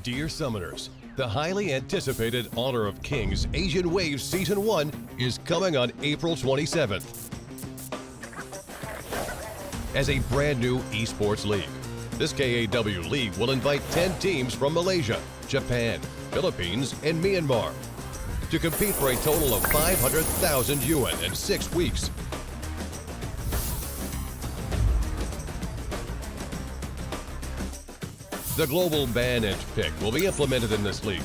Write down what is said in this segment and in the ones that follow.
Dear Summoners, the highly anticipated Honor of Kings Asian Wave Season 1 is coming on April 27th. As a brand new esports league, this KAW league will invite 10 teams from Malaysia, Japan, Philippines, and Myanmar to compete for a total of 500,000 yuan in 6 weeks. The global ban and pick will be implemented in this league.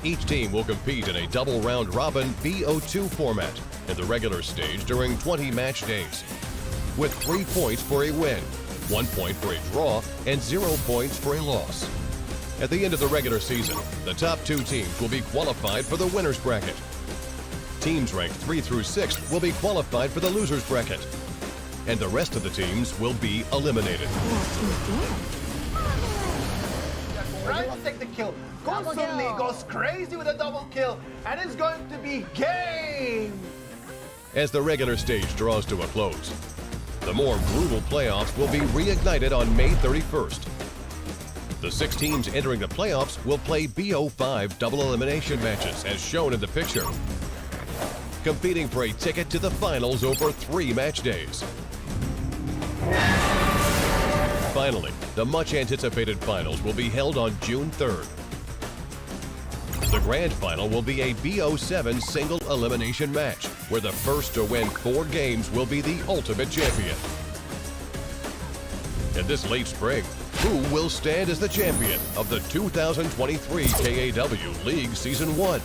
Each team will compete in a double round-robin BO2 format in the regular stage during 20 match days, with 3 points for a win, 1 point for a draw, and 0 points for a loss. At the end of the regular season, the top 2 teams will be qualified for the winner's bracket. Teams ranked 3 through 6 will be qualified for the loser's bracket, and the rest of the teams will be eliminated. Trying to take the kill. Constantly goes crazy with a double kill, and it's going to be game! As the regular stage draws to a close, the more brutal playoffs will be reignited on May 31st. The 6 teams entering the playoffs will play BO5 double elimination matches as shown in the picture, competing for a ticket to the finals over 3 match days. Finally, the much-anticipated finals will be held on June 3rd. The grand final will be a BO7 single elimination match, where the first to win 4 games will be the ultimate champion. In this late spring, who will stand as the champion of the 2023 KAW League Season 1?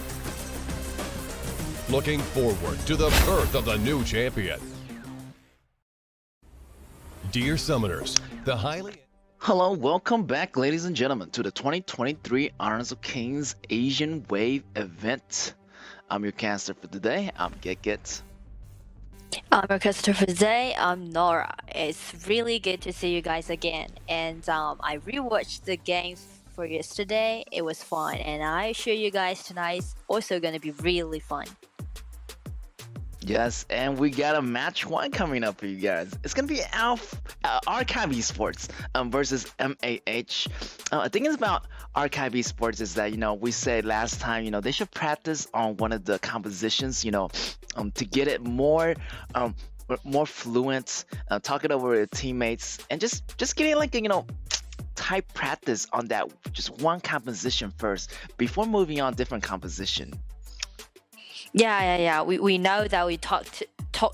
Looking forward to the birth of the new champion. Dear Summoners, the highly... Hello, welcome back, ladies and gentlemen, to the 2023 Honors of Kings Asian Wave event. I'm your caster for today. I'm Get. I'm your caster for today. I'm Nora. It's really good to see you guys again. And I rewatched the games for yesterday. It was fun, and I assure you guys tonight's also going to be really fun. Yes, and we got a match 1 coming up for you guys. It's gonna be Archive Esports versus MAH. The thing is about Archive Esports is that, we said last time, they should practice on one of the compositions, to get it more fluent, talking over with teammates, and just getting like type practice on that just one composition first before moving on different composition. Yeah. We know that we talked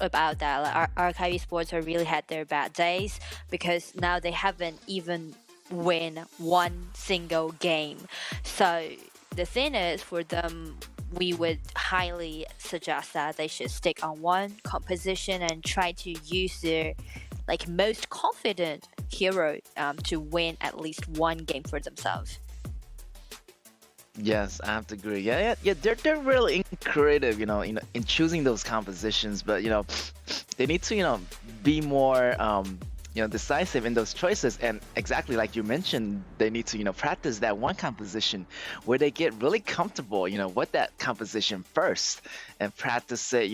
about that. Like, Archive Esports have really had their bad days because now they haven't even win one single game. So the thing is, for them, we would highly suggest that they should stick on one composition and try to use their most confident hero to win at least one game for themselves. Yes, I have to agree. Yeah. They're really creative, in choosing those compositions. But they need to, be more, decisive in those choices. And exactly like you mentioned, they need to, practice that one composition where they get really comfortable, with that composition first, and practice it.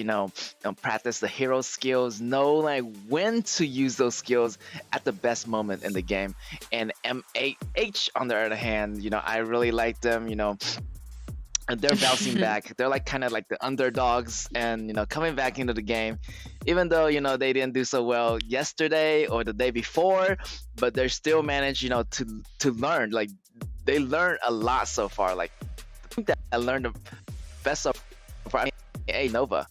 Practice the hero skills, know when to use those skills at the best moment in the game. And MAH, on the other hand, I really like them. And they're bouncing back. They're kind of like the underdogs, and coming back into the game, even though they didn't do so well yesterday or the day before, but they're still managed to learn. They learned a lot so far. I think that I learned the best so far. Nova.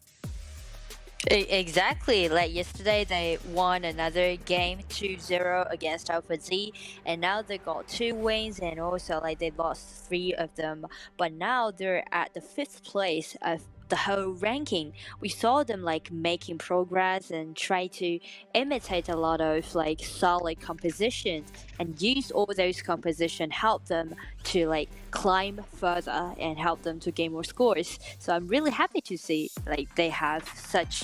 Exactly. Like yesterday, they won another game 2-0 against Alpha Z, and now they got 2 wins, and also they lost 3 of them. But now they're at the 5th place of the whole ranking. We saw them making progress and try to imitate a lot of solid compositions, and use all those compositions help them to climb further and help them to gain more scores. So I'm really happy to see they have such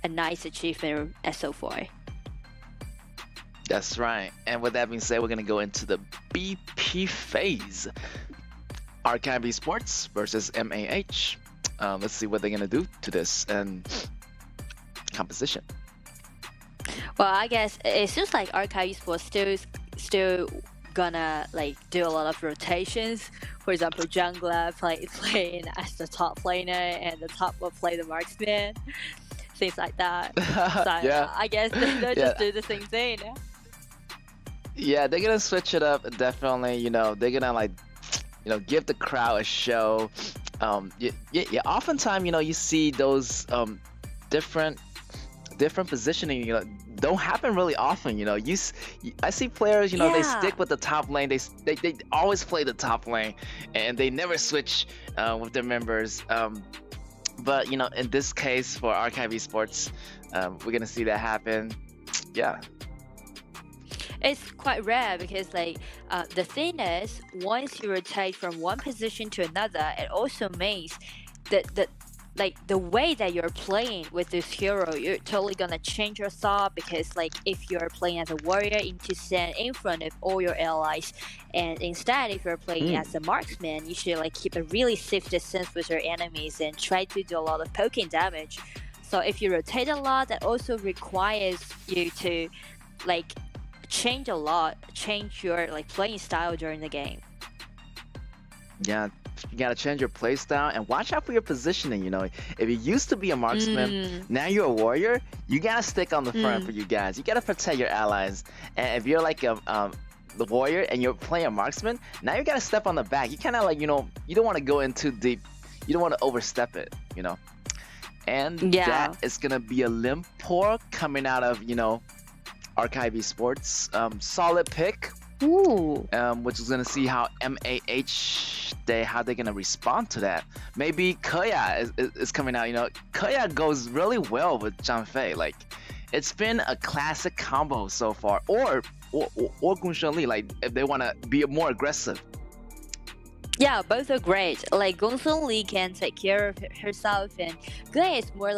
a nice achievement as so far. That's right. And with that being said, we're gonna go into the BP phase. Archive Esports versus MAH. Let's see what they're gonna do to this and composition. Well, I guess it seems like Archive Esports still gonna like do a lot of rotations. For example, jungler playing as the top laner, and the top will play the marksman, things like that. So Yeah, I guess they'll yeah, just do the same thing. yeah. They're gonna switch it up definitely. They're gonna like give the crowd a show. Yeah. Oftentimes, you see those different positioning, don't happen really often. I see players, they Yeah. stick with the top lane. They always play the top lane, and they never switch with their members. But in this case for KAW Sports, we're gonna see that happen. Yeah. It's quite rare because the thing is, once you rotate from one position to another, it also means that the way that you're playing with this hero, you're totally gonna change your thought, because if you're playing as a warrior, you need to stand in front of all your allies, and instead if you're playing as a marksman, you should keep a really safe distance with your enemies and try to do a lot of poking damage. So if you rotate a lot, that also requires you to change your playing style during the game. Yeah, you gotta change your play style and watch out for your positioning. If you used to be a marksman, now you're a warrior, you gotta stick on the front for you guys. You gotta protect your allies. And if you're the warrior and you're playing a marksman, now you gotta step on the back. You kind of you don't want to go in too deep. You don't want to overstep it. And Yeah. that is gonna be a Limpor coming out of KAW Sports. Solid pick. Ooh. Which is gonna see how how they're gonna respond to that. Maybe KAW is coming out. KAW goes really well with Zhang Fei. It's been a classic combo so far. Or Gun Shengli, if they wanna be more aggressive. Yeah, both are great. Gong Sung Lee can take care of herself, and Gui is more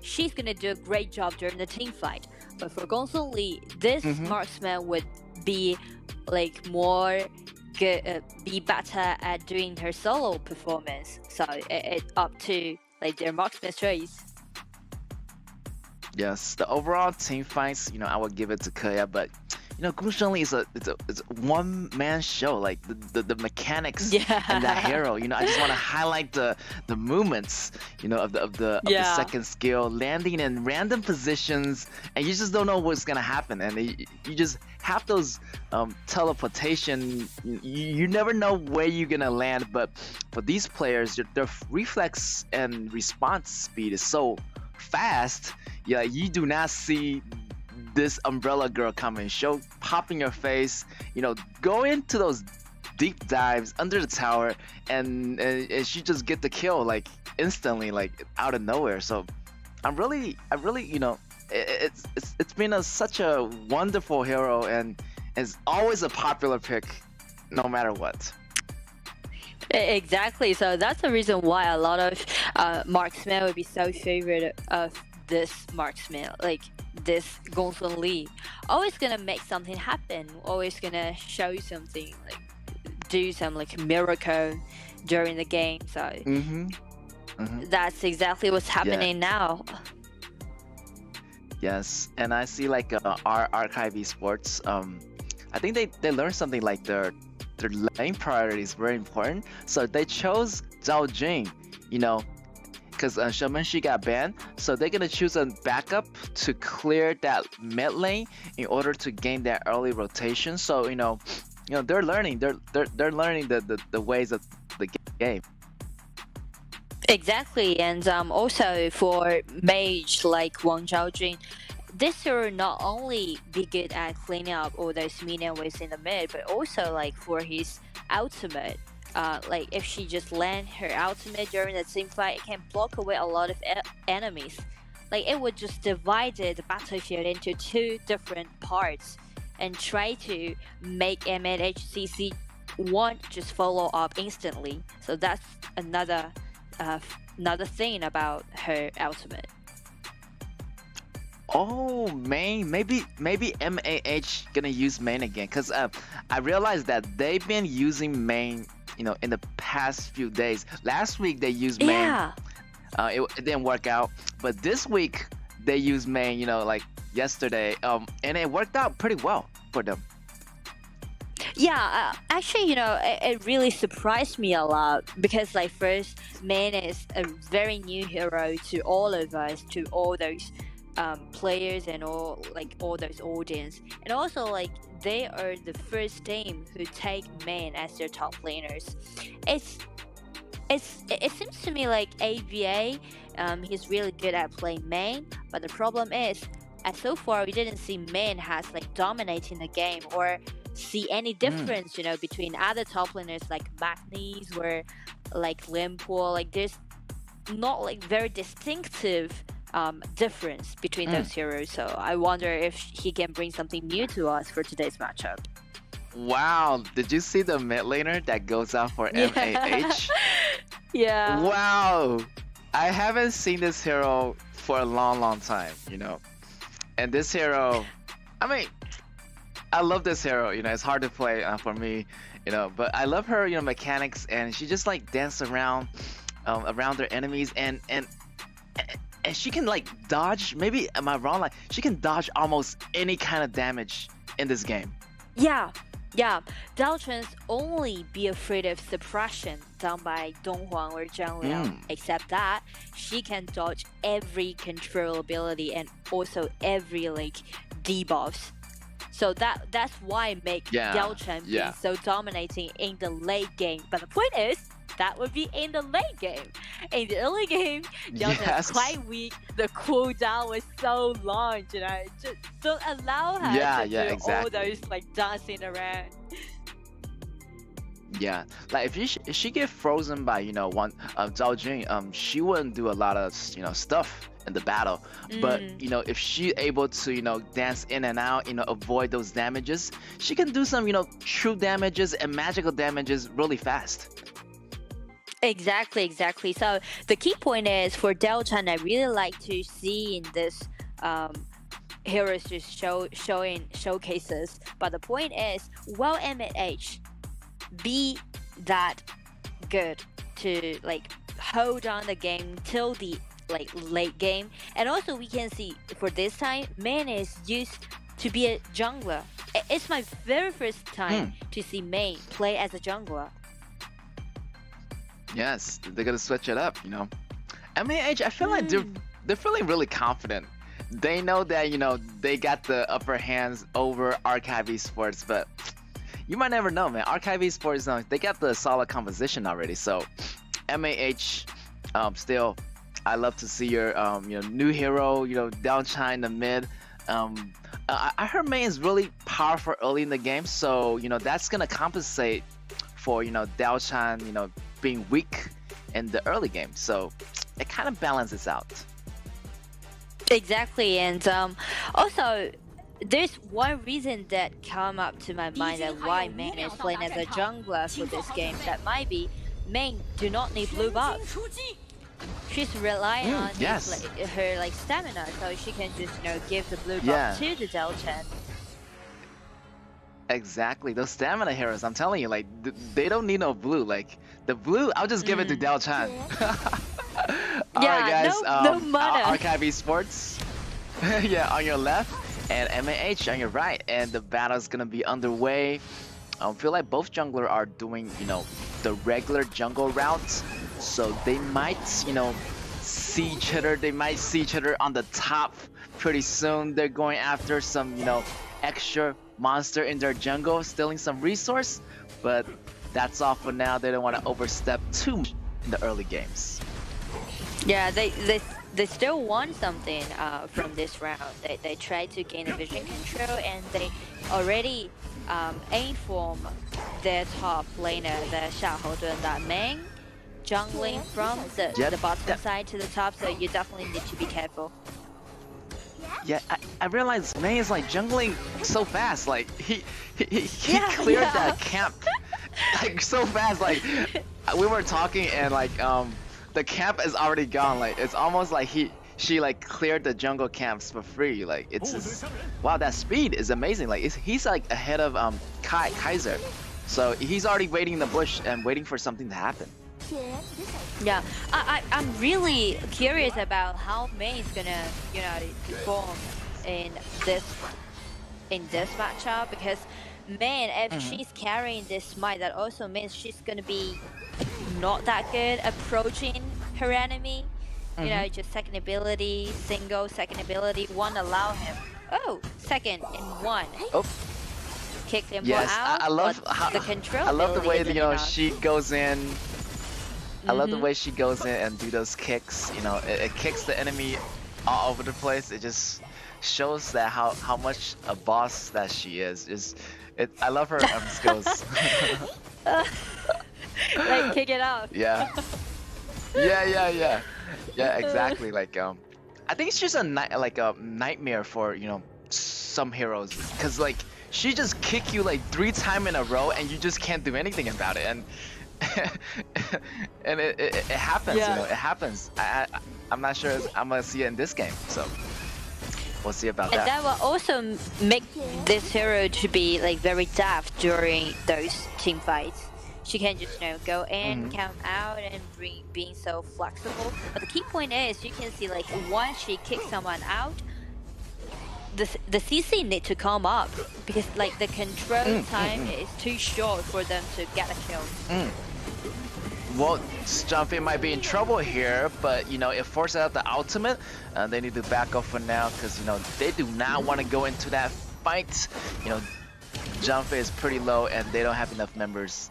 she's gonna do a great job during the team fight. But for Gong Sung Lee, this marksman would be more good, be better at doing her solo performance. So it's up to their marksman's choice. Yes, the overall team fights, I would give it to KAW, but Gun Shengli is a one man show. The mechanics and the hero. I just want to highlight the movements. Of the second skill, landing in random positions, and you just don't know what's gonna happen, and you just have those teleportation. You never know where you're gonna land, but for these players, their reflex and response speed is so fast. Yeah, you do not see this umbrella girl coming, pop in your face, go into those deep dives under the tower, and she just get the kill instantly, out of nowhere. So I really, it's been such a wonderful hero, and is always a popular pick, no matter what. Exactly. So that's the reason why a lot of marksmen would be so favorite of this marksman, this Gong Sung Lee. Always gonna make something happen. Always gonna show something, do some miracle during the game. So that's exactly what's happening now. Yes, and I see our KAW Sports. I think they learned something their lane priority is very important. So they chose Zhao Jing, because she got banned, so they're gonna choose a backup to clear that mid lane in order to gain that early rotation. So they're learning. They're learning the ways of the game. Exactly, and also for mage like Wang Zhaojun, this hero not only be good at cleaning up all those minion waves in the mid, but also for his ultimate. If she just land her ultimate during the team fight, it can block away a lot of enemies. It would just divide the battlefield into two different parts and try to make MNHCC want just follow up instantly. So that's another thing about her ultimate. Oh, main, maybe MAH gonna use main again, because I realized that they've been using main in the past few days. Last week they used main. Yeah. It didn't work out, but this week they used main, yesterday, and it worked out pretty well for them. Yeah, actually, it really surprised me a lot because, like, first, Man is a very new hero to all of us, to all those players and all those audience, and also like they are the first team who take Man as their top laners. It's it seems to me like AVA, he's really good at playing main, but the problem is, as so far we didn't see main has like dominating the game or see any difference, between other top laners like Magnes or like Limpool. Like there's not like very distinctive difference between those heroes. So I wonder if he can bring something new to us for today's matchup. Wow, did you see the mid laner that goes out for MAH? Yeah. Wow, I haven't seen this hero for a long time, And this hero, I mean, I love this hero. It's hard to play for me, but I love her, mechanics, and she just like dance around their enemies, and she can like dodge. Maybe am I wrong? Like she can dodge almost any kind of damage in this game. Yeah. Dalton's only be afraid of suppression done by Donghuang or Zhang Liang. Except that she can dodge every control ability and also every like debuffs. So that's why make Dalton be so dominating in the late game. But the point is, that would be in the late game. In the early game, Dalton is quite weak. The cooldown was so long, Just don't allow her to do all those like dancing around. Yeah, like if she get frozen by one Zhao Jun, she wouldn't do a lot of stuff in the battle. But if she able to dance in and out, avoid those damages, she can do some true damages and magical damages really fast. Exactly. So the key point is for Delchan, I really like to see in this heroes just showcases. But the point is, will MH be that good to like hold on the game till the like late game? And also we can see for this time, Man is used to be a jungler. It's my very first time to see Main play as a jungler. Yes, they're gonna switch it up, MAH, I feel like they're feeling really confident. They know that they got the upper hands over Archive Esports, but you might never know, man. Archive Esports, they got the solid composition already. So MAH, still, I love to see your new hero, Downshine in the mid. I heard Mei is really powerful early in the game, so that's gonna compensate for Daochan being weak in the early game, so it kind of balances out. Exactly, and also there's one reason that come up to my mind that why Main is playing as a jungler for this game. That might be Main do not need blue buff. She's relying on her like stamina, so she can just give the blue buff to the Delchan. Exactly, those stamina heroes, I'm telling you, like they don't need no blue. Like the blue, I'll just give it to Delchan. Alright guys, no mana. Archive Esports on your left and MAH on your right, and the battle's gonna be underway. I feel like both jungler are doing the regular jungle route, so they might see each other. They might see each other on the top pretty soon. They're going after some extra monster in their jungle, stealing some resource, but that's all for now. They don't want to overstep too much in the early games. Yeah, they still want something from this round. They try to gain a vision control, and they already inform their top laner, the Xiaohoudun, that Main jungling from the bottom side to the top, so you definitely need to be careful. Yeah, I realized Mei is like jungling so fast. Like he cleared that camp like so fast. Like we were talking and like the camp is already gone. Like it's almost like she like cleared the jungle camps for free. Like it's just, wow, that speed is amazing. Like he's like ahead of Kaiser, so he's already waiting in the bush and waiting for something to happen. Yeah, I'm really curious about how Mei is gonna perform in this matchup, because man, if she's carrying this smite, that also means she's gonna be not that good approaching her enemy. You know, just second ability, single, second ability, one allow him. Oh, second in one. Oh. Kick him Yes, out. I love but how the control I love the ability way isn't that, you know, enough. she goes in. I love the way she goes in and do those kicks. You know, it kicks the enemy all over the place. It just shows that how much a boss that she is. I love her skills. Like kick it out. Yeah. Yeah, exactly. Like I think it's just a nightmare for, you know, some heroes, because like she just kick you like 3 times in a row and you just can't do anything about it, and and it happens. Yeah. You know, it happens. I'm not sure I'm gonna see it in this game, so we'll see about And that. that will also make this hero to be like very deft during those team fights. She can just, you know, go in, come out, and being so flexible. But the key point is, you can see like once she kicks someone out, the CC need to come up, because like the control time is too short for them to get a kill. Well, Jumpy might be in trouble here, but you know, it forces out the ultimate. They need to back off for now, because you know they do not want to go into that fight. You know, Jumpy is pretty low, and they don't have enough members.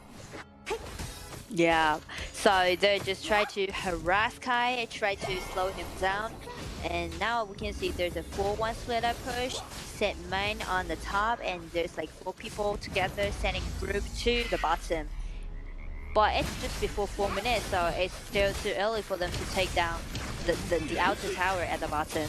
Yeah, so they just try to harass Kai, try to slow him down, and now we can see there's a 4-1 split up push, set main on the top, and there's like 4 people together sending group to the bottom. But it's just before 4 minutes, so it's still too early for them to take down the outer tower at the bottom.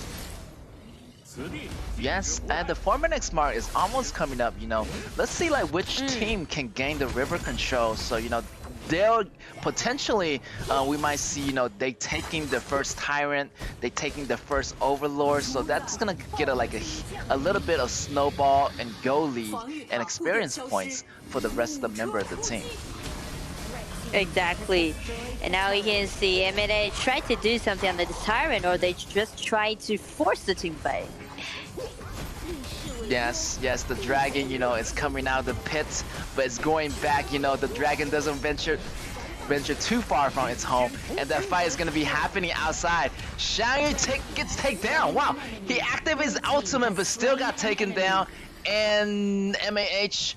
Yes, and the 4 minutes mark is almost coming up. You know, let's see like which team can gain the river control. So you know, they'll potentially we might see, you know, they taking the first tyrant, they taking the first overlord. So that's gonna get a little bit of snowball and goal lead and experience points for the rest of the member of the team. Exactly. And now we can see MNA try to do something on the tyrant, or they just try to force the team fight. Yes, the dragon, you know, is coming out of the pit, but it's going back. You know, the dragon doesn't venture too far from its home, and that fight is gonna be happening outside. Xiangyu gets taken down. Wow, he activated his ultimate, but still got taken down. And MAH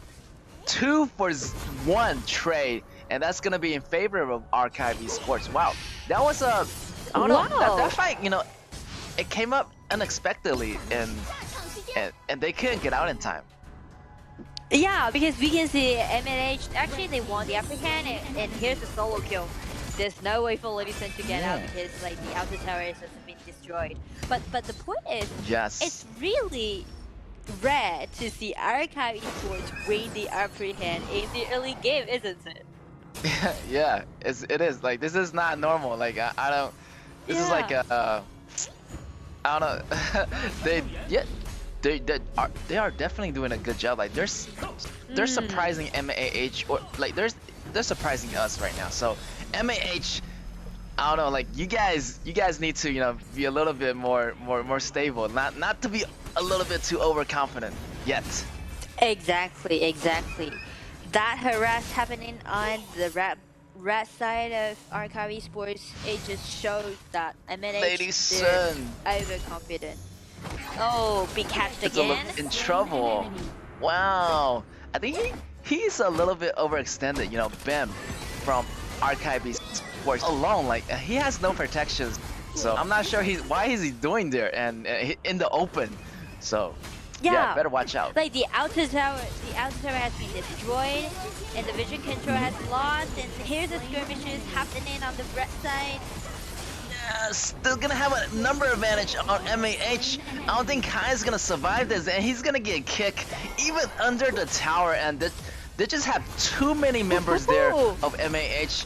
2-for-1 trade, and that's gonna be in favor of Archive Esports. Wow, that was I don't know, that fight, you know, it came up unexpectedly, and they couldn't get out in time. Yeah, because we can see MNH, actually they won the upper hand, and here's the solo kill. There's no way for Lady-Sun to get out, because like the outer tower has been destroyed. But the point is, it's really rare to see Archive Esports win the upper hand in the early game, isn't it? Yeah, it is. Like, this is not normal. Like, I don't. This is like a. I don't know. They are definitely doing a good job. Like, they're surprising MAH, or like they're surprising us right now. So MAH, I don't know. Like, you guys need to, you know, be a little bit more stable. Not to be a little bit too overconfident yet. Exactly. That harass happening on the red side of Archive Esports, it just shows that MNH Lady-Sun overconfident. Oh, be catched again. In trouble. Wow. I think he's a little bit overextended. You know, Bem from Archive Esports alone, like he has no protections. So I'm not sure why is he doing there and in the open. So yeah, better watch out. Like the outer tower has been destroyed, and the vision control has lost, and here's the skirmishes happening on the red side. Still gonna have a number advantage on MAH. I don't think Kai is gonna survive this, and he's gonna get kicked even under the tower, and they just have too many members there of MAH,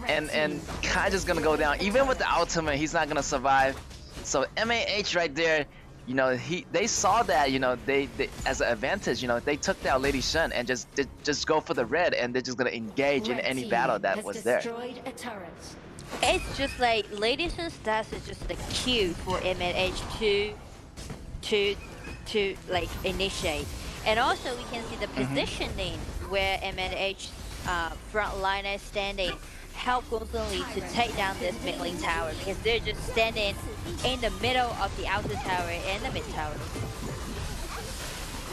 and Kai just gonna go down. Even with the ultimate, he's not gonna survive. So MAH right there, you know, they saw that, you know, they as an advantage, you know, they took down Lady-Sun and just go for the red, and they're just gonna engage in any battle that was there. It's just like Lady-Sun's stats is just the cue for MNH to like initiate. And also we can see the positioning where MNH frontliner standing help Gongsun to take down this mid lane tower because they're just standing in the middle of the outer tower and the mid tower.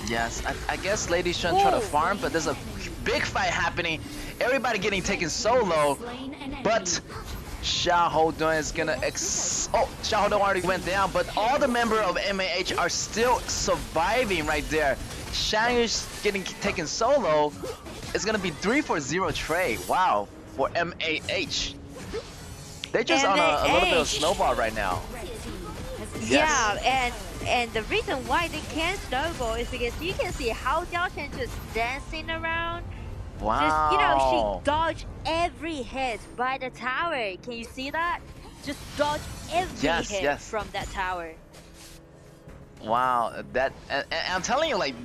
Yes, I guess Lady Shun try to farm, but there's a big fight happening. Everybody getting taken solo, but Xiao Dun is gonna Xiao Dun already went down, but all the members of MAH are still surviving right there. Shang is getting taken solo. It's gonna be 3-0 trade. Wow, for MAH. They're just on a little bit of snowball right now. Yeah, and the reason why they can't snowball is because you can see how Diaochan just dancing around. Wow. Just, she dodged every hit by the tower. Can you see that? Just dodge every hit from that tower. Wow, and I'm telling you, like,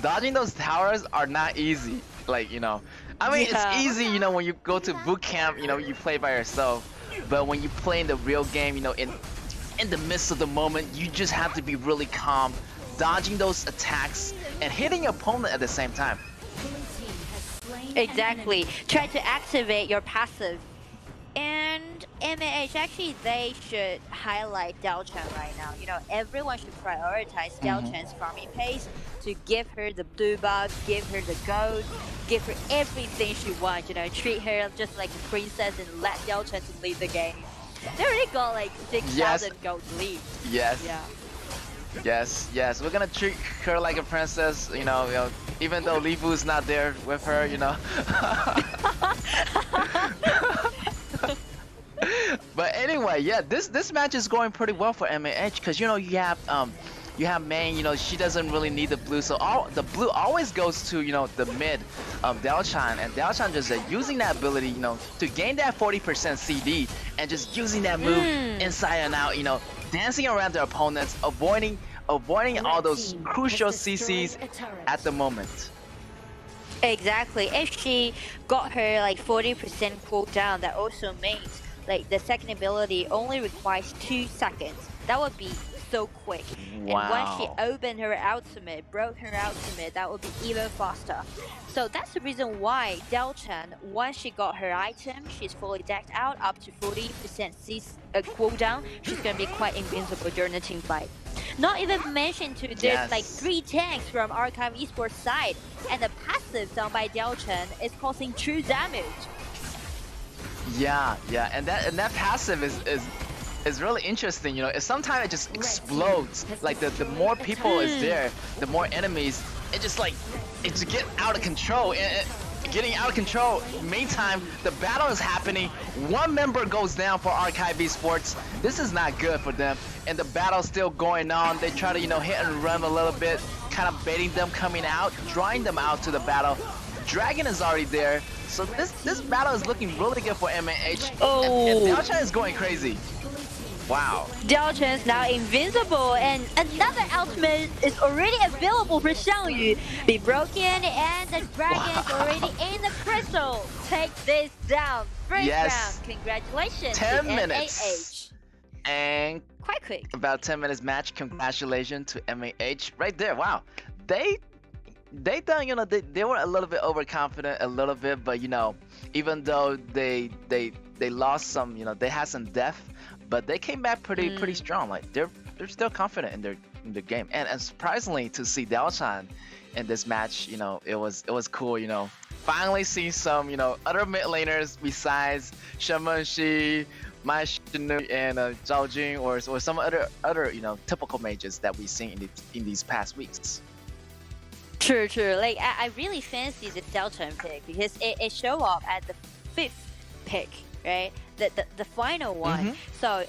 dodging those towers are not easy. Like, I mean, it's easy, when you go to boot camp, you play by yourself. But when you play in the real game, in the midst of the moment, you just have to be really calm, dodging those attacks and hitting your opponent at the same time. Exactly. Try to activate your passive. And MAH, actually, they should highlight Diaochan right now. Everyone should prioritize Diaochan's farming pace to give her the blue buff, give her the gold, give her everything she wants. Treat her just like a princess and let Diaochan to lead the game. They already got like 6,000 gold lead. Yes. Yeah. Yes. We're gonna treat her like a princess. Even though Li Fu's not there with her. But anyway, yeah, this match is going pretty well for MAH because you have Main, she doesn't really need the blue, so the blue always goes to the mid Diaochan, and Diaochan just using that ability to gain that 40% CD and just using that move inside and out, dancing around their opponents, avoiding all those crucial CCs at the moment. Exactly. If she got her like 40% cooldown, that also means like the second ability only requires 2 seconds. That would be so quick. Wow. And once she opened her ultimate, broke her ultimate, that would be even faster. So that's the reason why Diaochan, once she got her item, she's fully decked out, up to 40% cooldown, she's gonna be quite invincible during the team fight. Not even mention to there's like 3 tanks from Archive Esports side, and the passive done by Diaochan is causing true damage. Yeah, and that passive is really interesting. Sometimes it just explodes. Like the more people is there, the more enemies. It just get out of control. And getting out of control. Meantime, the battle is happening. One member goes down for Archive Esports. This is not good for them. And the battle's still going on. They try to hit and run a little bit, kind of baiting them coming out, drawing them out to the battle. Dragon is already there. So this battle is looking really good for MAH. And Diaochan is going crazy. Wow. Diaochan is now invincible, and another ultimate is already available for Xiangyu. Be broken, and the dragon is already in the crystal. Take this down. First round. Congratulations. 10 minutes. And quite quick. About 10 minutes match. Congratulations to MAH right there. Wow. They done, they were a little bit overconfident, a little bit, but even though they lost some, they had some depth, but they came back pretty strong. Like they're still confident in their game, and surprisingly to see Diaochan in this match, it was cool. Finally see some other mid laners besides Shenmenshi, Mai Shinu, and Zhao Jun, or some other typical mages that we've seen in these past weeks. True. Like I really fancy the Diaochan pick because it show up at the 5th pick, right? The final one. So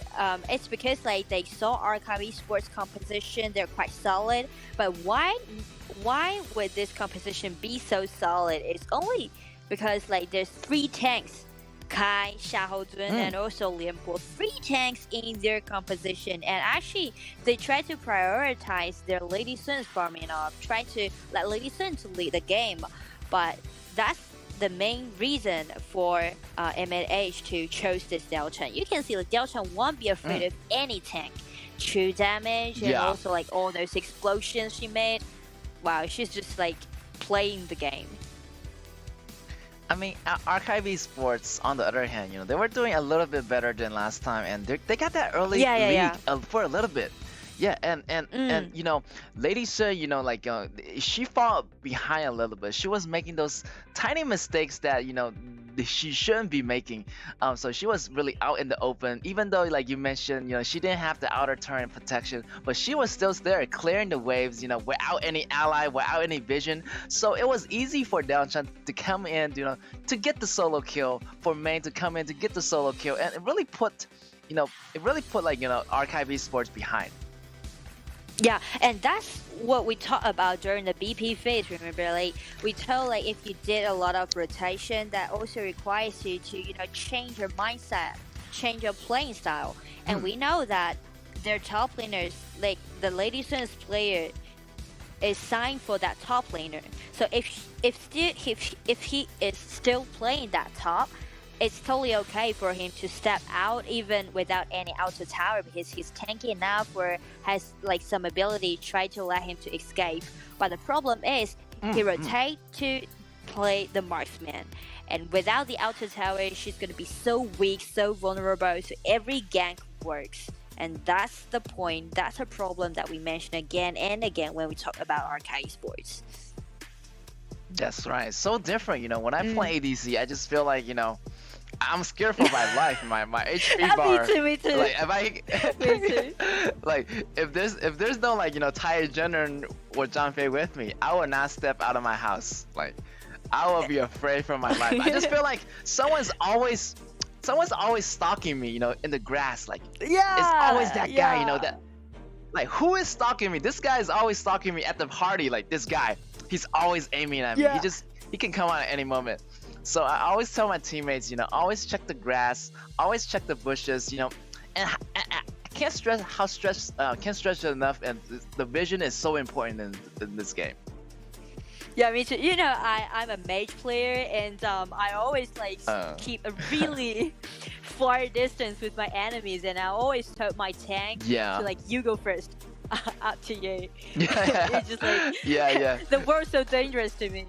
it's because like they saw Archive Esports composition, they're quite solid. But why would this composition be so solid? It's only because like there's 3 tanks, Kai, Xiao Dun, and also Lian Po, 3 tanks in their composition, and actually they try to prioritize their Lady Sun's farming up, try to let Lady Sun to lead the game, but that's the main reason for MNH to choose this Diaochan. You can see like Diaochan won't be afraid of any tank, true damage, and also like all those explosions she made. wow, she's just like playing the game. I mean, Archive Esports, on the other hand, they were doing a little bit better than last time, and they got that early lead for a little bit. Yeah, and Lady Sir, like she fell behind a little bit. She was making those tiny mistakes that she shouldn't be making. So she was really out in the open, even though, like you mentioned, she didn't have the outer turret protection, but she was still there clearing the waves, without any ally, without any vision. So it was easy for Daochan to come in, to get the solo kill, for Main to come in to get the solo kill, and it really put Archive Esports behind. Yeah, and that's what we talked about during the BP phase. Remember, like we told, like if you did a lot of rotation, that also requires you to change your mindset, change your playing style. And we know that their top laners, like the Lady Sun's player, is signed for that top laner. So if he is still playing that top, it's totally okay for him to step out even without any outer tower, because he's tanky enough or has like some ability try to let him to escape. But the problem is he rotate to play the marksman, and without the outer tower, she's gonna be so weak, so vulnerable. So every gank works, and that's the point. That's a problem that we mention again and again when we talk about Archive Esports. That's right. So different, when I play ADC, I just feel like, I'm scared for my life, my HP bar. Me too. Like Me too. like if there's no Tai Jin or Zhang Fei with me, I will not step out of my house. Like I will be afraid for my life. I just feel like someone's always stalking me, in the grass. Like it's always that guy, that like who is stalking me? This guy is always stalking me at the party. Like this guy, he's always aiming at me. He can come out at any moment. So I always tell my teammates, always check the grass, always check the bushes, and I can't stress it enough. And the vision is so important in this game. Yeah, me too. I'm a mage player, and I always keep a really far distance with my enemies, and I always tell my tank to you go first. Up to you. It's just like the world's so dangerous to me.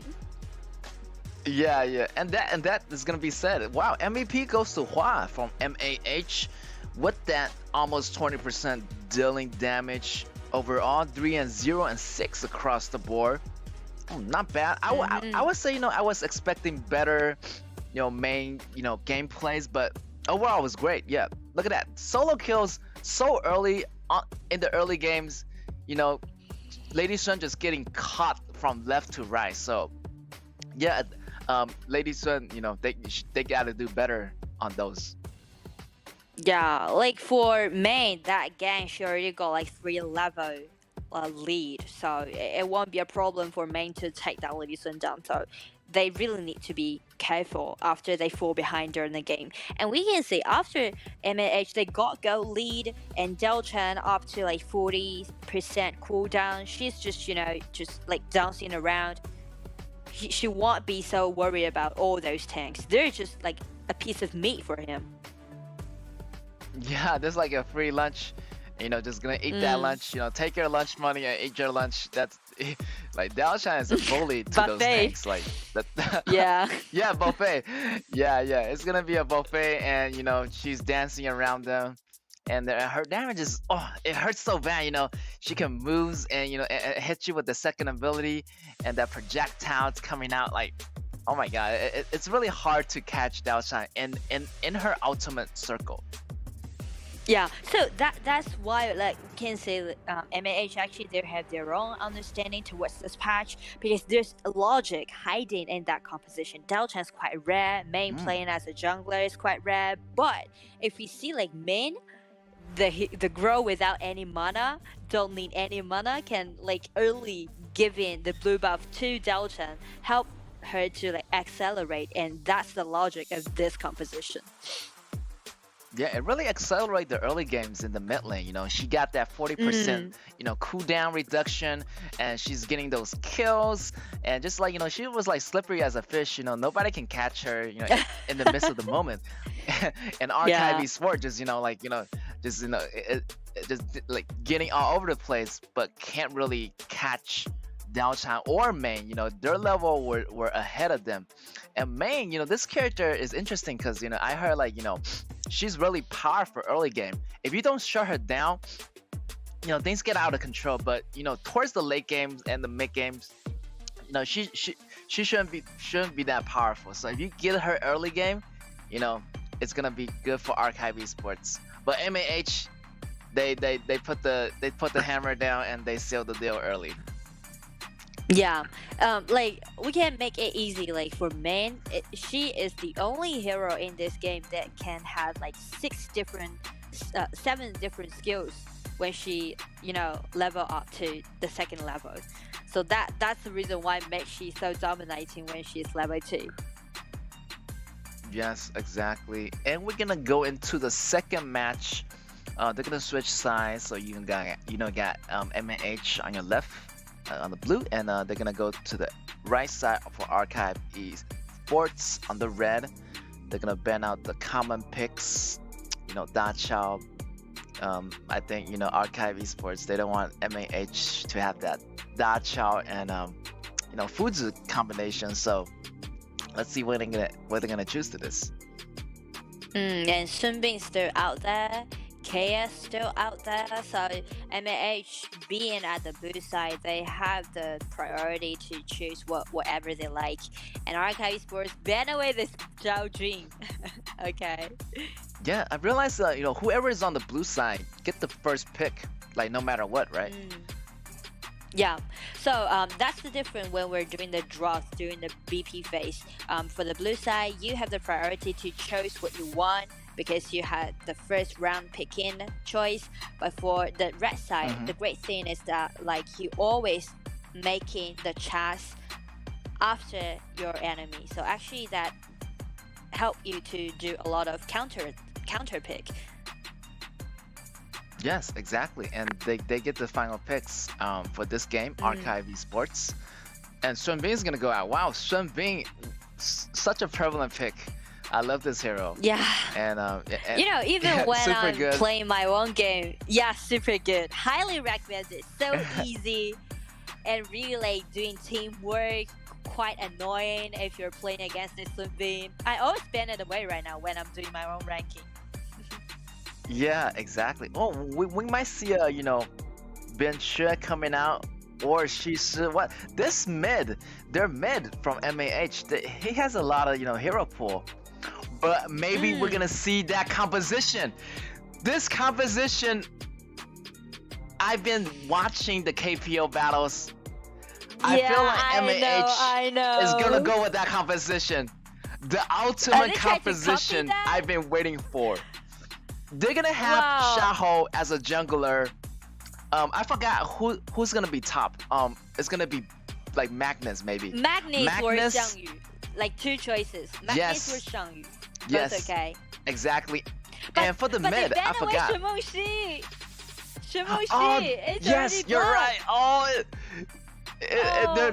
Yeah, and that is gonna be said. Wow, MVP goes to Hua from MAH with that almost 20% dealing damage overall, 3 and 0 and 6 across the board. Not bad. I would say I was expecting better, main gameplays, but overall it was great. Yeah, look at that solo kills so early in the early games. Lady Sun just getting caught from left to right. So yeah. Lady Sun, they gotta do better on those. Yeah, like for main, that gang she already got like 3 level lead, so it won't be a problem for main to take that Lady Sun down. So they really need to be careful after they fall behind during the game. And we can see after MAH they got gold lead, and Daochan up to like 40% cooldown. She's just just like dancing around. She won't be so worried about all those tanks. They're just like a piece of meat for him. Yeah, there's like a free lunch. Just gonna eat that lunch. Take your lunch money and eat your lunch. That's like Daochan is a bully to those tanks. Like that. Yeah, buffet. Yeah. It's gonna be a buffet, and she's dancing around them. And her damage is, it hurts so bad, she can move and, and hit you with the second ability, and that projectiles coming out, like, oh my god, it's really hard to catch Daochan in her ultimate circle. Yeah, so that's why, like, we can say MAH actually they have their own understanding towards this patch, because there's a logic hiding in that composition. Daochan is quite rare, main playing as a jungler is quite rare, but if we see like main, the grow without any mana, don't need any mana, can like early give in the blue buff to Daochan, help her to like accelerate, and that's the logic of this composition. Yeah, it really accelerated the early games in the mid lane. She got that 40%, cooldown reduction, and she's getting those kills. And just like, she was like slippery as a fish. Nobody can catch her, in the midst of the moment. And Archive Esports just, just like getting all over the place, but can't really catch Daochan or Main, their level were ahead of them. And Main, this character is interesting because I heard like she's really powerful early game. If you don't shut her down, things get out of control. But towards the late games and the mid games, she shouldn't be that powerful. So if you get her early game, it's gonna be good for Archive Esports. But MAH, they put the hammer down and they seal the deal early. Yeah, like we can make it easy. Like for Main, she is the only hero in this game that can have like 7 different skills when she level up to the second level. So that's the reason why makes she so dominating when she's level 2. Yes, exactly. And we're gonna go into the second match. They're gonna switch sides, so you got MAH on your left, on the blue, and they're gonna go to the right side for Archive Esports on the red. They're gonna ban out the common picks, Da Chao. I think Archive Esports, they don't want MAH to have that Da Chao and Fuzu combination. So let's see what they're gonna choose to this. And Sunbin's still out there. KS still out there, so MAH being at the blue side, they have the priority to choose whatever they like. And Archive Esports ban away this Zhao Jun. Okay. Yeah, I realized that whoever is on the blue side get the first pick, like no matter what, right? Yeah, so that's the difference when we're doing the draws during the BP phase. For the blue side, you have the priority to choose what you want because you had the first round pick-in choice. But for the red side, the great thing is that like you always making the chance after your enemy. So actually that help you to do a lot of counter pick. Yes, exactly. And they get the final picks for this game, Archive Esports. And Sun Bing is gonna go out. Wow, Sun Bing, such a prevalent pick. I love this hero. Yeah. And even when I'm good. playing my own game, yeah, super good. Highly recommend it. So easy and really like doing teamwork. Quite annoying if you're playing against this Sun Bing. I always ban it away right now when I'm doing my own ranking. Yeah, exactly. Oh, we might see a Ben Xue coming out, or she's what? This their mid from MAH. He has a lot of hero pool, but maybe we're gonna see that composition. This composition. I've been watching the KPO battles. I feel like MAH is gonna go with that composition. The ultimate composition I've been waiting for. They're gonna have Xiaoho as a jungler. I forgot who's gonna be top. It's gonna be like Magnus maybe. Magnus or Xiang Yu. Like 2 choices. Magnus or Xiang Yu. Yes. Both okay. Exactly. And for the mid, I forgot. Yes, you're right.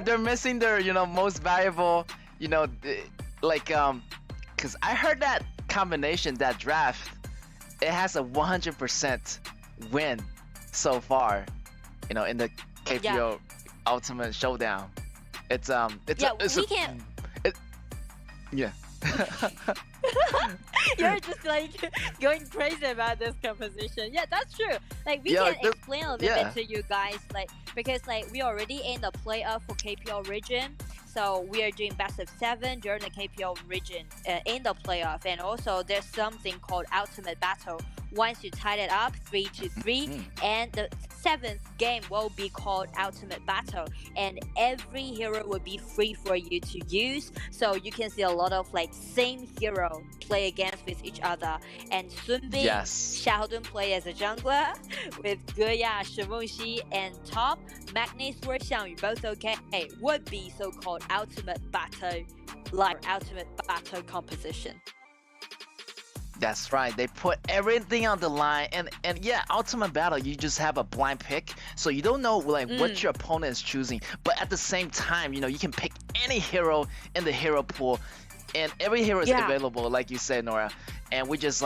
They're missing their most valuable because I heard that combination, that draft, it has a 100% win so far in the KPO Ultimate Showdown. You're just like going crazy about this composition. Yeah, that's true. Like we can explain a little bit to you guys, like because like we already in the playoff for KPL region, so we are doing best of 7 during the KPL region in the playoff, and also there's something called ultimate battle. Once you tie it up 3-3, and the 7th game will be called ultimate battle, and every hero will be free for you to use, so you can see a lot of like same hero play against with each other. And Sunbin, Xiaodun play as a jungler with Geya, Shimongxi, and top Magnus or Xiangyu, both okay, would be so-called ultimate battle, like ultimate battle composition. That's right. They put everything on the line, and ultimate battle. You just have a blind pick, so you don't know like what your opponent is choosing. But at the same time, you can pick any hero in the hero pool, and every hero is available, like you said, Nora. And we just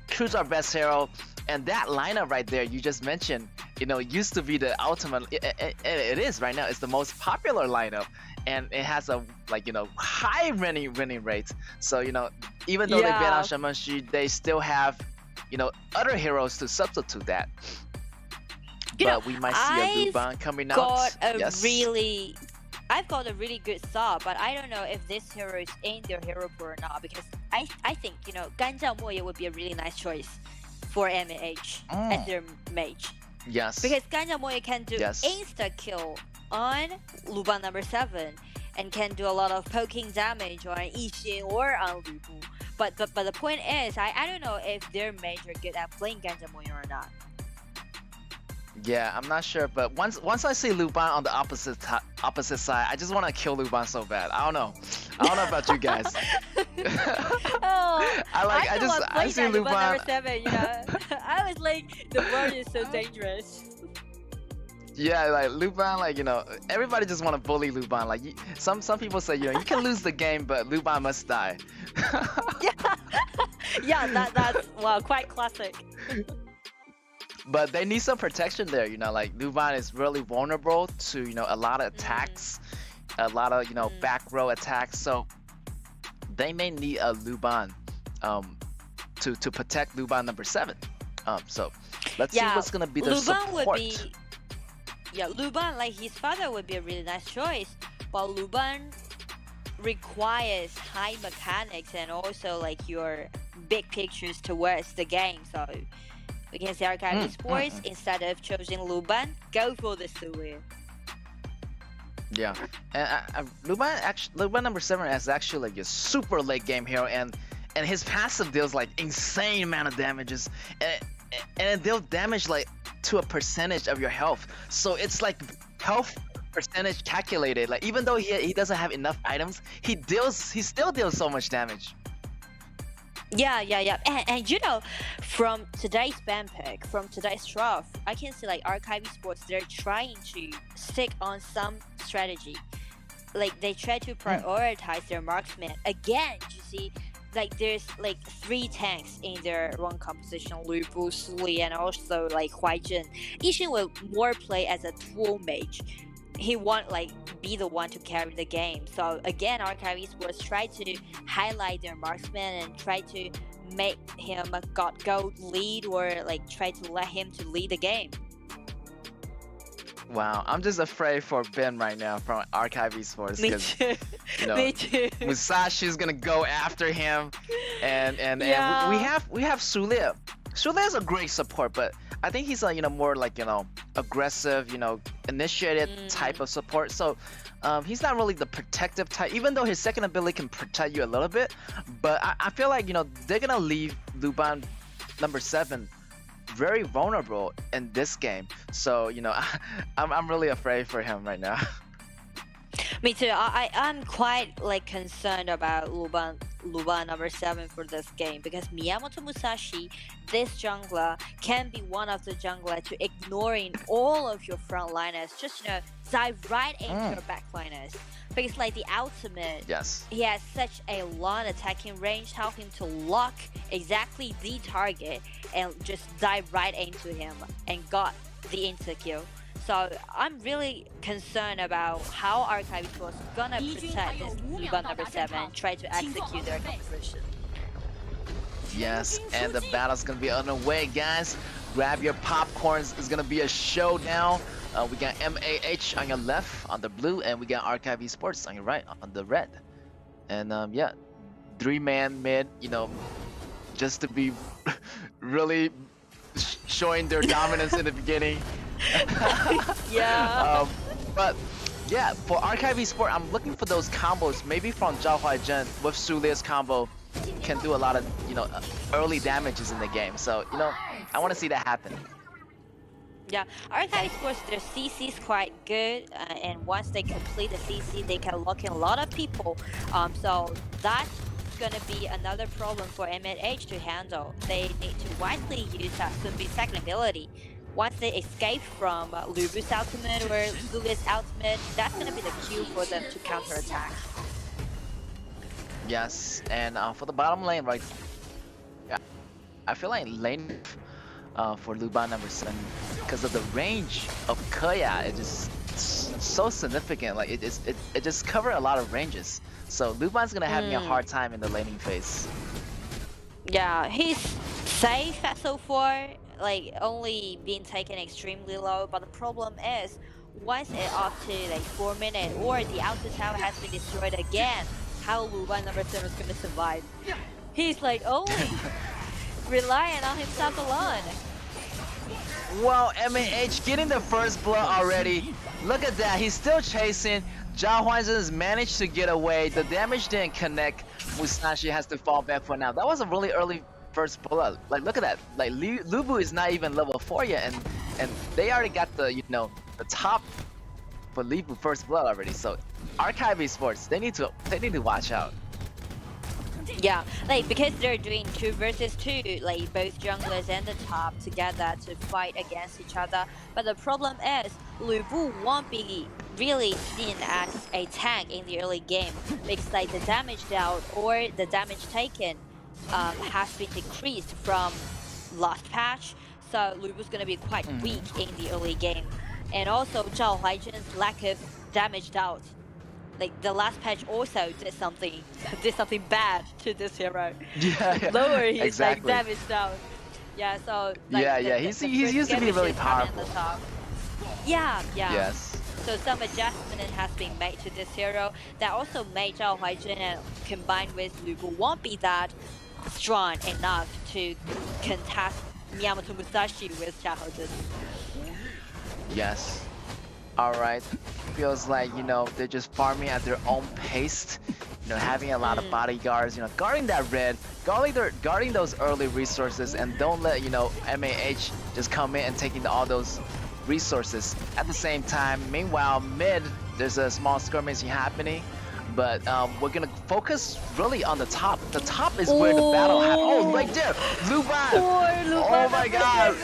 choose our best hero. And that lineup right there you just mentioned, used to be the ultimate. It is right now. It's the most popular lineup, and it has a high winning rate. So even though they ban out Shenmen Xu, they still have other heroes to substitute that. But we might see a Luban coming out. I've got a really good thought, but I don't know if this hero is in their hero pool or not, because I think Ganjiao Moye would be a really nice choice for MAH as their mage. Yes. Because Ganjiao Moye can do insta kill on Luban number 7 and can do a lot of poking damage on Yixin or on Lu Bu. But the point is, I don't know if their mage are good at playing Ganjiao Moye or not. Yeah, I'm not sure, but once I see Luban on the opposite side, I just want to kill Luban so bad. I don't know about you guys. I see Luban. Number 7, I was like, the world is so dangerous. Yeah, like Luban, everybody just want to bully Luban. Like some people say, you can lose the game, but Luban must die. That's quite classic. But they need some protection there, like Luban is really vulnerable to, a lot of attacks, a lot of, back row attacks. So they may need a Luban to protect Luban number 7. So let's see what's going to be their support. Luban, like his father would be a really nice choice, but Luban requires high mechanics and also like your big pictures towards the game. So we can say KAW Sports, instead of choosing Luban, go for the Suir. Yeah, and Luban number 7 is actually like a super late game hero, and his passive deals like insane amount of damages, and they'll damage like to a percentage of your health. So it's like health percentage calculated. Like even though he doesn't have enough items, he still deals so much damage. Yeah. And from today's ban pick, from today's draft, I can see like KAW Sports, they're trying to stick on some strategy. Like they try to prioritize their marksman. Again, you see, like there's like 3 tanks in their one composition, Lu Bu, Suli, and also like Huaijin. Yixin will more play as a tool mage. He won't like be the one to carry the game. So again, KAW Sports try to highlight their marksman and try to make him a gold lead, or like try to let him to lead the game. Wow, I'm just afraid for Ben right now from KAW Sports. Me too. Me too. Musashi's gonna go after him, and we have Sule. Sule is a great support, but I think he's a more like aggressive, initiated type of support. So he's not really the protective type, even though his second ability can protect you a little bit. But I feel like they're gonna leave Luban number 7 very vulnerable in this game. So I'm really afraid for him right now. Me too. I'm quite like concerned about Luban number 7 for this game, because Miyamoto Musashi, this jungler, can be one of the jungler to ignoring all of your frontliners, just dive right into your backliners. Because like the ultimate, he has such a long attacking range, help him to lock exactly the target and just dive right into him and got the insta kill. So I'm really concerned about how KAW Sports gonna protect this Luban number 7 and try to execute their composition. Yes, and the battle's gonna be on the way, guys. Grab your popcorns. It's gonna be a showdown. We got MAH on your left on the blue, and we got KAW Sports on your right on the red. And 3-man mid, just to be really showing their dominance in the beginning. But yeah, for KAW Sport, I'm looking for those combos. Maybe from Zhao Huaizhen with Sulia's combo can do a lot of early damages in the game. So I want to see that happen. Yeah, KAW Sports, their CC is quite good, and once they complete the CC, they can lock in a lot of people. So that's gonna be another problem for MNH to handle. They need to wisely use Sunbi's second ability. Once they escape from Lu Bu's ultimate or Lulia's ultimate, that's gonna be the cue for them to counterattack. Yes, and for the bottom lane, right? Yeah, I feel like lane for Luban number 7 because of the range of KAW. It just so significant. Like it just covered a lot of ranges. So Luban's gonna have me a hard time in the laning phase. Yeah, he's safe so far, like only being taken extremely low, but the problem is once it up to like 4 minutes or the outer tower has been destroyed again, how Luban number 7 is gonna survive? He's like only relying on himself alone. Well, MAH getting the first blood already. Look at that, he's still chasing. Zhao Huanzhen has managed to get away. The damage didn't connect. Musashi has to fall back for now. That was a really early first blood. Like, look at that. Like, Lubu is not even level 4 yet, and they already got the, you know, the top for Lubu first blood already. So, Archive Esports, they need to watch out. Yeah, like because they're doing 2 versus 2, like both junglers and the top together to fight against each other. But the problem is, Lu Bu won't be really seen as a tank in the early game because like the damage dealt or the damage taken has been decreased from last patch. So Lu Bu's gonna be quite weak in the early game, and also Zhao Huaizhen's lack of damage dealt. Like the last patch also did something bad to this hero. Yeah, Lower his exactly. like damage down. Yeah, so like, yeah, he's used to be really powerful. Yeah. Yes. So some adjustment has been made to this hero that also made Zhao Huaizhen combined with Lu Bu won't be that strong enough to contest Miyamoto Musashi with Xiaohou. Yes. Alright. Feels like, you know, they're just farming at their own pace. You know, having a lot of bodyguards, you know, guarding that red, guarding those early resources, and don't let, you know, MAH just come in and taking all those resources. At the same time, meanwhile, mid, there's a small skirmish happening. But we're gonna focus really on the top. The top is where the battle happens. Oh, right there! Luban! Oh my god!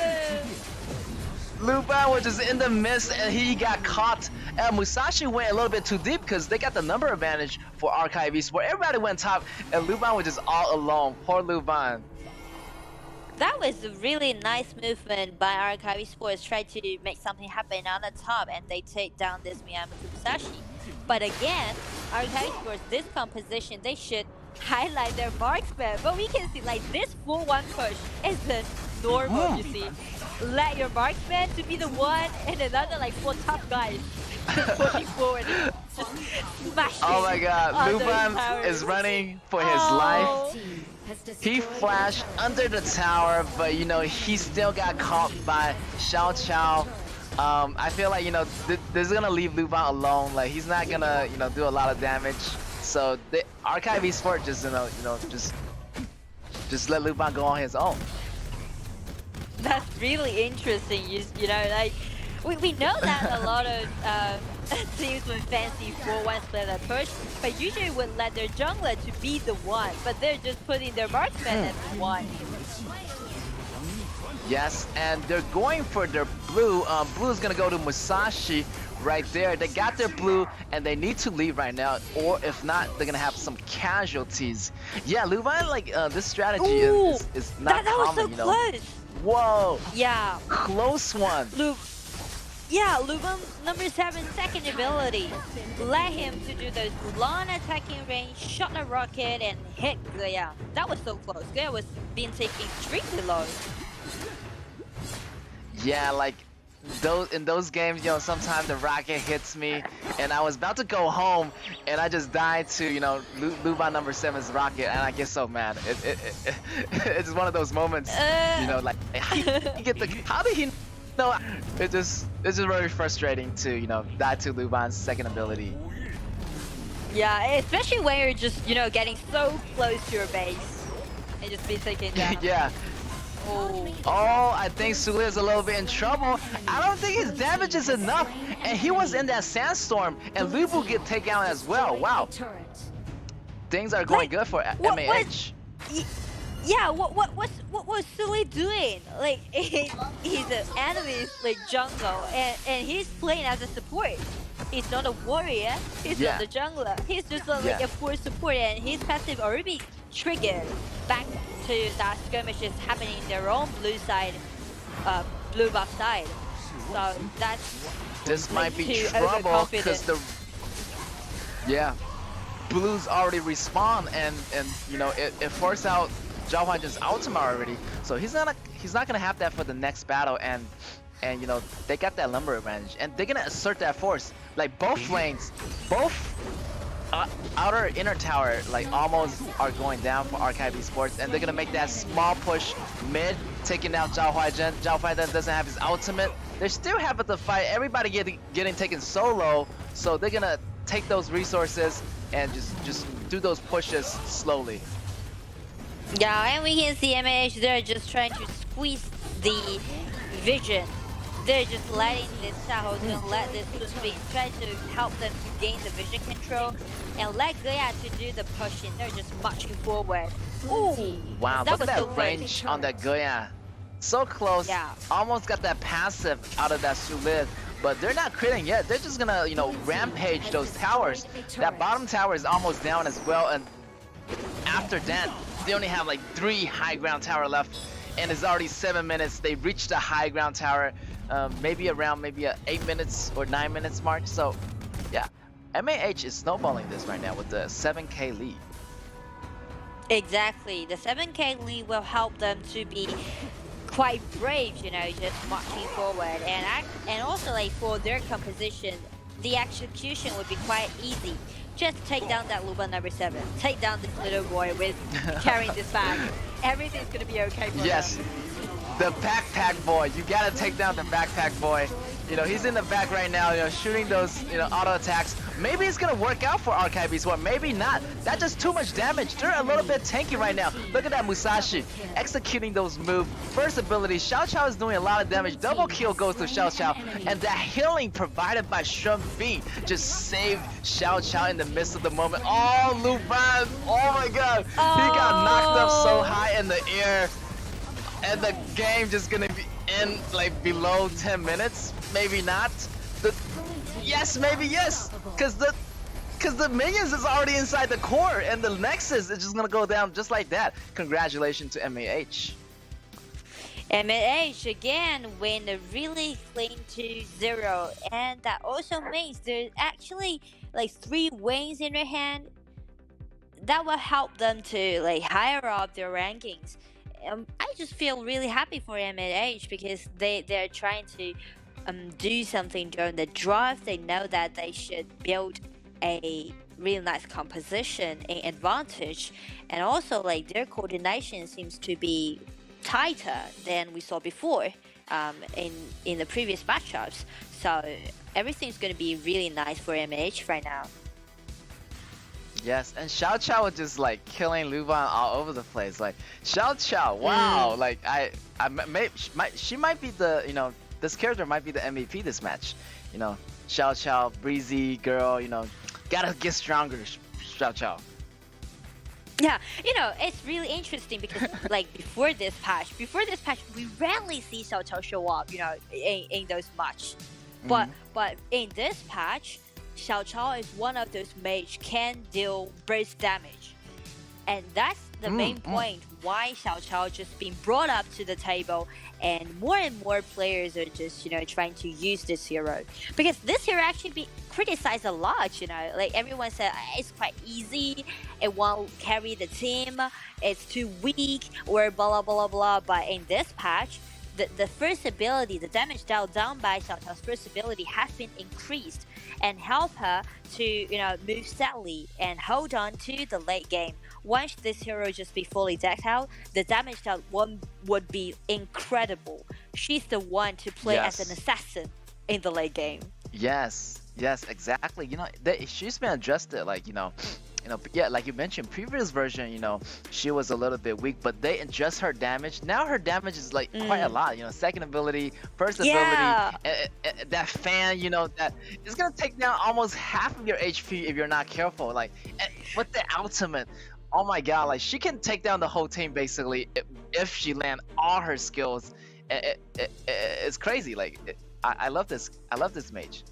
Luban was just in the mist and he got caught. And Musashi went a little bit too deep because they got the number advantage for Archive Esports. Everybody went top and Luban was just all alone. Poor Luban. That was a really nice movement by Archive Esports, try to make something happen on the top and they take down this Miyamoto Musashi. But again, Archive Esports, this composition, they should highlight their marksman. But we can see like this 4-1 push isn't normal, you see. Let your marksman to be the one and another like 4 top guys pushing forward. Just smashing. Oh my god, Luban towers. is running for his life. He flashed under the tower, but you know, he still got caught by Xiao Chao. I feel like, you know, this is gonna leave Luban alone. Like, he's not gonna, you know, do a lot of damage. So the Archive Esports just, just let Luban go on his own. That's really interesting. You know, like we know that a lot of teams would fancy 4-1 split a push, but usually would let their jungler to be the one, but they're just putting their marksman as the one. Yes, and they're going for their blue. Blue is gonna go to Musashi right there. They got their blue, and they need to leave right now, or if not, they're gonna have some casualties. Yeah, Luban, like this strategy is not that was common, so you know. close. Whoa! Yeah. Close one. Luban number 7 second ability. Let him to do those long attacking range, shot a rocket, and hit Guya. That was so close. Guya was being taken extremely low. Yeah, like in those games, you know, sometimes the rocket hits me, and I was about to go home, and I just died to, you know, Luban number 7's rocket, and I get so mad. It's one of those moments, you know, like how did he know? It's just very frustrating to, you know, die to Luban's second ability. Yeah, especially when you're just, you know, getting so close to your base and just be taken down. Yeah. Oh, I think Sule is a little bit in trouble. I don't think his damage is enough. And he was in that sandstorm. And Lu Bu get taken out as well. Wow. Things are going good for MAH. Yeah, what was Sule doing? Like, he's an enemy, like, jungle. And he's playing as a support. He's not a warrior. He's not the jungler. He's just like a force support. And his passive already triggered back to that skirmishes happening in their own blue side, blue buff side. So that's This might be too trouble because overconfident. Blues already respawn and you know it forced out Zhao Huanzhen's ultimate already, so he's not gonna have that for the next battle, and you know they got that lumber advantage and they're gonna assert that force. Like both lanes, both outer inner tower like almost are going down for Archive Esports, and they're gonna make that small push mid, taking out Zhao Huanzhen. Zhao Huanzhen doesn't have his ultimate. They're still having to fight. Everybody getting taken solo, so they're gonna take those resources and just do those pushes slowly. Yeah, and we can see MAH, they're just trying to squeeze the vision. They're just letting this Xiahou Dun let this Sun try to help them to gain the vision control and let Geya to do the pushing. They're just marching forward. Ooh, Wow, that look was at so that close. range on that Geya. So close. Yeah. Almost got that passive out of that Sulid. But they're not critting yet. They're just gonna, you know, rampage those towers. That bottom tower is almost down as well, and after that, they only have like 3 high ground tower left, and it's already 7 minutes. They reached the high ground tower, maybe around a 8 minutes or 9 minutes mark. So, yeah, MAH is snowballing this right now with the 7K lead. Exactly. The 7K lead will help them to be quite brave, you know, just marching forward. And also like for their composition, the execution would be quite easy. Just take down that Luba number 7. Take down this little boy with carrying this bag. Everything's gonna be okay for Yes, them. the backpack boy. You gotta take down the backpack boy. You know, he's in the back right now, you know, shooting those, you know, auto attacks. Maybe it's gonna work out for Archive Esports, maybe not. That's just too much damage. They're a little bit tanky right now. Look at that Musashi executing those moves. First ability, Xiao Xiao is doing a lot of damage. Double kill goes to Xiao Xiao, and that healing provided by Shun B just saved Xiao Xiao in the midst of the moment. Oh, Luban! Oh my god! He got knocked up so high in the air, and the game just gonna be in like below 10 minutes. Maybe not. Yes, maybe yes. Cause the minions is already inside the core, and the Nexus is just gonna go down just like that. Congratulations to MAH. MAH again win a really clean 2-0, and that also means there's actually like 3 wins in their hand. That will help them to like higher up their rankings. I just feel really happy for MAH because they're trying to do something during the draft. They know that they should build a really nice composition and advantage, and also like their coordination seems to be tighter than we saw before in the previous matchups. So everything's going to be really nice for MAH right now. Yes, and Xiao Xiao was just like killing Luban all over the place. Like Xiao Xiao, wow! Like she might be the, you know, this character might be the MVP this match. You know, Xiao Xiao, breezy girl. You know, gotta get stronger, Xiao Xiao. Yeah, you know, it's really interesting because like before this patch, we rarely see Xiao Qiao show up, you know, in those match. But in this patch, Xiao Qiao is one of those mage can deal burst damage, and that's the main point why Xiao Qiao just being brought up to the table, and more players are just, you know, trying to use this hero because this hero actually be criticized a lot. You know, like everyone said it's quite easy, it won't carry the team, it's too weak, or blah blah blah blah. But in this patch, the first ability, the damage dealt down by Xiao Qiao's first ability has been increased and help her to, you know, move steadily and hold on to the late game. Once this hero just be fully decked out, the damage dealt would be incredible. She's the one to play as an assassin in the late game. Yes, exactly. You know, she's been adjusted. Like, you know, yeah, like you mentioned, previous version, you know, she was a little bit weak, but they adjust her damage. Now her damage is like quite a lot. You know, second ability, first ability, that fan, you know, that it's gonna take down almost half of your HP if you're not careful. Like, with the ultimate, oh my god, like she can take down the whole team basically if she land all her skills. It's crazy. Like, I love this. I love this mage.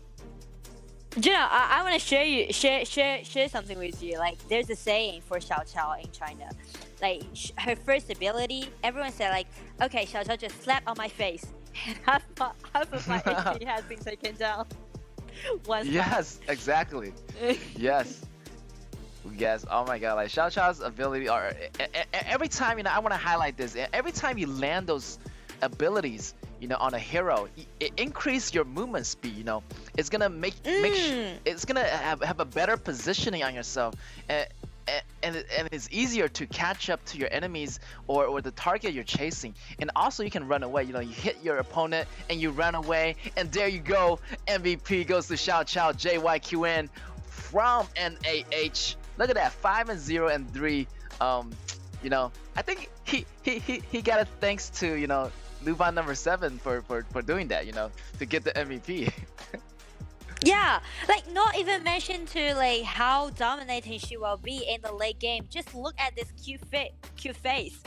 You know, I want to share something with you. Like, there's a saying for Xiao Qiao in China. Like, her first ability, everyone said like, okay, Xiao Qiao just slap on my face. And half of my HP has been taken down. Once. Yes, exactly. Yes. Yes, oh my god, like Xiao Chao's ability are every time, I want to highlight this. Every time you land those abilities, on a hero, it increase your movement speed, It's gonna it's gonna have a better positioning on yourself. And it's easier to catch up to your enemies or the target you're chasing. And also you can run away, you hit your opponent and you run away, and there you go. MVP goes to Xiao Chao JYQN from NAH. Look at that, 5-0 and 3. I think he got it thanks to Luban number 7 for doing that, to get the MVP. Yeah, like not even mention to like how dominating she will be in the late game. Just look at this cute face.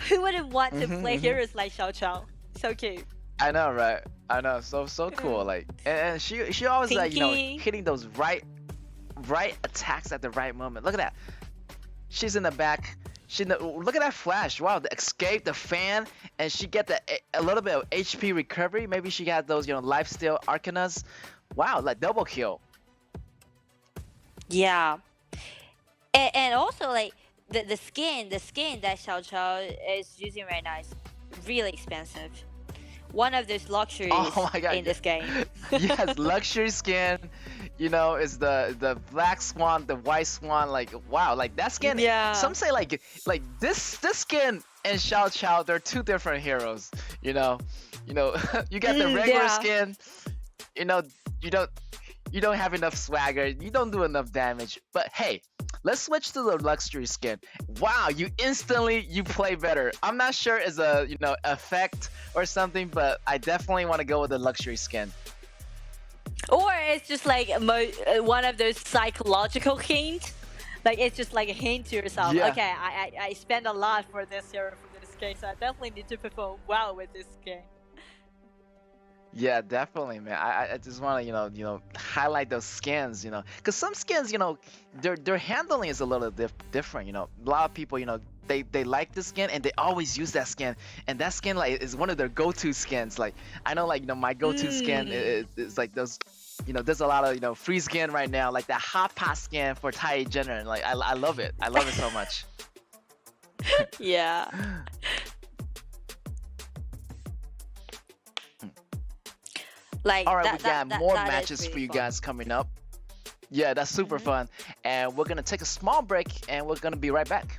Who wouldn't want to play heroes like Xiao Chao? So cute. I know, right? I know, so cool. Like, and she always like hitting those right attacks at the right moment. Look at that. She's in the back. Look at that flash. Wow, the escape, the fan, and she get a little bit of HP recovery. Maybe she got those lifesteal arcanas. Wow, like double kill. Yeah, and also like the skin that Xiao Chao is using right now is really expensive. One of those luxuries in this game. Yes, luxury skin. Is the black swan, the white swan. Like, wow, like that skin. Yeah. Some say like this skin and Xiao Chao, they're two different heroes. You got the regular skin. You don't have enough swagger. You don't do enough damage. But hey, let's switch to the luxury skin. Wow, you play better. I'm not sure it's a effect or something, but I definitely want to go with the luxury skin. Or it's just like one of those psychological hints. Like it's just like a hint to yourself. Yeah. Okay, I spend a lot for this hero for this game, so I definitely need to perform well with this game. Yeah, definitely, man. I just want to highlight those skins, because some skins, their handling is a little different. A lot of people, they like the skin and they always use that skin, and that skin like is one of their go-to skins. Like I know, like my go-to skin is like those. There's a lot of free skin right now, like that hot pot skin for Tai Jenner, and like I love it. I love it so much. Yeah. Like, all right, we got more that matches for you fun. guys coming up. Yeah, that's super fun. And we're gonna take a small break, and we're gonna be right back.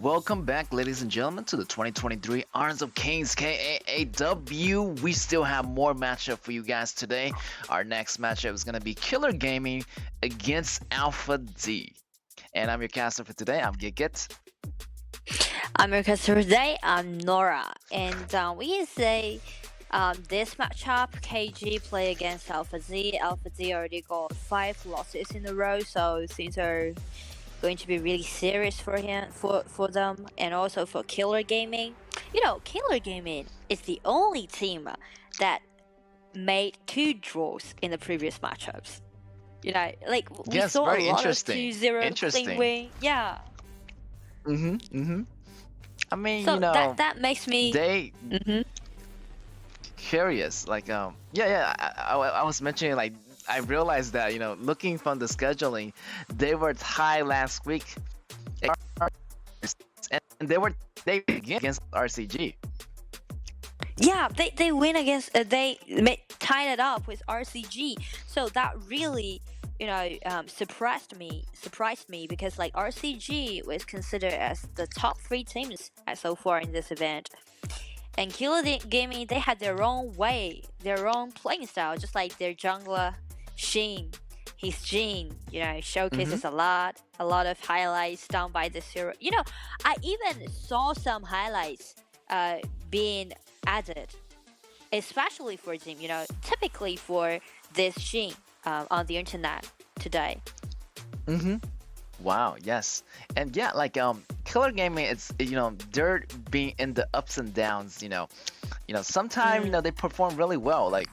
Welcome back, ladies and gentlemen, to the 2023 Arms of Kings KAW. We still have more matchup for you guys today. Our next matchup is going to be Killer Gaming against Alpha D. And I'm your caster for today. I'm Gigit. I'm your caster for today. I'm Nora. And we can say this matchup, KG play against Alpha Z. Alpha Z already got 5 losses in a row, so things are going to be really serious for them, and also for Killer Gaming. You know, Killer Gaming is the only team that made 2 draws in the previous matchups. You know, like we saw a lot of 2-0 clean win. Yeah. I mean, so you know, that makes me curious. Like, I was mentioning, like, I realized that, you know, looking from the scheduling, they were tied last week, and they against RCG. Yeah, they win against tied it up with RCG. So that really, you know, surprised me because like RCG was considered as the top 3 teams so far in this event. And Killer Gaming, they had their own way, their own playing style, just like their jungler Shin. His Jin, you know, showcases a lot of highlights done by the hero. You know, I even saw some highlights being added, especially for Jin. You know, typically for this Shin on the internet today. Wow, yes. And yeah, like Killer Gaming, it's, you know, they're being in the ups and downs, you know, sometimes, you know, they perform really well, like,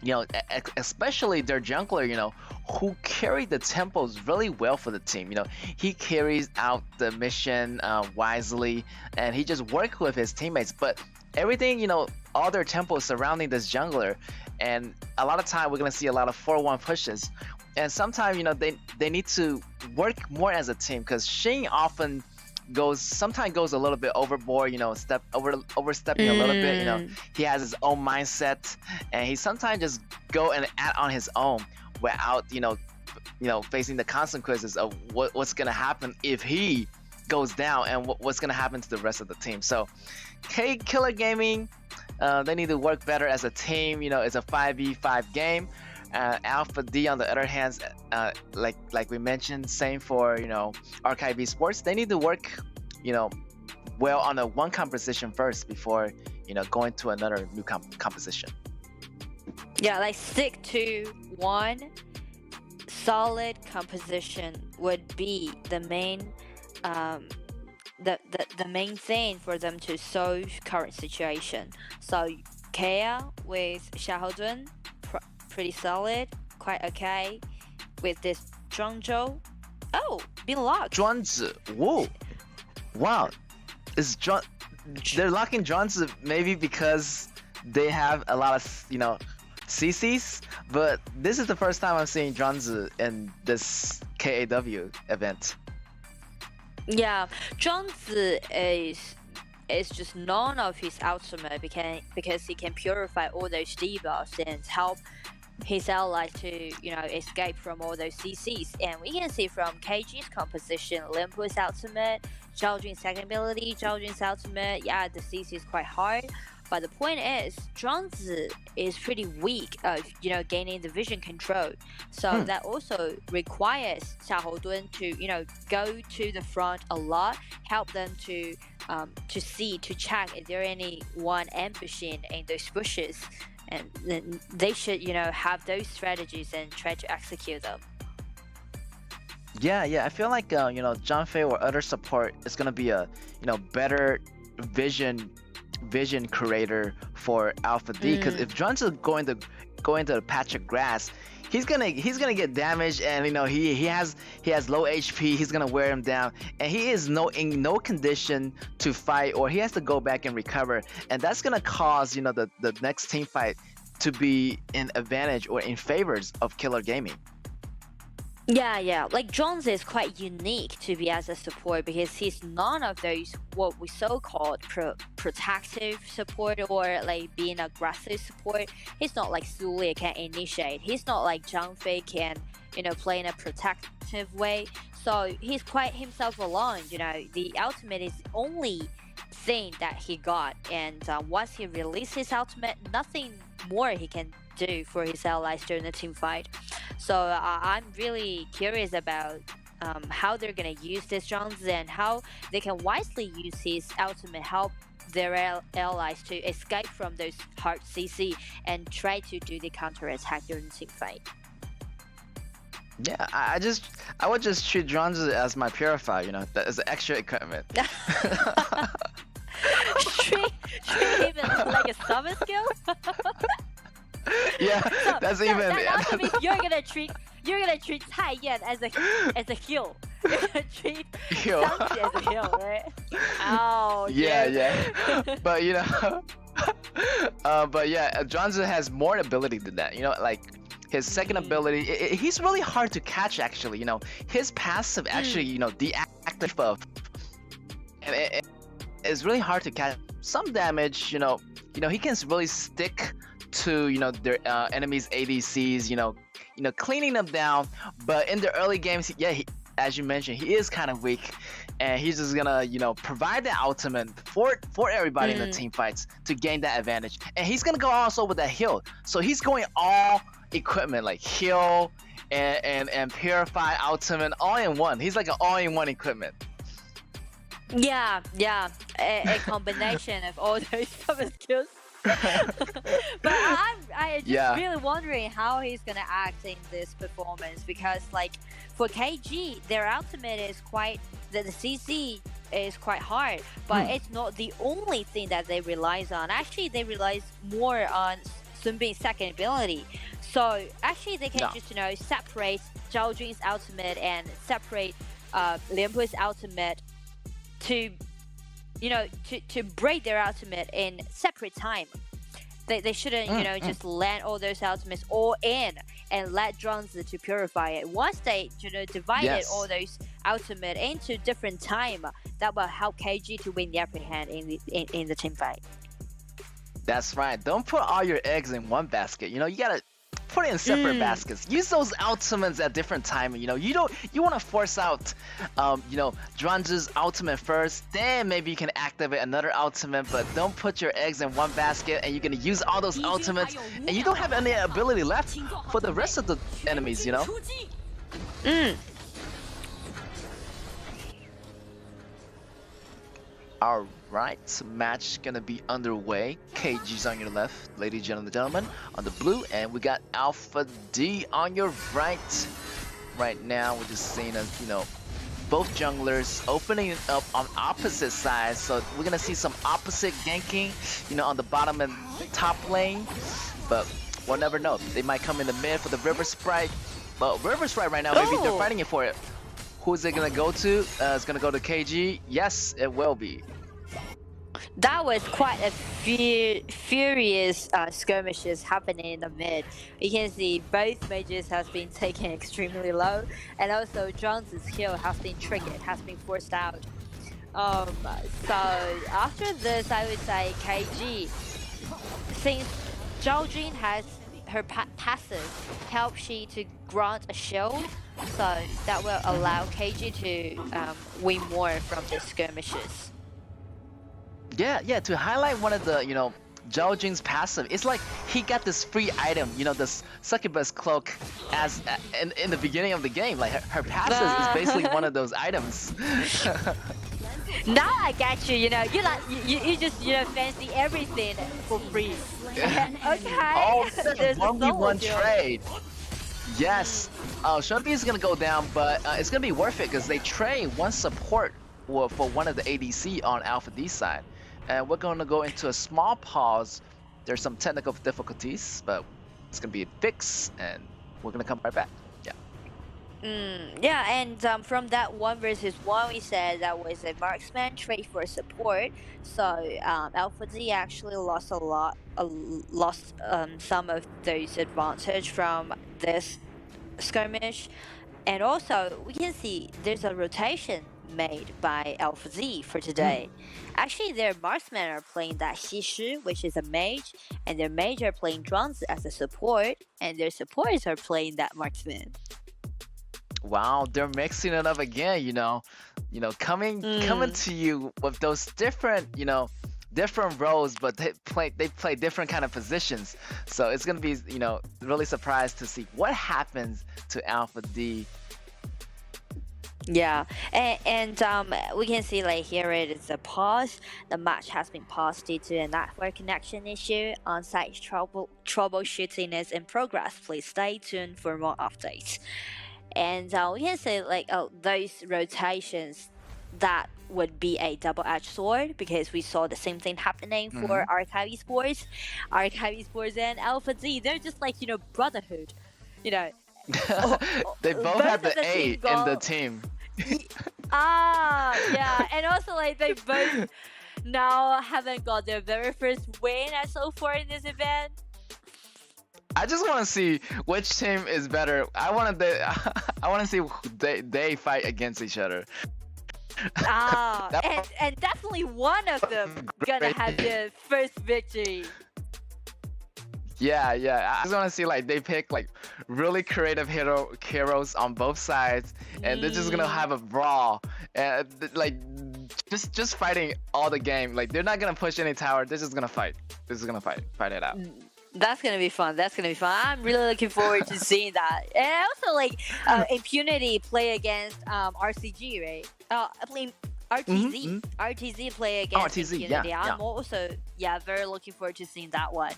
you know, especially their jungler, you know, who carried the tempos really well for the team. You know, he carries out the mission wisely, and he just worked with his teammates. But everything, you know, all their tempos surrounding this jungler, and a lot of time we're gonna see a lot of 4-1 pushes. And sometimes, you know, they need to work more as a team, because Shin often sometimes goes a little bit overboard, you know, overstepping a little bit. You know, he has his own mindset, and he sometimes just go and add on his own without, you know, facing the consequences of what's gonna happen if he goes down, and what's gonna happen to the rest of the team. So, Killer Gaming, they need to work better as a team. You know, it's a 5v5 game. Alpha D, on the other hand, like we mentioned, same for, you know, Archive Esports. They need to work, you know, well on a one composition first before, you know, going to another new composition. Yeah, like stick to one solid composition would be the main the main thing for them to solve current situation. So KAW with Xiaodun, pretty solid, quite okay. With this Zhuangzhou, been locked. Zhuangzi, whoa, wow, they're locking Zhuangzi maybe because they have a lot of, you know, CCs, but this is the first time I'm seeing Zhuangzi in this KAW event. Yeah, Zhuangzi is just known of his ultimate because he can purify all those debuffs and help his allies to, you know, escape from all those CCs. And we can see from KG's composition, Olympus ultimate, Zhaojun's second ability, Zhaojun's ultimate, yeah, the CC is quite hard. But the point is, Zhuangzi is pretty weak of, you know, gaining the vision control. So that also requires Xiaodun to, you know, go to the front a lot, help them to check if there are anyone ambushing in those bushes. And then they should, you know, have those strategies and try to execute them. Yeah, I feel like, you know, John Fei or other support is gonna be a, you know, better vision creator for Alpha D, because if John's going to the patch of grass, he's gonna get damaged, and, you know, he has low HP. He's gonna wear him down, and he is in no condition to fight, or he has to go back and recover, and that's gonna cause, you know, the next team fight to be in advantage or in favors of Killer Gaming. Yeah. Like Jones is quite unique to be as a support because he's none of those what we so-called protective support or like being aggressive support. He's not like Su Li can initiate. He's not like Zhang Fei can playing a protective way. So he's quite himself alone. The ultimate is the only thing that he got, and once he releases his ultimate, nothing more he can do for his allies during the team fight. So I'm really curious about how they're gonna use this Jones and how they can wisely use his ultimate, help their allies to escape from those hard CC and try to do the counter attack during the team fight. Yeah, I would just treat drones as my purifier, as extra equipment. treat him like a summer skill. Yeah, So that's that, even. that also means you're gonna treat Tai Yan as a heal. You're gonna treat Heal. Sanji as a heal, right? Oh Yeah. But but yeah, Johnson has more ability than that. Like his second ability, he's really hard to catch actually. His passive actually, deactive buff, and it's really hard to catch. Some damage, he can really stick to their enemies' ADCs, cleaning them down. But in the early games, as you mentioned, he is kind of weak, and he's just gonna provide the ultimate for everybody in the team fights to gain that advantage. And he's gonna go also with that heal, so he's going all equipment like heal and purify ultimate all in one. He's like an all-in-one equipment. Yeah, a combination of all those summer skills. But I just really wondering how he's gonna act in this performance, because like for KG, their ultimate is the CC is quite hard, but it's not the only thing that they relies on. Actually, they relies more on Sun Bing's second ability. So actually, they can just separate Zhao Jun's ultimate and separate Lian Pu's ultimate to break their ultimate in separate time. They shouldn't just land all those ultimates all in and let drones to purify it. Once they divided all those ultimate into different time, that will help KG to win the upper hand in the team fight. That's right. Don't put all your eggs in one basket. You gotta put it in separate baskets. Use those ultimates at different timing. You want to force out, Dranz's ultimate first, then maybe you can activate another ultimate. But don't put your eggs in one basket, and you're gonna use all those ultimates, and you don't have any ability left for the rest of the enemies. Alright, match gonna be underway. KG's on your left, ladies and gentlemen, on the blue, and we got Alpha D on your right. Right now, we're just seeing both junglers opening it up on opposite sides, so we're gonna see some opposite ganking, on the bottom and top lane. But we'll never know. They might come in the mid for the River Sprite. But River Sprite right now, maybe they're fighting it for it. Who's it gonna go to? It's gonna go to KG. Yes, it will be. That was quite a furious skirmishes happening in the mid. You can see both mages has been taken extremely low, and also Jones's heal has been triggered, has been forced out. So after this, I would say KG, since Zhao Jun has her passive, helps she to grant a shield, so that will allow KG to win more from the skirmishes. Yeah, to highlight one of the, Zhao Jun's passive, it's like he got this free item, this succubus cloak as in the beginning of the game. Like her passive is basically one of those items. Now I get you. You just fancy everything for free. Okay. Oh, There's a 1v1 solo trade. Yes. Shunbi is gonna go down, but it's gonna be worth it because they trade one support for one of the ADC on Alpha D side. And we're gonna go into a small pause. There's some technical difficulties, but it's gonna be a fix, and we're gonna come right back. Yeah, and from that 1v1, we said that was a marksman trade for support. So Alpha D actually lost some of those advantage from this skirmish, and also we can see there's a rotation made by Alpha Z for today. Actually, their marksmen are playing that Xishu, which is a mage, and their mage are playing Zhuangzi as a support, and their supporters are playing that marksman. Wow, they're mixing it up again. Coming to you with those different, different roles, but they play different kind of positions. So it's gonna be, really surprised to see what happens to Alpha D. Yeah, and we can see like here it is a pause. The match has been paused due to a network connection issue. On-site troubleshooting is in progress. Please stay tuned for more updates. And we can say like those rotations that would be a double-edged sword because we saw the same thing happening for Archive Sports, and Alpha Z. They're just like brotherhood, you know. They both have the A in the team. Yeah, and also like they both now haven't got their very first win so far in this event. I just want to see which team is better. I want to see they fight against each other. And definitely one of them gonna have the first victory. Yeah. I just want to see like they pick like really creative heroes on both sides, and they're just gonna have a brawl, and like just fighting all the game. Like they're not gonna push any tower. They're just gonna fight. Fight it out. That's gonna be fun. I'm really looking forward to seeing that. And also like Impunity play against RCG, right? I mean RTZ. RTZ play against Impunity. I'm also very looking forward to seeing that one.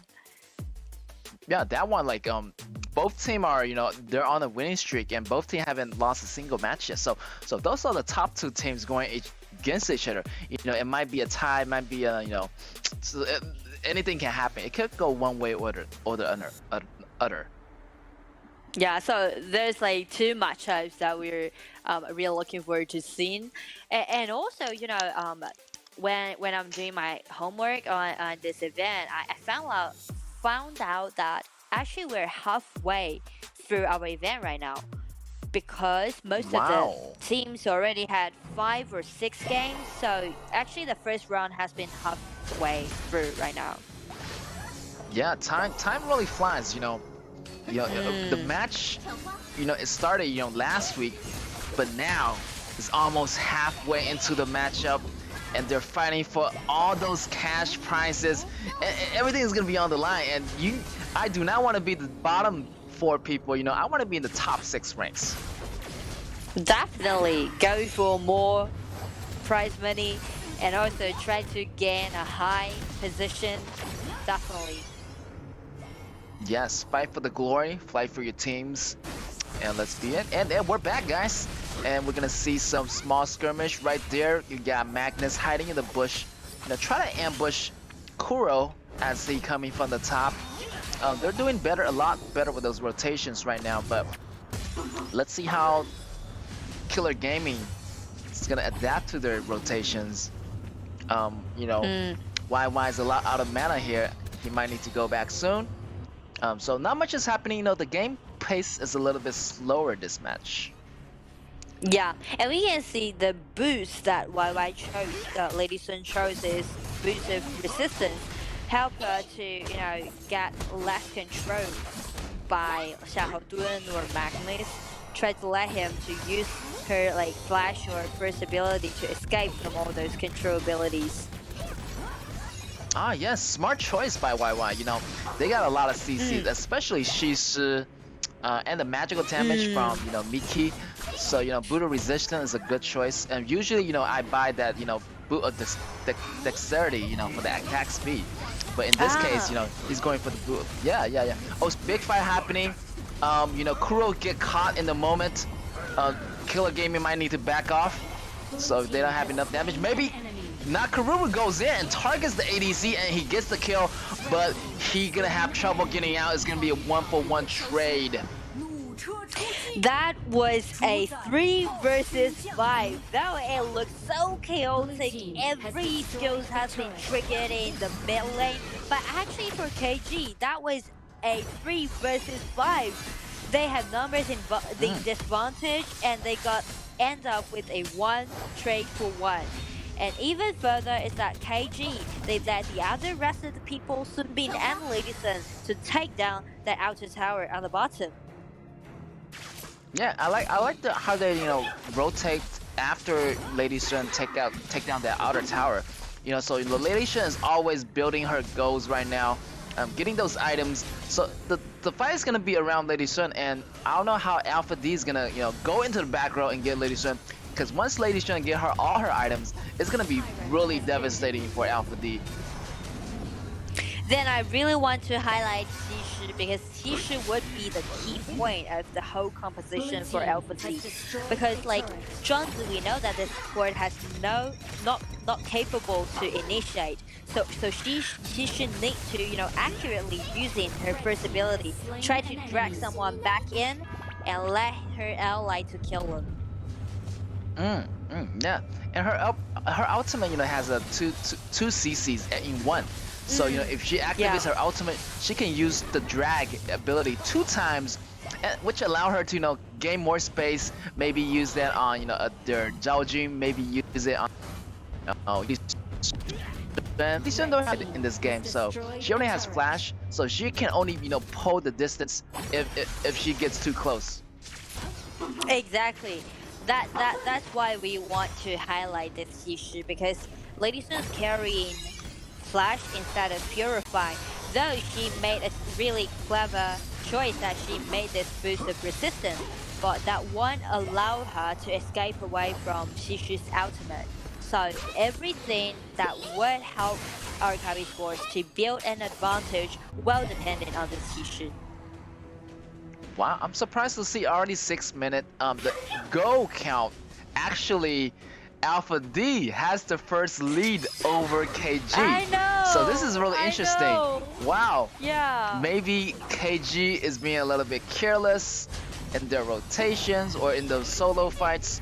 Yeah, that one like both team are they're on a winning streak, and both team haven't lost a single match yet. So those are the top two teams going against each other. It might be a tie, might be a so anything can happen. It could go one way or the other. Yeah, so there's like two matchups that we're really looking forward to seeing, and also when I'm doing my homework on this event, I found out that actually we're halfway through our event right now, because most of the teams already had 5 or 6 games. So actually the first round has been halfway through right now. Yeah, time really flies. The match, it started last week, but now it's almost halfway into the matchup, and they're fighting for all those cash prizes, and everything is gonna be on the line. And I do not want to be the bottom 4 people. I want to be in the top 6 ranks. Definitely go for more prize money, and also try to gain a high position. Definitely. Yes, fight for the glory, fight for your teams, and let's be it. And we're back, guys, and we're gonna see some small skirmish right there. You got Magnus hiding in the bush, try to ambush Kuro as he coming from the top. They're doing a lot better with those rotations right now, but let's see how Killer Gaming is gonna adapt to their rotations. YY is a lot out of mana here. He might need to go back soon. So not much is happening. The game pace is a little bit slower this match. Yeah, and we can see the boost that YY chose, Lady Sun chose, is boost of resistance, help her to get less control by Xiahou Dun or Magnus. Try to let him to use her like flash or burst ability to escape from all those control abilities. Ah, yes, smart choice by YY. They got a lot of CCs, especially Shishi, and the magical damage from Miki. So Buddha resistance is a good choice, and usually I buy that dexterity for the attack speed. But in this case, he's going for the Buddha. Yeah. Oh, big fight happening. Kuro get caught in the moment. Killer Gaming might need to back off, so they don't have enough damage. Maybe Nakaruru goes in and targets the ADC, and he gets the kill, but he gonna have trouble getting out. It's gonna be a 1-for-1 trade. That was a 3 versus 5. That it looked so chaotic. Every skills has been triggered in the mid lane, but actually for KG, that was a 3 versus 5. They had numbers in the disadvantage, and they end up with a 1 trade for 1. And even further is that KG, they let the rest of the people, Sunbin and Lady Sun, to take down the outer tower on the bottom. Yeah, I like how they rotate after Lady Sun take down that outer tower. So the Lady Sun is always building her goals right now, getting those items. So the fight is gonna be around Lady Sun, and I don't know how Alpha D is gonna go into the back row and get Lady Sun, because once Lady Sun get her all her items, it's gonna be really devastating for Alpha D. Then I really want to highlight Xishu because Xishu would be the key point of the whole composition for Alpha Z. Because like Johnsley, we know that this squad has not capable to initiate. So Xishu need to accurately using her first ability, try to drag someone back in and let her ally to kill them. Yeah, and her ultimate has a two CCs in one. So if she activates her ultimate, she can use the drag ability 2 times, which allow her to gain more space. Maybe use that on their Zhaojun. Maybe use it on Lee Sun don't have it in this game, so she only has flash. So she can only pull the distance if she gets too close. Exactly. That's why we want to highlight this issue, because Lady Sun is carrying Flash instead of Purify. Though she made a really clever choice that she made this boost of resistance, but that one allowed her to escape away from Shishu's ultimate. So everything that would help our KAW Sports to build an advantage well dependent on this Shishu. Wow, I'm surprised to see already 6 minutes. The goal count actually. Alpha D has the first lead over KG. I know. So this is really interesting. Wow. Yeah. Maybe KG is being a little bit careless in their rotations or in those solo fights,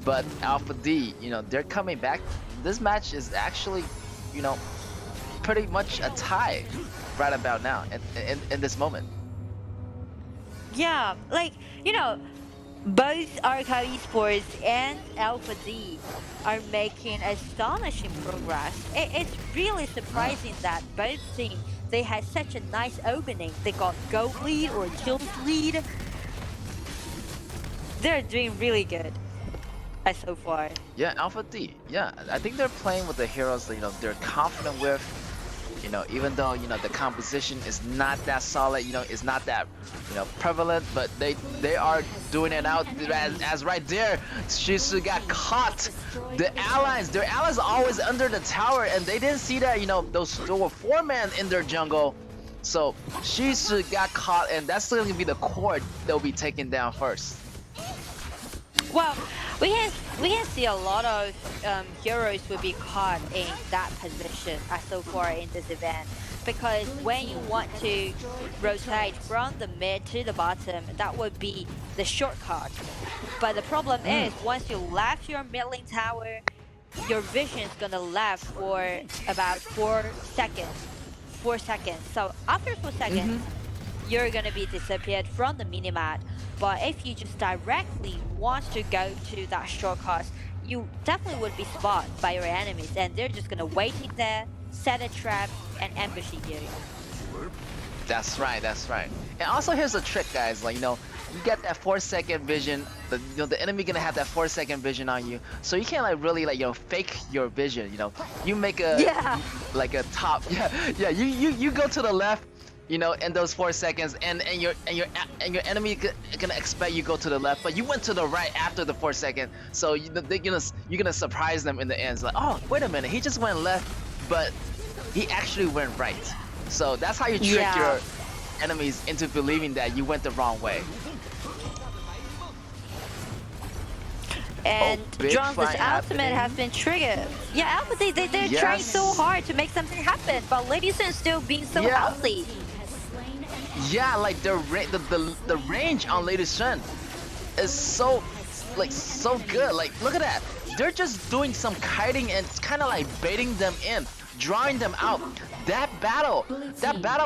but Alpha D, they're coming back. This match is actually, pretty much a tie right about now in this moment. Yeah, like both our KAW Sports and Alpha D are making astonishing progress. It's really surprising that both teams, they had such a nice opening. They got gold lead or kills lead. They're doing really good so far. Yeah, Alpha D. Yeah, I think they're playing with the heroes that they're confident with. Even though the composition is not that solid, it's not that prevalent, but they are doing it out as right there. Shisu got caught. Their allies are always under the tower, and they didn't see that there were 4 men in their jungle. So Shisu got caught, and that's going to be the core they'll be taken down first. Well, we can see a lot of heroes will be caught in that position so far in this event, because when you want to rotate from the mid to the bottom, that would be the shortcut. But the problem is, once you left your mid lane tower, your vision is gonna left for about 4 seconds. 4 seconds. So after 4 seconds, you're gonna be disappeared from the minimap. But if you just directly want to go to that shortcut, you definitely would be spotted by your enemies, and they're just gonna waiting there, set a trap, and ambushing you. That's right. And also here's a trick, guys. You get that 4-second vision. The enemy gonna have that 4-second vision on you, so you can't really fake your vision. You make a like a top. You go to the left. In those 4 seconds, and your enemy gonna expect you go to the left, but you went to the right after the 4 seconds, so you're gonna surprise them in the end. It's like, oh, wait a minute, he just went left, but he actually went right. So that's how you trick your enemies into believing that you went the wrong way. And John's ultimate has been triggered. Yeah, Alpha they're trying so hard to make something happen, but Lady Sun is still being so healthy. Yeah, like the range on Lady Sun is so good. Like, look at that. They're just doing some kiting and it's kind of like baiting them in, drawing them out. That battle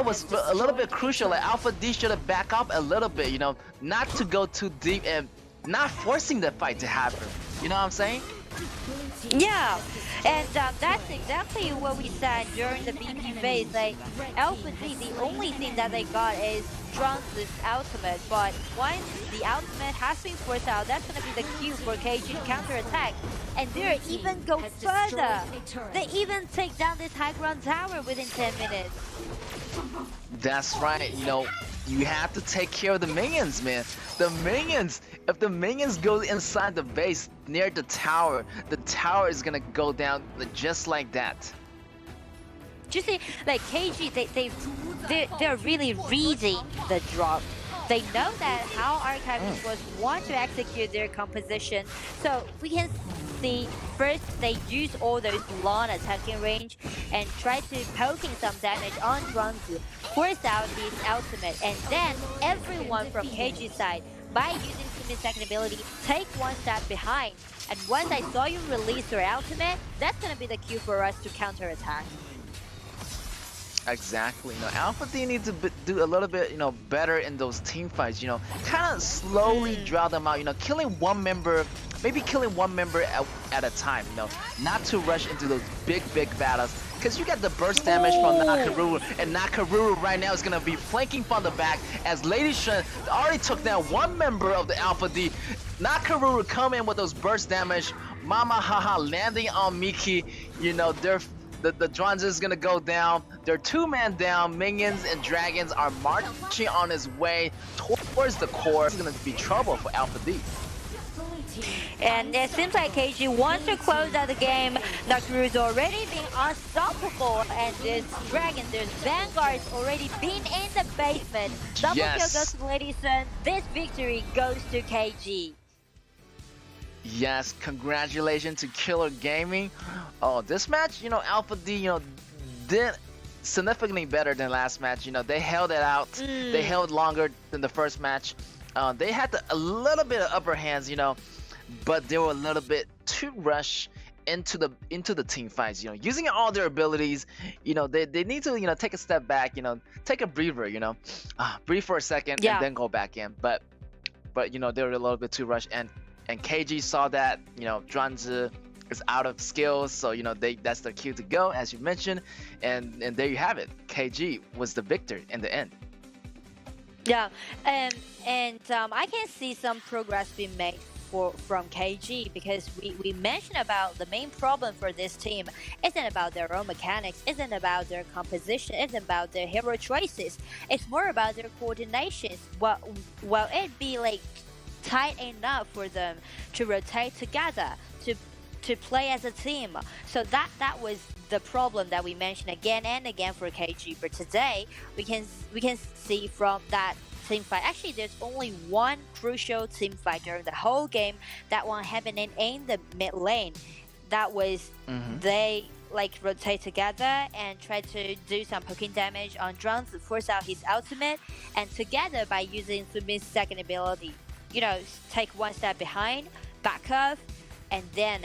was a little bit crucial. Like Alpha D should have backed up a little bit, not to go too deep and not forcing the fight to happen. You know what I'm saying? Yeah, and that's exactly what we said during the BP phase. Like Alpha Z, the only thing that they got is Drums' ultimate, but once the ultimate has been forced out, that's gonna be the cue for KG to counterattack. And they even go further. They even take down this high ground tower within 10 minutes. That's right, you know, you have to take care of the minions, man. The minions, if the minions go inside the base near the tower is gonna go down just like that. Do you see, like KG, they're really reading the drop. They know that how Archivists was want to execute their composition. So we can see first they use all those long attacking range and try to poking some damage on Drunzu, force out his ultimate, and then everyone from KG's side, by using Sumi's second ability, take one step behind. And once I saw you release your ultimate, that's gonna be the cue for us to counterattack. Exactly, you know, Alpha D needs to do a little bit, you know, better in those team fights, you know, kind of slowly draw them out, you know, killing one member, maybe killing one member at a time, you know, not to rush into those big battles, because you get the burst damage from Nakaruru, and Nakaruru right now is going to be flanking from the back, as Lady Shen already took down one member of the Alpha D. Nakaruru come in with those burst damage, Mama Haha landing on Miki, you know, the Drunz is gonna go down. They're 2-man down. Minions and dragons are marching on his way towards the core. It's gonna be trouble for Alpha D. And it seems like KG wants to close out the game. Nakaru's already being unstoppable, and this dragon, this Vanguard's already been in the basement. Double kill goes to Lady Sun. This victory goes to KG. Yes, congratulations to Killer Gaming. Oh, this match, you know, Alpha D, you know, did significantly better than last match. You know, they held it out. They held longer than the first match. They had a little bit of upper hands, you know, but they were a little bit too rushed into the team fights. You know, using all their abilities. You know, they need to, you know, take a step back. You know, take a breather. You know, breathe for a second and then go back in. But you know, they were a little bit too rushed, and KG saw that, you know, Drunz is out of skills, so you know that's the cue to go, as you mentioned, and there you have it. KG was the victor in the end. Yeah, and I can see some progress being made from KG, because we mentioned about the main problem for this team isn't about their own mechanics, isn't about their composition, isn't about their hero choices. It's more about their coordinations. Will it be like tight enough for them to rotate together, to play as a team? So that was the problem that we mentioned again and again for KG. But today we can see from that team fight, actually there's only one crucial team fight during the whole game, that one happening in the mid lane. That was they like rotate together and try to do some poking damage on Drunz to force out his ultimate, and together by using Sumi's second ability, you know, take one step behind, back up, and then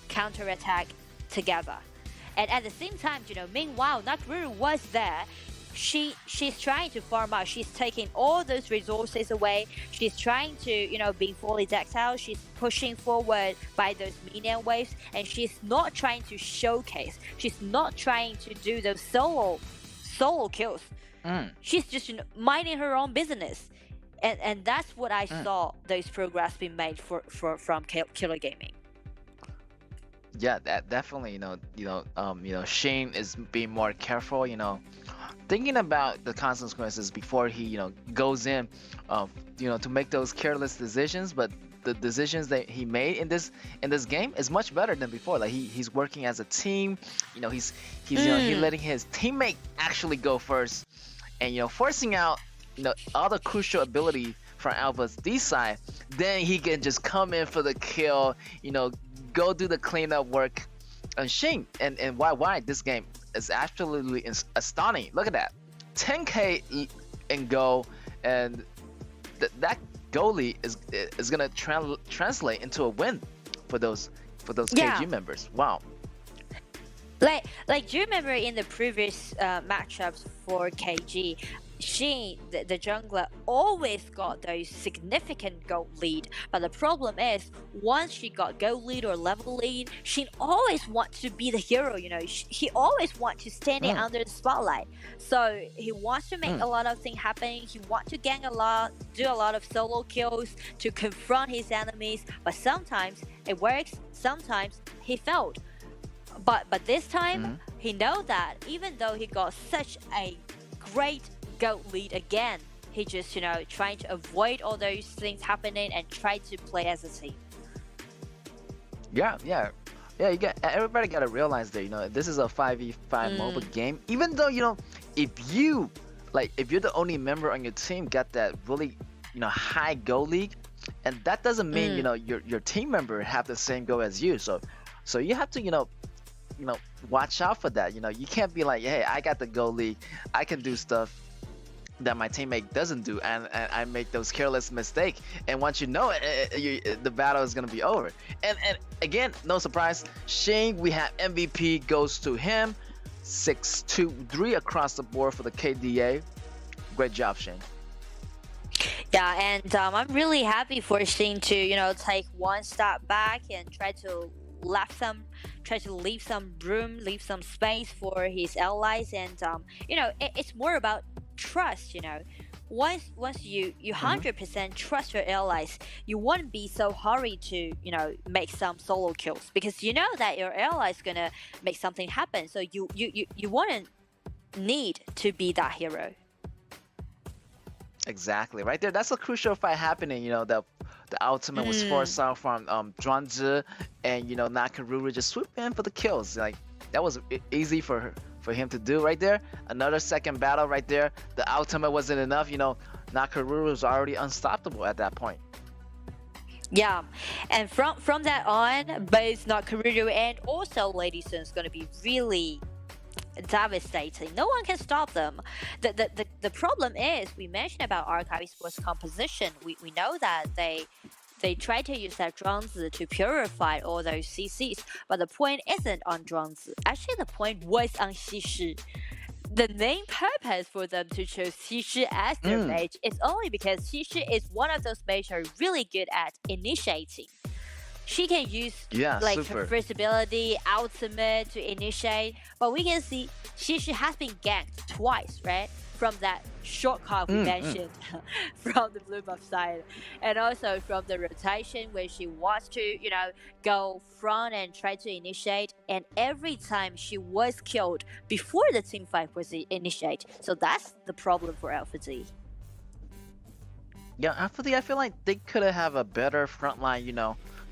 counter-attack together. And at the same time, you know, meanwhile, Nakaruru was there. She's trying to farm out. She's taking all those resources away. She's trying to, you know, be fully decked out. She's pushing forward by those minion waves, and she's not trying to showcase. She's not trying to do those solo kills. She's just, you know, minding her own business. And that's what I saw those progress being made from Killer Gaming. Yeah, that definitely, you know, Shane is being more careful, you know, thinking about the consequences before he, you know, goes in, you know, to make those careless decisions. But the decisions that he made in this game is much better than before. Like he's working as a team, you know, he's you know, he's letting his teammate actually go first, and you know, forcing out, you know, all the crucial ability from Alpha's D side. Then he can just come in for the kill, you know, go do the cleanup work. And Shane and why this game is absolutely astonishing. Look at that, 10k in goal, and that goalie is gonna translate into a win for those KG members. Wow. Like do you remember in the previous matchups for KG, she, the jungler, always got those significant gold lead. But the problem is, once she got gold lead or level lead, she always wants to be the hero. He always wants to stand in under the spotlight. So he wants to make a lot of things happen. He wants to gang a lot, do a lot of solo kills to confront his enemies. But sometimes it works. Sometimes he failed. But this time, he knows that even though he got such a great gold lead again, he just trying to avoid all those things happening and try to play as a team. Yeah. Everybody gotta realize that this is a 5v5 mobile game. Even though if you're the only member on your team got that really high goal league, and that doesn't mean your team member have the same goal as you. So you have to watch out for that. You can't be like, hey, I got the goal league, I can do stuff that my teammate doesn't do, and I make those careless mistakes, and once the battle is gonna be over. And again, no surprise, Shane, we have MVP goes to him. 6-2-3 across the board for the KDA. Great job, Shane. Yeah, and I'm really happy for Shane to take one step back and try to leave some room, leave some space for his allies. And it's more about trust. Once you 100% trust your allies, you won't be so hurried to make some solo kills, because you know that your ally is gonna make something happen. So you wouldn't need to be that hero. Exactly, right there. That's a crucial fight happening. The ultimate was forced out from Zhuangzi, and Nakaruru just swooped in for the kills. Like, that was easy for him to do right there. Another second battle right there. The ultimate wasn't enough. Nakaruru was already unstoppable at that point. Yeah, and from that on, both Nakaruru and also Lady Sun is going to be really devastating. No one can stop them. The problem is, we mentioned about RKB Sports composition. We know that they try to use that Zhuangzi to purify all those CCs, but the point isn't on Zhuangzi. Actually, the point was on Xixi. The main purpose for them to choose Xixi as their mage is only because Xixi is one of those mages who are really good at initiating. She can use her first ability, ultimate, to initiate, but we can see Xixi has been ganked twice, right? From that shortcut we mentioned from the blue buff side, and also from the rotation where she wants to, go front and try to initiate, and every time she was killed before the team fight was initiate. So that's the problem for Alpha Z. Yeah, Alpha Z, I feel like they could have a better front line,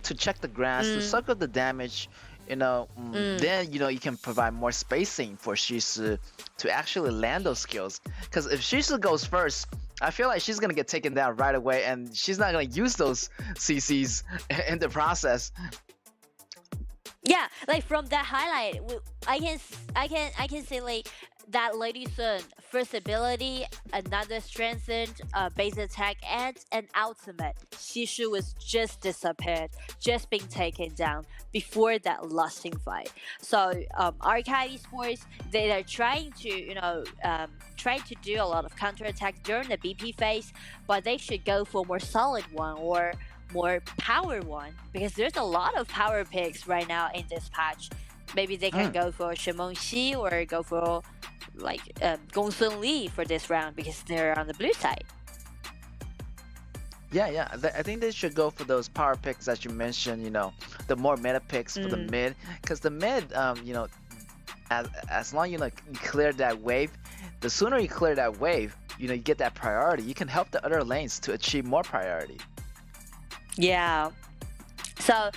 to check the grass, to suck up the damage, then you can provide more spacing for Shisu to actually land those skills. Because if Shisu goes first, I feel like she's gonna get taken down right away, and she's not gonna use those CCs in the process. Yeah, like from that highlight, I can say like that Lady Sun first ability, another strengthened base attack, and an ultimate. Xixi was just disappeared, just being taken down before that lasting fight. So RKB Sports, they are trying to trying to do a lot of counterattack during the BP phase, but they should go for more solid one or more power one, because there's a lot of power picks right now in this patch. Maybe they can go for Shimon Xi or go for like Gongsun Li for this round, because they're on the blue side. Yeah, I think they should go for those power picks that you mentioned, the more meta picks for the mid, because the mid, as long you clear that wave, the sooner you clear that wave, you get that priority, you can help the other lanes to achieve more priority. Yeah, so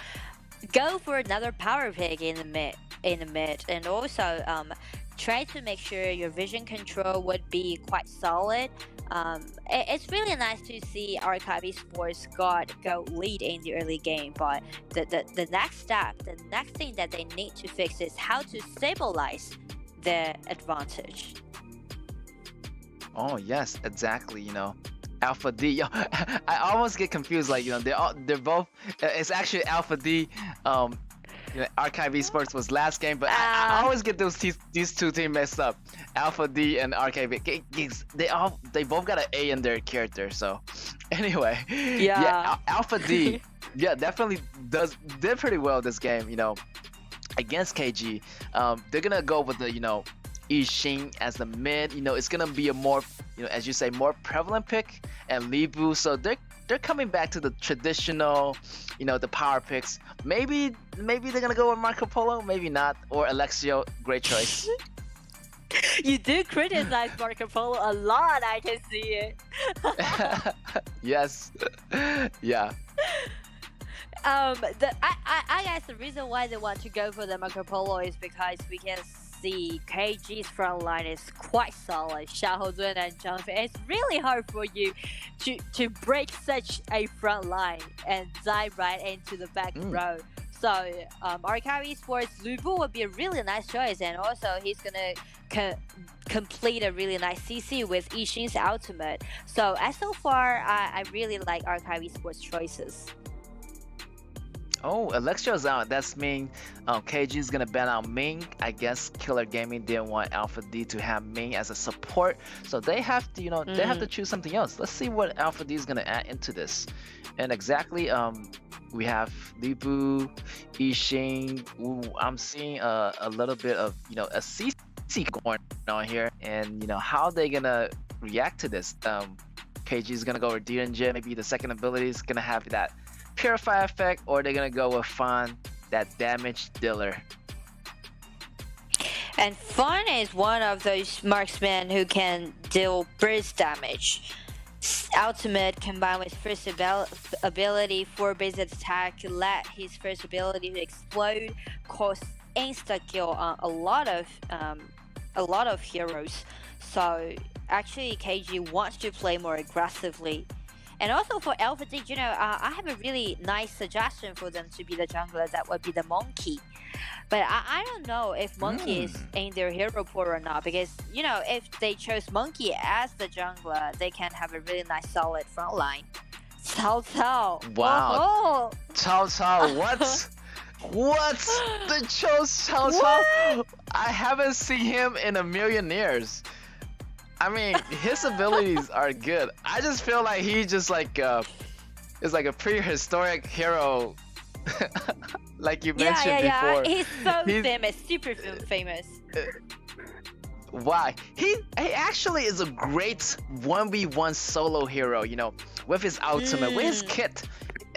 go for another power pick in the mid, and also try to make sure your vision control would be quite solid. It's really nice to see RKB Sports go lead in the early game, but the next step, the next thing that they need to fix is how to stabilize their advantage. Oh yes, exactly. Alpha D. I almost get confused. Like they're both. It's actually Alpha D. Archive Esports was last game, but I always get these two teams messed up. Alpha D and Archive. They both got an A in their character. So anyway, Yeah. Alpha D, yeah, definitely did pretty well this game. Against KG. They're gonna go with the Yixing as the mid. It's gonna be a more as you say, more prevalent pick, and Libu. So they're coming back to the traditional, the power picks. Maybe they're gonna go with Marco Polo, maybe not, or Alexio. Great choice. You do criticize Marco Polo a lot. I can see it. Yes. Yeah. I guess the reason why they want to go for the Marco Polo is because we can see KG's front line is quite solid. Xiaohozun and Zhang Fei. It's really hard for you to break such a front line and dive right into the back row. So Archive Esports Lubu would be a really nice choice, and also he's gonna complete a really nice CC with Yixing's ultimate. So so far, I really like Archive Esports choices. Oh, Alexio's out. That's mean KG is gonna ban out Ming. I guess Killer Gaming didn't want Alpha D to have Ming as a support, so they have to, they have to choose something else. Let's see what Alpha D is gonna add into this. And exactly, we have Libu, Yixing. Ooh, I'm seeing a little bit of a CC going on here, and how they gonna react to this. KG is gonna go with DNJ. Maybe the second ability is gonna have that Purify effect, or they're gonna go with Fan, that damage dealer. And Fan is one of those marksmen who can deal burst damage. Ultimate combined with first ability for base attack, let his first ability to explode, cause insta kill on a lot of heroes. So actually, KG wants to play more aggressively. And also for Alpha D, I have a really nice suggestion for them to be the jungler. That would be the Monkey. But I don't know if Monkey is in their hero pool or not, because if they chose Monkey as the jungler, they can have a really nice solid front line. Cao Cao. Wow. Oh. Cao Cao, what? What? They chose Cao Cao? I haven't seen him in a million years. I mean, his abilities are good. I just feel like he just is like a prehistoric hero, like you mentioned before. He's famous, super famous. Why? He actually is a great 1v1 solo hero. With his ultimate, with his kit,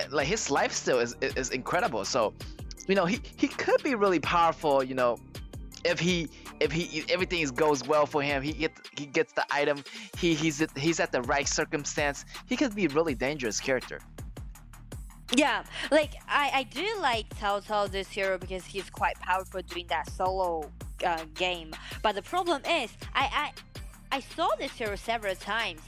like his lifesteal is incredible. So, he could be really powerful. If everything goes well for him, he gets the item, he's at the right circumstance, he could be a really dangerous character. Yeah, like I do like Cao Cao, this hero, because he's quite powerful doing that solo game. But the problem is, I saw this hero several times,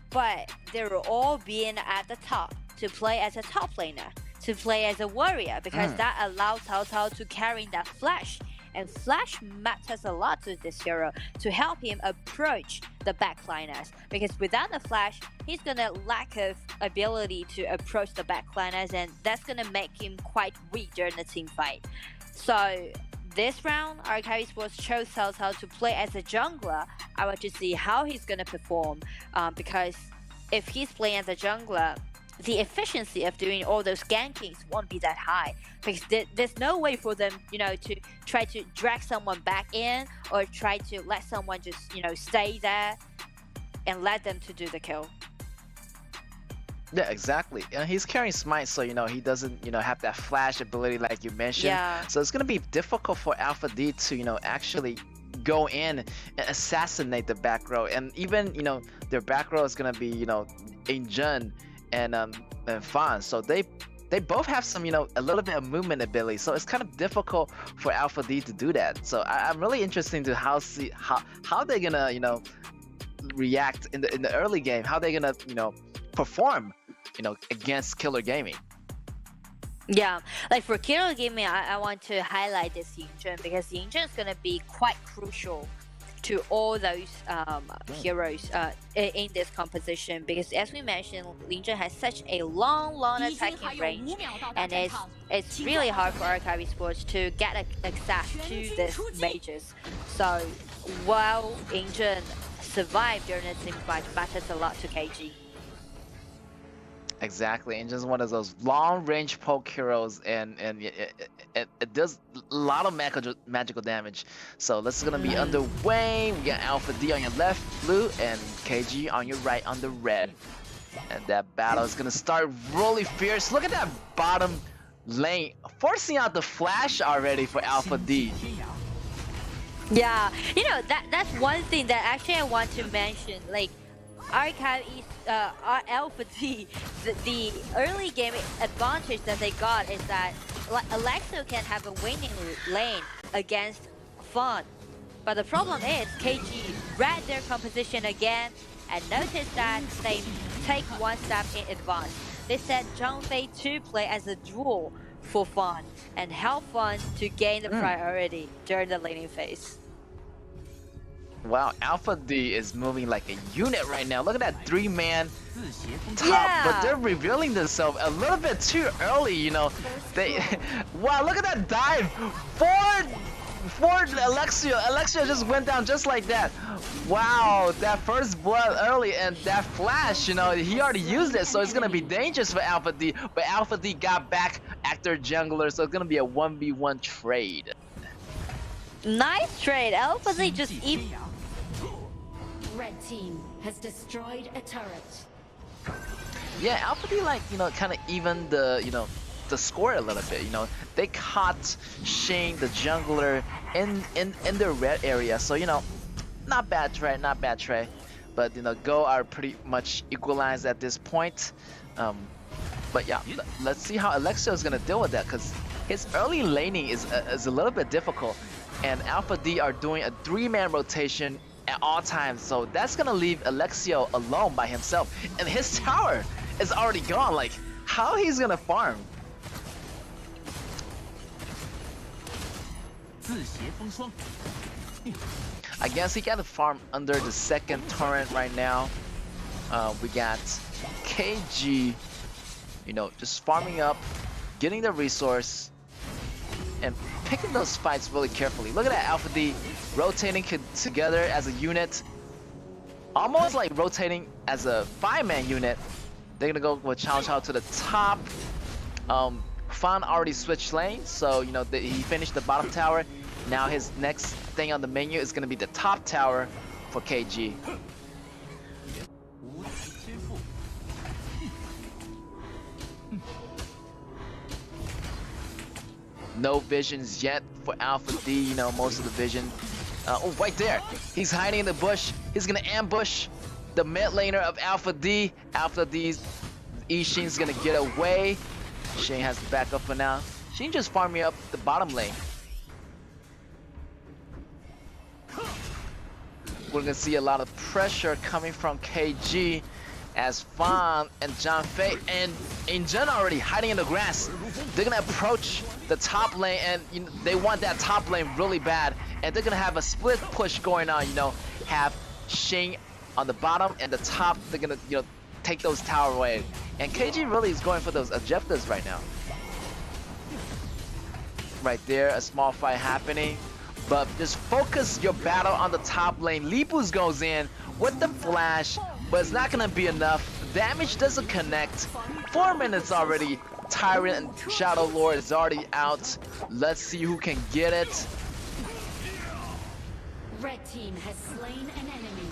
but they were all being at the top to play as a top laner, to play as a warrior, because that allows Cao Cao to carry that flash. And Flash matters a lot to this hero to help him approach the backliners, because without the Flash, he's gonna lack of ability to approach the backliners, and that's gonna make him quite weak during the team fight. So this round, Archive Esports chose Cao Cao to play as a jungler. I want to see how he's gonna perform, because if he's playing as a jungler, the efficiency of doing all those gankings won't be that high, because there's no way for them, to try to drag someone back in, or try to let someone just, stay there and let them to do the kill. Yeah, exactly. And he's carrying Smite, so he doesn't, have that flash ability like you mentioned. Yeah. So it's gonna be difficult for Alpha D to, actually go in and assassinate the back row. And even, their back row is gonna be, Injun and Fan. So they both have some, a little bit of movement ability. So it's kind of difficult for Alpha D to do that. So I'm really interested to how they're gonna, react in the early game. How they're gonna, perform, against Killer Gaming. Yeah, like for Killer Gaming, I want to highlight this Yingjun, because Yingjun is gonna be quite crucial to all those heroes in this composition, because as we mentioned, Lin Zhen has such a long attacking range, and it's really hard for Archive Esports to get access to these mages. So while Lin Zhen survived during the team fight, matters a lot to KG. Exactly, and just one of those long-range poke heroes, and it does a lot of magical damage. So this is gonna be underway. We got Alpha D on your left, blue, and KG on your right on the red. And that battle is gonna start really fierce. Look at that bottom lane, forcing out the flash already for Alpha D. Yeah, you know, that's one thing that actually I want to mention. Like, Archive is Alpha D, the early game advantage that they got is that Alexio can have a winning lane against Fawn. But the problem is KG read their composition again and noticed that they take one step in advance. They sent Zhang Fei to play as a duel for Fawn and help Fawn to gain the priority during the laning phase. Wow, Alpha D is moving like a unit right now. Look at that 3-man top, Yeah. but they're revealing themselves a little bit too early, you know. They, wow, look at that dive for Alexio. Alexio just went down just like that. Wow, that first blood early and that flash, you know, he already used it, so it's gonna be dangerous for Alpha D. But Alpha D got back after jungler, so it's gonna be a 1v1 trade. Nice trade. Alpha Z just Red team has destroyed a turret. Yeah, Alpha D, like, you know, kind of even the, you know, the score a little bit. You know, they caught Shane, the jungler, in the red area. So, you know, not bad trade, not bad trade. But, you know, Go are pretty much equalized at this point. But yeah, let's see how Alexio is gonna deal with that, because his early laning is a little bit difficult, and Alpha D are doing a 3-man rotation at all times, so that's gonna leave Alexio alone by himself, and his tower is already gone. Like, how he's gonna farm? I guess he gotta farm under the second turret right now. We got KG, you know, just farming up, getting the resource, and picking those fights really carefully. Look at that Alpha D rotating together as a unit, almost like rotating as a 5-man unit. They're gonna go with Chow Chow to the top. Fan already switched lanes, so you know he finished the bottom tower. Now his next thing on the menu is gonna be the top tower for KG. No visions yet for Alpha D, you know, most of the vision. Oh, right there. He's hiding in the bush. He's gonna ambush the mid laner of Alpha D. Alpha D's Ishin's gonna get away. Shane has to back up for now. Shane just farming up the bottom lane. We're gonna see a lot of pressure coming from KG as Fan and Zhang Fei and Injun already hiding in the grass. They're gonna approach the top lane, and you know, they want that top lane really bad, and they're gonna have a split push going on. You know, have Shing on the bottom and the top. They're gonna, you know, take those tower away, and KG really is going for those objectives right now. Right there, a small fight happening, but just focus your battle on the top lane. Lipus goes in with the flash, but it's not gonna be enough. Damage doesn't connect. 4 minutes already. Tyrant and Shadow Lord is already out. Let's see who can get it. Red team has slain an enemy.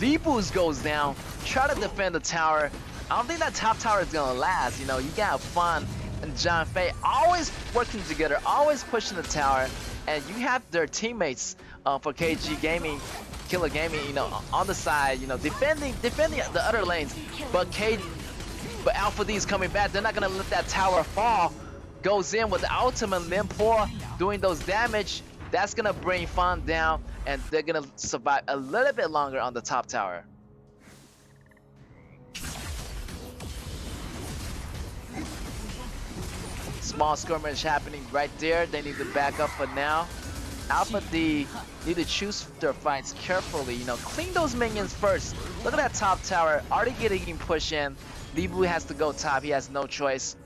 Lipus goes down. Try to defend the tower. I don't think that top tower is gonna last. You know, you got Fun and Zhang Fei always working together, always pushing the tower, and you have their teammates for KG Gaming, Killer Gaming, you know, on the side, you know, defending the other lanes. But Alpha D is coming back. They're not gonna let that tower fall. Goes in with the ultimate Limpour, doing those damage. That's gonna bring Fan down, and they're gonna survive a little bit longer on the top tower. Small skirmish happening right there. They need to back up for now. Alpha D need to choose their fights carefully. You know, clean those minions first. Look at that top tower, already getting pushed in. Libu has to go top. He has no choice.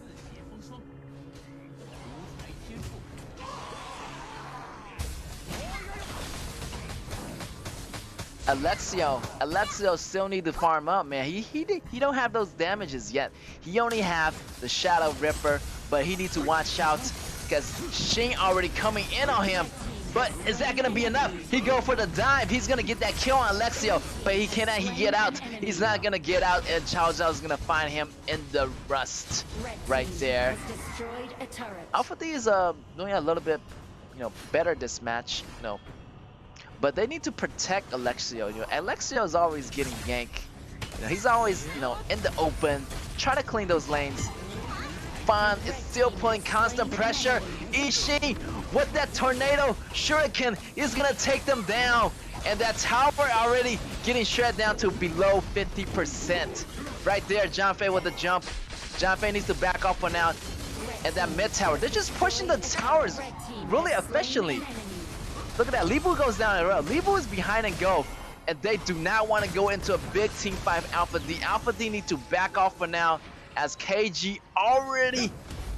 Alexio still need to farm up, man. He don't have those damages yet. He only have the Shadow Ripper, but he needs to watch out because Shing already coming in on him. But is that gonna be enough? He go for the dive. He's gonna get that kill on Alexio, but he cannot. He get out. He's not gonna get out, and Chao Zhao's gonna find him in the rust right there. Alpha D is doing a little bit, you know, better this match, you know. But they need to protect Alexio. You know, Alexio is always getting ganked. You know, he's always, you know, in the open. Try to clean those lanes. Fan is still putting constant pressure. Ishii with that tornado shuriken is gonna take them down. And that tower already getting shred down to below 50%. Right there, Janfei with the jump. Janfei needs to back off for now. And that mid tower, they're just pushing the towers really efficiently. Look at that, Libu goes down in a row. Libu is behind and go, and they do not want to go into a big Team 5 Alpha D. Alpha D need to back off for now, as KG already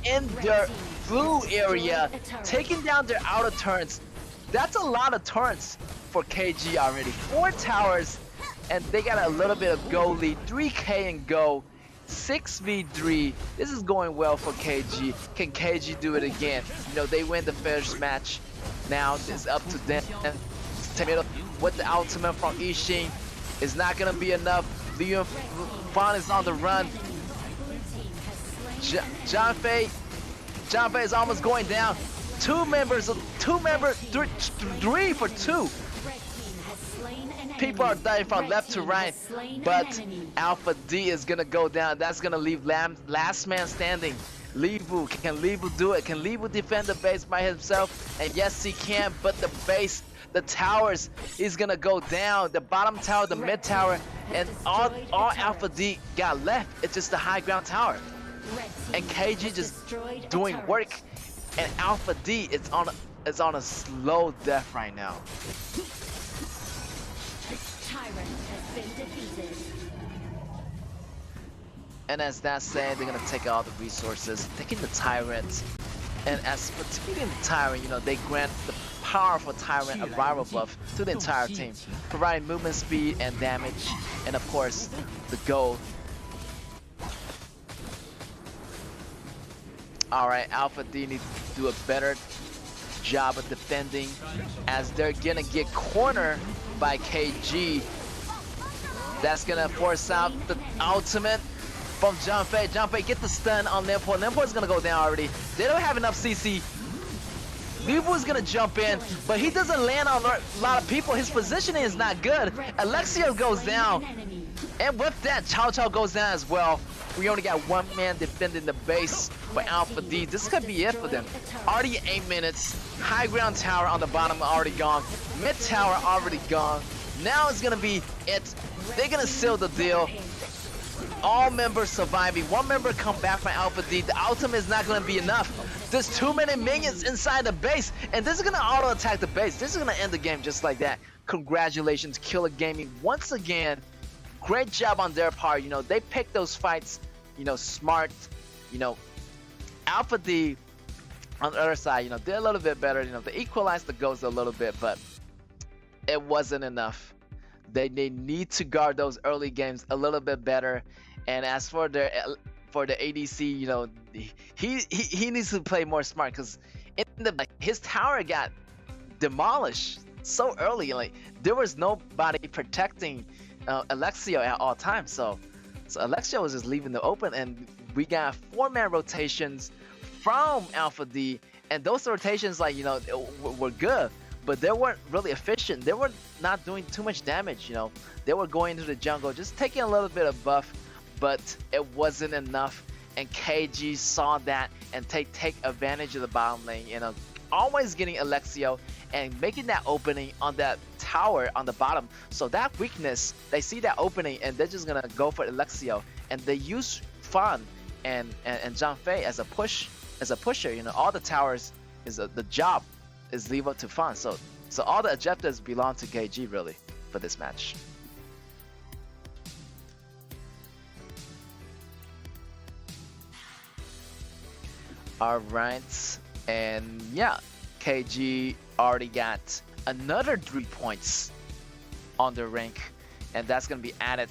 in their blue area, taking down their outer turrets. That's a lot of turrets for KG already. 4 towers, and they got a little bit of go lead. 3K and go. 6v3. This is going well for KG. Can KG do it again? You know, they win the first match. Now it's up to them. With the ultimate from Ishin, is not gonna be enough. Leon Fan is on the run. Janfei is almost going down. 2 members, 3 for 2. People are dying from left to right, but Alpha D is gonna go down. That's gonna leave last man standing. Libu, can Libu do it? Can Libu defend the base by himself? And yes, he can, but the base, the towers, is gonna go down. The bottom tower, the mid tower, and all Alpha D got left. It's just the high ground tower. And KG just doing work, and Alpha D is on a slow death right now. And as that said, they're gonna take all the resources, taking the Tyrant. And as for taking the Tyrant, you know, they grant the powerful Tyrant a rival buff to the entire team, providing movement speed and damage, and of course, the gold. Alright, Alpha D needs to do a better job of defending, as they're gonna get cornered by KG. That's gonna force out the ultimate from Janfei. Janfei get the stun on Limpo. Limpo's gonna go down already. They don't have enough CC. Libu's gonna jump in, but he doesn't land on a lot of people. His positioning is not good. Alexio goes down. And with that, Chao Chao goes down as well. We only got 1 man defending the base for Alpha D. This could be it for them. Already 8 minutes. High ground tower on the bottom already gone. Mid tower already gone. Now it's gonna be it. They're gonna seal the deal. All members surviving. 1 member come back from Alpha D. The ultimate is not gonna be enough. There's too many minions inside the base, and this is gonna auto attack the base. This is gonna end the game just like that. Congratulations, Killer Gaming, once again. Great job on their part. You know, they picked those fights, you know, smart. You know, Alpha D on the other side, you know, they're a little bit better. You know, they equalized the goals a little bit, but it wasn't enough. They need to guard those early games a little bit better. And as for the ADC, you know, he needs to play more smart, because his tower got demolished so early. Like, there was nobody protecting Alexio at all times. So Alexio was just leaving the open, and we got 4-man rotations from Alpha D, and those rotations, like, you know, were good, but they weren't really efficient. They were not doing too much damage. You know, they were going into the jungle, just taking a little bit of buff, but it wasn't enough. And KG saw that and take advantage of the bottom lane. You know, always getting Alexio and making that opening on that tower on the bottom. So that weakness, they see that opening, and they're just gonna go for Alexio. And they use Fan and Janfei as a pusher. You know, all the towers is the job is leave up to Fan. So all the objectives belong to KG really for this match. All right, and yeah, KG already got another 3 points on their rank, and that's gonna be added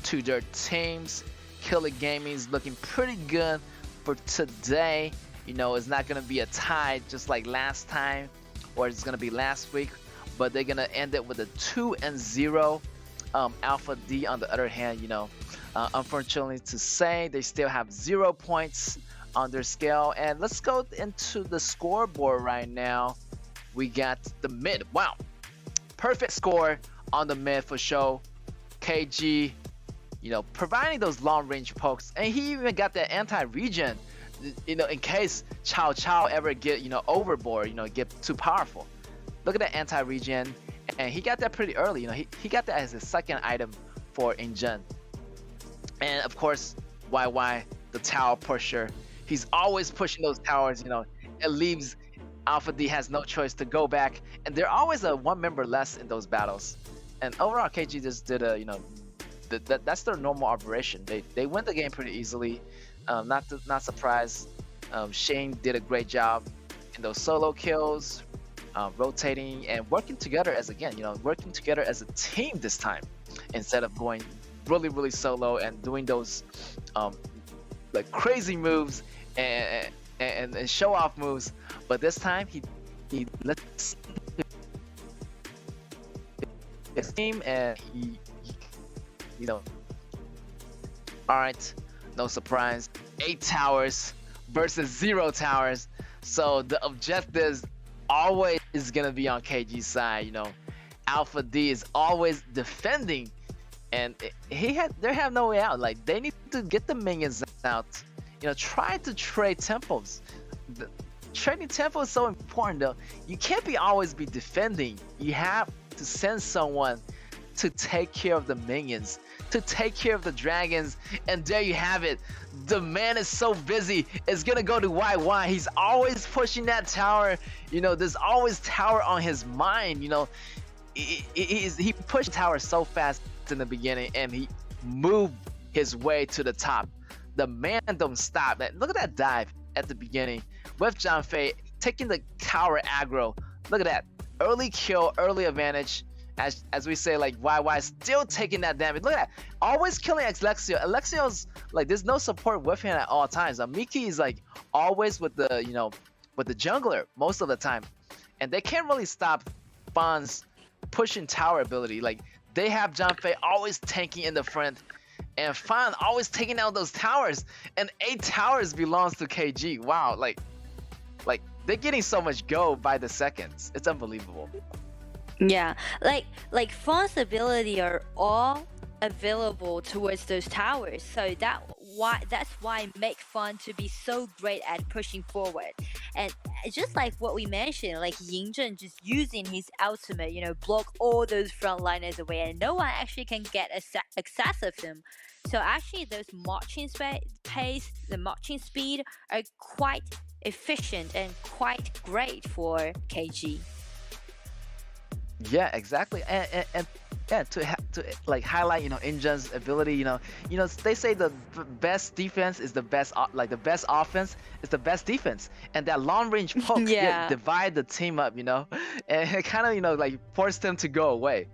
to their teams. Killer Gaming is looking pretty good for today. You know, it's not gonna be a tie just like last time, or it's gonna be last week, but they're gonna end it with a 2-0. Alpha D, on the other hand, you know, unfortunately to say, they still have 0 points on their scale. And let's go into the scoreboard right now. We got the mid. Wow, perfect score on the mid for sure. KG, you know, providing those long range pokes, and he even got that anti-regen, you know, in case Cao ever get, you know, overboard, you know, get too powerful. Look at that anti-regen, and he got that pretty early. You know, he got that as his second item for Injun. And of course, YY, the tower pusher. He's always pushing those towers, you know. It leaves Alpha D has no choice to go back, and they're always a 1 member less in those battles. And overall, KG just did a, you know, that's their normal operation. They win the game pretty easily. Not surprised. Shane did a great job in those solo kills, rotating and working together as, again, you know, working together as a team this time, instead of going really solo and doing those like crazy moves and show off moves. But this time he lets his team, and he you know, all right, no surprise, 8 towers versus 0 towers. So the objectives always is gonna be on KG's side. You know, Alpha D is always defending, and they have no way out. Like, they need to get the minions out. You know, try to trade tempos. Trading tempo is so important though. You can't always be defending. You have to send someone to take care of the minions, to take care of the dragons, and there you have it. The man is so busy. It's gonna go to YY. He's always pushing that tower. You know, there's always tower on his mind. You know, he pushed the tower so fast in the beginning, and he moved his way to the top. The man don't stop. Look at that dive at the beginning with John Fei taking the tower aggro. Look at that early kill, early advantage. As we say, like, YY still taking that damage. Look at that, always killing Alexio. Alexio's like, there's no support with him at all times. Miki is like always with the, you know, with the jungler most of the time, and they can't really stop Fan's pushing tower ability. Like, they have John Fei always tanking in the front, and Fan always taking out those towers, and 8 towers belongs to KG. Wow, like they're getting so much gold by the seconds. It's unbelievable. Yeah, like Fawn's ability are all available towards those towers, so that's why make Fawn to be so great at pushing forward. And just like what we mentioned, like Yingzhen just using his ultimate, you know, block all those frontliners away, and no one actually can get access of him. So actually, those marching pace, the marching speed are quite efficient and quite great for KG. Yeah, exactly, and yeah, to like highlight, you know, Injun's ability. You know, they say the best defense is the best, like the best offense is the best defense, and that long range poke divide the team up, you know, and it kind of, you know, like forced them to go away.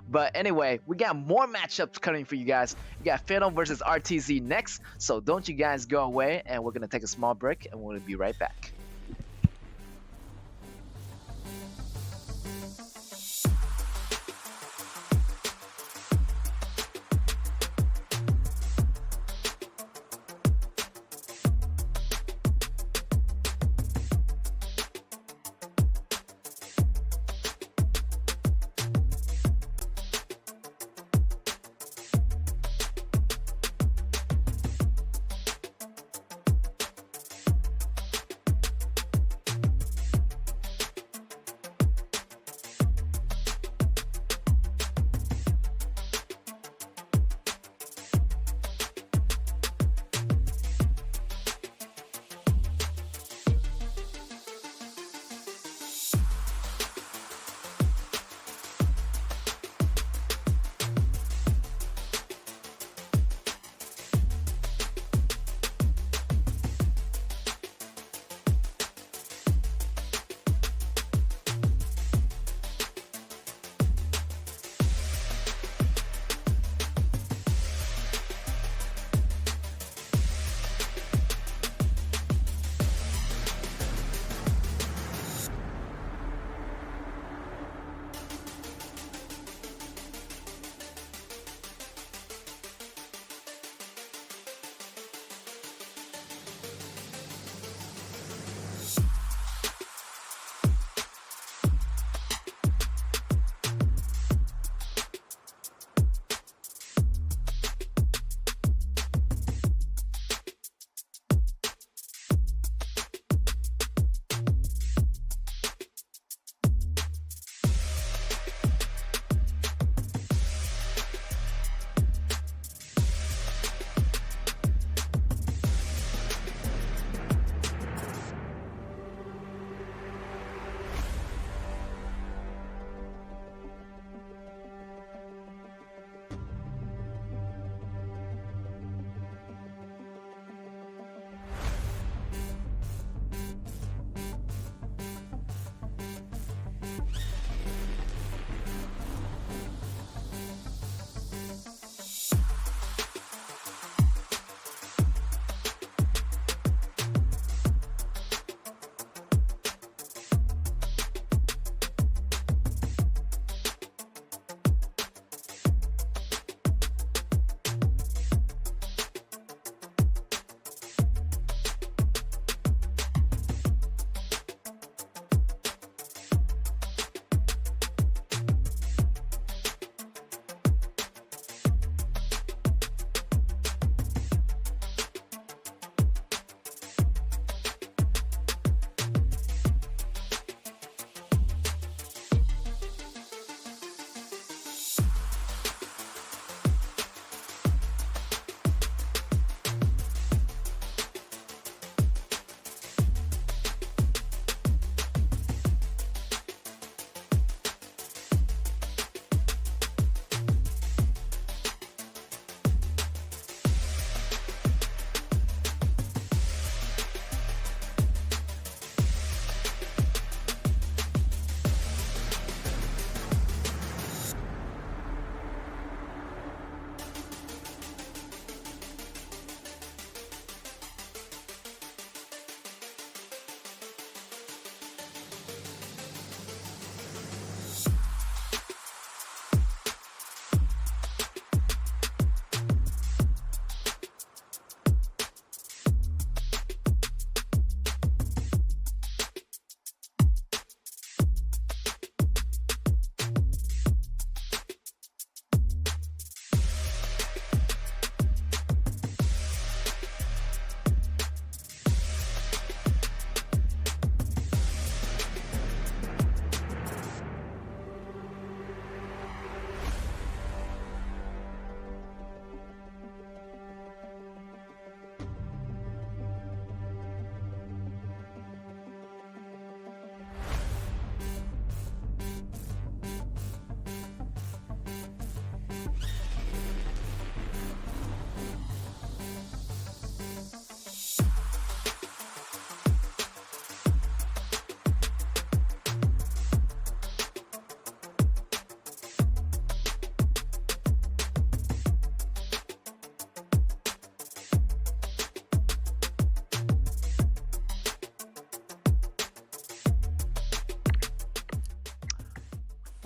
But anyway, we got more matchups coming for you guys. We got Phantom versus RTZ next, so don't you guys go away, and we're gonna take a small break, and we're gonna be right back.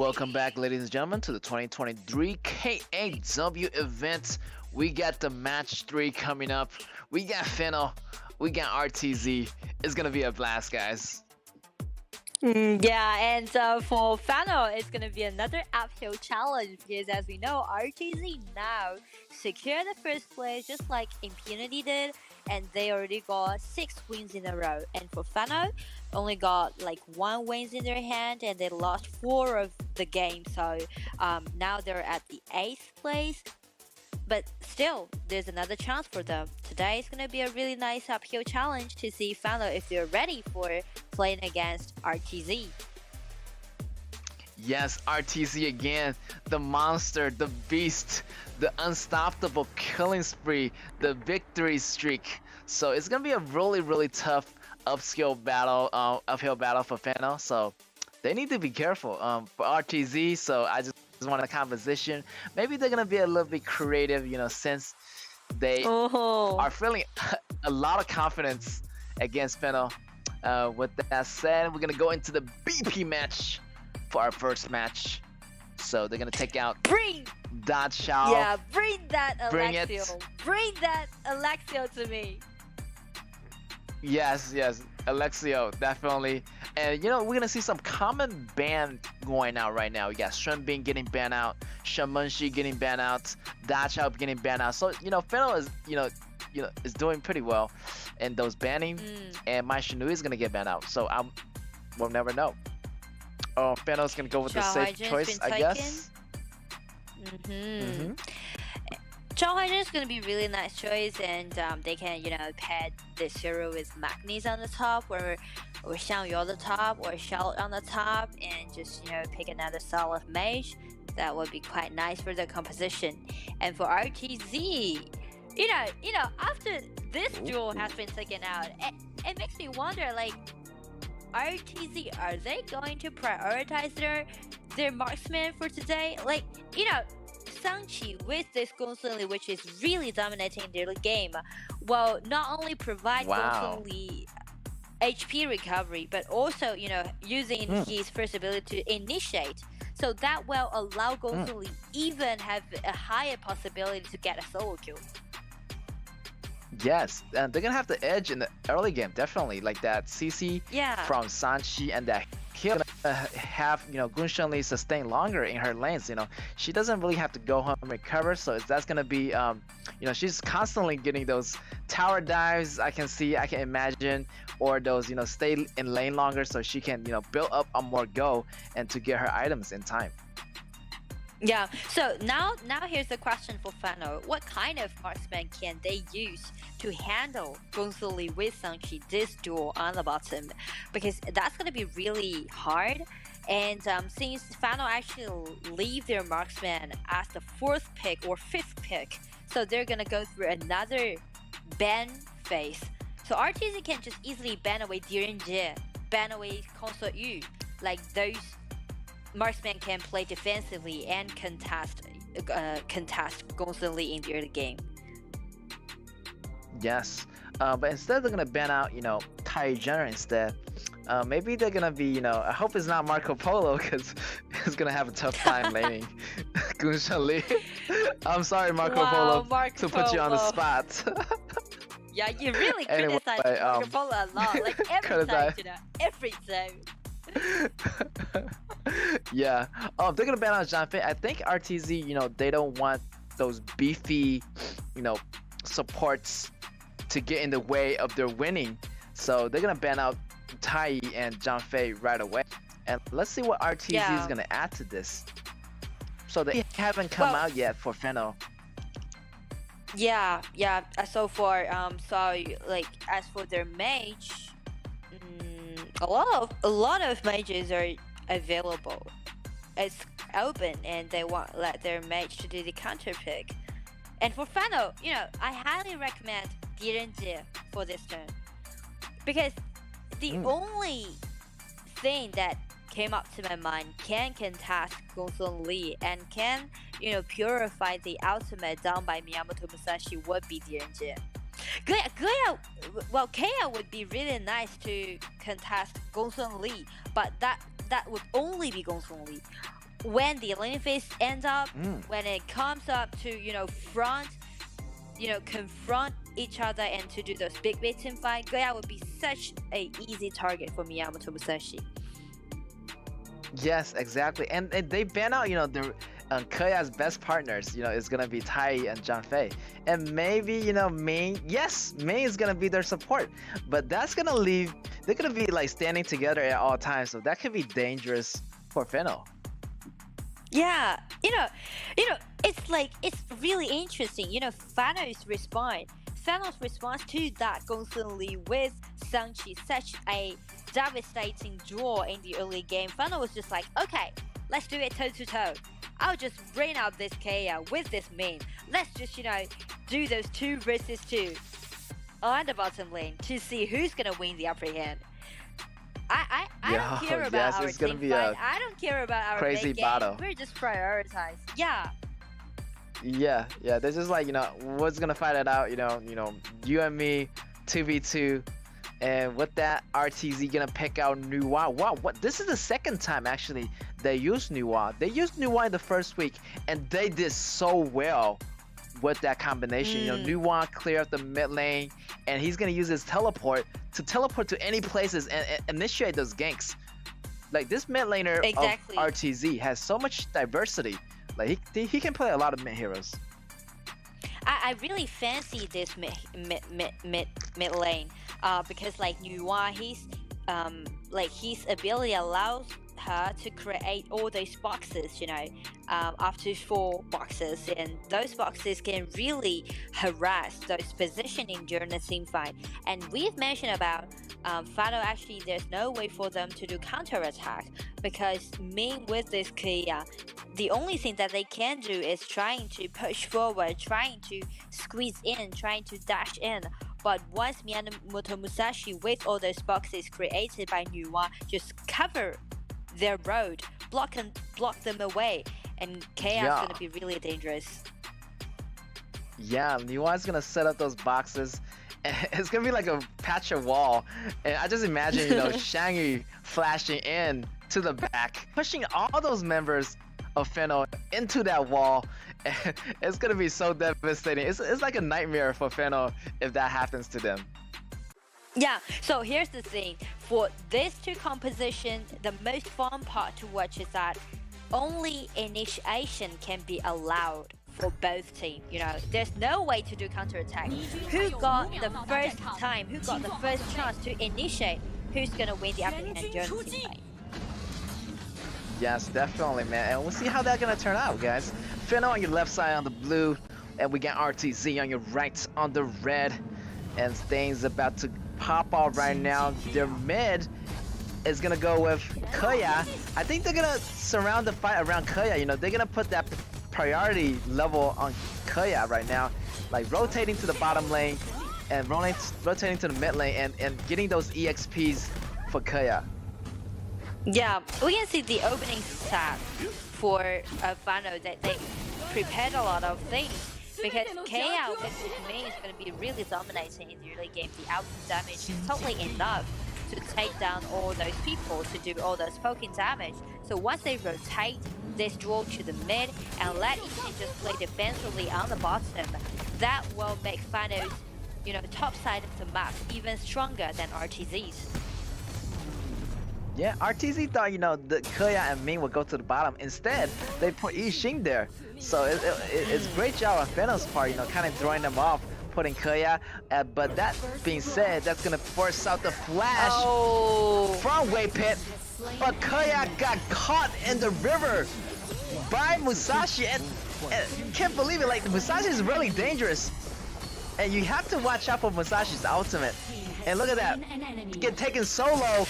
Welcome back, ladies and gentlemen, to the 2023 KAW event. We got the match 3 coming up. We got Fennel, we got RTZ. It's gonna be a blast, guys. Yeah, and for Fano, it's gonna be another uphill challenge because, as we know, RTZ now secure the first place just like Impunity did, and they already got 6 wins in a row. And for Fano, only got like 1 wins in their hand, and they lost 4 of the game. So now they're at the 8th place. But still, there's another chance for them. Today is going to be a really nice uphill challenge to see Fano if they're ready for playing against RTZ. Yes, RTZ again, the monster, the beast, the unstoppable killing spree, the victory streak. So it's going to be a really tough uphill battle for Fano. So they need to be careful for RTZ. So I just want a composition. Maybe they're gonna be a little bit creative, since they are feeling a lot of confidence against Fennel. With that said, we're gonna go into the BP match for our first match. So they're gonna take out Dot Shao. Yeah, bring that Alexio. Bring it. Bring that Alexio to me. Yes, Alexio, definitely. And we're gonna see some common ban going out right now. We got Shenbin getting banned out, Shamunshi getting banned out, Dachao getting banned out. So Fennel is is doing pretty well in those banning, and my Shinui is gonna get banned out. So we'll never know. Oh, Fennel's gonna go with the safe choice, I guess. Chao Haijin is going to be a really nice choice, and they can, pair this hero with Magnes on the top, or Xiang Yu on the top, or Xiao on the top, and just, pick another solid mage. That would be quite nice for the composition. And for RTZ, after this duel has been taken out, it makes me wonder, like, RTZ, are they going to prioritize their marksman for today? Like, Sanchi with this Gongsun Li, which is really dominating their game, will not only provide Gongsun Li HP recovery, but also, using his first ability to initiate. So that will allow Gongsun Li even have a higher possibility to get a solo kill. Yes, and they're gonna have the edge in the early game, definitely. Like that CC from Sanchi and that kill have Gunshan Li sustain longer in her lanes. She doesn't really have to go home and recover, so that's gonna be she's constantly getting those tower dives. I can imagine, or those stay in lane longer, so she can build up on more go and to get her items in time. Yeah, so now here's the question for Fano. What kind of marksman can they use to handle Gongsun Li with Sanchi this duel on the bottom? Because that's going to be really hard. And since Fano actually leave their marksman as the 4th pick or 5th pick, so they're going to go through another ban phase. So RTZ can just easily ban away Direnjie, ban away Consort Yu, like those marksman can play defensively and contest Gongsun Li in the early game. Yes, but instead they're gonna ban out Tai Jenner instead. Maybe they're gonna be I hope it's not Marco Polo, because it's gonna have a tough time laning Gunshan Li. I'm sorry, Marco Polo, to put you on the spot. Yeah, you really criticize Marco Polo a lot, like every time, every time. Yeah. They're gonna ban out Zhanfei. I think RTZ, they don't want those beefy, supports to get in the way of their winning. So they're gonna ban out Tai and Zhanfei right away. And let's see what RTZ is gonna add to this. So they haven't come out yet for Fennel. Yeah. So for as for their mage, a lot of mages are available. It's open, and they won't let their mage to do the counter pick. And for Fano, I highly recommend Direnjie for this turn, because the only thing that came up to my mind can contest Gongsun Li and can purify the ultimate down by Miyamoto Musashi would be Direnjie. KAW would be really nice to contest Gongsun Li, but that would only be Gongsun Li. when the lane phase ends up, when it comes up to confront each other and to do those big team fight, KAW would be such a easy target for Miyamoto Musashi. Yes, exactly. And they ban out, the KAW's best partners, is gonna be Tai and John Fei. And maybe, Ming, yes, Ming is gonna be their support. But that's gonna leave, they're gonna be like standing together at all times. So that could be dangerous for Feno. Yeah, it's really interesting. Fano's response to that constantly with Sanchi, such a devastating draw in the early game. Fano was just like, okay, let's do it toe to toe. I'll just bring out this KAW with this meme. Let's just, do those 2 versus 2 on the bottom lane to see who's gonna win the upper hand. I don't care about our it's gonna team be fight. a I don't care about our crazy mid game. battle. We're just prioritized. Yeah. Yeah, they're just like, what's gonna fight it out, you and me, 2v2, and with that, RTZ gonna pick out Nuwa. Wow, this is the second time actually they used Nuwa. They used Nuwa in the first week, and they did so well with that combination. Nuwa clear up the mid lane, and he's gonna use his teleport to any places and initiate those ganks. Like this mid laner Exactly. of RTZ has so much diversity. Like he can play a lot of mid heroes. I really fancy this mid lane, because like Nuwa, his ability allows her to create all those boxes, up to 4 boxes, and those boxes can really harass those positioning during the team fight. And we've mentioned about Fado, actually there's no way for them to do counter attack because Ming with this KAW, the only thing that they can do is trying to push forward, trying to squeeze in, trying to dash in. But once Miyamoto Musashi with all those boxes created by Nuwa just cover their road, block them away, and KAW is gonna be really dangerous. Yeah, Nuwa's gonna set up those boxes. It's gonna be like a patch of wall, and I just imagine, Shangyu flashing in to the back, pushing all those members of Feno into that wall. It's gonna be so devastating. It's like a nightmare for Feno if that happens to them. Yeah, so here's the thing. For these 2 compositions, the most fun part to watch is that only initiation can be allowed for both teams. There's no way to do counterattack. Who got the first time, who got the first chance to initiate, who's gonna win the upper hand during the team fight? Yes, definitely, man. And we'll see how that's gonna turn out, guys. Feno on your left side on the blue, and we got RTZ on your right on the red. And things about to pop off right now. Their mid is gonna go with KAW. I think they're gonna surround the fight around KAW. They're gonna put that priority level on KAW right now, like rotating to the bottom lane and rotating to the mid lane and getting those EXPs for KAW. Yeah, we can see the opening stat for Fano that they prepared a lot of things. Because KAW with Ming is going to be really dominating in the early game. The output damage is totally enough to take down all those people, to do all those poking damage. So once they rotate this duel to the mid and let each team just play defensively on the bottom, that will make Fano's top side of the map even stronger than RTZ's. Yeah, RTZ thought, the KAW and Ming would go to the bottom. Instead, they put Yixing there. So it's great job on Feno's part, kind of throwing them off, putting KAW. But that being said, that's going to force out the flash from Wave Pit. But KAW got caught in the river by Musashi. And can't believe it, like, Musashi is really dangerous. And you have to watch out for Musashi's ultimate. And look at that, get taken solo.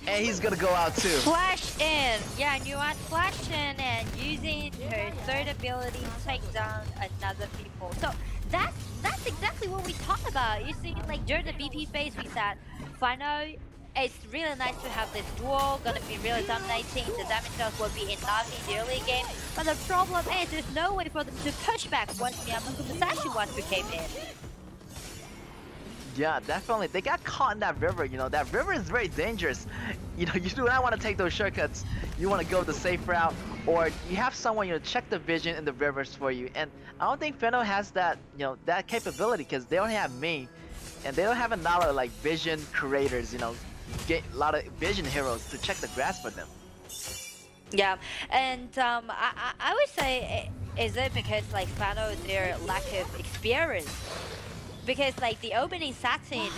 And he's gonna go out too. Flash in! Yeah, Nuance flashed in and using her third ability to take down another people. So that's exactly what we talked about. You see, like during the BP phase we said, Fano, it's really nice to have this duel, gonna be really dominating, the damage loss will be enough in the early game. But the problem is there's no way for them to push back once Miyamoto Musashi wants to came in. Yeah, definitely. They got caught in that river. That river is very dangerous. You do not want to take those shortcuts. You want to go the safe route, or you have someone check the vision in the rivers for you. And I don't think Feno has that that capability because they only have me, and they don't have a lot of like vision creators. Get a lot of vision heroes to check the grass for them. Yeah, and I would say, is it because like Fano their lack of experience? Because like the opening setting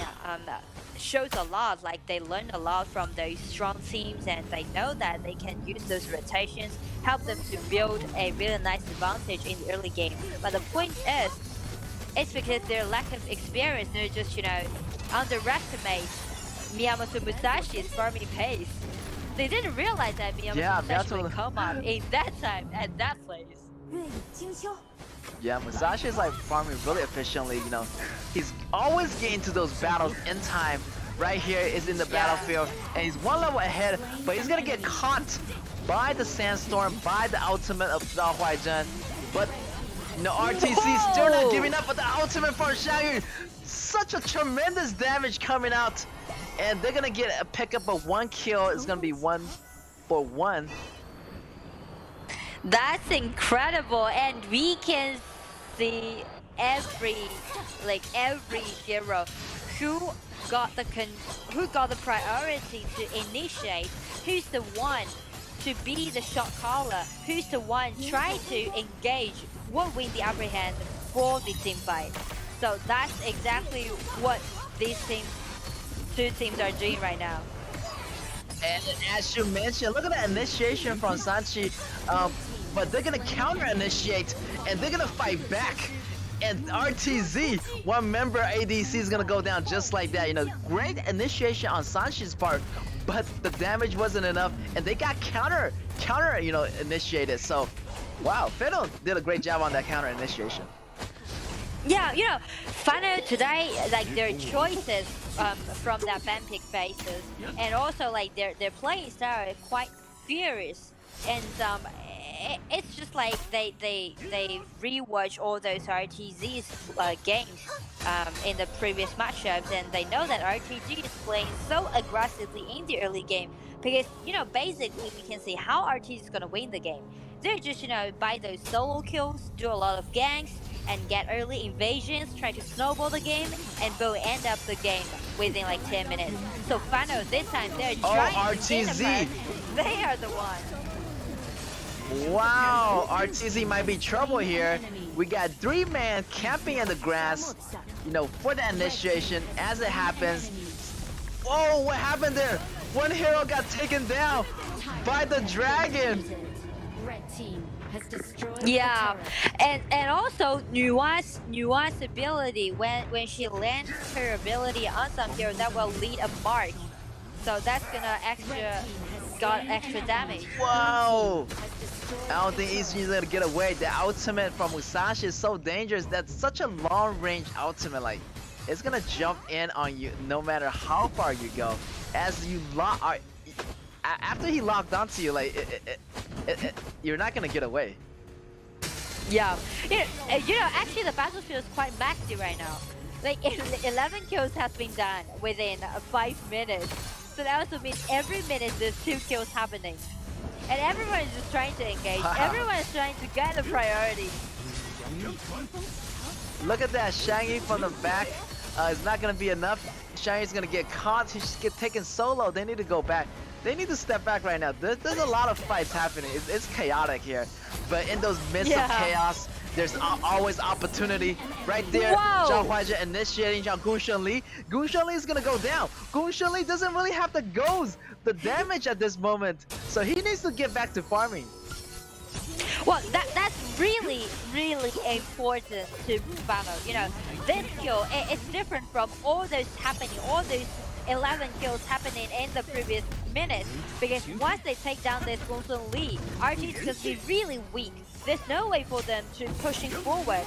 shows a lot. Like they learn a lot from those strong teams, and they know that they can use those rotations, help them to build a really nice advantage in the early game. But the point is, it's because their lack of experience. They're just underestimate Miyamoto Musashi's farming pace. They didn't realize that Miyamoto Musashi would come up in that time at that place. Yeah, Musashi is like farming really efficiently. He's always getting to those battles in time. Right here is in the battlefield, and he's one level ahead, but he's gonna get caught by the sandstorm, by the ultimate of Zhao Huaizhen. But RTC still not giving up with the ultimate from Xiangyu. Such a tremendous damage coming out, and they're gonna get a pickup of 1 kill. It's gonna be 1 for 1. That's incredible, and we can see every hero who got the priority to initiate, who's the one to be the shot caller, who's the one trying to engage, will win the upper hand for the team fight. So that's exactly what these two teams are doing right now. And as you mentioned, look at that initiation from Sanchi. But they're gonna counter initiate, and they're gonna fight back. And RTZ, one member ADC, is gonna go down just like that. Great initiation on Sanchi's part, but the damage wasn't enough, and they got counter initiated. So, wow, Feno did a great job on that counter initiation. Yeah, Fano today, like their choices from that fan pick phases, and also like their playing style is quite furious, and it's just like they rewatch all those RTZ's games in the previous matchups, and they know that RTG is playing so aggressively in the early game because basically we can see how RTG is gonna win the game. They're just buy those solo kills, do a lot of ganks, and get early invasions, try to snowball the game, and will end up the game within like 10 minutes. So Fano this time they're trying RTZ. to win the They are the ones. Wow, RTZ might be trouble here. We got 3-man camping in the grass, for the initiation. As it happens, oh, what happened there? One hero got taken down by the dragon. Red team has destroyed Yeah, and also Nuance ability when she lands her ability on some hero that will lead a mark, so that's gonna got extra damage. Wow. I don't think he's gonna get away. The ultimate from Musashi is so dangerous. That's such a long range ultimate. Like, it's gonna jump in on you no matter how far you go. As you after he locked onto you, like you're not gonna get away. Yeah, actually the battlefield is quite maxy right now. Like 11 kills has been done within 5 minutes. So that also means every minute there's 2 kills happening. And everyone is just trying to engage. Everyone is trying to get a priority. Look at that, Shaggy from the back. It's not gonna be enough. Shaggy's gonna get caught. He's get taken solo. They need to go back. They need to step back right now. There's a lot of fights happening. It's chaotic here. But in those midst of chaos, there's always opportunity. Right there, Zhao Huaizhen initiating on Gun Shenli. Gun Shenli is gonna go down. Gun Shenli doesn't really have the damage at this moment. So he needs to get back to farming. Well, that's really important to Fano. This kill, it's different from all those 11 kills happening in the previous minutes, because once they take down this Gongsun Li, RT is going to be really weak. There's no way for them to pushing forward.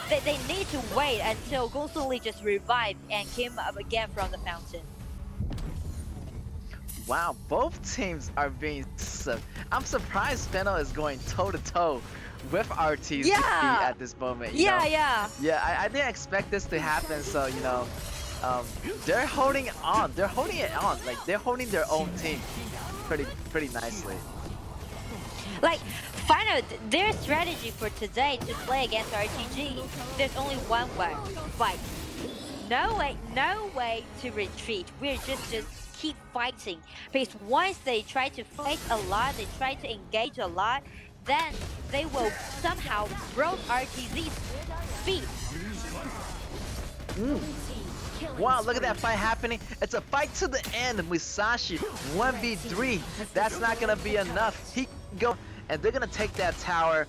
They need to wait until Gongsun Li just revived and came up again from the fountain. Wow, both teams are being I'm surprised Feno is going toe-to-toe with RTZ at this moment. Yeah, I didn't expect this to happen, so they're holding on. They're holding it on. Like they're holding their own team pretty nicely. Like, final, their strategy for today to play against RTG, there's only one way, fight. No way to retreat. We're just keep fighting. Because once they try to fight a lot, they try to engage a lot, then they will somehow broke RTZ's speed. Wow, look at that fight happening. It's a fight to the end. Musashi 1v3. That's not gonna be enough. He go and they're gonna take that tower.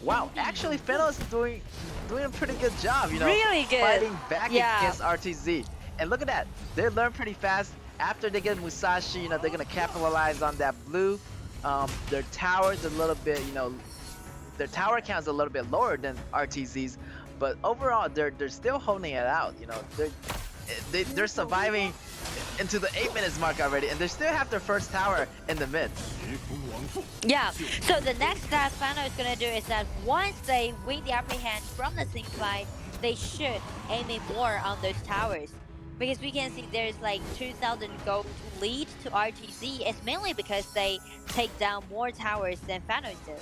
Wow, actually Fennel is doing a pretty good job, you know, Really good. fighting back Yeah. against RTZ. And look at that. They learn pretty fast. After they get Musashi, you know, they're gonna capitalize on that blue. Their tower's a little bit, you know, their tower count is a little bit lower than RTZ's, but overall they're still holding it out. You know, they're surviving into the 8 minutes mark already, and they still have their first tower in the mid. Yeah, so the next that Fano is gonna do is that once they win the upper hand from the team fight, they should aim it more on those towers. Because we can see there's like 2,000 gold lead to RTZ. It's mainly because they take down more towers than Fanos did.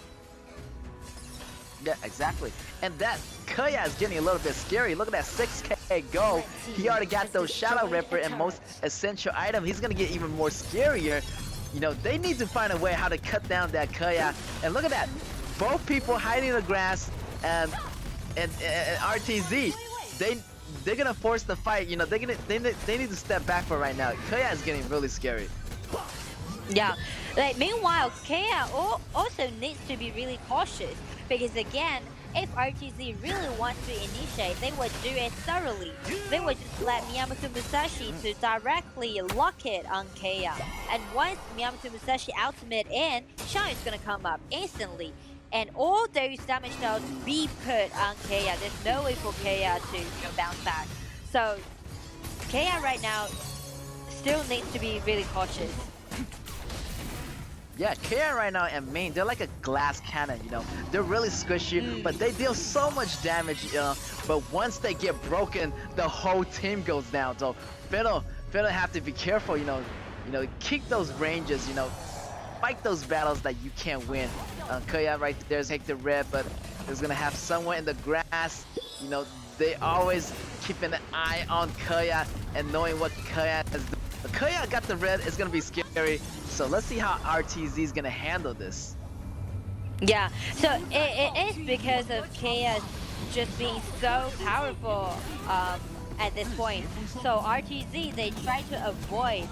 Yeah, exactly. And that KAW is getting a little bit scary. Look at that 6k go. He already got those Shadow Ripper and most essential item. He's gonna get even more scarier. You know, they need to find a way how to cut down that KAW. And look at that. Both people hiding in the grass and RTZ. They're gonna force the fight. You know, they need to step back for right now. KAW is getting really scary. Yeah, like meanwhile, KAW also needs to be really cautious because again, if RTZ really wants to initiate, they would do it thoroughly. They would just let Miyamoto Musashi to directly lock it on KAW. And once Miyamoto Musashi ultimate in, Shang is gonna come up instantly. And all those damage nodes be put on KAW. There's no way for KAW to bounce back. So KAW right now still needs to be really cautious. Yeah, KAW right now and main, they're like a glass cannon, you know. They're really squishy, but they deal so much damage, you know. But once they get broken, the whole team goes down. So Fiddle have to be careful, you know, keep those ranges, you know, fight those battles that you can't win. KAW right there take the red, but there's gonna have someone in the grass. You know, they always keep an eye on KAW and knowing what KAW is doing. KAW got the red, it's gonna be scary. So let's see how RTZ is gonna handle this. Yeah, so it is because of KAW just being so powerful at this point. So RTZ, they try to avoid,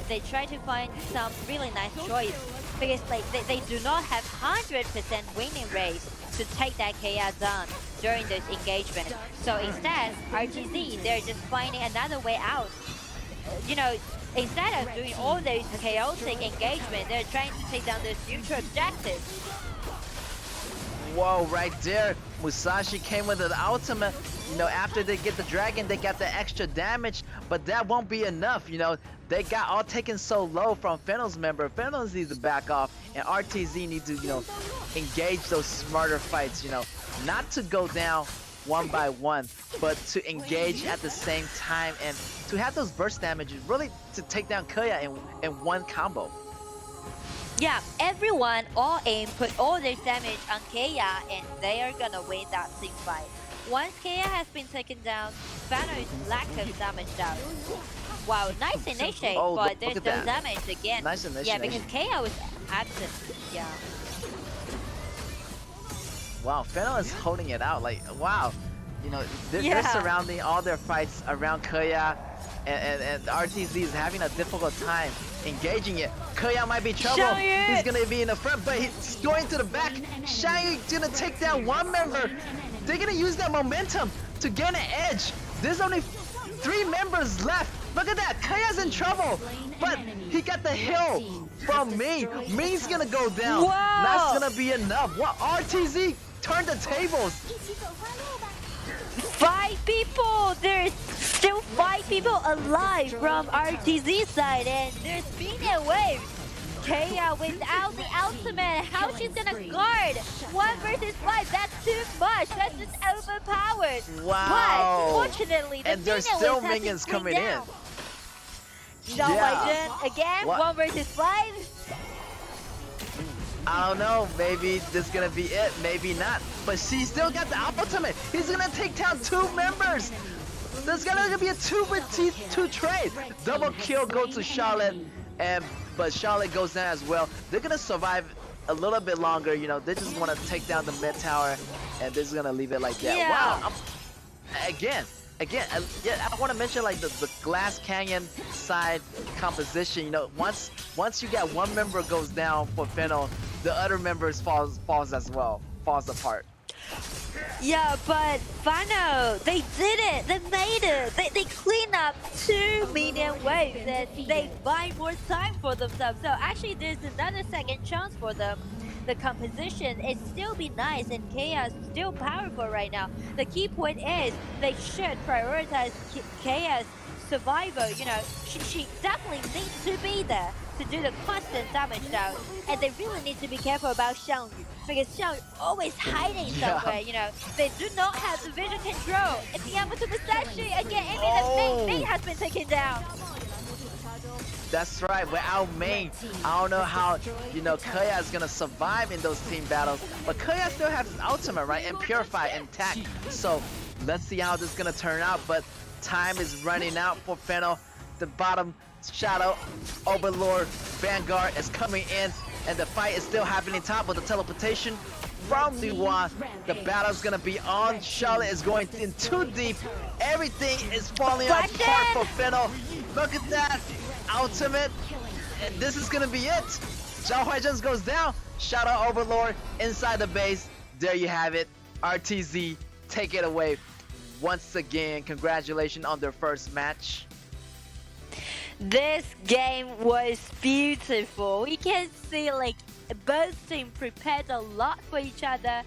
they try to find some really nice choice because like they do not have 100% winning rates to take that KAW down during this engagement. So instead, RTZ, they're just finding another way out. You know, instead of doing all those chaotic engagement, they're trying to take down those neutral objectives. Whoa, right there. Musashi came with an ultimate. You know, after they get the dragon, they got the extra damage, but that won't be enough. You know, they got all taken so low from Fennel's member. Fennel needs to back off, and RTZ needs to, you know, engage those smarter fights, you know, not to go down one by one, but to engage at the same time and to have those burst damages, really to take down KAW in one combo. Yeah, everyone all aim, put all their damage on KAW, and they are gonna win that team fight. Once KAW has been taken down, Fano's lack of damage down. Wow, nice initiate, Oh, but look there's at no that. damage again. Nice Yeah, initiation. because KAW was absent. Yeah. Wow, Fennel is holding it out. Like, wow, you know, they're Yeah. surrounding all their fights around KAW, and RTZ is having a difficult time engaging it. KAW might be trouble. Xiangyu! He's gonna be in the front, but he's going to the back. Xiangyu's gonna take down one member. They're gonna use that momentum to gain an edge. There's only 3 members left. Look at that, KAW's in trouble, but he got the hill from me. Me's gonna go down. Wow. That's gonna be enough. What, RTZ turned the tables. 5 people! There's still 5 people alive from RTZ side, and there's been a wave. KAW without the ultimate, how she's gonna guard 1 versus 5? That's too much. That's just overpowered. Wow. But fortunately, the And there's minion still waves have been minions cleaned coming in. down. Zhao Yeah. Huaizhen again, What? 1 versus 5. I don't know, maybe this is gonna be it, maybe not. But she still got the ultimate. He's gonna take down 2 members. There's gonna be a 2 trade. Double kill go to Charlotte, but Charlotte goes down as well. They're gonna survive a little bit longer, you know. They just wanna take down the mid tower, and they're just gonna leave it like that. Yeah. Wow. Again, yeah, I want to mention like the Glass Canyon side composition. You know, once you get one member goes down for Fennel, the other members falls apart. Yeah, but Fano, they did it. They made it. They clean up 2 minion waves and they buy more time for themselves. So actually, there's another second chance for them. The composition is still be nice and Chaos still powerful right now. The key point is they should prioritize Chaos survival. You know, she definitely needs to be there to do the constant damage down, and they really need to be careful about Xiangyu because Xiangyu always hiding somewhere. You know, they do not have the vision control. If he able to Musashi again, the main has been taken down. That's right, without main, I don't know how, you know, KAW is gonna survive in those team battles, but KAW still has his ultimate, right, and Purify intact. So let's see how this is gonna turn out, but time is running out for Fennel. The bottom Shadow Overlord Vanguard is coming in, and the fight is still happening top with the teleportation from Duwan. The battle's gonna be on. Charlotte is going in too deep. Everything is falling apart for Fennel. Look at that ultimate, and this is gonna be it. Zhao Huaizhen goes down. Shadow Overlord inside the base. There you have it. RTZ take it away once again. Congratulations on their first match. This game was beautiful. We can see like both teams prepared a lot for each other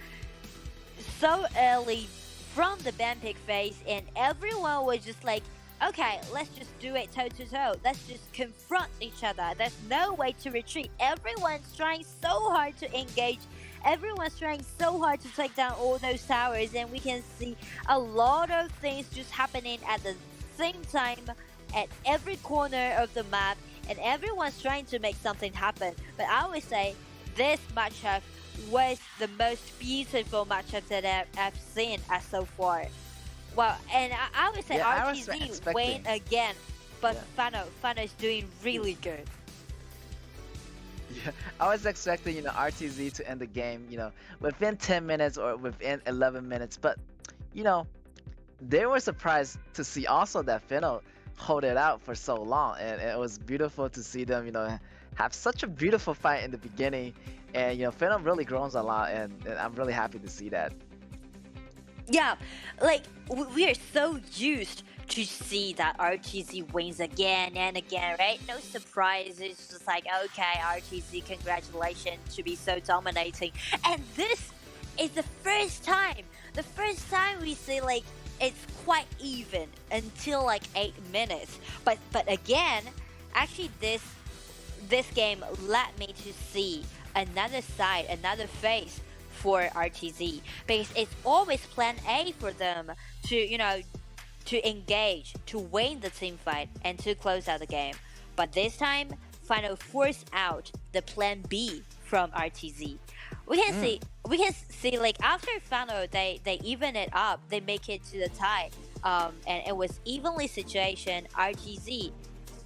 so early from the ban pick phase, and everyone was just like, okay, let's just do it toe to toe. Let's just confront each other. There's no way to retreat. Everyone's trying so hard to engage. Everyone's trying so hard to take down all those towers, and we can see a lot of things just happening at the same time at every corner of the map, and everyone's trying to make something happen. But I would say this matchup was the most beautiful matchup that I've seen as so far. Well, and I would say RTZ win again, but Fano is doing really good. Yeah, I was expecting, you know, RTZ to end the game, you know, within 10 minutes or within 11 minutes, but, you know, they were surprised to see also that Fennel hold it out for so long, and it was beautiful to see them, you know, have such a beautiful fight in the beginning, and, you know, Fennel really grows a lot, and I'm really happy to see that. Yeah, like we are so used to see that RTZ wins again and again, right? No surprise. It's just like, okay, RTZ, congratulations to be so dominating. And this is the first time we see like it's quite even until like 8 minutes. But again, actually this game led me to see another side, another face for RTZ, because it's always plan A for them to, you know, to engage, to win the team fight, and to close out the game. But this time, Final force out the plan B from RTZ. We can see like after Final, they even it up, they make it to the tie, and it was evenly situation. RTZ,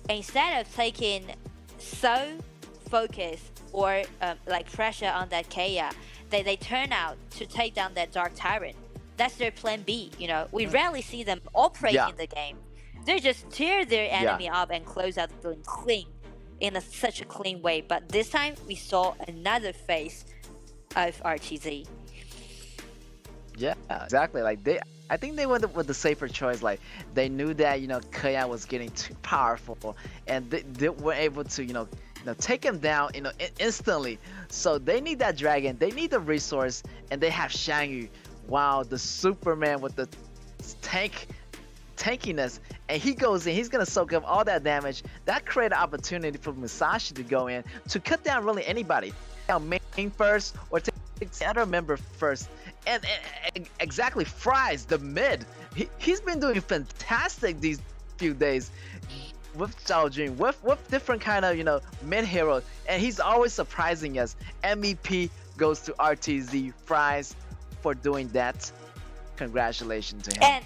instead of taking so focus or like pressure on that KAW, they turn out to take down that Dark Tyrant. That's their plan B, you know. We rarely see them operate in the game. They just tear their enemy up and close out the game clean, in such a clean way. But this time, we saw another face of RTZ. Yeah, exactly. Like I think they went with the safer choice. Like they knew that, you know, KAW was getting too powerful, and they were able to, you know, take him down, you know, instantly. So they need that dragon, they need the resource, and they have Xiangyu. Wow, the Superman with the tankiness, and he goes in, he's gonna soak up all that damage. That created an opportunity for Musashi to go in to cut down really anybody. Now main first or take other member first, and exactly Fries the mid. He's been doing fantastic these few days with Zhao Jun, with different kind of mid heroes, and he's always surprising us. MVP goes to RTZ Fries for doing that. Congratulations to him. And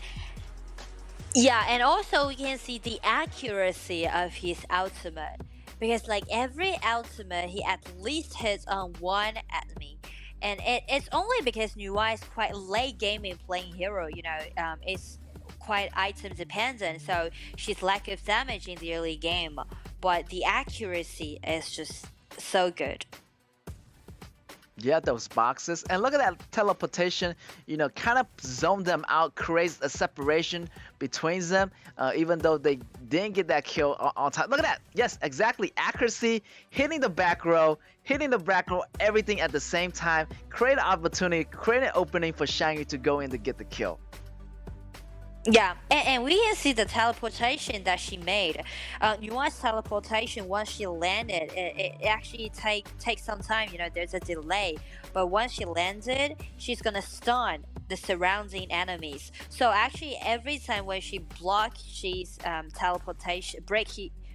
yeah, and also we can see the accuracy of his ultimate, because like every ultimate he at least hits on one enemy, and it's only because Nuai is quite late gaming playing hero. It's quite item dependent, so she's lack of damage in the early game, but the accuracy is just so good. Yeah, those boxes, and look at that teleportation, kind of zone them out, creates a separation between them, even though they didn't get that kill on time. Look at that. Yes, exactly. Accuracy, hitting the back row, everything at the same time, create an opportunity, create an opening for Shangyu to go in to get the kill. Yeah, and we can see the teleportation that she made. Yuan's teleportation, once she landed, it actually takes some time. There's a delay, but once she landed, she's gonna stun the surrounding enemies. So actually, every time when she blocks she's teleportation,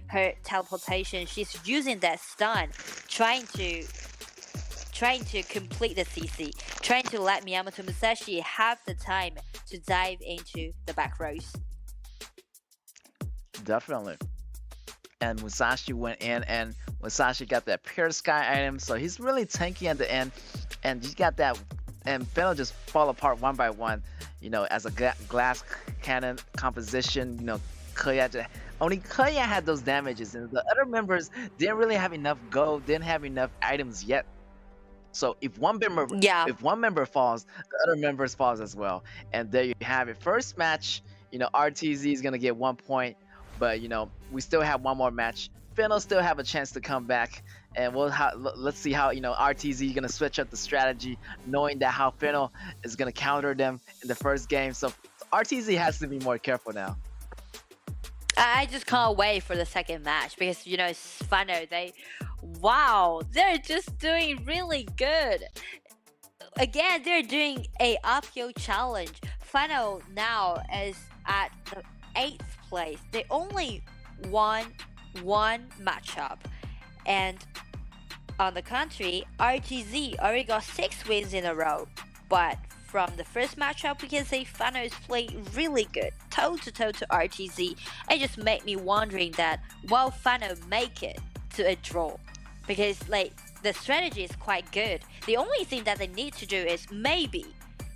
her teleportation, she's using that stun, trying to complete the CC, trying to let Miyamoto Musashi have the time to dive into the back rows. Definitely. And Musashi went in, and Musashi got that pure sky item, so he's really tanky at the end. And he got that, and Fennel just fall apart one by one. As a glass cannon composition. Only KAW had those damages, and the other members didn't really have enough gold, didn't have enough items yet. So if one member falls, the other members falls as well. And there you have it. First match, RTZ is gonna get 1 point, but we still have one more match. Fennel still have a chance to come back, and let's see how RTZ is gonna switch up the strategy, knowing that how Fennel is gonna counter them in the first game. So RTZ has to be more careful now. I just can't wait for the second match, because it's Fano. They're just doing really good. Again, they're doing a uphill challenge. Fano now is at the 8th place. They only won one matchup, and on the contrary, RTZ already got 6 wins in a row. But from the first matchup, we can say Fano is playing really good, toe-to-toe to RTZ. It just made me wondering that will Fano make it to a draw? Because the strategy is quite good. The only thing that they need to do is maybe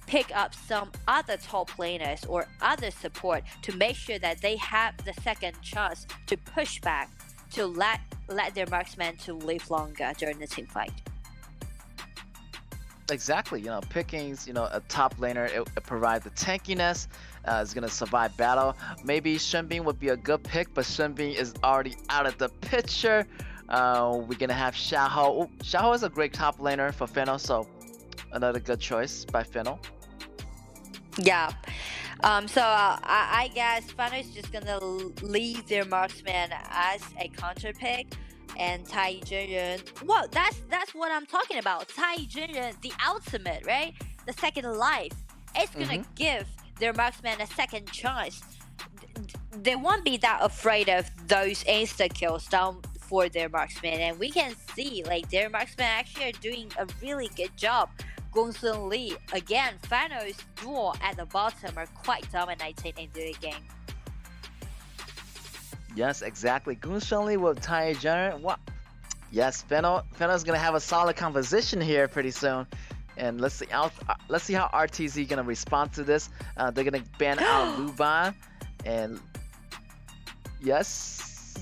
pick up some other top laners or other support to make sure that they have the second chance to push back, to let their marksman to live longer during the team fight. Exactly, picking a top laner, it provides the tankiness, is gonna survive battle. Maybe Shenbin would be a good pick, but Shenbin is already out of the picture. We're gonna have Xiaohou. Xiaohou is a great top laner for Fennel, so another good choice by Fennel. Yeah. So I guess Fennel is just gonna leave their marksman as a counter pick. And Tai Zhenren, well, that's what I'm talking about. Tai Zhenren, the ultimate, right? The second life. It's gonna give their marksman a second chance. They won't be that afraid of those insta kills down for their marksman, and we can see their marksman actually are doing a really good job. Gongsun Li, again, Fano's duo at the bottom are quite dominating in the game. Yes, exactly. Gongsun Li with Tai Zhenren. What? Yes, Fennel's gonna have a solid composition here pretty soon. And let's see how RTZ gonna respond to this. They're gonna ban out Luban, and yes.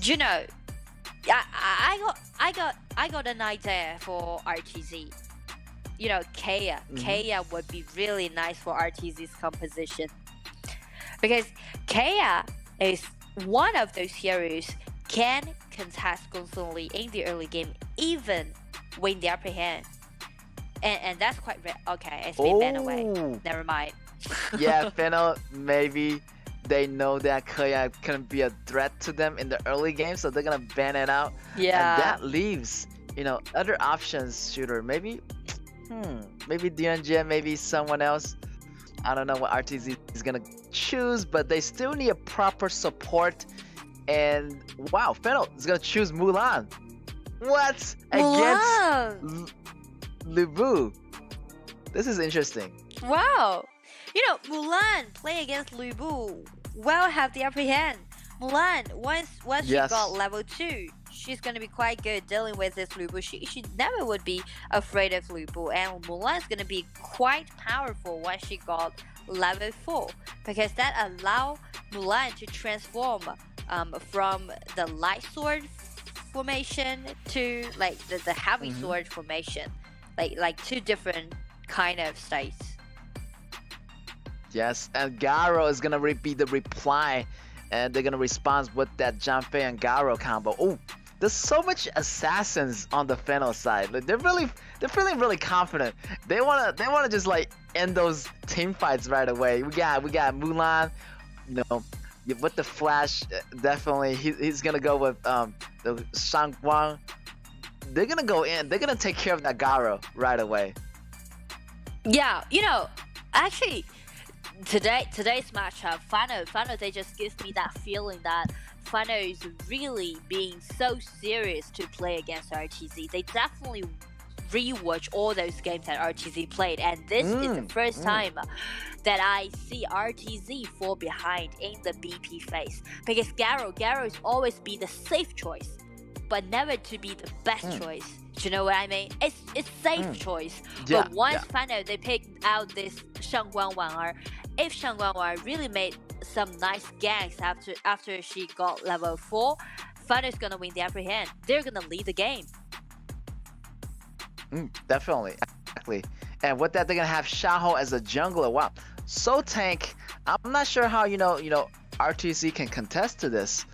I got an idea for RTZ. KAW. KAW would be really nice for RTZ's composition, because KAW is one of those heroes can contest Gongsun Li in the early game, even win the upper hand. And that's quite rare. Okay, it's been banned away. Never mind. Yeah, Fennel, maybe they know that KAW can be a threat to them in the early game, so they're gonna ban it out. Yeah. And that leaves, other options, shooter. Maybe Maybe DNJ, maybe someone else. I don't know what RTZ is gonna choose, but they still need a proper support. And wow, Fennel is gonna choose Mulan. What? Against Lubu. This is interesting. Wow. You know, Mulan playing against Lubu will have the upper hand. Mulan, once Yes. she got level 2, she's gonna be quite good dealing with this Lubu. She never would be afraid of Lubu, and Mulan's gonna be quite powerful once she got level 4, because that allow Mulan to transform from the light sword formation to like the heavy sword formation, like two different kind of states. Yes, and Garo is gonna be the reply, and they're gonna respond with that Janfei and Garo combo. Oh, there's so much assassins on the Fennel side. Like they're feeling really confident. They wanna just like end those team fights right away. We got Mulan, you know, with the flash. Definitely, he's gonna go with the Shangguang. They're gonna go in. They're gonna take care of that Garo right away. Yeah, you know, actually, today's matchup, Fano, they just gives me that feeling that Fano is really being so serious to play against RTZ. They definitely rewatch all those games that RTZ played, and this is the first time that I see RTZ fall behind in the BP phase, because Garo's always be the safe choice, but never to be the best choice. Do you know what I mean? It's safe choice. Yeah, But once Fano they picked out this Shangguang Wan'er, if Shangguang Wan'er really made some nice ganks after she got level 4, Fano's gonna win the upper hand. They're gonna lead the game. Definitely, exactly. And with that, they're gonna have Xiaoho as a jungler. Wow, so tank. I'm not sure how you know RTC can contest to this.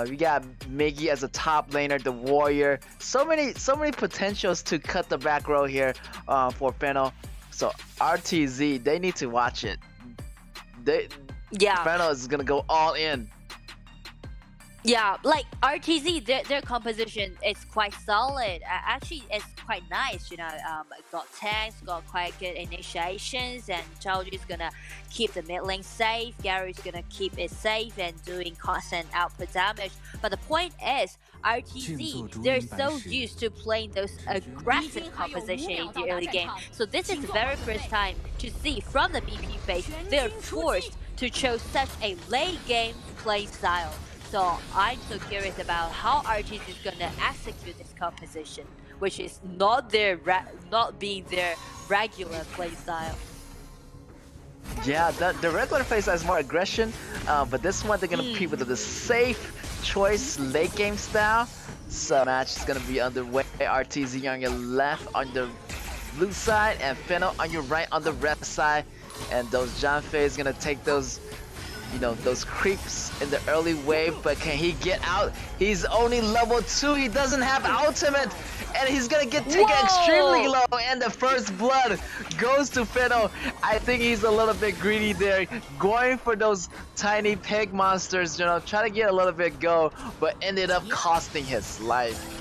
We got Miggy as a top laner, the warrior. So many potentials to cut the back row here for Fennel. So RTZ, they need to watch it. Fennel is gonna go all in. Yeah, like RTZ, their composition is quite solid. Actually, it's quite nice. You know, got tanks, got quite good initiations, and Zhaoju's gonna keep the mid lane safe. Gary's gonna keep it safe and doing constant output damage. But the point is, RTZ, they're so used to playing those aggressive composition in the early game. So this is the very first time to see from the BP phase, they're forced to choose such a late game play style. So I'm so curious about how RTZ is gonna execute this composition, which is not being their regular play style. Yeah, the regular phase has more aggression, but this one they're gonna compete with the safe choice late game style. So match is gonna be underway. RTZ on your left on the blue side, and Fennel on your right on the red side. And those Janfei is gonna take those, those creeps in the early wave, but can he get out? He's only level 2, he doesn't have ultimate, and he's gonna get taken extremely low, and the first blood goes to Fennel. I think he's a little bit greedy there, going for those tiny pig monsters, try to get a little bit go, but ended up costing his life.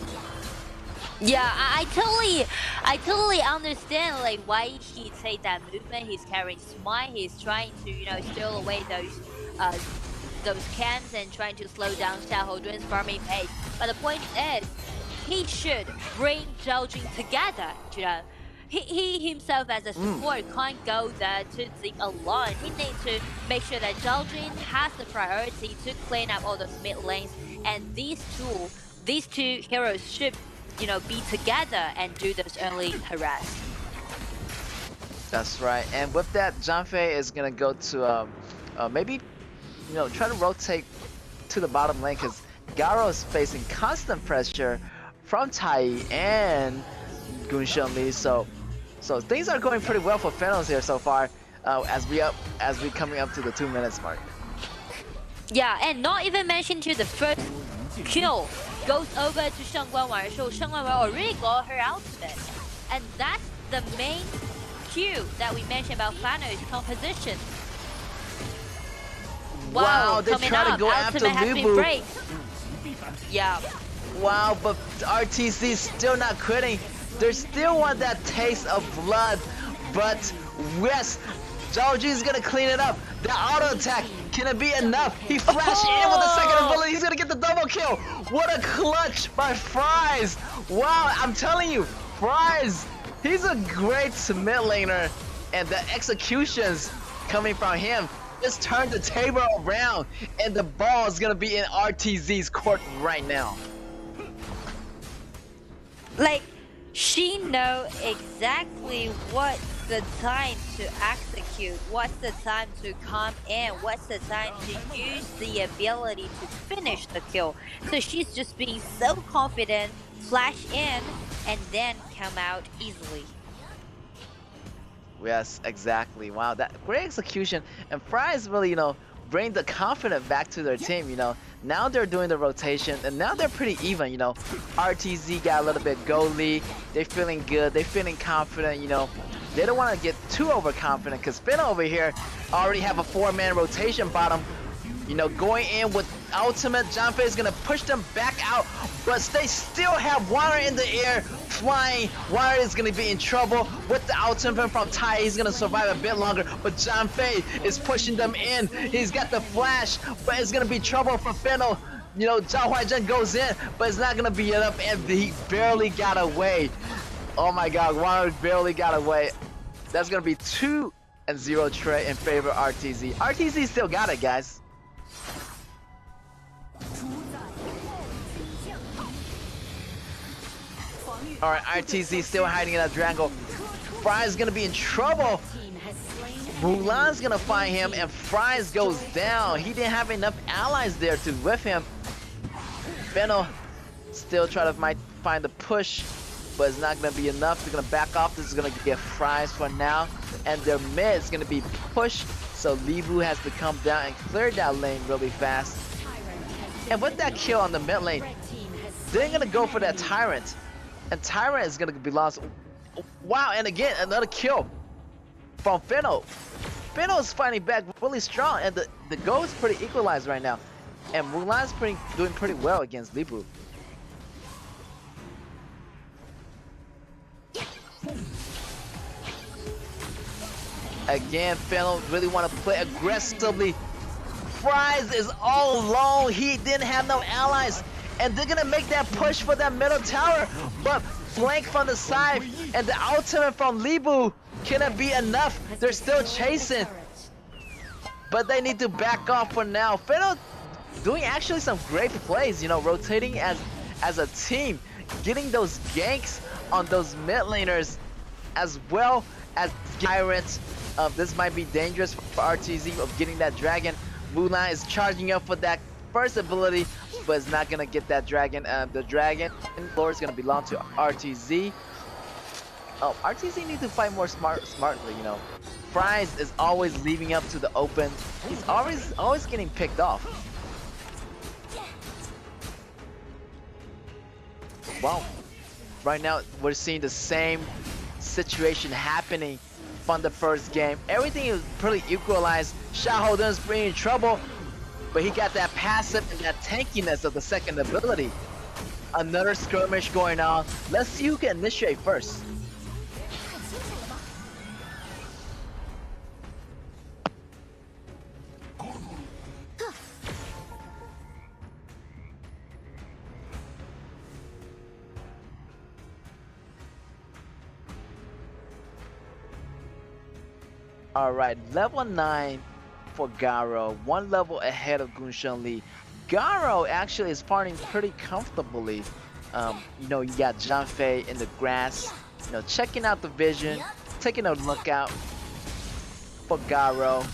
Yeah, I totally understand like why he take that movement. He's carrying Smite. He's trying to steal away those camps and trying to slow down Xiaoho Dun's farming pace. But the point is, he should bring Zhao Jun together. He himself as a support can't go there to Zeke alone. He needs to make sure that Zhao Jun has the priority to clean up all those mid lanes, and these two heroes should be together and do those early harass. That's right. And with that, Janfei is gonna go to maybe try to rotate to the bottom lane, because Garo is facing constant pressure from Tai and Gunshan Li. So things are going pretty well for Fennel here so far. As we coming up to the 2 minutes mark. Yeah, and not even mention to the first kill goes over to Shangguang Wan'er, so Shangguang Wan'er already got her ultimate. And that's the main cue that we mentioned about Fano's composition. Wow, they coming try to up, go after ultimate has been Lubu. break. Yeah. Wow, but RTC still not quitting. They still want that taste of blood, but yes, Zhao Ji is gonna clean it up. The auto attack, can it be enough? He flashed in with the second ability. He's gonna get the double kill. What a clutch by Fries. Wow, I'm telling you, Fries, he's a great mid laner, and the executions coming from him just turned the table around, and the ball is gonna be in RTZ's court right now. Like, she know exactly what's the time to execute, what's the time to come in, what's the time to use the ability to finish the kill. So she's just being so confident, flash in, and then come out easily. Yes, exactly. Wow, that great execution. And Fries really, bring the confidence back to their team, Now they're doing the rotation, and now they're pretty even, RTZ got a little bit goal lead. They're feeling good. They're feeling confident, They don't want to get too overconfident, because Finn over here already have a 4-man rotation bottom. Going in with ultimate, Janfei is going to push them back out, but they still have Water in the air, flying. Water is going to be in trouble with the ultimate from Tai. He's going to survive a bit longer, but Janfei is pushing them in. He's got the flash, but it's going to be trouble for Fennel. Zhao Huaizhen goes in, but it's not going to be enough, and he barely got away. Oh my god, Water barely got away. That's going to be 2-0 Trey in favor of RTZ. RTZ still got it, guys. Alright, RTZ still hiding in that Drango. Fry's gonna be in trouble. Mulan's gonna find him, and Fries goes down. He didn't have enough allies there to whiff him. Fennel still try to find the push, but it's not gonna be enough. They're gonna back off. This is gonna get Fries for now, and their mid is gonna be pushed. So Libu has to come down and clear that lane really fast. And with that kill on the mid lane, they're gonna go for that Tyrant. And Tyrant is gonna be lost. Wow, and again, another kill from Fennel. Fennel is fighting back really strong, and the goal is pretty equalized right now. And Mulan's doing pretty well against Libu. Again, Fennel really want to play aggressively. Fries is all alone. He didn't have no allies. And they're gonna make that push for that middle tower, but flank from the side, and the ultimate from Libu cannot be enough. They're still chasing, but they need to back off for now. Fennel doing actually some great plays, rotating as a team, getting those ganks on those mid laners, as well as Tyrants. This might be dangerous for RTZ of getting that dragon. Mulan is charging up for that first ability, but it's not gonna get that dragon. The dragon floor is gonna belong to RTZ. Oh, RTZ needs to fight more smartly. Fries is always leaving up to the open. He's always getting picked off. Wow. Right now we're seeing the same situation happening from the first game. Everything is pretty equalized. Shahoden's in trouble, but he got that passive and that tankiness of the second ability. Another skirmish going on. Let's see who can initiate first. Alright, level 9 for Garo, 1 level ahead of Gunshan Li. Garo actually is farming pretty comfortably. You got Janfei in the grass, checking out the vision, taking a look out for Garo.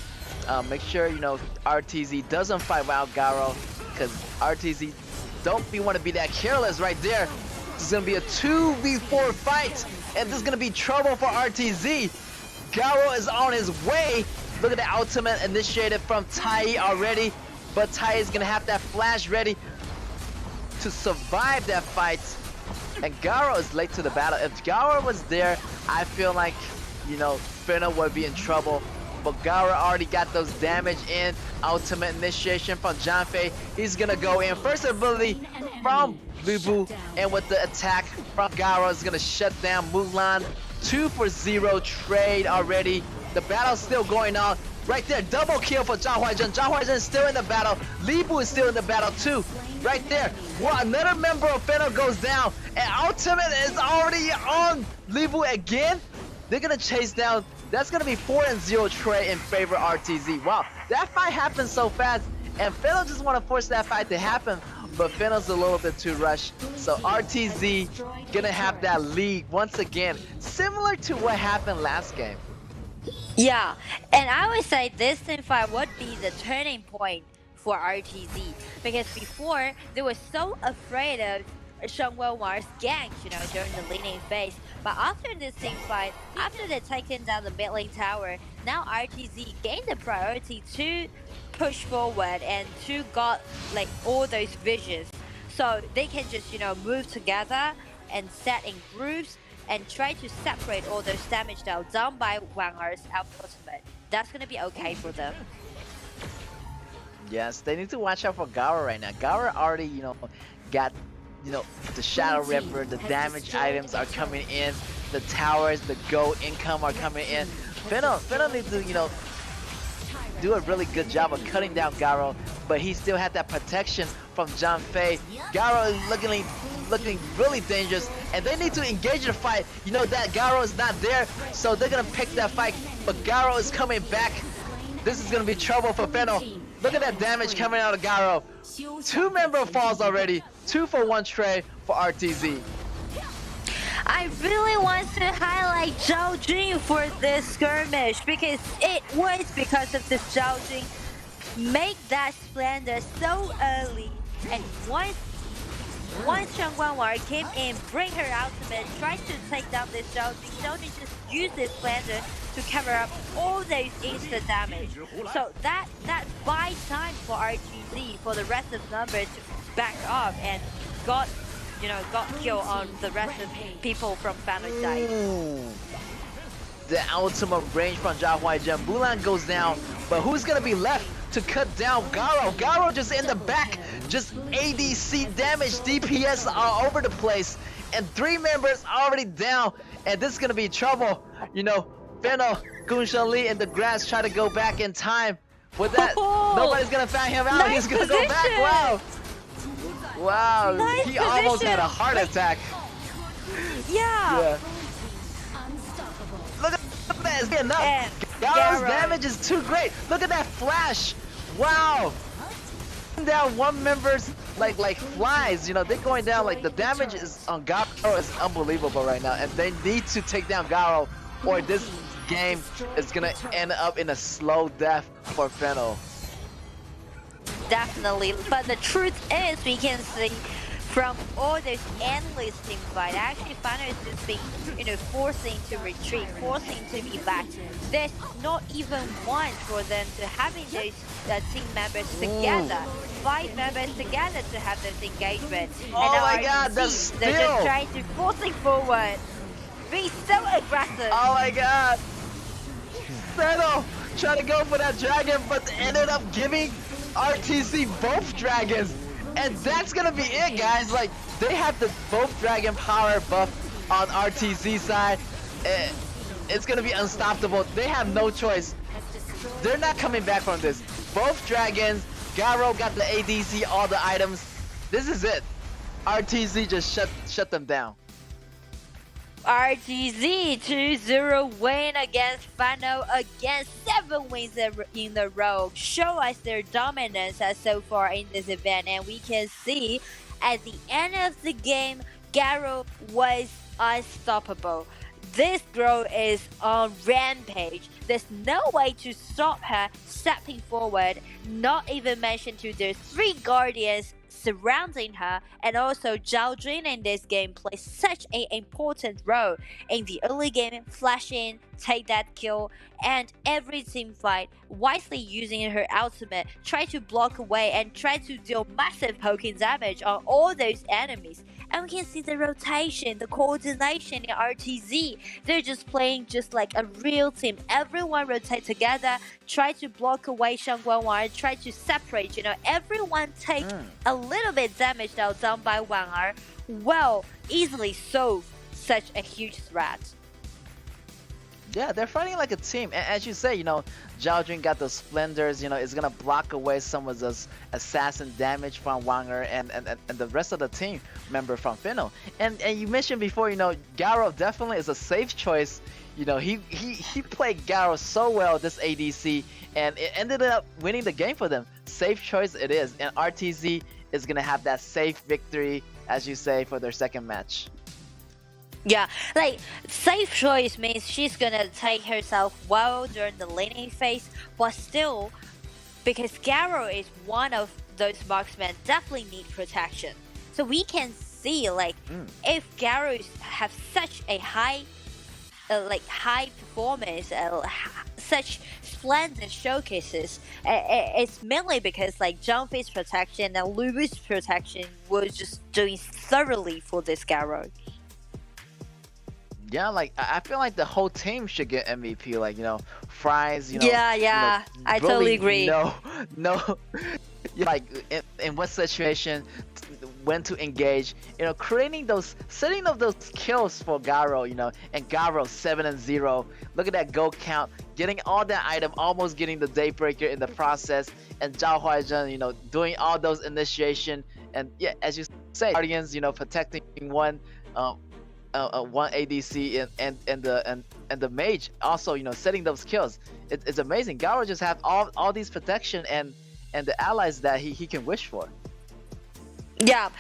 Make sure, RTZ doesn't fight out Garo, because RTZ don't want to be that careless right there. This is going to be a 2v4 fight, and this is going to be trouble for RTZ. Garo is on his way. Look at the ultimate initiated from Tai already, but Tai is gonna have that flash ready to survive that fight. And Garo is late to the battle. If Garo was there, I feel like, Fennel would be in trouble. But Garo already got those damage in. Ultimate initiation from Janfei. He's gonna go in. First ability from Libu, and with the attack from Garo is gonna shut down Mulan. 2 for 0 trade already. The battle's still going on. Right there, double kill for Zhao Huaizhen. Zhao Huaizhen is still in the battle. Li Bu is still in the battle too. Right there. Well, another member of Fennel goes down. And Ultimate is already on Li Bu again. They're gonna chase down. That's gonna be 4-0 trade in favor of RTZ. Wow, that fight happened so fast. And Fennel just want to force that fight to happen. But Fennel's a little bit too rushed. So RTZ gonna have that lead once again. Similar to what happened last game. Yeah, and I would say this team fight would be the turning point for RTZ because before they were so afraid of Shen Wenwar's gank, during the laning phase. But after this team fight, after they've taken down the mid lane tower, now RTZ gained the priority to push forward and to got like all those visions, so they can just move together and set in groups and try to separate all those damage that are done by Wang Er's ultimate. That's gonna be okay for them. Yes, they need to watch out for Garo right now. Garo already, got, the Shadow Ripper, the damage items are coming in, the towers, the gold income are coming in. Fennel needs to, do a really good job of cutting down Garo, but he still had that protection from John Fei. Garo is looking really dangerous, and they need to engage the fight. That Garo is not there, so they're gonna pick that fight, but Garo is coming back. This is gonna be trouble for Fennel. Look at that damage coming out of Garo. 2 member falls already, 2 for 1 trade for RTZ. I really want to highlight Zhao Jun for this skirmish because it was because of this Zhao Jun make that Splendor so early, and once Shen Guanwar came in, bring her ultimate, tried to take down this Zhao Jun just used this Splendor to cover up all those instant damage. So that buys time for RTZ for the rest of the number to back up and got kill on the rest of people from Fennel side. The ultimate range from Zhao Huaizhen. Mulan goes down, but who's gonna be left to cut down Garo? Garo just in the back, just ADC damage, DPS all over the place, and 3 members already down, and this is gonna be trouble. Fennel, Gunshan Li, and the grass try to go back in time. With that, nobody's gonna fan him out. Nice He's gonna go back. Wow. Wow, Nice he almost had a position. heart attack. Yeah. Look at that, it's enough. And Garo's Garo. damage is too great. Look at that flash. Wow. Down 1 member's like flies. They're going down, like the damage is on Garo is unbelievable right now, and they need to take down Garo, or this game is gonna end up in a slow death for Fennel. Definitely, but the truth is we can see from all those endless team fight, actually Fennel is just being forcing to retreat, forcing to be back. There's not even one for them to having those team members together, 5 members together to have this engagement. Oh and my god, that's they're just still. trying to forcing forward, being so aggressive. Oh my god. Fennel trying to go for that dragon, but ended up giving RTC both dragons, and that's gonna be it, guys. Like, they have the both dragon power buff on RTZ side. It's gonna be unstoppable. They have no choice. They're not coming back from this. Both dragons, Garo got the ADC, all the items. This is it. RTZ just shut them down. RTZ 2-0 win against Fennel, again 7 wins in a row. Show us their dominance so far in this event, and we can see at the end of the game, Garo was unstoppable. This girl is on rampage. There's no way to stop her stepping forward, not even mention to the 3 guardians surrounding her, and also Zhao Jun in this game plays such an important role in the early game, flashing, take that kill, and every team fight, wisely using her ultimate, try to block away and try to deal massive poking damage on all those enemies. And we can see the rotation, the coordination in RTZ. They're just playing just like a real team. Everyone rotate together, try to block away Shang Guanwan, try to separate, everyone take a little bit damage now done by Wang Er. Well, easily solve such a huge threat. Yeah, they're fighting like a team. And as you say, Zhao Jun got those splendors, is gonna block away some of those assassin damage from Wang Er and the rest of the team member from Fino. And you mentioned before, Garo definitely is a safe choice. He played Garo so well this ADC, and it ended up winning the game for them. Safe choice it is, and RTZ is gonna have that safe victory, as you say, for their second match. Yeah, like safe choice means she's gonna take herself well during the laning phase, but still, because Garo is one of those marksmen, definitely need protection. So we can see if Garo have such a high performance, such splendid showcases, it's mainly because Zhangfei's protection and Lubu's protection was just doing thoroughly for this Garo. Yeah, I feel like the whole team should get MVP. Fries. Yeah, I really totally agree. No, in what situation, when to engage. Setting up those kills for Garo. And Garo 7-0. Look at that gold count, getting all that item, almost getting the Daybreaker in the process, and Zhao Huaizhen, doing all those initiation, and yeah, as you say, Guardians, protecting one ADC and the mage also, setting those kills. It's amazing. Garo just have all these protection and the allies that he can wish for. Yeah,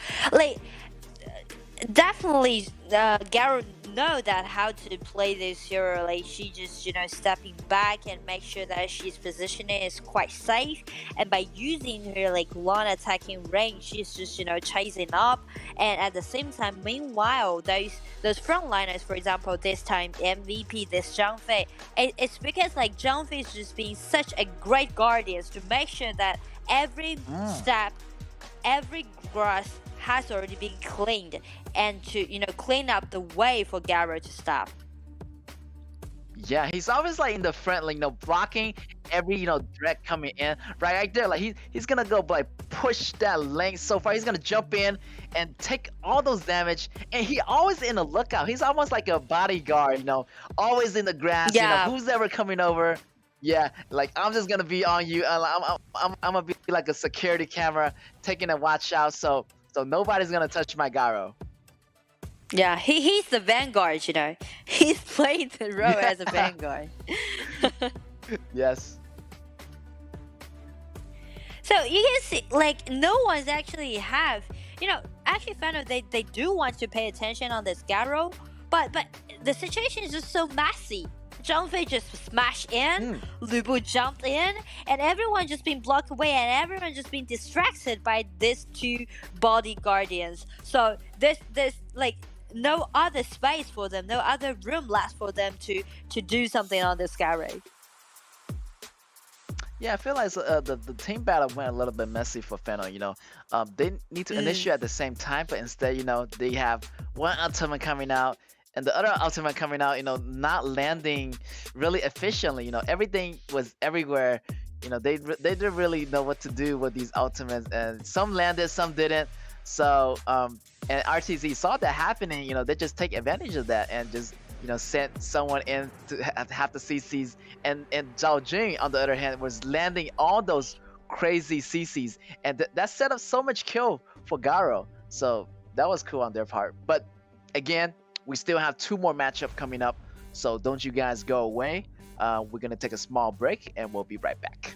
definitely Garo know that how to play this hero. She just stepping back and make sure that she's positioning is quite safe, and by using her long attacking range, she's just chasing up, and at the same time, meanwhile those frontliners, for example, this time MVP, this Zhangfei, it's because Zhangfei is just being such a great guardian to make sure that every step, every grass has already been cleaned, and to clean up the way for Garo to stop. Yeah, he's always in the front, blocking every threat coming in right there. He's gonna go push that lane so far. He's gonna jump in and take all those damage, and he always in the lookout. He's almost like a bodyguard, always in the grass. Yeah. Who's ever coming over? Yeah, I'm just gonna be on you. I'm gonna be like a security camera, taking a watch out, so nobody's gonna touch my Garo. Yeah, he's the vanguard, He's playing the role as a vanguard. Yes. So you can see, no one's actually have, actually found out they do want to pay attention on this Garo, but the situation is just so messy. Zhangfei just smashed in, Lubu jumped in, and everyone just been blocked away, and everyone just been distracted by these two body guardians. So there's no other space for them, no other room left for them to do something on this Garo. Yeah, I feel like the team battle went a little bit messy for Feno. They need to initiate at the same time, but instead, they have one ultimate coming out and the other ultimate coming out, not landing really efficiently. Everything was everywhere. They didn't really know what to do with these ultimates, and some landed, some didn't. So and RTZ saw that happening. They just take advantage of that and just sent someone in to have the CCs, and Zhao Jun on the other hand was landing all those crazy CCs, and that set up so much kill for Garo. So that was cool on their part. But again, we still have 2 more matchups coming up, so don't you guys go away. We're gonna take a small break and we'll be right back.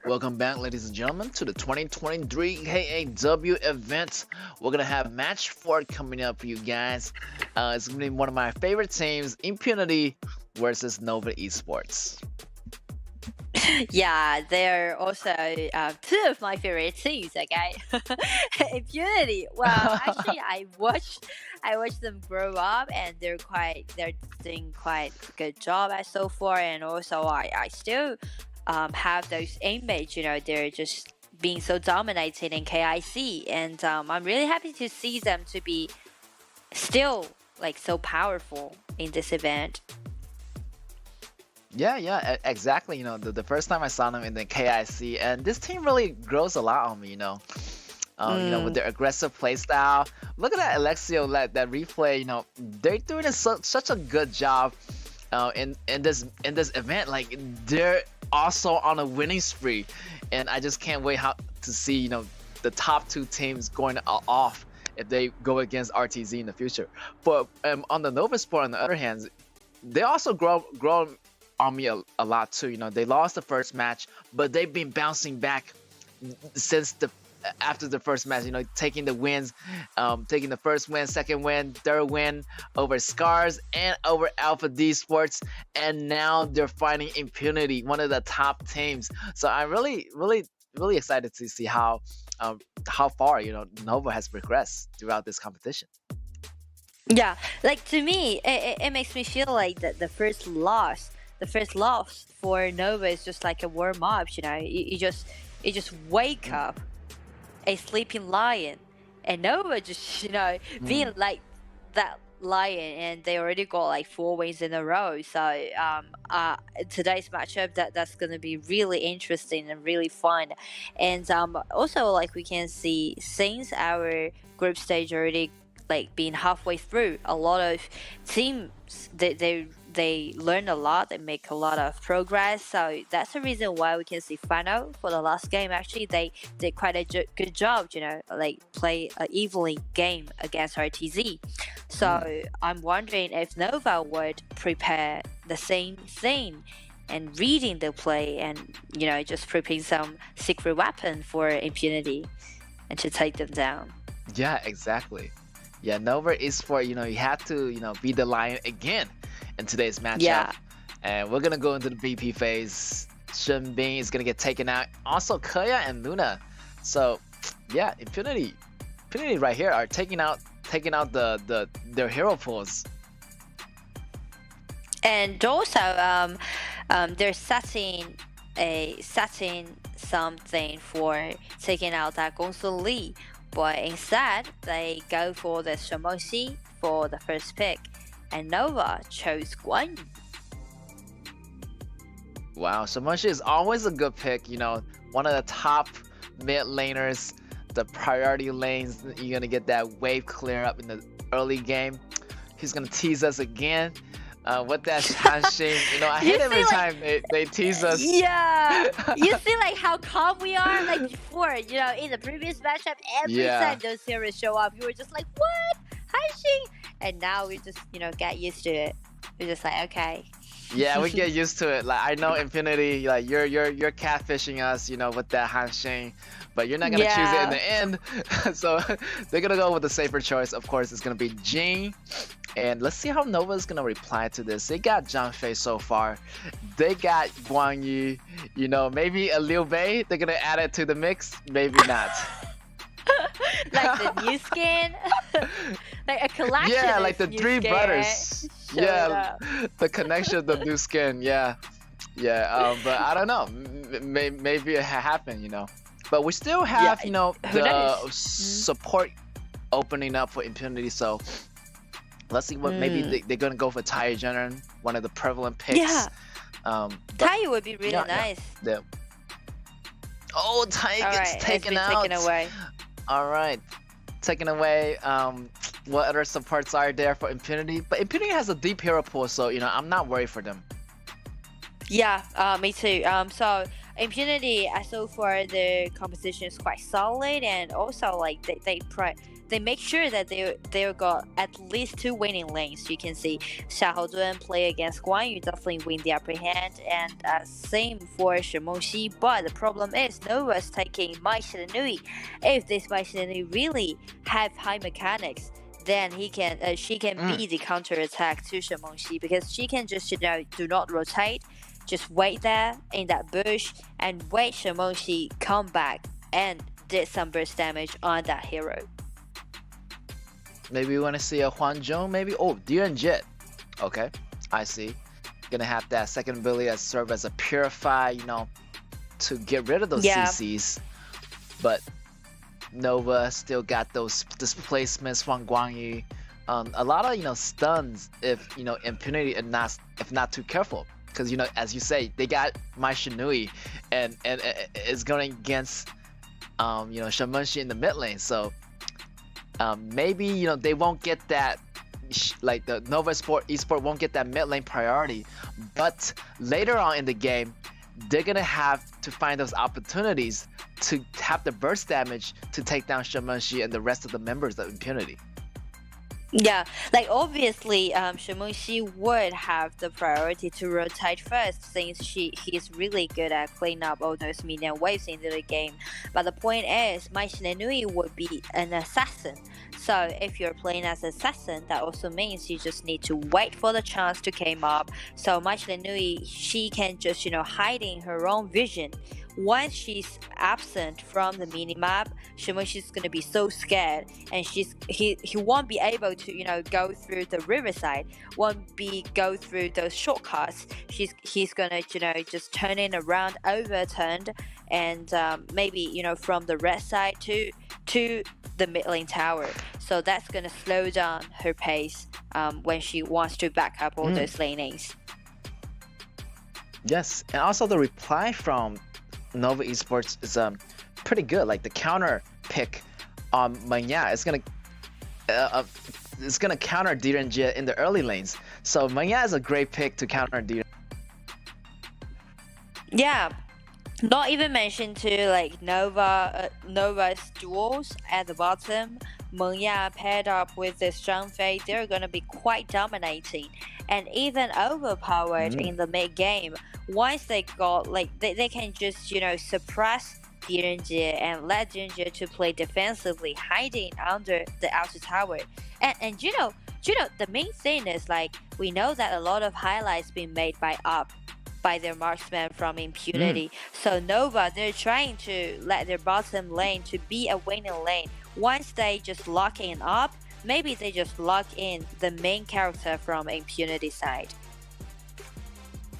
Welcome back, ladies and gentlemen, to the 2023 KAW event. We're gonna have match 4 coming up for you guys. It's gonna be one of my favorite teams, Impunity versus Nova Esports. Yeah, they're also two of my favorite teams. Okay, Impunity. Well, actually, I watched them grow up, and they're doing quite good job at so far. And also, I still have those image. You know, they're just being so dominating in KIC, and I'm really happy to see them to be still like so powerful in this event. Yeah, exactly. You know, the first time I saw them in the KIC, and this team really grows a lot on me. You know, with their aggressive play style. Look at that Alexio, that replay. You know, they're doing such a good job in this event. Like, they're also on a winning spree, and I just can't wait to see the top 2 teams going off if they go against RTZ in the future. But on the Nova Sport, on the other hand, they also grow on me a lot too. You know, they lost the first match, but they've been bouncing back since after the first match. You know, taking the wins, taking the first win, second win, third win over Scars and over Alpha D Sports, and now they're fighting Impunity, one of the top teams. So I'm really excited to see how far Nova has progressed throughout this competition. Yeah, like to me, it makes me feel like that the first loss for Nova is just like a warm up. You know, you just wake up a sleeping lion, and Nova just being like that lion, and they already got like 4 wins in a row. So today's matchup that's gonna be really interesting and really fun. And also, like, we can see since our group stage already like being halfway through, a lot of teams they learn a lot, they make a lot of progress. So that's the reason why we can see Fano for the last game. Actually, they did quite a good job, like play an evenly game against RTZ. So I'm wondering if Nova would prepare the same thing and reading the play, and just preparing some secret weapon for Impunity and to take them down. Yeah, exactly. Yeah, Nova Esports, you have to, be the lion again in today's matchup. Yeah. And we're going to go into the BP phase. Shenbing is going to get taken out. Also, KAW and Luna. So, yeah, Impunity right here are taking out their hero pools. And also, they're setting something for taking out that Gongsun Li. But instead, they go for the Shamoshi for the first pick, and Nova chose Guan Yu. Wow, Shamoshi is always a good pick. One of the top mid laners, the priority lanes. You're gonna get that wave clear up in the early game. He's gonna tease us again. With that Hanshin, I hate every time they tease us. Yeah, you see like how calm we are. Like before, in the previous matchup, every time those heroes show up, you were just like, what, Hanshin? And now we just get used to it. We're just like, okay. Yeah, we get used to it. Like, I know Infinity, like you're catfishing us, with that Hanshin, but you're not gonna choose it in the end. So they're gonna go with the safer choice. Of course, it's gonna be Jing. And let's see how Nova's gonna reply to this. They got Zhang Fei so far. They got Guan Yu. Maybe a Liu Bei. They're gonna add it to the mix. Maybe not. Like the new skin, like a collection. Yeah, like the new 3 skin. brothers. Yeah, the connection of the new skin. Yeah. But I don't know. Maybe it happened. But we still have the support opening up for Impunity. So let's see what maybe they're gonna go for Tai Jenen, one of the prevalent picks. Yeah. Tai would be really nice. Yeah. Oh, Tai gets taken away. All right, taken away. What other supports are there for Impunity? But Impunity has a deep hero pool, so I'm not worried for them. Yeah, me too. So Impunity, so far the composition is quite solid, and also like they make sure that they got at least 2 winning lanes. You can see Xiaohou play against Guan Yu definitely win the upper hand, and same for Shimoshi. But the problem is Nova's taking Mai Shiranui. If this Mai Shiranui really have high mechanics, then she can be the counter attack to Shimoshi, because she can just do not rotate, just wait there in that bush and wait Shimoshi come back and did some burst damage on that hero. Maybe we want to see a Huan Zhong, maybe? Oh, Diren Jit. Okay, I see. Gonna have that second ability that serve as a purify, to get rid of those CCs. But Nova still got those displacements from Guan Yu. A lot of stuns if Impunity if not too careful. Because as you say, they got Mai Shinui and it's going against Shamashi in the mid lane. So maybe they won't get that, like the Nova Esport won't get that mid lane priority. But later on in the game, they're gonna have to find those opportunities to have the burst damage to take down Shamashi and the rest of the members of Impunity. Yeah, like obviously, Shimoshi would have the priority to rotate first, since he's really good at cleaning up all those minion waves into the game. But the point is, Mai Shiranui would be an assassin. So if you're playing as assassin, that also means you just need to wait for the chance to come up. So Mai Shiranui, she can just hide in her own vision. Once she's absent from the minimap, Shimoshi's gonna be so scared, and he won't be able to go through the riverside, won't go through those shortcuts. He's gonna just turn it around, overturned, and maybe from the red side to the mid lane tower. So that's gonna slow down her pace when she wants to back up all those lanings. Yes, and also the reply from Nova Esports is pretty good. Like the counter pick on Manya is gonna counter Diren Jit in the early lanes. So Manya is a great pick to counter Diren. Yeah, not even mention to like Nova's duels at the bottom. Menya paired up with this Zhang they're gonna be quite dominating and even overpowered in the mid game. Once they got they can just suppress Diren Jit and let Diren Jit to play defensively, hiding under the outer tower. And the main thing is we know that a lot of highlights been made by their marksman from Impunity. So Nova, they're trying to let their bottom lane to be a winning lane. Once they just lock in up, maybe they just lock in the main character from Impunity side.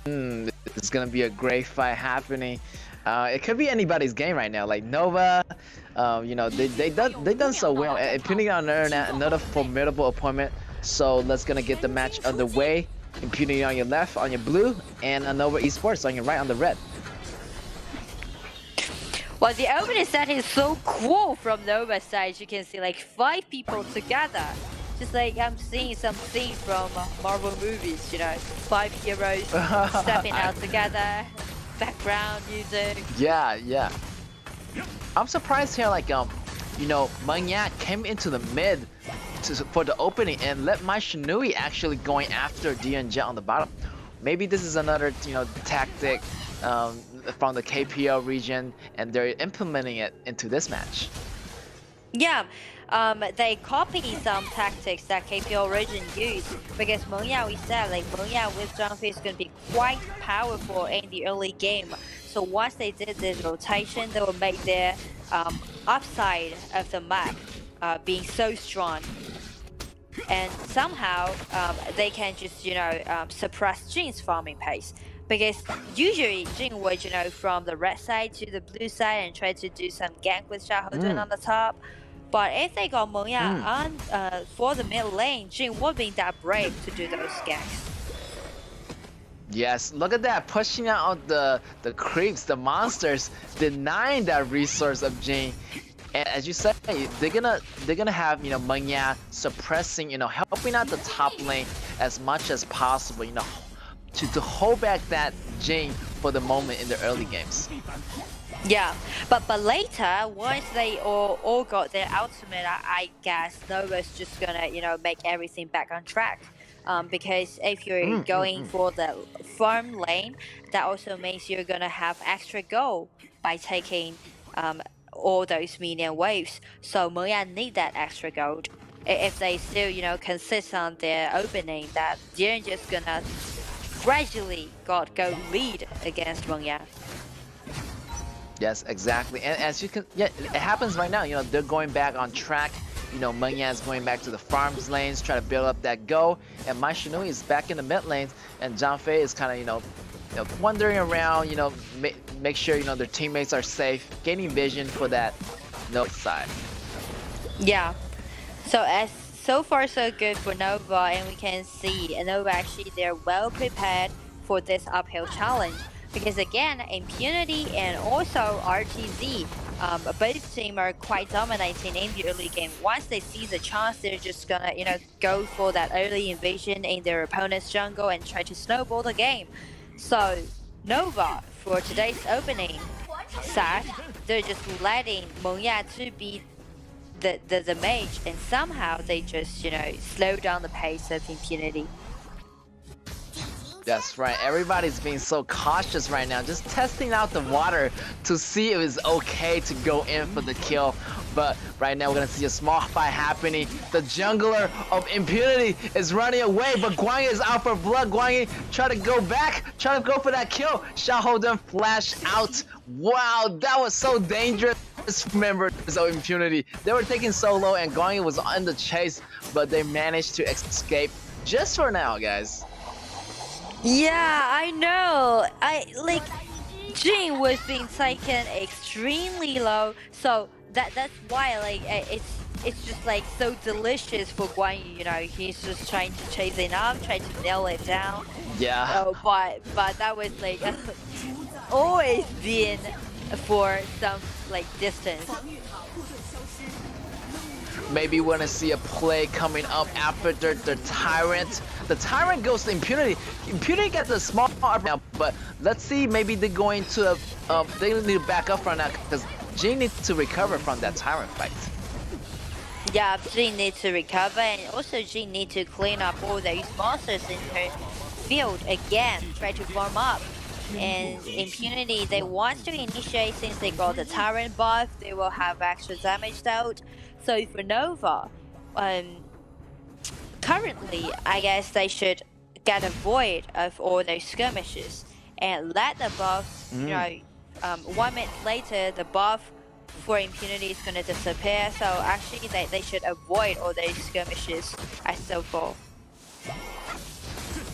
It's gonna be a great fight happening. It could be anybody's game right now. Like Nova, they done so well. Impunity on another formidable opponent. So let's gonna get the match underway. Impunity on your left, on your blue, and Nova Esports on your right, on the red. Well, the opening set is so cool from Nova's side. You can see 5 people together. Just I'm seeing some scene from Marvel movies, 5 heroes stepping out together, background music. Yeah. I'm surprised here, Manya came into the mid for the opening and let Mai Shinui actually going after Diren Jit on the bottom. Maybe this is another, tactic from the KAW region, and they're implementing it into this match. Yeah, they copy some tactics that KAW region used, because Menya, we said Menya with Zhangfei is going to be quite powerful in the early game. So once they did this rotation, they will make their upside of the map being so strong. And somehow they can just suppress Jin's farming pace, because usually Jin would from the red side to the blue side and try to do some gank with Xiaohou on the top. But if they got Menya on for the mid lane, Jin would be that brave to do those ganks. Yes, look at that, pushing out the creeps, the monsters, denying that resource of Jin. And as you said, they're gonna have Menya suppressing, helping out the top lane as much as possible, to hold back that Jin for the moment in the early games. Yeah, but later, once they all got their ultimate, I guess Nova's just gonna make everything back on track. Because if you're going for the farm lane, that also means you're gonna have extra gold by taking all those minion waves. So Moya need that extra gold. If they still consist on their opening, that they're just gonna gradually got go lead against Moya. Yes, exactly. And as you can, yeah, it happens right now. They're going back on track. Mengyan is going back to the farms lanes, try to build up that go. And Mai Shinui is back in the mid lanes, and Zhang Fei is kind of, wandering around. Make sure their teammates are safe, gaining vision for that Nova side. Yeah. So far so good for Nova, and we can see Nova actually they're well prepared for this uphill challenge. Because again, Impunity and also RTZ, both teams are quite dominating in the early game. Once they see the chance, they're just gonna, go for that early invasion in their opponent's jungle and try to snowball the game. So Nova, for today's opening, sad, they're just letting Mengya to be the mage, and somehow they just, slow down the pace of Impunity. That's right. Everybody's being so cautious right now, just testing out the water to see if it's okay to go in for the kill. But right now we're gonna see a small fight happening. The jungler of Impunity is running away, but Guanyi is out for blood. Guanyi try to go back, try to go for that kill. Xiaohouden flash out. Wow, that was so dangerous. Members of Impunity, they were taking so low, and Guanyi was on the chase, but they managed to escape just for now, guys. Yeah, I know. Jin was being taken extremely low, so that's why it's just so delicious for Guanyi. He's just trying to chase it up, trying to nail it down. Yeah. But that was always been for some distance. Maybe we're gonna see a play coming up after the Tyrant. The Tyrant goes to Impunity. Impunity gets a small part now, but let's see, maybe they're going to, they need to back up from that, because Jin needs to recover from that Tyrant fight. Yeah, Jin needs to recover, and also Jin needs to clean up all those monsters in her field again, try to farm up. And Impunity, they want to initiate since they got the Tyrant buff, they will have extra damage out. So for Nova, currently, I guess they should get a void of all those skirmishes and let the buff, 1 minute later, the buff for Impunity is going to disappear. So actually, they should avoid all those skirmishes as so far.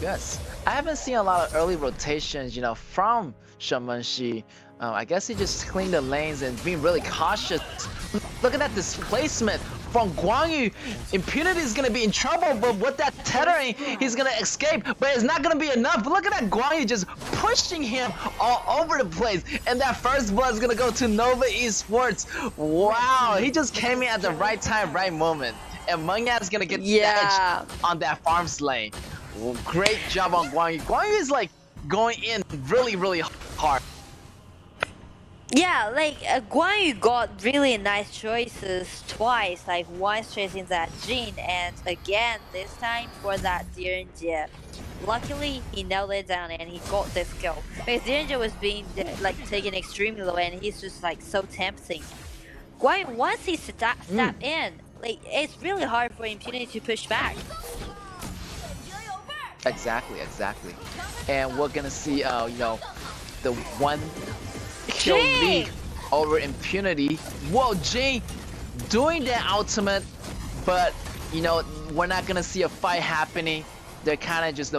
Yes, I haven't seen a lot of early rotations, from Shemenshi. I guess he just cleaned the lanes and being really cautious. Look at that displacement from Guanyu. Impunity is gonna be in trouble, but with that tethering, he's gonna escape. But it's not gonna be enough. Look at that Guanyu just pushing him all over the place. And that first blood is gonna go to Nova Esports. Wow, he just came in at the right time, right moment. And Mengya is gonna get the edge on that farm's lane. Well, great job on Guanyu. Guanyu is going in really, really hard. Yeah, Guanyu got really nice choices twice, once chasing that Jin, and again this time for that Direnjie. Luckily, he nailed it down and he got this kill. Because Direnjie was being taken extremely low, and he's just so tempting. Guanyu, once he step in, it's really hard for Impunity to push back. Exactly. And we're gonna see, the one kill lead over Impunity. Whoa, Jin doing their ultimate, but we're not gonna see a fight happening. They're kind of just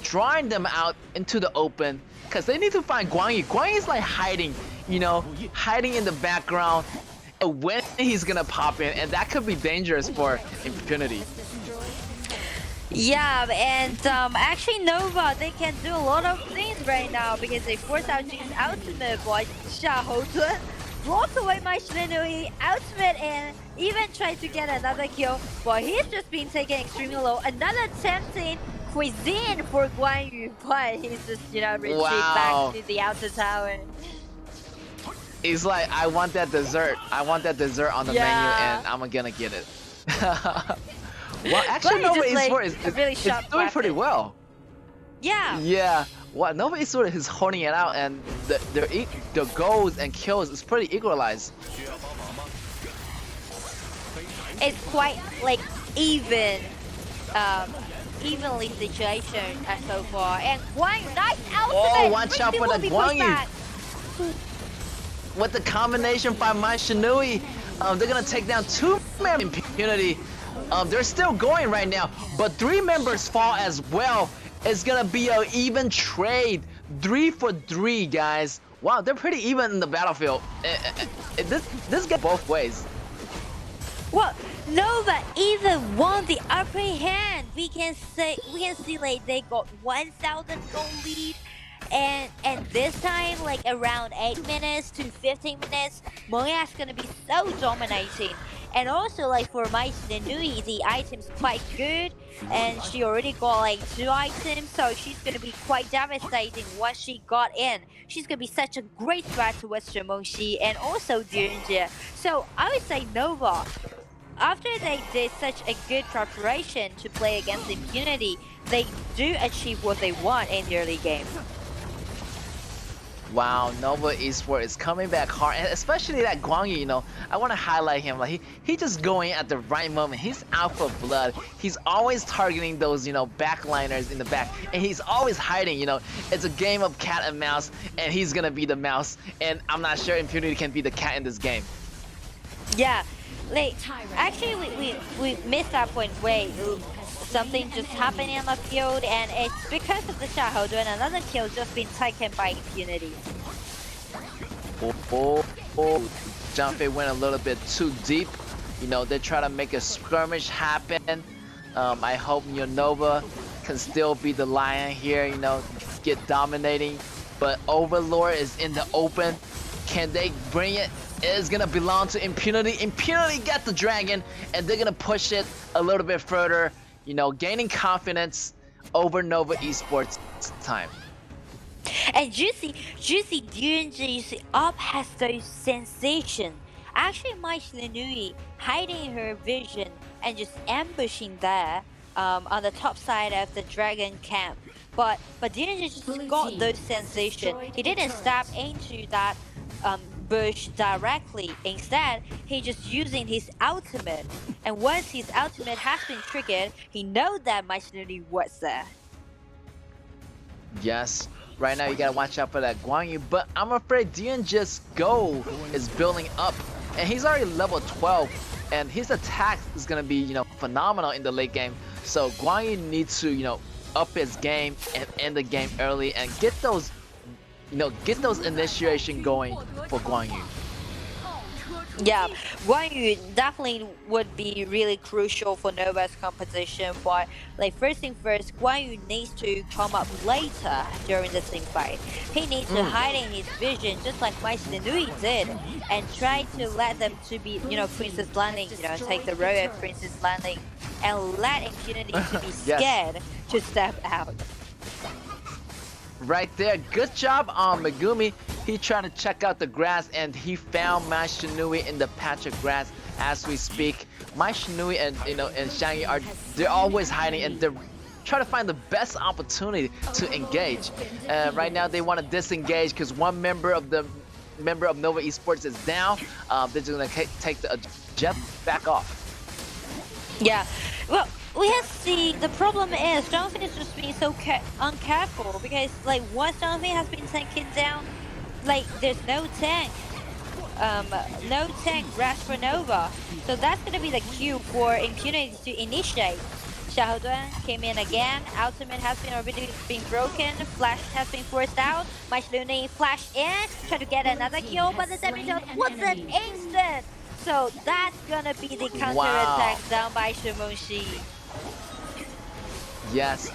drawing them out into the open, because they need to find Guanyu. Guanyu's hiding, hiding in the background when he's gonna pop in, and that could be dangerous for Impunity. Yeah, and actually Nova, they can do a lot of things right now because they force out Jin's ultimate, but Xiaohouden blocked away my Shinui ultimate and even tried to get another kill, but he's just been taken extremely low. Another tempting cuisine for Guan Yu, but he's just, retreat Wow. back to the outer tower. He's like, I want that dessert. I want that dessert on the menu, and I'm gonna get it. Well, actually, Guan Yu Nova just, like, Esports is really it's sharp doing pretty weapon. well. Yeah. Yeah. Well, Nova Esports is holding it out, and the goals and kills is pretty equalized. It's quite like evenly situation so far. And Guan Yu, nice ultimate. Oh, watch out Really for will the be Guan pushed Yu. back. With the combination by my Shinui, they're gonna take down 2 members impunity. They're still going right now, but 3 members fall as well. It's gonna be an even trade, 3 for 3, guys. Wow, they're pretty even in the battlefield. This goes both ways. Well, Nova either won the upper hand. We can see like they got 1,000 goal lead, and this time like around 8 minutes to 15 minutes, Moya's gonna be so dominating. And also like for my Nui, the item's quite good, and she already got like 2 items, so she's gonna be quite devastating once she got in. She's gonna be such a great threat towards Shimoshi and also Dürnje. So I would say Nova, after they did such a good preparation to play against Impunity, they do achieve what they want in the early game. Wow, Nova Esports is coming back hard, and especially that Guan Yu, I want to highlight him. Like he just going at the right moment. He's out for blood. He's always targeting those, backliners in the back, and he's always hiding. It's a game of cat and mouse, and he's gonna be the mouse. And I'm not sure Impunity can be the cat in this game. Yeah, like actually we missed that point where something just happened on the field, and it's because of the Shahodo, and another kill just been taken by Impunity. Jumpy went a little bit too deep. They try to make a skirmish happen. I hope Nova can still be the lion here, get dominating. But Overlord is in the open. Can they bring it? It is gonna belong to Impunity. Impunity got the dragon, and they're gonna push it a little bit further. Gaining confidence over Nova Esports time. And Juicy Dürnje's up has those sensation. Actually, my Nui hiding her vision and just ambushing there on the top side of the dragon camp. But Dürnje just got those sensation. He didn't step into that bush directly. Instead, he just using his ultimate. And once his ultimate has been triggered, he knows that my Nui was there. Yes, right now you gotta watch out for that Guan Yu, but I'm afraid Dürnje's goal is building up, and he's already level 12, and his attack is gonna be, phenomenal in the late game. So Guan Yu needs to, up his game and end the game early and get those, get those initiation going for Guan Yu. Yeah, Guan Yu definitely would be really crucial for Nova's composition, but like first thing first, Guan Yu needs to come up later during the team fight. He needs to hide in his vision just like my Nui did, and try to let them to be, Princess Landing, take the road of Princess Landing, and let Impunity to be scared to step out. Right there, good job on Megumi. He tried to check out the grass, and he found my Shinui in the patch of grass as we speak. My Shinui and and Shangyi they're always hiding, and they're trying to find the best opportunity to engage. Right now they want to disengage because one member of Nova Esports is down. They're just gonna take the jet back off. Yeah, well, we have to see, the problem is Jonathan is just being so uncareful, because like once Jonathan has been taken down, like there's no tank rest for Nova, so that's gonna be the cue for Impunity to initiate. Shahodoan came in again, ultimate has already been broken, flash has been forced out, Maishiluni flashed in, tried to get another kill, but the damage wasn't instant! So that's gonna be the counter attack down by Shimoshi. Yes,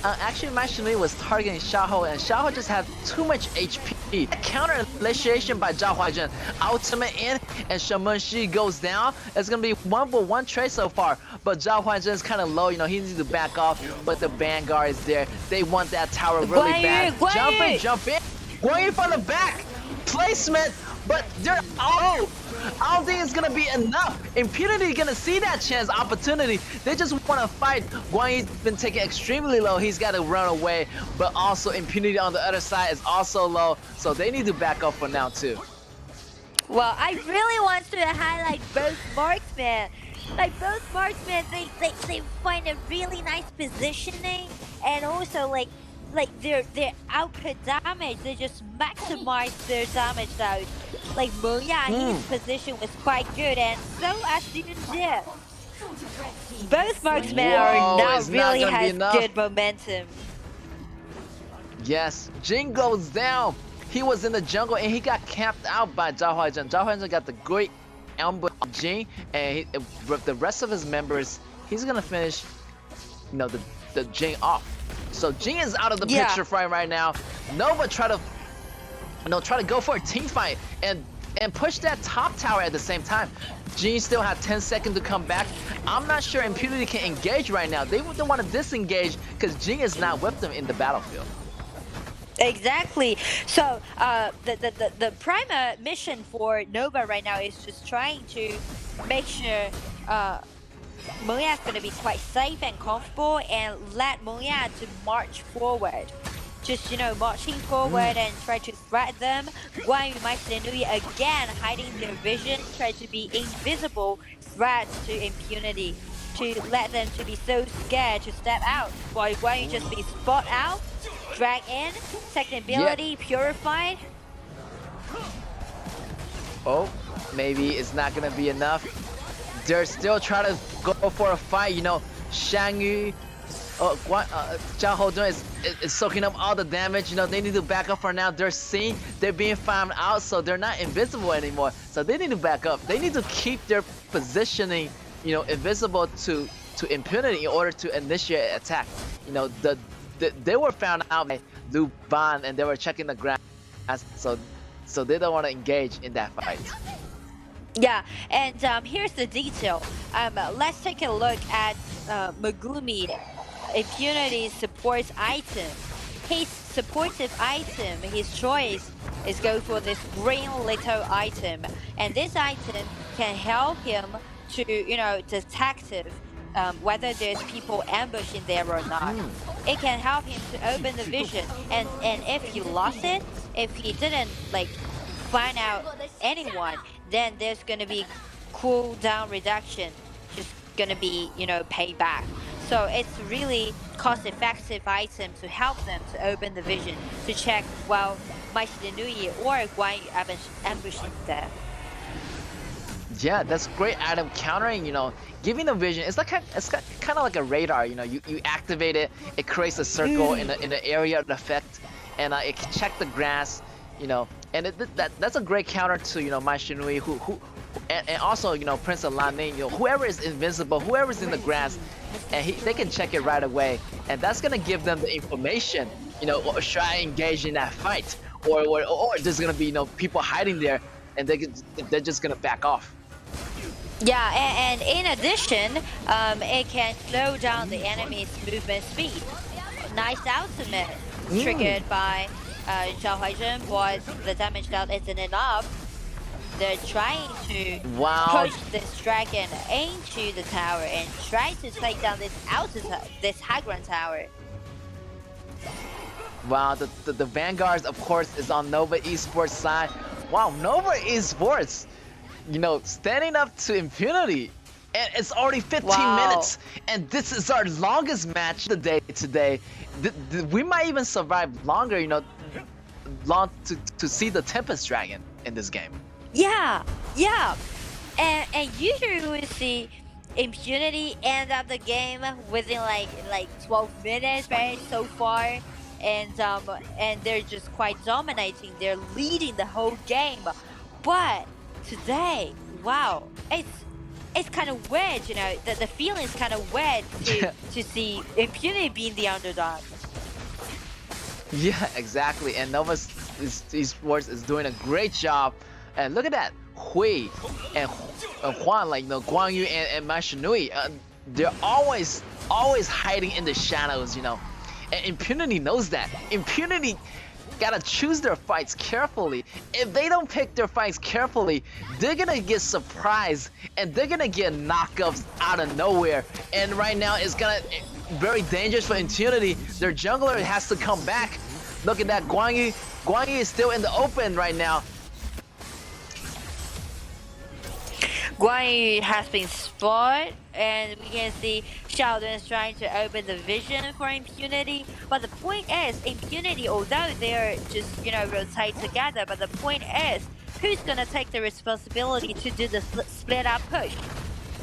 Actually, my Shinui was targeting Xiaoho, and Xiaoho just had too much HP. Counter initiation by Zhao Huaizhen. Ultimate in, and Shaman Shi goes down. It's gonna be 1-for-1 trade so far, but Zhao Huaizhen is kind of low. You know, he needs to back off, but the Vanguard is there. They want that tower really bad. Jump in. Going in from the back. Placement, but they're I don't think it's gonna be enough. Impunity gonna see that chance, opportunity. They just want to fight. Guan Yi's been taken extremely low. He's got to run away, but also Impunity on the other side is also low, so they need to back up for now too. Well, I really want to highlight both marksmen. Like both marksmen, they find a really nice positioning, and also like their output damage, they just maximize their damage out. Like Moya, his position was quite good, and so as Demon did. Both marksmen are now really has good momentum. Yes, Jin goes down. He was in the jungle and he got camped out by Zhao Huaizhen. Zhao Huaizhen got the great ambush on Jin, and with the rest of his members, he's gonna finish, you know, the Jin off. So Jin is out of the picture right now. Nova try to go for a team fight and push that top tower at the same time. Jin still had 10 seconds to come back. I'm not sure Impunity can engage right now. They don't want to disengage because Jin is not with them in the battlefield. Exactly. So the prime mission for Nova right now is just trying to make sure Moya is going to be quite safe and comfortable, and let Moya to march forward. Just, you know, marching forward and try to threat them. Guan Yu, my Shenui again hiding their vision, try to be invisible threats to Impunity, to let them to be so scared to step out, while Guan Yu just be spot out, drag in, second ability, purified. Oh, maybe it's not gonna be enough. They're still trying to go for a fight, you know. Shang Yu, Zhao Hodun is soaking up all the damage. You know, they need to back up for now. They're seen, they're being found out, so they're not invisible anymore. So they need to back up. They need to keep their positioning, you know, invisible to Impunity in order to initiate an attack. You know, they were found out by Lu Ban and they were checking the grass, so they don't want to engage in that fight. Yeah, and here's the detail. Let's take a look at Megumi, Impunity's support item. His supportive item, his choice is go for this green little item, and this item can help him to, you know, detect whether there's people ambushing there or not. It can help him to open the vision, and if he lost it, if he didn't like find out anyone, then there's gonna be cooldown reduction, just gonna be, you know, payback. So it's really cost-effective item to help them to open the vision, to check, well, my Shinui or Guan Yu ambushing there. Yeah, that's great item countering, you know, giving the vision. It's kind of like a radar, you know. You activate it, it creates a circle in the area of effect, and it can check the grass, you know. And that's a great counter to, you know, my Shinui, and also, you know, Prince of Lanning, you know, whoever is invincible, whoever's in the grass, and they can check it right away, and that's gonna give them the information, you know, or should I engage in that fight, or there's gonna be, you know, people hiding there, and they're just gonna back off. Yeah, and in addition, it can slow down the enemy's movement speed. Nice ultimate triggered by Zhao Huaizhen, but the damage that isn't enough. They're trying to push this dragon into the tower and try to take down this high ground tower. Wow, the Vanguards, of course, is on Nova Esports side. Wow, Nova Esports, you know, standing up to Impunity. And it's already 15 minutes, and this is our longest match of the day today. We might even survive longer, you know, to see the Tempest Dragon in this game. Yeah, and usually we would see Impunity end up the game within like 12 minutes, right? So far, and they're just quite dominating. They're leading the whole game, but today, wow, it's kind of weird, you know. The feeling is kind of weird to see Impunity being the underdog. Yeah, exactly. And Nova Esports is doing a great job. And look at that, Hui and Juan, like Guan Yu and Ma Shinui, they're always hiding in the shadows, you know. And Impunity knows that. Impunity gotta choose their fights carefully. If they don't pick their fights carefully, they're gonna get surprised and they're gonna get knockups out of nowhere. And right now it's gonna very dangerous for Impunity. Their jungler has to come back. Look at that, Guan Yu. Guan Yu is still in the open right now. Guan Yu has been spotted, and we can see Sheldon is trying to open the vision for Impunity. But the point is, Impunity, although they're just, you know, rotate together, but the point is, who's gonna take the responsibility to do the split up push?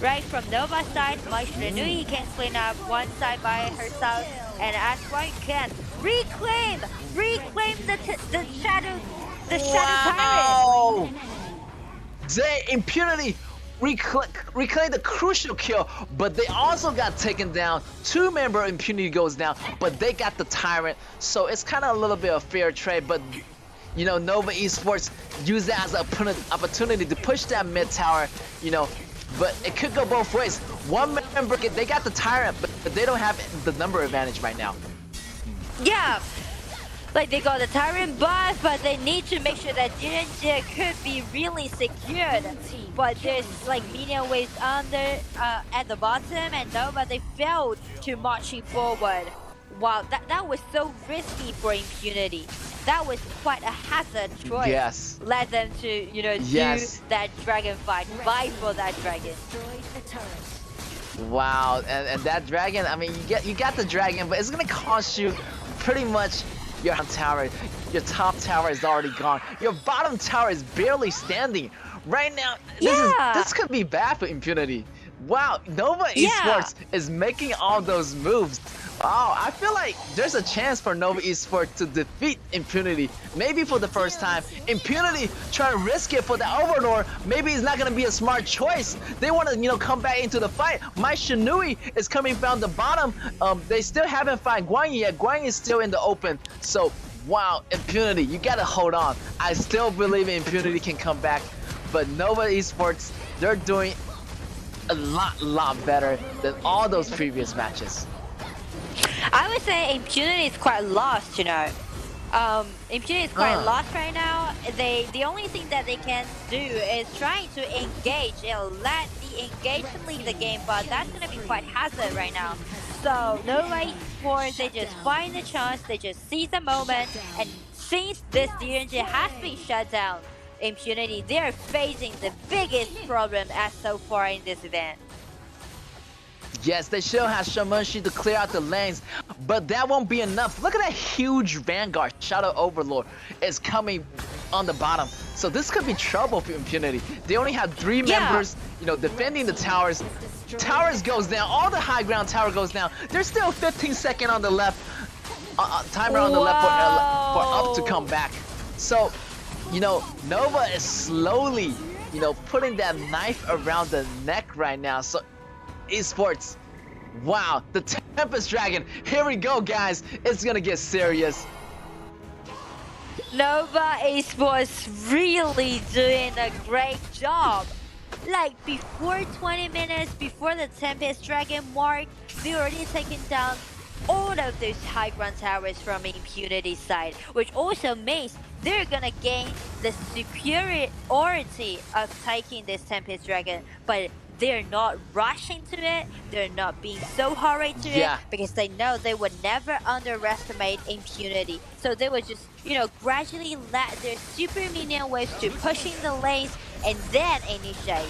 Right, from Nova's side, Ma Shinui can split up one side by herself, and as White can reclaim the shadow Wow! They Impunity reclaim the crucial kill, but they also got taken down. 2-member Impunity goes down, but they got the Tyrant, so it's kind of a little bit of fair trade. But you know, Nova Esports use that as an opportunity to push that mid tower, you know. But it could go both ways. 1 member, they got the Tyrant, but they don't have the number advantage right now. Yeah, like they got the Tyrant buff, but they need to make sure that DNG could be really secured. But there's like minion waves under at the bottom, and Nova, they failed to marching forward. Wow, that was so risky for Impunity. That was quite a hazard choice. Yes. Led them to, you know, do that dragon fight for that dragon. Wow, and that dragon, I mean, you got the dragon, but it's gonna cost you pretty much your tower. Your top tower is already gone. Your bottom tower is barely standing. Right now, this could be bad for Impunity. Wow, Nova Esports is making all those moves. Wow, I feel like there's a chance for Nova Esports to defeat Impunity. Maybe for the first time. Impunity trying to risk it for the Overlord. Maybe it's not going to be a smart choice. They want to, you know, come back into the fight. My Shinui is coming from the bottom. They still haven't found Guan Yu yet. Guan Yu is still in the open. So, wow, Impunity, you got to hold on. I still believe Impunity can come back. But Nova Esports, they're doing a lot better than all those previous matches. I would say Impunity is quite lost, you know. Impunity is quite lost right now. The only thing that they can do is trying to engage and let the engagement lead the game, but that's gonna be quite hazard right now. So Nova Esports, they just find the chance, they just seize the moment, and since this DNG has been shut down, Impunity, they're facing the biggest problem as so far in this event. Yes, they still have Shamanshi to clear out the lanes, but that won't be enough. Look at that huge Vanguard. Shadow Overlord is coming on the bottom. So this could be trouble for Impunity. They only have 3 members, you know, defending the towers. Towers goes down. All the high ground tower goes down. There's still 15 seconds on the left. Timer on the left for up to come back. So, you know, Nova is slowly, you know, putting that knife around the neck right now. So Esports, wow, the Tempest Dragon. Here we go, guys. It's gonna get serious. Nova Esports really doing a great job. Like before 20 minutes, before the Tempest Dragon mark, they already taken down all of those high ground towers from Impunity side, which also means they're gonna gain the superiority of taking this Tempest Dragon, but they're not rushing to it, they're not being so hurried to it, because they know they would never underestimate Impunity. So they would just, you know, gradually let their super minion waves to pushing the lanes and then initiate.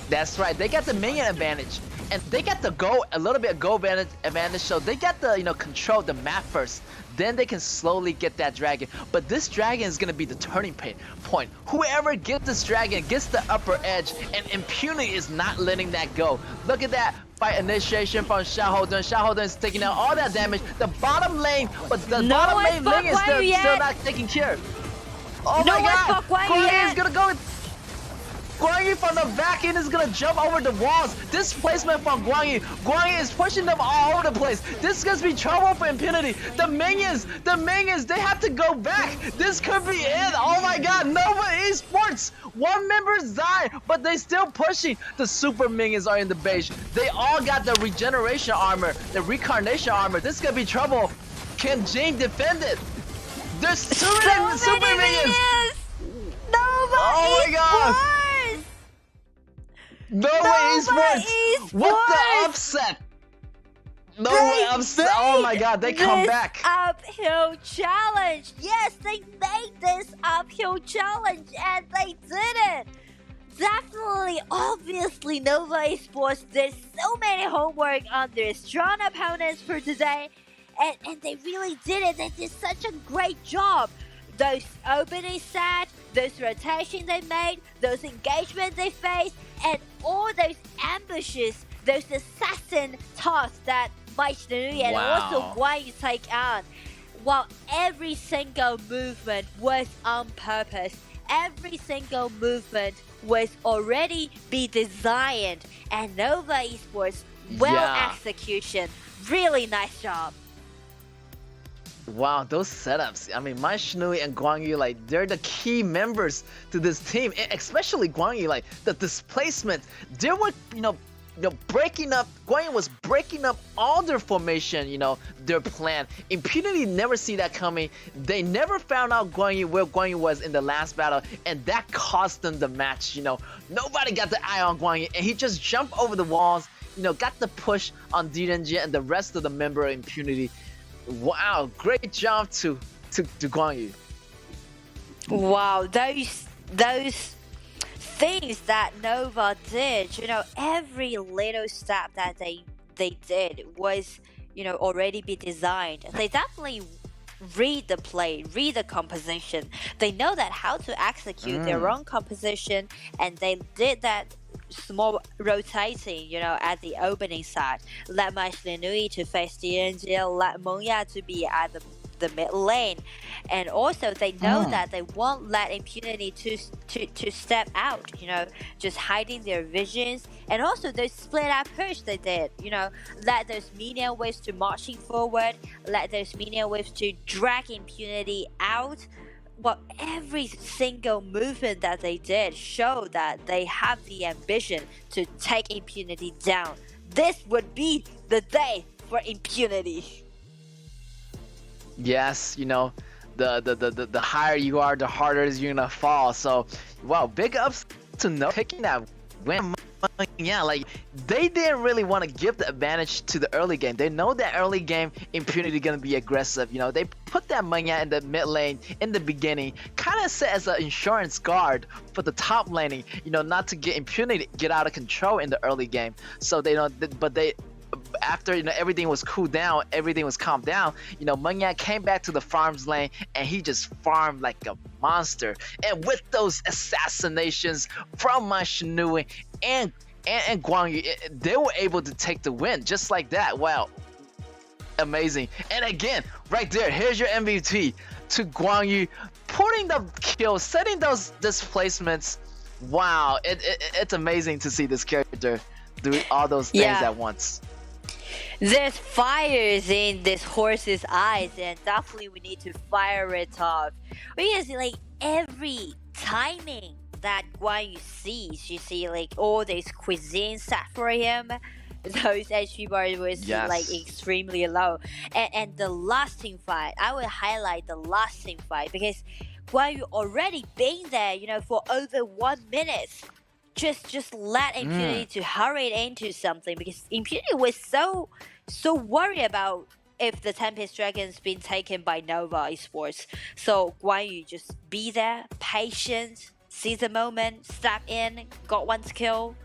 That's right, they got the minion advantage. And they got the a little bit of go advantage, so they got the, you know, control the map first. Then they can slowly get that dragon. But this dragon is gonna be the turning point. Whoever gets this dragon gets the upper edge, and Impunity is not letting that go. Look at that fight initiation from Xiaohouden. Xiaohouden is taking out all that damage. The bottom lane, but the bottom lane is still not taking care. Oh my god! Guan Yu is gonna go. Guan Yu from the back end is gonna jump over the walls. Displacement from Guan Yu. Guan Yu is pushing them all over the place. This is gonna be trouble for Impunity. The minions, they have to go back. This could be it. Oh my god, Nova Esports. One member's died, but they still pushing. The super minions are in the base. They all got the regeneration armor, the reincarnation armor. This is gonna be trouble. Can Jane defend it? There's too many super minions. Nova Oh my god. Esports! Nova Esports. What the upset? Nova upset. Oh my god, they come back. Uphill challenge. Yes, they made this uphill challenge and they did it. Definitely, obviously, Nova Esports did so many homework on their strong opponents for today. And they really did it. They did such a great job. Those opening sets, those rotations they made, those engagements they faced, and all those ambushes, those assassin tasks that Mike Nui and also Guan Yu take on. While every single movement was on purpose, every single movement was already be designed, and Nova Esports, execution, really nice job. Wow, those setups. I mean, Mai Shinui and Guan Yu, like, they're the key members to this team. Especially Guan Yu, like, the displacement. They were, breaking up. Guan Yu was breaking up all their formation, their plan. Impunity never see that coming. They never found out where Guan Yu was in the last battle, and that cost them the match, Nobody got the eye on Guan Yu, and he just jumped over the walls, got the push on Direnjie and the rest of the member of Impunity. Wow, great job to Guan Yu. Wow, those things that Nova did, every little step that they did was, already be designed. They definitely read the play, read the composition. They know that how to execute their own composition, and they did that small rotating, at the opening side. Let Nui to face Direnjie, let Mengya to be at the mid lane, and also they know that they won't let Impunity to step out, just hiding their visions, and also those split up push they did, let those minion waves to marching forward, let those minion waves to drag Impunity out. Well, every single movement that they did showed that they have the ambition to take Impunity down. This would be the day for Impunity. Yes, the higher you are, the harder you're gonna fall. So, wow, big ups to Nova picking that win. Yeah, like, they didn't really want to give the advantage to the early game. They know that early game Impunity gonna be aggressive. They put that Mengya in the mid lane in the beginning, kind of set as an insurance guard for the top laning. Not to get Impunity get out of control in the early game. So they don't, but they. After everything was cooled down, everything was calmed down, Mengya came back to the farms lane and he just farmed like a monster. And with those assassinations from Mai Shinui and Guan Yu, they were able to take the win just like that. Wow, amazing. And again, right there, here's your MVP to Guan Yu, putting the kill, setting those displacements. Wow, it's amazing to see this character do all those things at once. There's fires in this horse's eyes, and definitely we need to fire it off. Because like every timing that Guan Yu sees, you see like all these cuisines set for him. Those HP bars was like extremely low, and the last team fight, I would highlight the last team fight because Guan Yu already been there, for over 1 minute. Just let Impunity to hurry into something because Impunity was so worried about if the Tempest Dragon's been taken by Nova Esports. So Guan Yu just be there, patient, see the moment, step in, got one kill.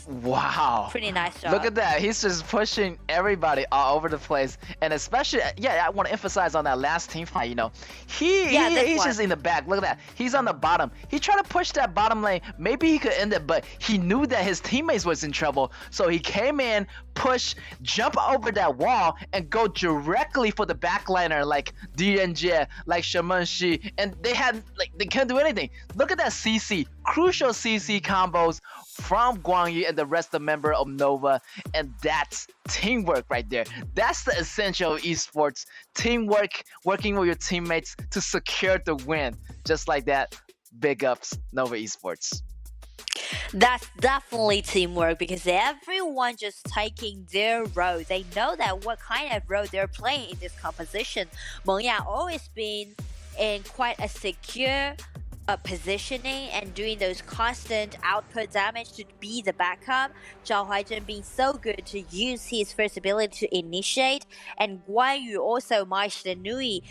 Wow. Pretty nice job. Look at that. He's just pushing everybody all over the place. And especially, I want to emphasize on that last team fight, He's just in the back. Look at that. He's on the bottom. He tried to push that bottom lane. Maybe he could end it, but he knew that his teammates was in trouble. So he came in, push, jump over that wall, and go directly for the backliner like Direnjie, like Shaman Shi. And they can't do anything. Look at that CC. crucial CC combos from Guangyu and the rest of the member of Nova, and that's teamwork right there. That's the essential of esports. Teamwork, working with your teammates to secure the win. Just like that, big ups Nova Esports. That's definitely teamwork because everyone just taking their role. They know that what kind of role they're playing in this composition. Mengya always been in quite a secure positioning and doing those constant output damage to be the backup. Zhao Huaizhen being so good to use his first ability to initiate, and Guan Yu also matched and Nui,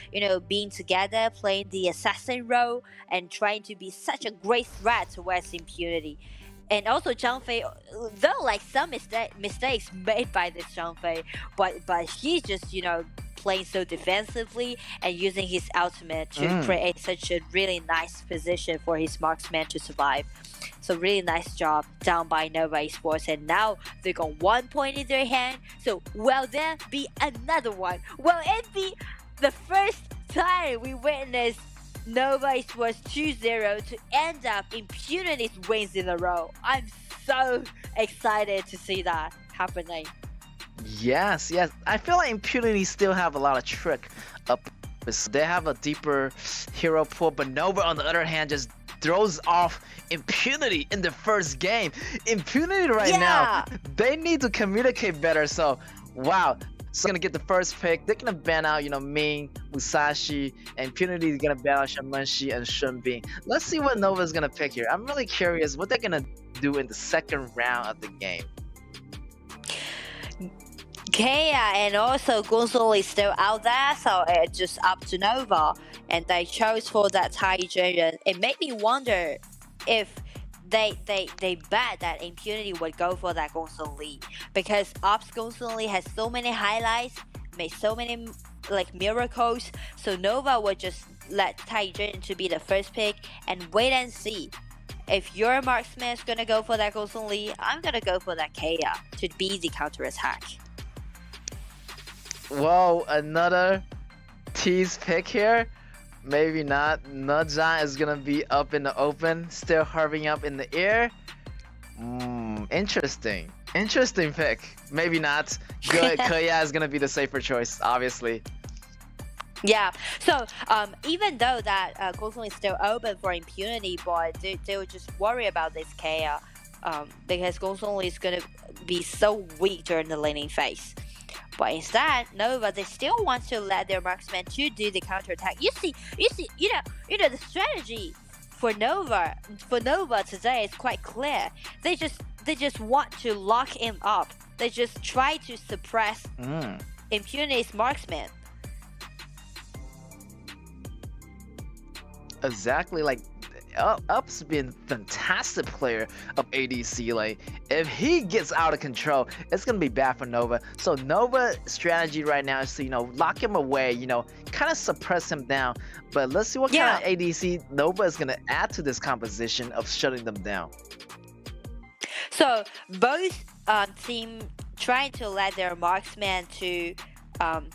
being together playing the assassin role and trying to be such a great threat towards impunity. And also Zhang Fei, though like some mistakes made by this Zhang Fei, but he's just playing so defensively and using his ultimate to create such a really nice position for his marksman to survive. So really nice job done by Nova Esports, and now they got 1 point in their hand. So will there be another one? Will it be the first time we witness Nova Esports 2-0 to end up Impunity's wins in a row? I'm so excited to see that happening. Yes. I feel like Impunity still have a lot of trick up. They have a deeper hero pool, but Nova on the other hand just throws off Impunity in the first game. Impunity right now, they need to communicate better. So wow. So gonna get the first pick. They're gonna ban out, Ming, Musashi, and Impunity is gonna ban out Shenmenshi and Shunbing. Let's see what Nova's gonna pick here. I'm really curious what they're gonna do in the second round of the game. KAW and also Gonzalo is still out there, so it's just up to Nova. And they chose for that Taijin. It made me wonder if they bet that Impunity would go for that Gonzalo Lee, because Ops Gonzalo Lee has so many highlights, made so many miracles. So Nova would just let Taijin to be the first pick and wait and see. If your marksman is gonna go for that Gonzalo Lee, I'm gonna go for that KAW to be the counterattack. Whoa, another tease pick here? Maybe not. Najan is gonna be up in the open, still hovering up in the air. Interesting. Interesting pick. Maybe not. Good. KAW is gonna be the safer choice, obviously. Yeah. So even though that Gonzalo is still open for Impunity, but they will just worry about this KAW because Gonzalo is gonna be so weak during the laning phase. But instead, Nova, they still want to let their marksman to do the counterattack. You see, the strategy for Nova today is quite clear. They just want to lock him up. They just try to suppress Impunity's marksman. Exactly, Up's been fantastic player of ADC. If he gets out of control, it's gonna be bad for Nova. So Nova strategy right now is to lock him away, kind of suppress him down. But let's see what kind of ADC Nova is gonna add to this composition of shutting them down. So both team trying to let their marksman to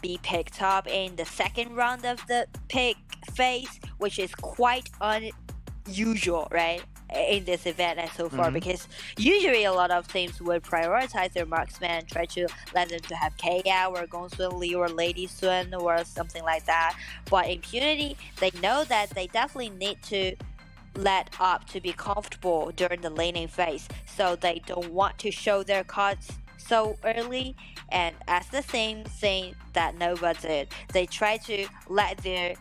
be picked up in the second round of the pick phase, which is quite unusual, right, in this event and so far, because usually a lot of teams would prioritize their marksman, try to let them to have KAW or Gonzalo Lee or Lady Sun or something like that. But Impunity, they know that they definitely need to let up to be comfortable during the laning phase, so they don't want to show their cards so early. And as the same thing that Nova did, they try to let their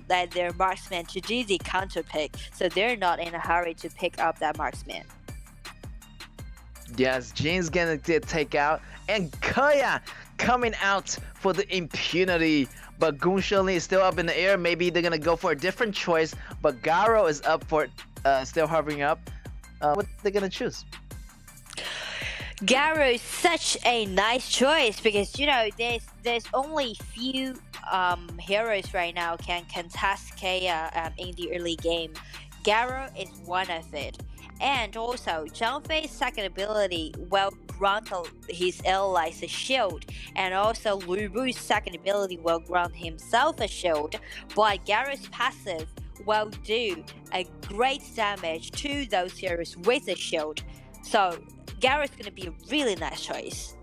let their marksman to do the counter pick, so they're not in a hurry to pick up that marksman. Yes, Jin's gonna take out, and KAW coming out for the Impunity. But Gonzalo is still up in the air. Maybe they're gonna go for a different choice. But Garo is up for still hovering up. What they're gonna choose? Garo is such a nice choice because there's only few heroes right now can contest KAW in the early game. Garo is one of it, and also Zhang Fei's second ability will grant his allies a shield, and also Lu Bu's second ability will grant himself a shield. But Garo's passive will do a great damage to those heroes with a shield. So Garo's gonna be a really nice choice.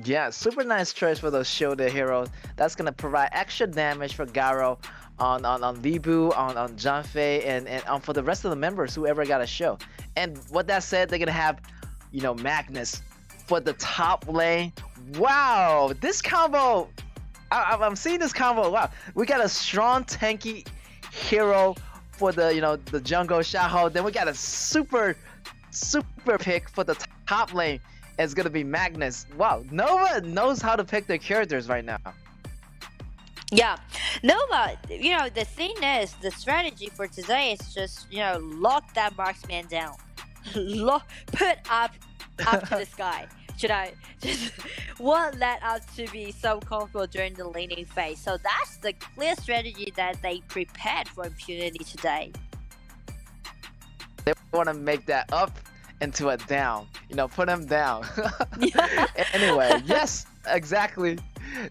Yeah, super nice choice for those shielded heroes. That's gonna provide extra damage for Garo on Libu, on Janfei, and for the rest of the members, whoever got a show. And what that said, they're gonna have, Magnus for the top lane. Wow, this combo, I'm seeing this combo. Wow, we got a strong tanky hero for the jungle Xiaohou. Then we got a super pick for the top lane. It's gonna be Magnus. Wow, Nova knows how to pick their characters right now. Yeah, Nova, the thing is, the strategy for today is just, lock that marksman down. Put up to the sky. Just want that up to be so comfortable during the laning phase. So that's the clear strategy that they prepared for Impunity today. They want to make that up into a down. Put him down. Anyway, yes, exactly.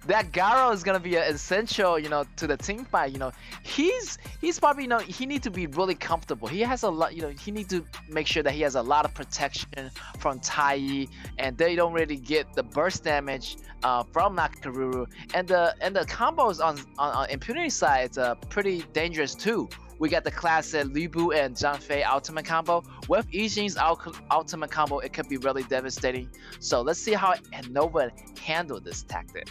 That Garo is gonna be essential, to the team fight. He's probably, he needs to be really comfortable. He has a lot, he needs to make sure that he has a lot of protection from Tai, and they don't really get the burst damage from Nakaruru. And the combos on Impunity side is pretty dangerous too. We got the classic Libu and Janfei ultimate combo. With Yixin's ultimate combo, it could be really devastating. So let's see how Nova handle this tactic.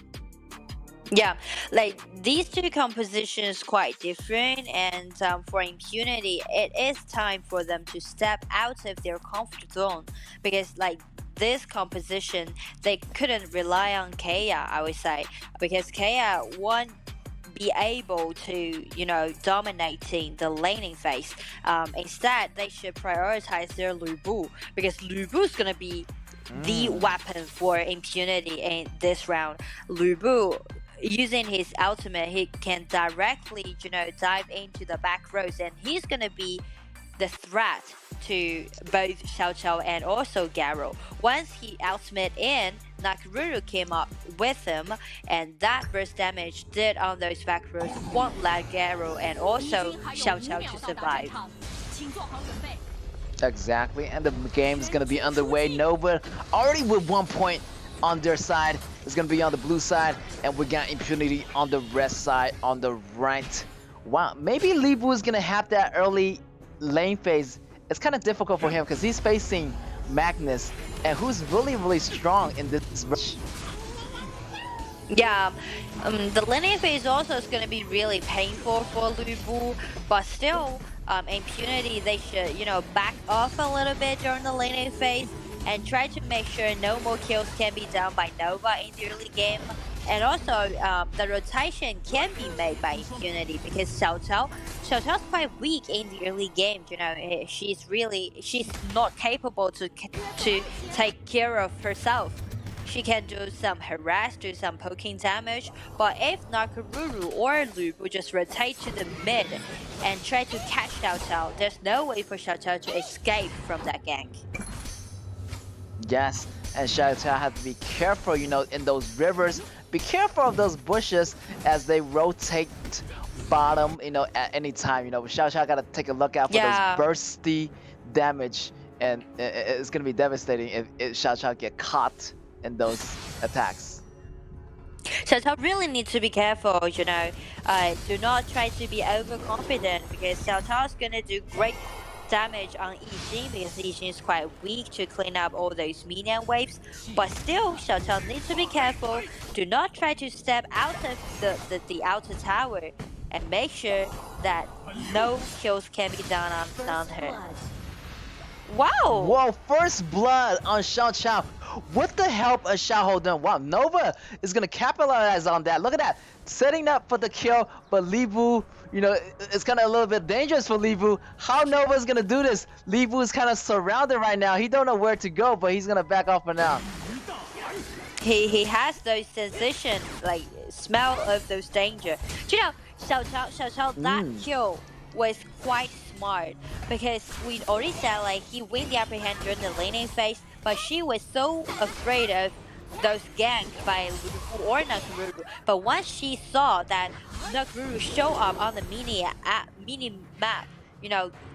Yeah, like these two compositions quite different, and for Impunity, it is time for them to step out of their comfort zone, because like this composition, they couldn't rely on KAW, I would say, because KAW won't be able to, dominating the laning phase. Instead, they should prioritize their Lubu, because Lubu is gonna be the weapon for Impunity in this round. Lubu, using his ultimate, he can directly, dive into the back rows, and he's gonna be the threat to both Xiao Qiao and also Garo. Once he ultimate in, Nakaruru came up with him, and that burst damage did on those back rows won't let Garo and also Xiao Qiao to survive. Exactly, and the game is gonna be underway. Nova already with 1 point on their side. It's gonna be on the blue side, and we got Impunity on the red side on the right. Wow, maybe Libu is gonna have that early lane phase. It's kind of difficult for him because he's facing Magnus, and who's really strong in this rush. Yeah, the laning phase also is going to be really painful for Lubu, but still, Impunity, they should, back off a little bit during the laning phase and try to make sure no more kills can be done by Nova in the early game. And also, the rotation can be made by Impunity, because Xiao Qiao's quite weak in the early game. She's not capable to take care of herself. She can do some harass, do some poking damage, but if Nakaruru or Lubu just rotate to the mid and try to catch Xiao Qiao, there's no way for Xiao Qiao to escape from that gank. Yes, and Xiao Qiao have to be careful, in those rivers. Be careful of those bushes as they rotate bottom, at any time. Xiao Qiao gotta take a look out for those bursty damage, and it's gonna be devastating if Xiao Qiao get caught in those attacks. Xiao Qiao really needs to be careful, do not try to be overconfident, because Xiao Qiao is gonna do great damage on Yixin, because Yixin is quite weak to clean up all those minion waves. But still, Xiao Qiao needs to be careful. Do not try to step out of the outer tower, and make sure that no kills can be done on her. Wow! Whoa, first blood on Xiao Qiao. What the help of Xiaohou done? Wow, Nova is gonna capitalize on that. Look at that, setting up for the kill, but Libu, it's kind of a little bit dangerous for Libu. How Nova is gonna do this? Libu is kind of surrounded right now. He don't know where to go, but he's gonna back off for now. He has those sensations, like smell of those danger. Xiao Qiao, that kill was quite smart, because we already said like he win the upper hand during the laning phase, but she was so afraid of those ganks by Lubu or Nakaruru. But once she saw that Nakaruru show up on the mini map,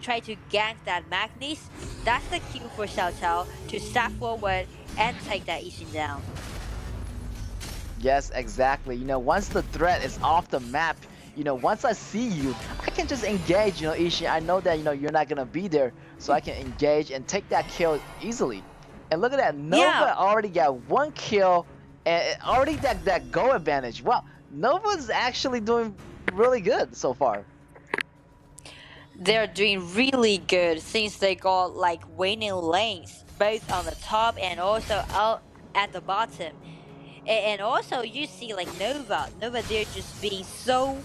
try to gank that Magnus, that's the cue for Xiao Xiao to step forward and take that Ishin down. Yes, exactly. Once the threat is off the map, once I see you, I can just engage, Ishin. I know that, you're not gonna be there, so I can engage and take that kill easily. And look at that, Nova already got 1 kill, and already that go advantage. Wow, Nova's actually doing really good so far. They're doing really good since they got like winning lanes, both on the top and also out at the bottom. And also you see like Nova, they're just being so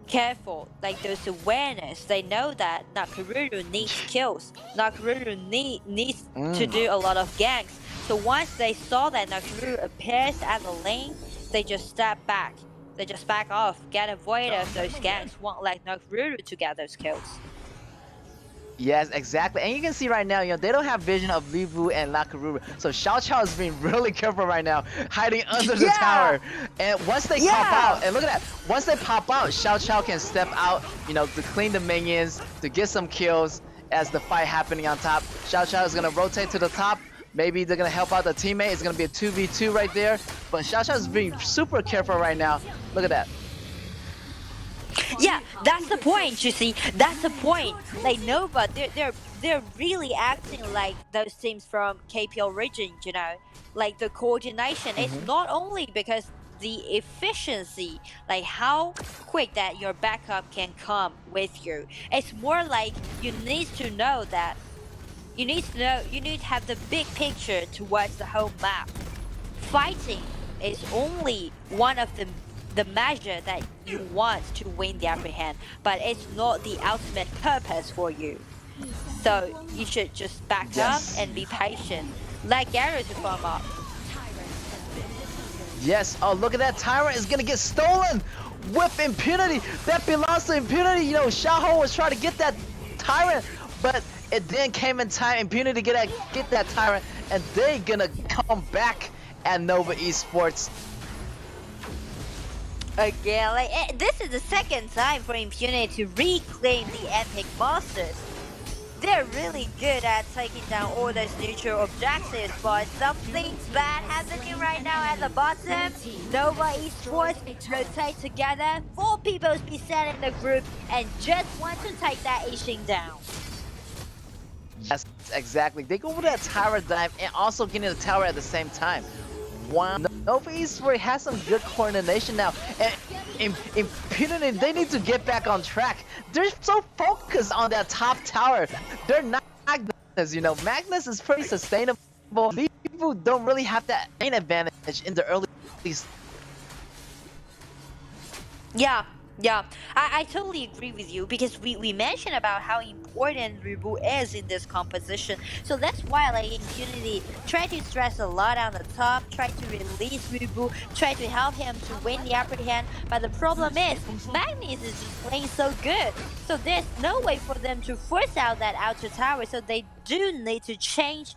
careful, like those awareness. They know that Nakaruru needs kills. Nakaruru needs to do a lot of ganks. So once they saw that Nakaruru appears at the lane, they just step back. They just back off, get avoid of those ganks, won't let Nakaruru to get those kills. Yes, exactly. And you can see right now, they don't have vision of Livu and Nakaruru. So Xiao Xiao is being really careful right now, hiding under the tower. And once they pop out, and look at that, once they pop out, Xiao Xiao can step out, to clean the minions, to get some kills as the fight happening on top. Xiao Xiao is gonna rotate to the top. Maybe they're gonna help out the teammate. It's gonna be a 2v2 right there. But Xiao Xiao is being super careful right now. Look at that. Yeah, that's the point, you see. That's the point. Like Nova, they're really acting like those teams from KPL region, Like the coordination. It's not only because the efficiency, like how quick that your backup can come with you. It's more like you need to know that you need to have the big picture towards the whole map. Fighting is only one of the measure that you want to win the upper hand, but it's not the ultimate purpose for you. So you should just back up and be patient. Let Garrett to form up. Yes, oh look at that, Tyrant is gonna get stolen with impunity. That belongs to impunity. Xiaoho was trying to get that Tyrant, but it then came in time, impunity get that Tyrant, and they're gonna come back at Nova Esports. Again, this is the second time for Impunity to reclaim the Epic Masters. They're really good at taking down all those neutral objectives, but something's bad happening right now at the bottom. Nova Esports rotate together, 4 people be set in the group, and just want to take that Ishin down. Yes, exactly. They go for that tower dive and also getting the tower at the same time. Nova Esports has some good coordination now, and Impunity, they need to get back on track. They're so focused on that top tower. They're not Magnus, Magnus is pretty sustainable. People don't really have that main advantage in the early. Yeah, I totally agree with you, because we mentioned about how important Rubu is in this composition. So that's why Impunity try to stress a lot on the top, try to release Rubu, try to help him to win the upper hand. But the problem is, Magnus is just playing so good. So there's no way for them to force out that outer tower. So they do need to change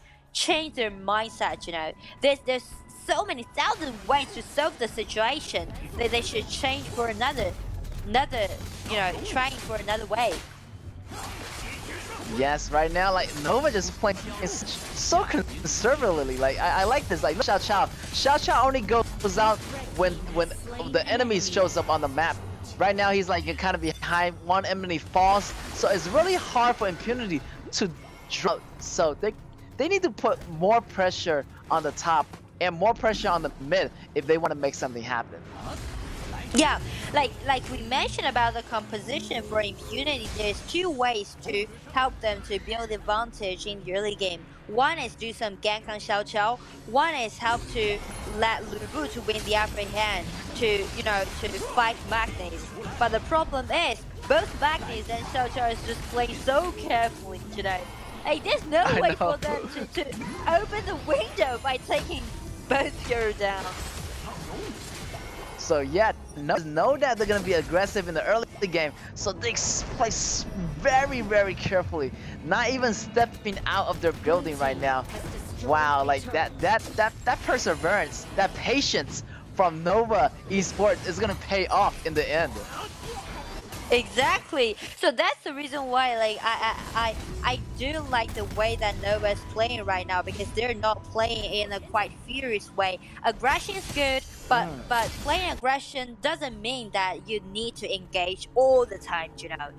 their mindset, There's so many thousand ways to solve the situation that they should change for another, trying for another way. Yes, right now, Nova just playing so conservatively. I like this. Look, Xiao Xiao. Xiao Xiao only goes out when the enemy shows up on the map. Right now, he's kind of behind. One enemy falls, so it's really hard for Impunity to drop. So they need to put more pressure on the top and more pressure on the mid if they want to make something happen. Yeah, like we mentioned about the composition for Impunity, there's 2 ways to help them to build advantage in the early game. One is do some gank on Xiao Xiao. One is help to let Lubu to win the upper hand, to fight Magnus. But the problem is, both Magnus and Xiao Xiao is just playing so carefully today. There's no way for them to open the window by taking both heroes down. So yeah, know that they're gonna be aggressive in the early game, so they play very, very carefully, not even stepping out of their building right now. Wow, like that perseverance, that patience from Nova Esports is gonna pay off in the end. Exactly. So that's the reason why, like, I do like the way that Nova is playing right now because they're not playing in a quite furious way. Aggression is good, but playing aggression doesn't mean that you need to engage all the time. You know,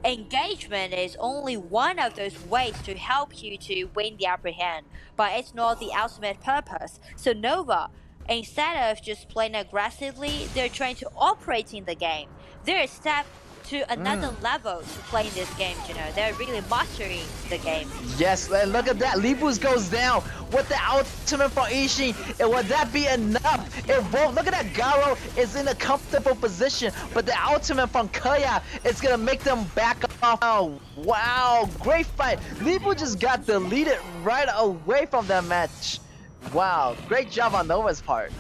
engagement is only one of those ways to help you to win the upper hand, but it's not the ultimate purpose. So Nova, instead of just playing aggressively, they're trying to operate in the game. They're a step to another level to play this game. You know, they're really mastering the game. Yes, and look at that. Libus goes down with the ultimate from Ishin. And would that be enough? It won't. Look at that. Garo is in a comfortable position, but the ultimate from KAW is gonna make them back off. Oh, wow, great fight. Libu just got deleted right away from that match. Wow, great job on Nova's part.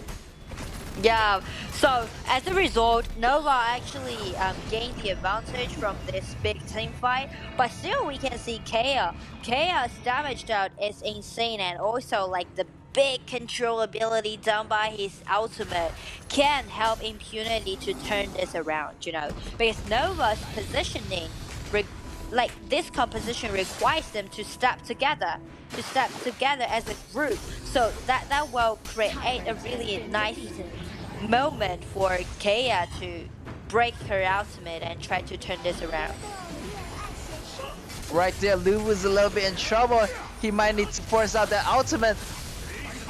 Yeah, so as a result, Nova actually gained the advantage from this big team fight, but still we can see KAW. KAW's damage out is insane, and also like the big control ability done by his ultimate can help Impunity to turn this around, you know, because Nova's positioning, like this composition requires them to step together as a group, so that will create a really nice moment for KAW to break her ultimate and try to turn this around. Right there, Lu was a little bit in trouble. He might need to force out that ultimate.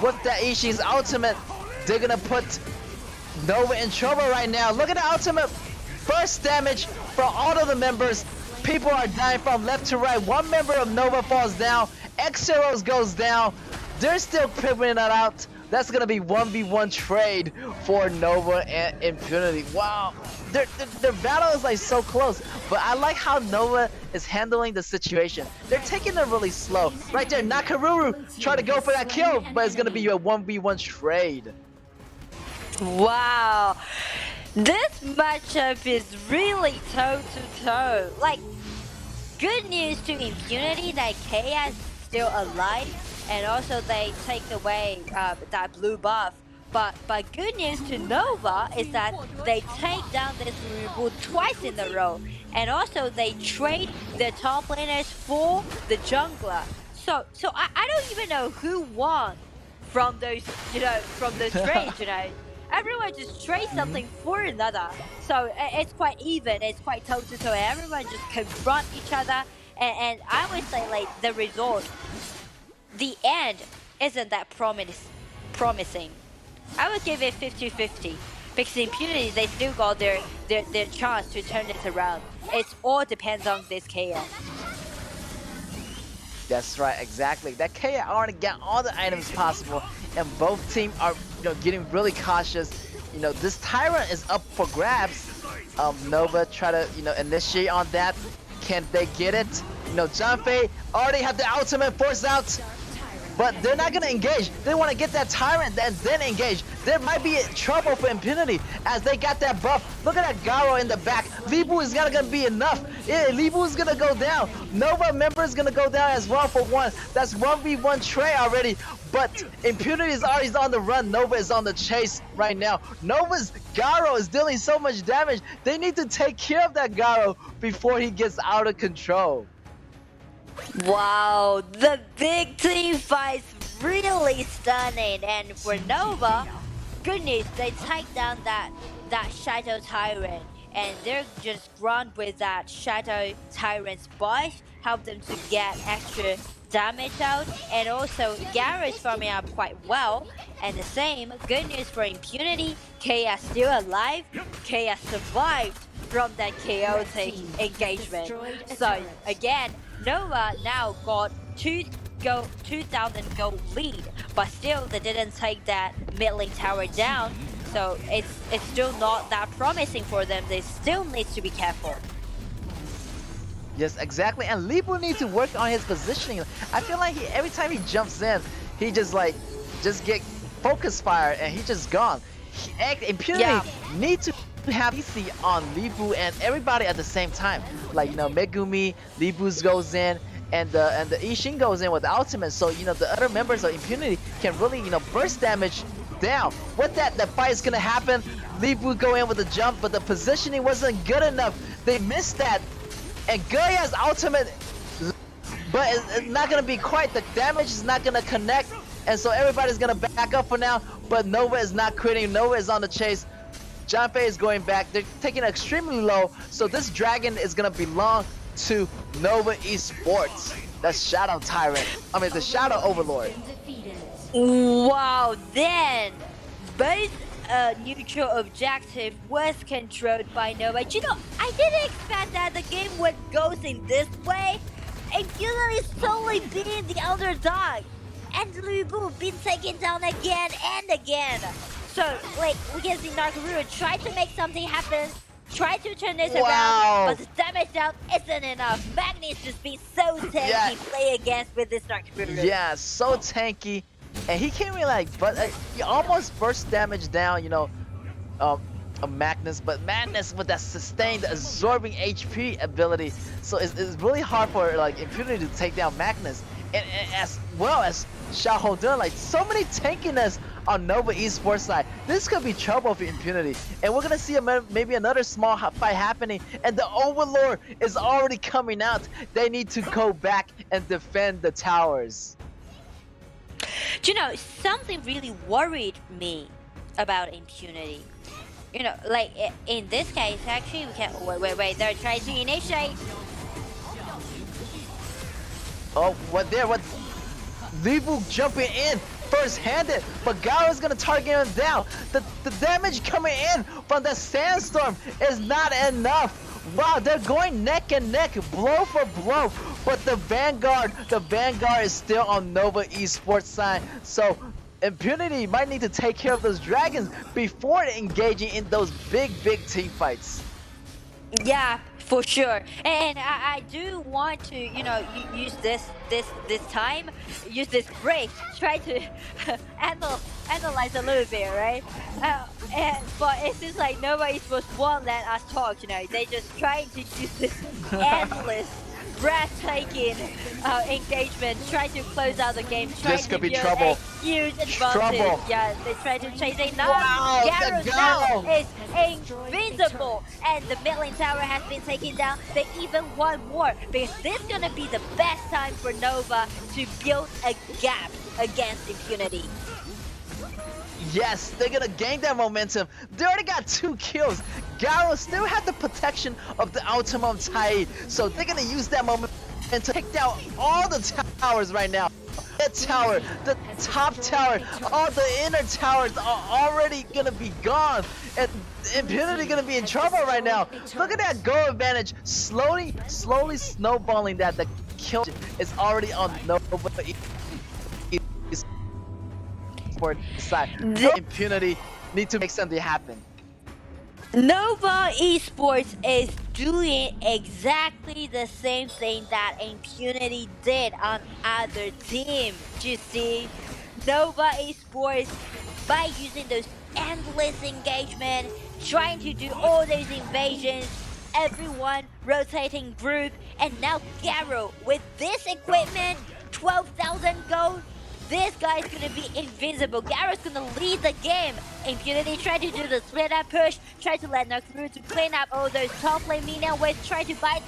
With that Ishin's ultimate, they're gonna put Nova in trouble right now. Look at the ultimate. First damage from all of the members. People are dying from left to right. One member of Nova falls down. X-Zeros goes down. They're still figuring it out. That's gonna be 1v1 trade for Nova and Impunity. Wow, their battle is like so close, but I like how Nova is handling the situation. They're taking it really slow. Right there, Nakaruru try to go for that kill, but it's gonna be a 1v1 trade. Wow, this matchup is really toe to toe. Like, good news to Impunity that KAW is still alive. And also they take away that blue buff. But good news to Nova is that they take down this Rubu twice in a row. And also they trade the top laners for the jungler. So I don't even know who won from those, you know, from those trades, you know. Everyone just trades something for another. So it's quite even, it's quite toe to toe. Everyone just confront each other. And I would say like the result, the end isn't that promising. I would give it 50-50 because Impunity, they still got their chance to turn it around. It all depends on this KAW. That's right, exactly. That KAW already got all the items possible, and both teams are, you know, getting really cautious. You know, this Tyrant is up for grabs. Nova try to, you know, initiate on that. Can they get it? You know, Junfei already have the ultimate force out. But they're not gonna engage. They want to get that Tyrant and then engage. There might be trouble for Impunity as they got that buff. Look at that Garo in the back. Libu is not gonna be enough. Yeah, Libu is gonna go down. Nova member is gonna go down as well for one. That's 1v1 trade already. But Impunity is already on the run. Nova is on the chase right now. Nova's Garo is dealing so much damage. They need to take care of that Garo before he gets out of control. Wow, the big team fight's really stunning, and for Nova, good news, they take down that Shadow Tyrant, and they're just run with that Shadow Tyrant's buff, help them to get extra damage out, and also Garo is farming up quite well, and the same, good news for Impunity, KAW still alive, KAW survived from that chaotic engagement. So again, Nova now got 2,000 gold lead, but still they didn't take that mid lane tower down. So it's still not that promising for them. They still need to be careful. Yes, exactly. And Libu needs to work on his positioning. I feel like every time he jumps in, he just get focus fire and he's just gone. Impunity need to have PC on Libu and everybody at the same time. Like, you know, Megumi, Libu goes in, the Ishin goes in with the ultimate, so the other members of Impunity can really burst damage down. With that, the fight is gonna happen. Lee would go in with the jump, but the positioning wasn't good enough. They missed that, and Goya's ultimate, but it's not gonna be quite. The damage is not gonna connect, and so everybody's gonna back up for now. But Nova is not quitting. Nova is on the chase. John Fei is going back. They're taking it extremely low, so this dragon is gonna belong to Nova Esports. That's Shadow Tyrant. I mean, the Shadow Overlord. Wow, then both neutral objective was controlled by Nova. I didn't expect that the game would go in this way. And Gillen is solely being the underdog. And Lubu been taken down again and again. So, like, we can see Nakaruru try to make something happen, try to turn this around, but the damage down isn't enough. Magnus just being so tanky play against with this Nakaruru. Yeah, so tanky. And he can't really but he almost burst damage down, Magnus, but Magnus with that sustained absorbing HP ability, so it's really hard for Impunity to take down Magnus, and as well as Xiao Dun, so many tankiness on Nova Esports side. This could be trouble for Impunity, and we're gonna see maybe another small fight happening, and the Overlord is already coming out. They need to go back and defend the towers. Something really worried me about Impunity. In this case, actually, we can wait. They're trying to initiate. Oh, what? Livu jumping in first-handed, but Gao's gonna target him down. The damage coming in from the sandstorm is not enough. Wow, they're going neck and neck, blow for blow, but the Vanguard is still on Nova Esports side. So Impunity might need to take care of those dragons before engaging in those big team fights. Yeah, for sure. And I do want to, use this time, use this break, try to analyze a little bit, right? But it seems like Nova Esports won't let us talk. They just trying to use this endless, breathtaking engagement, try to close out the game. This could be trouble. Huge advantage. Trouble. Yeah, they try to chase it now. Wow, Garrus now is invincible, and the mid lane tower has been taken down. They even want more, because this is gonna be the best time for Nova to build a gap against Impunity. Yes, they're gonna gain that momentum. They already got 2 kills. Garo still had the protection of the Ultimum Tide, so they're gonna use that momentum to take down all the towers right now. The tower, the top tower, all the inner towers are already gonna be gone, and Impunity gonna be in trouble right now. Look at that goal advantage, slowly snowballing. That the kill is already on Nova Esports side. Impunity need to make something happen. Nova Esports is doing exactly the same thing that Impunity did on other team. You see, Nova Esports, by using those endless engagement, trying to do all those invasions, everyone rotating group, and now Garo with this equipment, 12,000 gold. This guy's gonna be invincible. Garo's gonna lead the game. Impunity try to do the split up push, try to let Nakaruru to clean up all those top lane minion waves, try to buy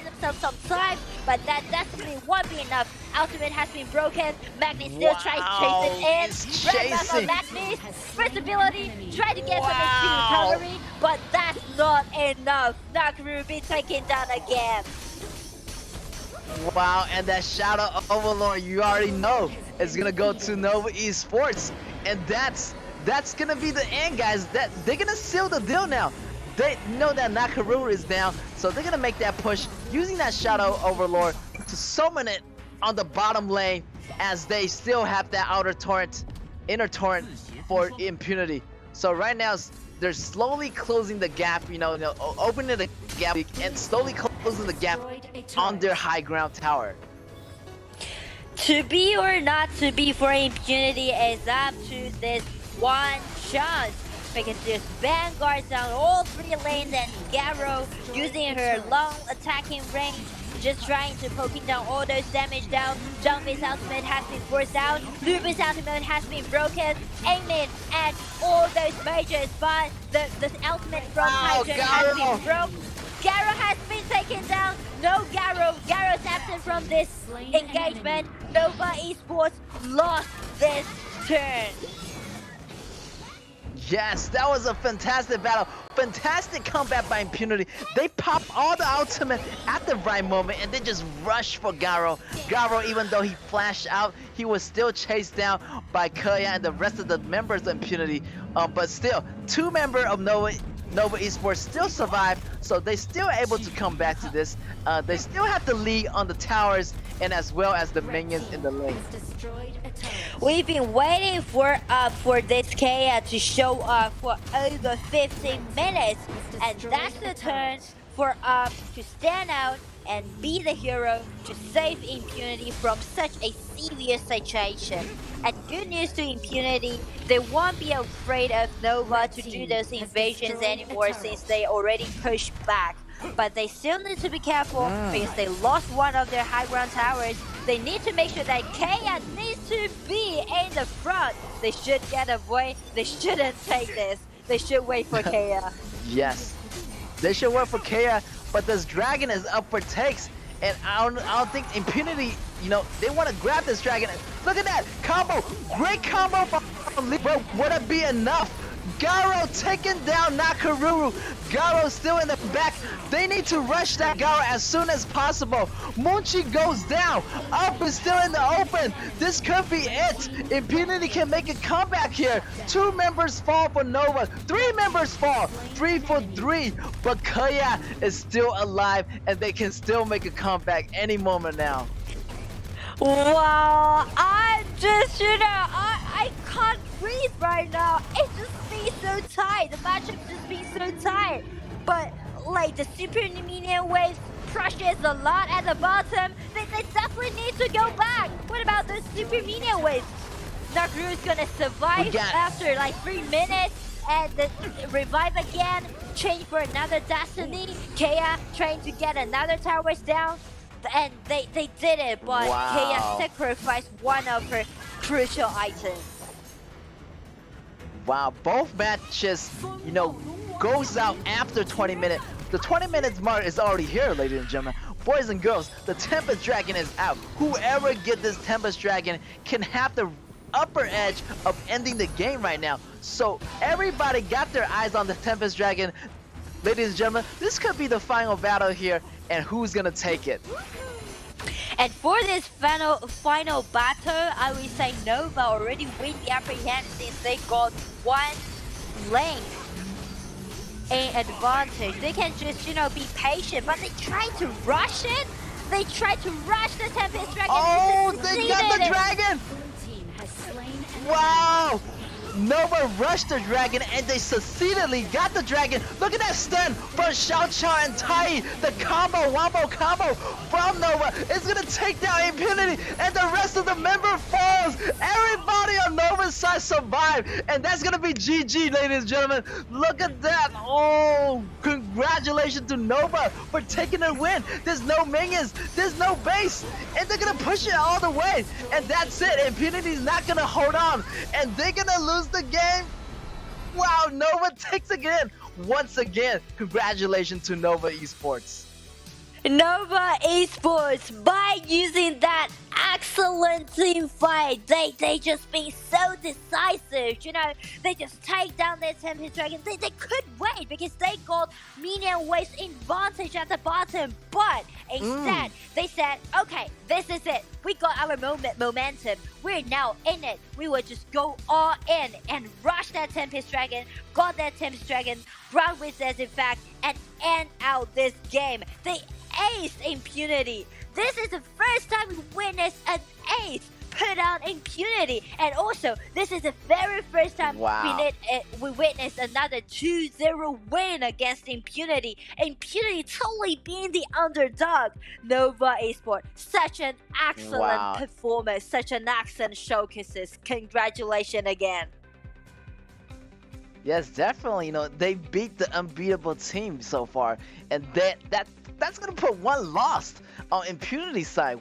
themselves some time, but that definitely won't be enough. Ultimate has been broken. Magnus still tries to chase it in. Red back on Magnus. First ability, try to get some HP recovery, but that's not enough. Nakaruru be taken down again. Wow, and that Shadow Overlord, you already know, is gonna go to Nova Esports, and that's gonna be the end, guys. That they're gonna seal the deal now. They know that Nakaruru is down, so they're gonna make that push using that Shadow Overlord to summon it on the bottom lane, as they still have that inner torrent for Impunity. So right now they're slowly closing the gap, opening the gap and slowly closing the gap on their high ground tower. To be or not to be for Impunity is up to this one chance, because there's Vanguard down all 3 lanes, and Garo using her long attacking range just trying to poking down all those damage down. Junk's ultimate has been forced out. Luber's ultimate has been broken. Aiming at all those mages, but the ultimate from Hydra has been broke. Garo has been taken down. No Garo. Garo's absent from this engagement. Nova Esports lost this turn. Yes, that was a fantastic battle. Fantastic comeback by Impunity. They pop all the ultimate at the right moment and they just rush for Garo. Garo, even though he flashed out, he was still chased down by KAW and the rest of the members of Impunity. But still, 2 members of Nova Esports still survived, so they still able to come back to this. They still have the lead on the towers and as well as the minions in the lane. We've been waiting for this KAW to show up for over 15 minutes, and that's the turn for to stand out and be the hero to save Impunity from such a serious situation. And good news to Impunity, they won't be afraid of Nova to do those invasions anymore since they already pushed back. But they still need to be careful because they lost one of their high ground towers. They need to make sure that KAW needs to be in the front. They should get a void. They shouldn't take this. They should wait for KAW. Yes, they should wait for KAW, but this dragon is up for takes. And I don't think Impunity, you know, they want to grab this dragon. Look at that combo. Great combo from Libra. Would it be enough? Garo taking down Nakaruru. Garo still in the back. They need to rush that Garo as soon as possible. Munchi goes down. Up is still in the open. This could be it. Impunity can make a comeback here. 2 members fall for Nova. 3 members fall. 3 for 3. But KAW is still alive and they can still make a comeback any moment now. Wow, I just, I can't breathe right now. It just feels so tight. The matchup just feels so tight. But like the super minion waves crushes a lot at the bottom. They definitely need to go back. What about those super minion waves? Nakaru is gonna survive after like 3 minutes and the revive again. Change for another destiny. KAW trying to get another towers down. And they did it, but KAW sacrificed one of her crucial items. Wow, both matches, you know, goes out after 20 minutes. The 20 minutes mark is already here, ladies and gentlemen. Boys and girls, the Tempest Dragon is out. Whoever gets this Tempest Dragon can have the upper edge of ending the game right now. So everybody got their eyes on the Tempest Dragon. Ladies and gentlemen, this could be the final battle here, and who's gonna take it? And for this final battle, I would say Nova already win the upper hand since they got 1 lane in advantage. They can just, be patient, but they try to rush it. They try to rush the Tempest Dragon. Oh, they got the dragon! Wow! Nova rushed the dragon and they succeedingly got the dragon. Look at that stun from Xiao Chao and Tai. The wombo combo from Nova is gonna take down Impunity and the rest of the member falls. Everybody on Nova's side survived and that's gonna be GG, ladies and gentlemen. Look at that. Oh, congratulations to Nova for taking a win. There's no minions, there's no base, and they're gonna push it all the way. And that's it. Impunity's not gonna hold on and they're gonna lose the game. Wow, Nova takes again. Once again, congratulations to Nova Esports. Nova Esports, by using that excellent team fight, they just been so decisive, they just take down their Tempest Dragon. They could wait because they got minion waves advantage at the bottom, but instead they said, okay, this is it. We got our momentum. We're now in it. We will just go all in and rush that Tempest Dragon, got that Tempest Dragon, ground wizards in fact, and end out this game. They aced Impunity. This is the first time we witnessed an ace put out Impunity, and also this is the very first time we witnessed another 2-0 win against Impunity. Impunity totally being the underdog. Nova Esports, such an excellent performance, such an excellent showcases. Congratulations again. Yes, definitely. They beat the unbeatable team so far, and that that's gonna put one loss on Impunity side.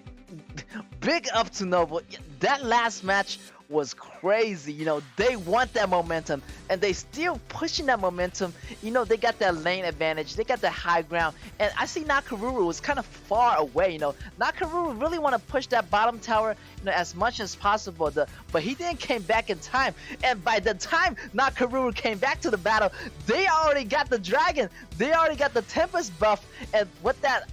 Big up to Nova. That last match was crazy. They want that momentum, and they still pushing that momentum. They got that lane advantage. They got the high ground, and I see Nakaruru was kind of far away. Nakaruru really want to push that bottom tower, as much as possible. But he didn't came back in time, and by the time Nakaruru came back to the battle, they already got the dragon. They already got the Tempest buff, and with that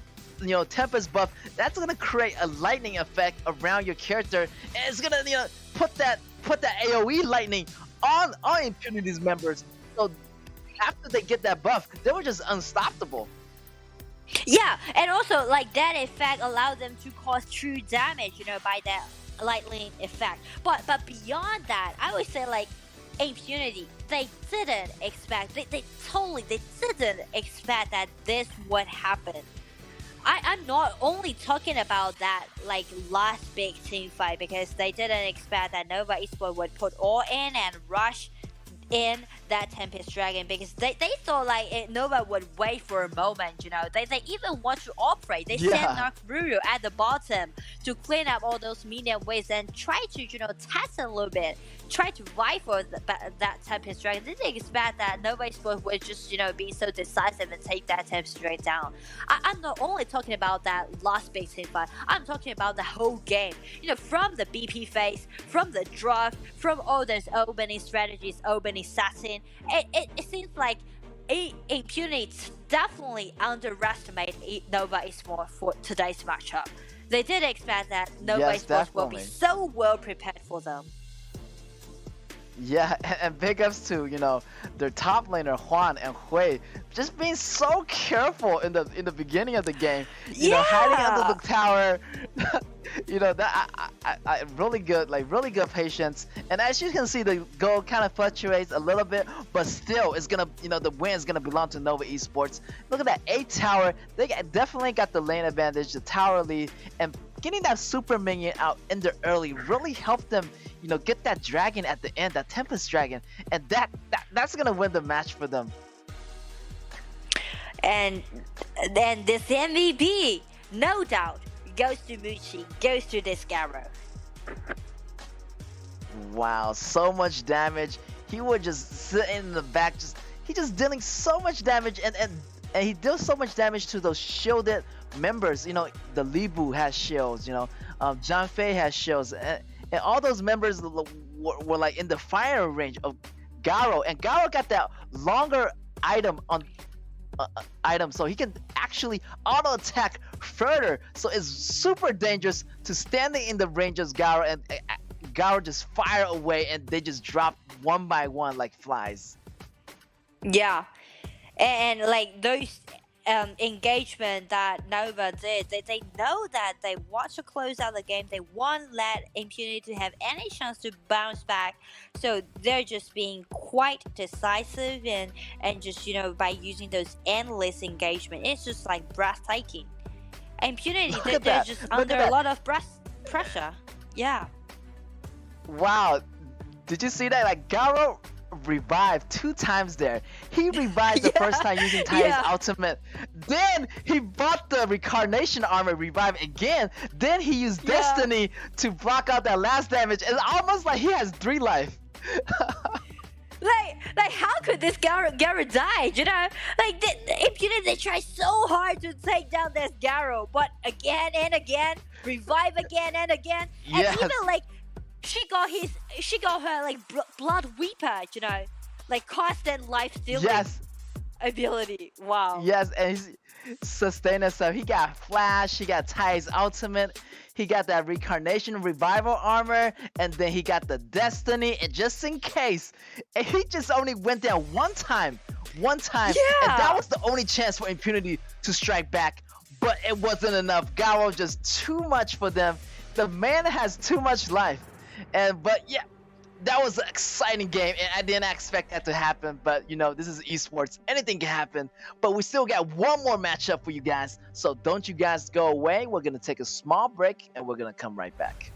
Tempest buff, that's gonna create a lightning effect around your character, and it's gonna put that AoE lightning on Impunity's members. So after they get that buff, they were just unstoppable. Yeah, and also like that effect allowed them to cause true damage, by that lightning effect. But beyond that, I would say like Impunity, they didn't expect, they didn't expect that this would happen. I'm not only talking about that like last big team fight, because they didn't expect that Nova Esports would put all in and rush in that Tempest Dragon, because they thought like Nova would wait for a moment. They even want to operate. They sent Nakaruru at the bottom to clean up all those minion waves and try to test a little bit, try to rifle that Tempest Dragon. They didn't expect that Nova Esports would just be so decisive and take that Tempest Dragon down. I'm not only talking about that last big team fight, I'm talking about the whole game. From the BP phase, from the draft, from all those opening strategies, opening setting, it seems like Impunity definitely underestimate Nova Esports for today's matchup. They didn't expect that Nova Esports will be so well prepared for them. Yeah, and big ups to their top laner Juan and Hui, just being so careful in the beginning of the game. Hiding under the tower. I really good, really good patience. And as you can see, the goal kind of fluctuates a little bit, but still, it's gonna the win is gonna belong to Nova Esports. Look at that 8 tower. They definitely got the lane advantage, the tower lead, and getting that super minion out in there early really helped them, get that dragon at the end, that Tempest Dragon, and that's gonna win the match for them. And then this MVP, no doubt, goes to Muchi, goes to this Garo. Wow, so much damage. He was just sitting in the back, he just dealing so much damage, and he deals so much damage to those shielded members. The Libu has shields, John Fei has shields, and all those members were like in the fire range of Garo, and Garo got that longer item on item, so he can actually auto attack further. So it's super dangerous to standing in the range of Garo, and Garo just fire away, and they just drop one by one like flies. Yeah, and like those engagement that Nova did, they know that they want to close out the game. They won't let Impunity to have any chance to bounce back. So they're just being quite decisive, and just by using those endless engagement, it's just like breathtaking. Impunity, they're just under a lot of pressure. Yeah. Wow, did you see that? Like Garo revived 2 times there. He revived the first time using Tai's ultimate. Then he bought the Reincarnation armor, revive again. Then he used Destiny to block out that last damage. It's almost like he has 3 life. Like how could this Garo die? Like the Impunity, they try so hard to take down this Garo, but again and again, revive again and again, and even like she got her like blood weeper, like constant life stealing ability. Wow. Yes, and he's sustained himself. He got Flash, he got Tai's ultimate, he got that Reincarnation revival armor, and then he got the Destiny, and just in case, and he just only went down one time, and that was the only chance for Impunity to strike back, but it wasn't enough. Garo just too much for them. The man has too much life. But yeah, that was an exciting game, and I didn't expect that to happen. But this is esports; anything can happen. But we still got one more matchup for you guys, so don't you guys go away. We're gonna take a small break, and we're gonna come right back.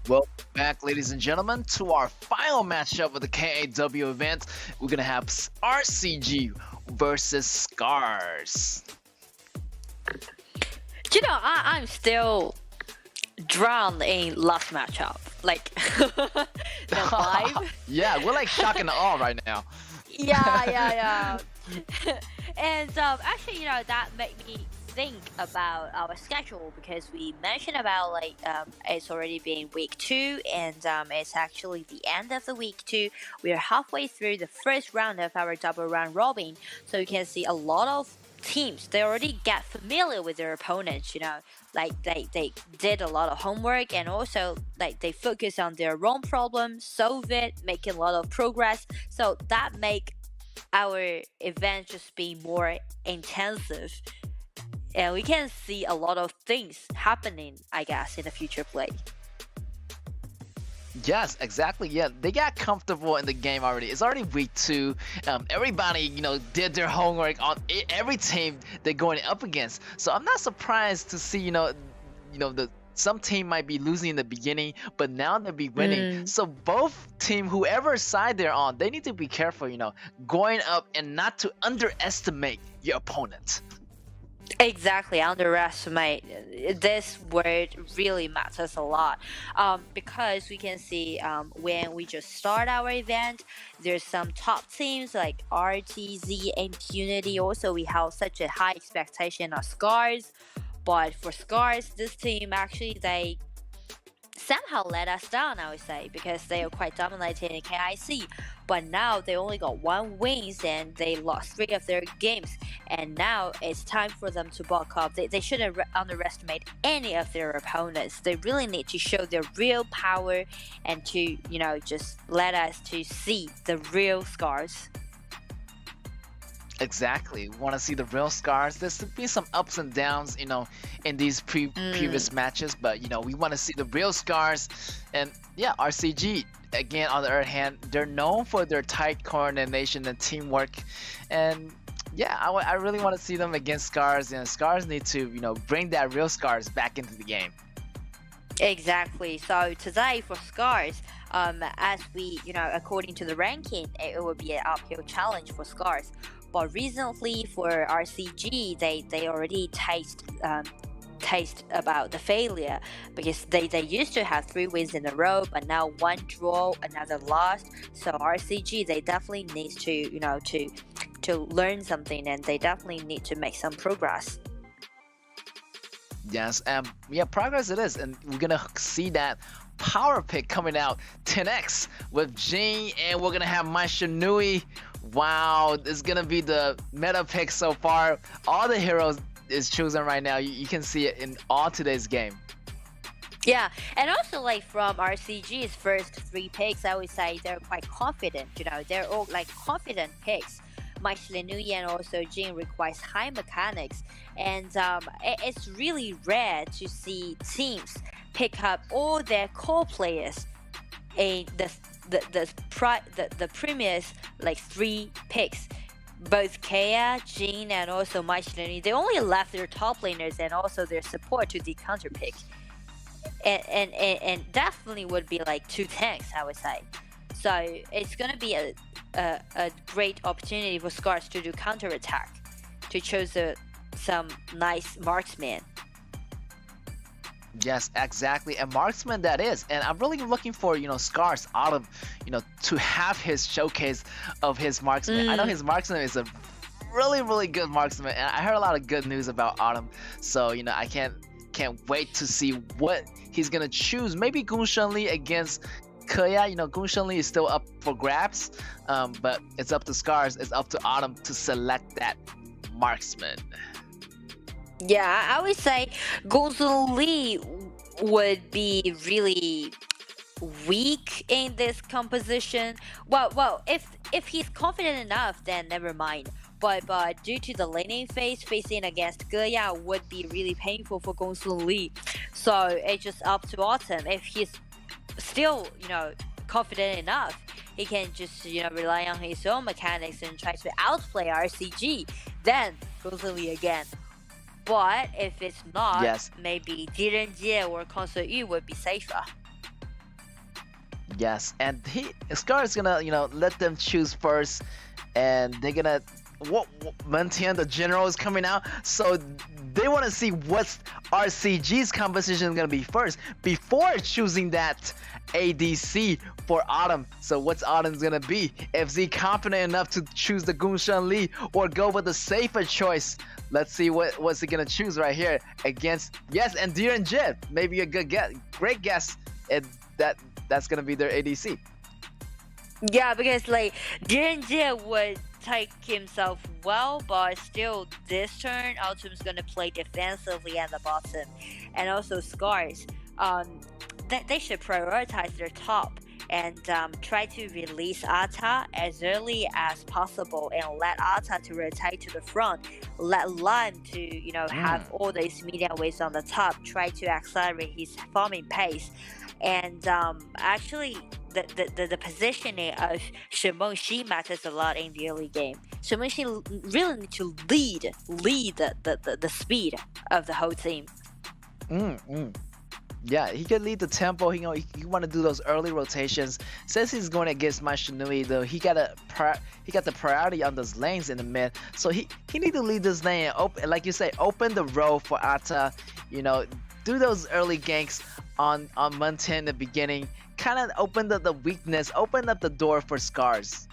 Welcome back, ladies and gentlemen, to our final matchup of the KAW event. We're gonna have RCG versus Scars. You know, I'm still drowned in last matchup. Like the vibe. Yeah, we're like shock and awe right now. Yeah. And actually, that made me think about our schedule because we mentioned about like it's already been week 2 and it's actually the end of the week 2. We are halfway through the first round of our double round robin, so you can see a lot of teams, they already get familiar with their opponents, like they did a lot of homework, and also like they focus on their own problem, solve it, making a lot of progress, so that make our event just be more intensive, and we can see a lot of things happening, I guess, in the future play. Yes, exactly. Yeah, they got comfortable in the game already. It's already week 2. Everybody, did their homework on every team they're going up against. So I'm not surprised to see, some team might be losing in the beginning, but now they'll be winning. So both team, whoever side they're on, they need to be careful, going up and not to underestimate your opponent. Exactly, underestimate. This word really matters a lot, because we can see when we just start our event, there's some top teams like RTZ and Unity. Also, we have such a high expectation of Scars, but for Scars, this team actually they somehow let us down, I would say, because they are quite dominating in KIC. But now they only got 1 wins and they lost 3 of their games. And now it's time for them to bulk up. They shouldn't underestimate any of their opponents. They really need to show their real power and to, just let us to see the real Scars. Exactly. We want to see the real Scars. There's to be some ups and downs, in these previous matches, but we want to see the real Scars. And yeah, RCG again, on the other hand, they're known for their tight coordination and teamwork. And yeah, I really want to see them against Scars. And Scars need to, bring that real Scars back into the game. Exactly. So today for Scars, as we, according to the ranking, it will be an uphill challenge for Scars. But recently for RCG, they already taste about the failure, because they used to have 3 wins in a row, but now 1 draw, another loss. So RCG, they definitely need to to learn something, and they definitely need to make some progress. Yes, yeah, progress it is, and we're gonna see that power pick coming out 10x with Jing, and we're gonna have Maestro Nui. Wow, it's gonna be the meta pick so far. All the heroes is chosen right now. You can see it in all today's game. Yeah, and also like from RCG's first 3 picks, I would say they're quite confident. They're all like confident picks. Maestro Nui and also Jin requires high mechanics, and it's really rare to see teams pick up all their core players in the previous like 3 picks. Both KAW, Jin, and also Maestro Nui, they only left their top laners and also their support to the counter pick, and definitely would be like 2 tanks, I would say. So it's gonna be a great opportunity for Scars to do counter attack, to choose some nice marksman. Yes, exactly, and marksman that is. And I'm really looking for Scars out of to have his showcase of his marksman. I know his marksman is a really good marksman, and I heard a lot of good news about Autumn. So I can't wait to see what he's gonna choose. Maybe Gun Shenli against KAW. Gun Shenli is still up for grabs, but it's up to Scars. It's up to Autumn to select that marksman. Yeah, I would say Gun Shenli would be really weak in this composition. Well, if he's confident enough, then never mind. But due to the laning phase, facing against KAW would be really painful for Gun Shenli. So it's just up to Autumn. If he's still confident enough, he can just rely on his own mechanics and try to outplay RCG. Then Gun Shenli again. But if it's not, yes, maybe Jiren Jie or Console Yu would be safer. Yes, and Scar is gonna let them choose first, and they're gonna Montian the general is coming out, so they want to see what's RCG's composition is gonna be first before choosing that ADC for Autumn. So what's Autumn's gonna be? If Z confident enough to choose the Gunshan Li or go with the safer choice, let's see what's he gonna choose right here against and Deer and Jib. Maybe a good guess, great guess. And that's gonna be their ADC. Yeah, because like Jiren would take himself well, but still this turn Autumn's gonna play defensively at the bottom, and also Scars. They should prioritize their top and try to release Ata as early as possible and let Ata to rotate to the front, let Lime to have all these medium waves on the top, try to accelerate his farming pace. And actually the positioning of Shimon-Shi matters a lot in the early game. Shimon-Shi really need to lead the speed of the whole team. Yeah, he can lead the tempo. He want to do those early rotations. Since he's going against my Shinui, though, he got the priority on those lanes in the mid. So he need to lead this lane and open, like you say, open the road for Ata. Do those early ganks on Montian in the beginning. Kind of open the weakness, open up the door for Scars.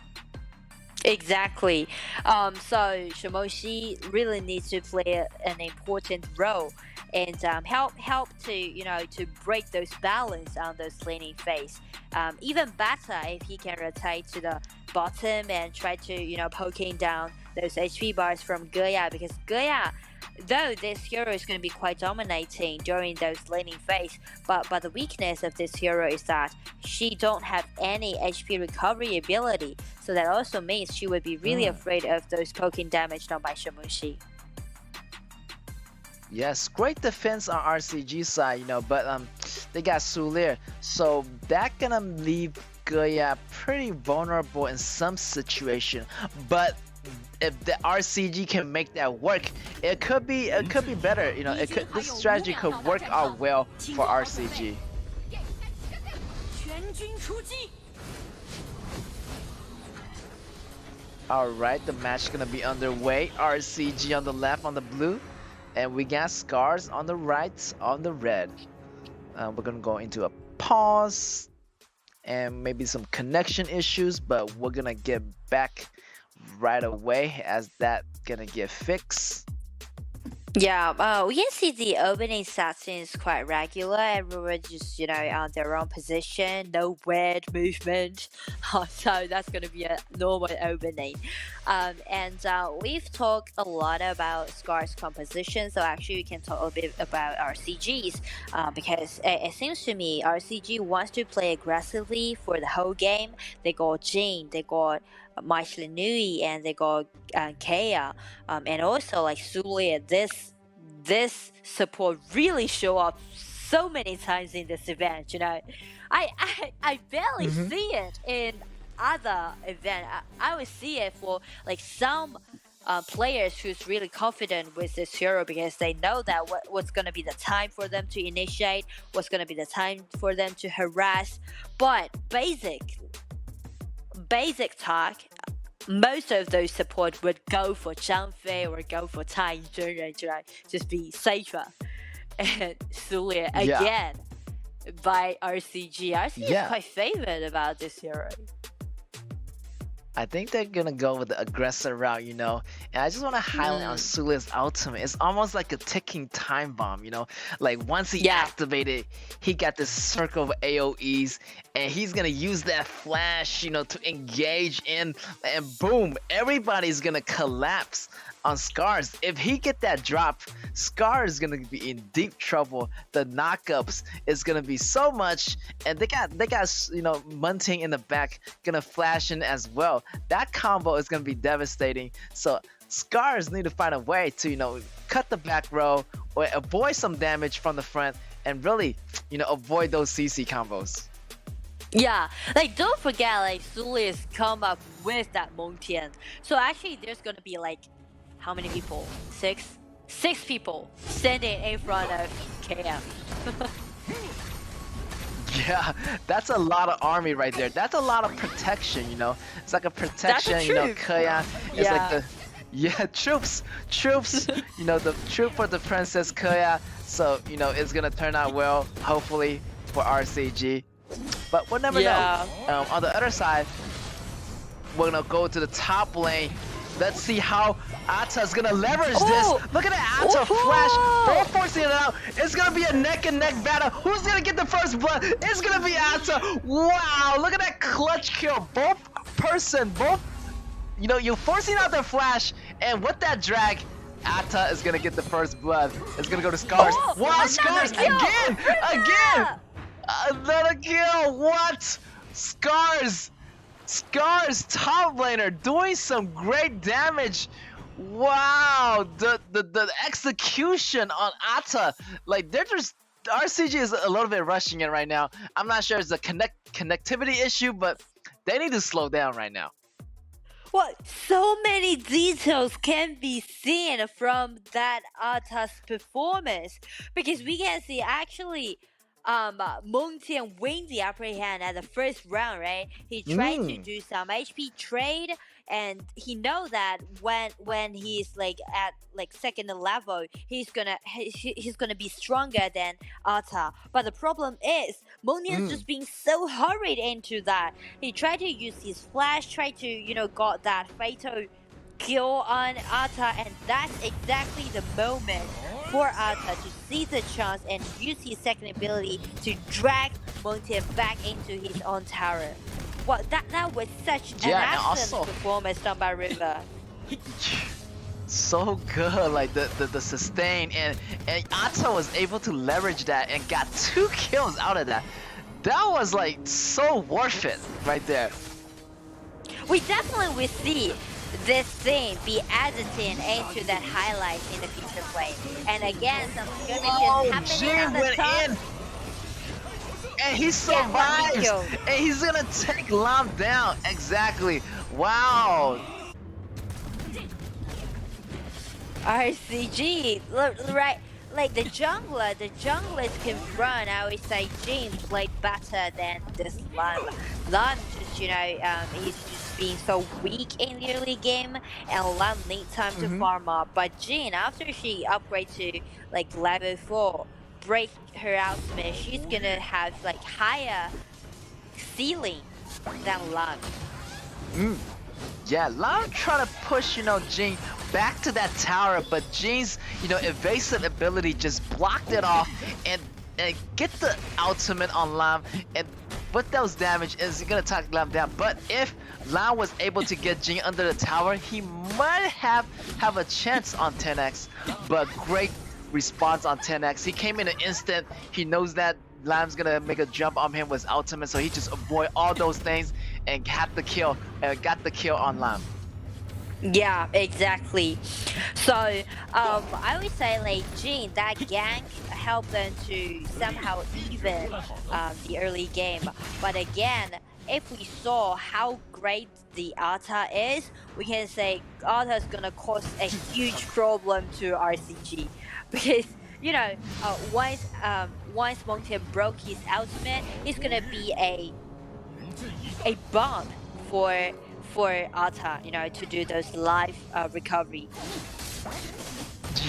Exactly. So Shimoshi really needs to play an important role and help to break those balance on those laning phase. Even better if he can rotate to the bottom and try to poking down those HP bars from KAW, because KAW, though this hero is going to be quite dominating during those laning phase, but the weakness of this hero is that she don't have any HP recovery ability, so that also means she would be really afraid of those poking damage done by Shimoshi. Yes, great defense on RCG side, but they got Sulir, so that gonna leave KAW pretty vulnerable in some situation. But if the RCG can make that work, it could be better. This strategy could work out well for RCG. All right, the match gonna be underway. RCG on the left, on the blue, and we got Scars on the right, on the red. We're gonna go into a pause and maybe some connection issues, but we're gonna get back right away as that gonna get fixed. Yeah, we can see the opening section is quite regular. Everyone just, on their own position, no weird movement. So that's going to be a normal opening. And we've talked a lot about Scar's composition, so actually we can talk a bit about RCGs, because it seems to me RCG wants to play aggressively for the whole game. They got Jin, they got Mai Nui, and they got KAW, and also like Sulia. This support really show up so many times in this event. I barely see it in other event. I would see it for like some players who's really confident with this hero, because they know that what's gonna be the time for them to initiate, what's gonna be the time for them to harass. But basic talk, most of those support would go for Zhang Fei or go for Tai Yinzhen, just be safer. And Sulia again by RCG. RCG is quite favored about this hero. I think they're gonna go with the aggressor route, and I just want to highlight on Sulia's ultimate. It's almost like a ticking time bomb, like once he activated, he got this circle of AoEs, and he's gonna use that flash, to engage in, and boom, everybody's gonna collapse on Scars. If he get that drop, Scar is gonna be in deep trouble. The knockups is gonna be so much, and they got Munting in the back gonna flash in as well. That combo is gonna be devastating. So Scars need to find a way to cut the back row or avoid some damage from the front, and really avoid those CC combos. Yeah, like don't forget, like Sulia's come up with that Montian. So actually there's gonna be like how many people? Six people standing in front of KAW. Yeah, that's a lot of army right there. That's a lot of protection, you know. It's like a protection, you know, troop. KAW. It's like Yeah. the yeah, troops. You know, the troop for the Princess KAW. So, you know, it's gonna turn out well, hopefully, for RCG. But we'll never Yeah. know. On the other side, we're gonna go to the top lane. Let's see how Ata's gonna leverage Oh! this. Look at that Ata Oh! flash. Both forcing it out. It's gonna be a neck and neck battle. Who's gonna get the first blood? It's gonna be Ata. Wow, look at that clutch kill. Both, you know, you're forcing out their flash, and with that drag, Ata is gonna get the first blood. It's gonna go to Scars. Oh, Wow, another Scars kill. again. Another kill. What? Scars top laner doing some great damage. Wow, the execution on Ata, like they're just RCG is a little bit rushing it right now. I'm not sure it's a connectivity issue, but they need to slow down right now. Well, so many details can be seen from that Ata's performance because we can see actually Mengtian win the upper hand at the first round, right? He tried to do some HP trade, and he know that when he's like at like second level, he's gonna be stronger than Ata. But the problem is Mengtian's just being so hurried into that. He tried to use his flash, tried to got that fatal kill on Ata, and that's exactly the moment for Ata to seize the chance and use his second ability to drag Mengtian back into his own tower. Well, that was such an excellent performance done by River. So good, like the sustain, and Ata was able to leverage that and got 2 kills out of that. That was like so worth it right there. We definitely will see this thing be added into that highlight in the future play. And again, some skirmishes happening on the top. And he survives, and he's gonna take Lam down. Exactly. Wow. RCG, right? Like the junglers can run. I would say Jin played better than this Lam. Lam just, he's just being so weak in the early game, and Lam need time to farm up. But Jin, after she upgrades to like level 4, break her ultimate, she's gonna have like higher ceiling than Lam. Yeah, Lam trying to push, Jin back to that tower, but Jin's, evasive ability just blocked it off and get the ultimate on Lam, and with those damage is gonna take Lam down. But if Lam was able to get Jin under the tower, he might have a chance on 10x, but great response on 10x. He came in an instant. He knows that Lam's gonna make a jump on him with ultimate, so he just avoid all those things and got the kill on Lam. Yeah, exactly. So I would say like Jin, that gank helped them to somehow even the early game. But again, if we saw how great the Ata is, we can say Ata is gonna cause a huge problem to RCG because once Mengtian broke his ultimate, it's gonna be a bomb for Ata, to do those live recovery.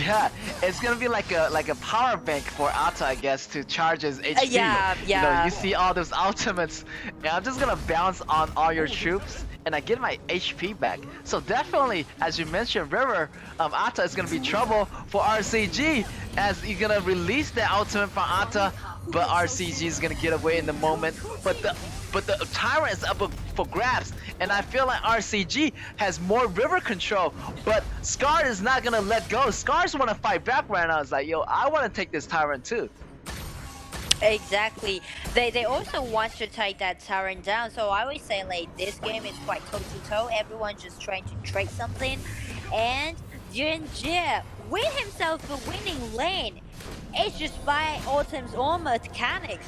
Yeah, it's gonna be like a power bank for Ata, I guess, to charge his HP. Yeah. You see all those ultimates, and I'm just gonna bounce on all your troops, and I get my HP back. So definitely, as you mentioned, River, Ata is gonna be trouble for RCG as you're gonna release the ultimate from Ata, but RCG is gonna get away in the moment. But the Tyrant is up for grabs, and I feel like RCG has more River control, but Scar is not gonna let go. Scars wanna fight back right now. It's like, yo, I wanna take this Tyrant too. Exactly. They also want to take that Tyrant down. So I would say like this game is quite toe-to-toe. Everyone's just trying to trade something, and Jin with himself a winning lane. It's just by Autumn's own mechanics.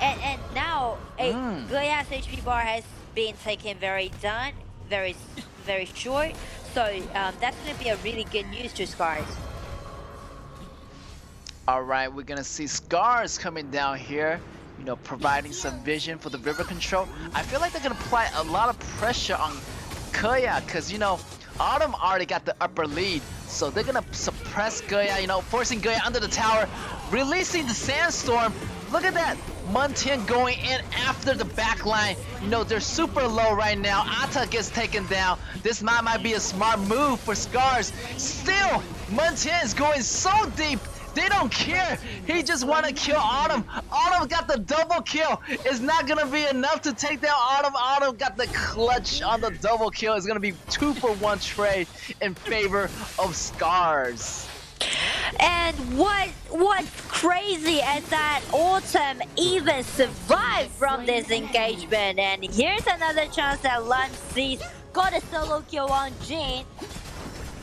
And now KAW's HP bar has been taken very short. So that's gonna be a really good news to Scars. Alright, we're gonna see Scars coming down here. you know, providing some vision for the river control. I feel like they're gonna apply a lot of pressure on KAW, because you know Autumn already got the upper lead, so they're gonna suppress KAW, you know, forcing KAW under the tower, releasing the sandstorm. Look at that, Muntian going in after the back line. You know, they're super low right now. Ata gets taken down. This might be a smart move for Scars. Still, Muntian is going so deep. They don't care. He just want to kill Autumn. Autumn got the double kill. It's not going to be enough to take down Autumn. Autumn got the clutch on the double kill. It's going to be 2-for-1 trade in favor of Scars. And what's crazy is that Autumn even survived from this engagement. And here's another chance that Lund sees. Got a solo kill on Jin.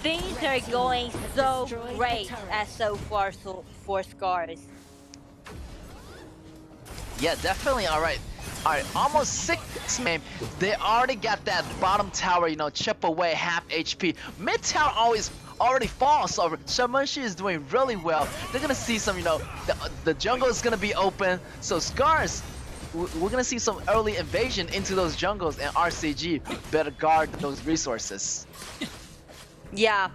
Things are going so great as so far for Scars. Yeah, definitely. All right, almost 6 man. They already got that bottom tower, you know, chip away half HP. Mid tower already falls, so Shamanshi is doing really well. They're gonna see some, you know, the jungle is gonna be open, so Scars, we're gonna see some early invasion into those jungles, and RCG better guard those resources. Yeah,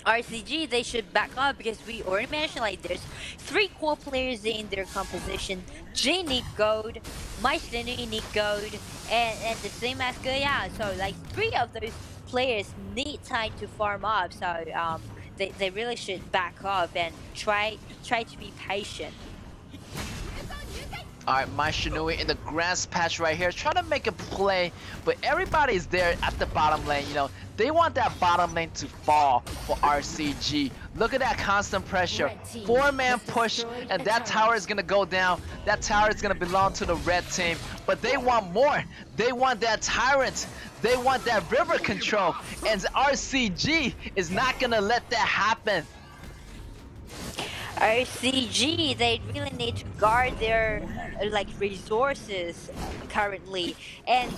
RCG, they should back up because we already mentioned like there's 3 core players in their composition. Jin need gold, Maestrini need gold, and the same as KAW. So like 3 of those players need time to farm up. So they really should back up and try to be patient. Alright, my Shinui in the grass patch right here, trying to make a play, but everybody's there at the bottom lane, you know. They want that bottom lane to fall for RCG. Look at that constant pressure. 4-man push, and that tower is gonna go down. That tower is gonna belong to the red team, but they want more. They want that tyrant. They want that river control, and RCG is not gonna let that happen. RCG, they really need to guard their like resources currently, and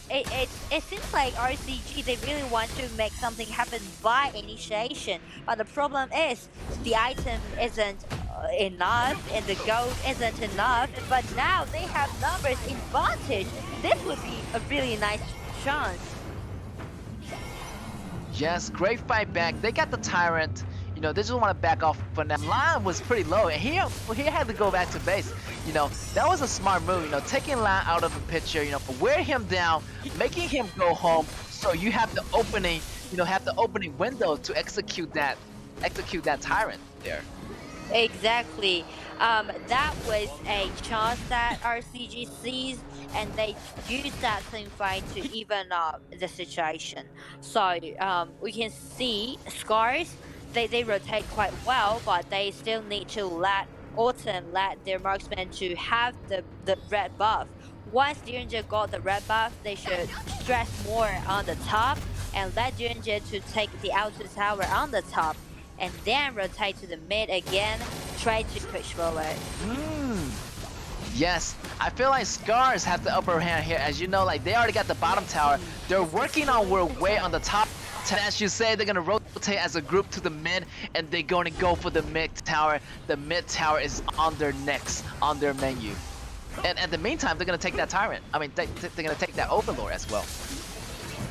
it seems like RCG, they really want to make something happen by initiation, but the problem is the item isn't enough and the gold isn't enough, but now they have numbers advantage. This would be a really nice chance. Yes, great fight back. They got the tyrant. You know, they just want to back off for now. Lion was pretty low, and he had to go back to base. You know, that was a smart move. You know, taking Lion out of the picture. You know, wear him down, making him go home. So you have the opening. You know, have the opening window to execute that tyrant there. Exactly. That was a chance that RCG seized, and they used that team fight to even up the situation. So we can see Scars. They rotate quite well, but they still need to let Autumn, let their marksman to have the red buff. Once Duringer got the red buff, they should stress more on the top and let Duringer to take the outer tower on the top, and then rotate to the mid again, try to push forward. Yes, I feel like Scars have the upper hand here. As you know, like they already got the bottom tower. They're working on their way on the top. And as you say, they're gonna rotate as a group to the mid, and they're gonna go for the mid tower. The mid tower is on their necks, on their menu. And at the meantime, they're gonna take that tyrant. I mean, they're gonna take that overlord as well.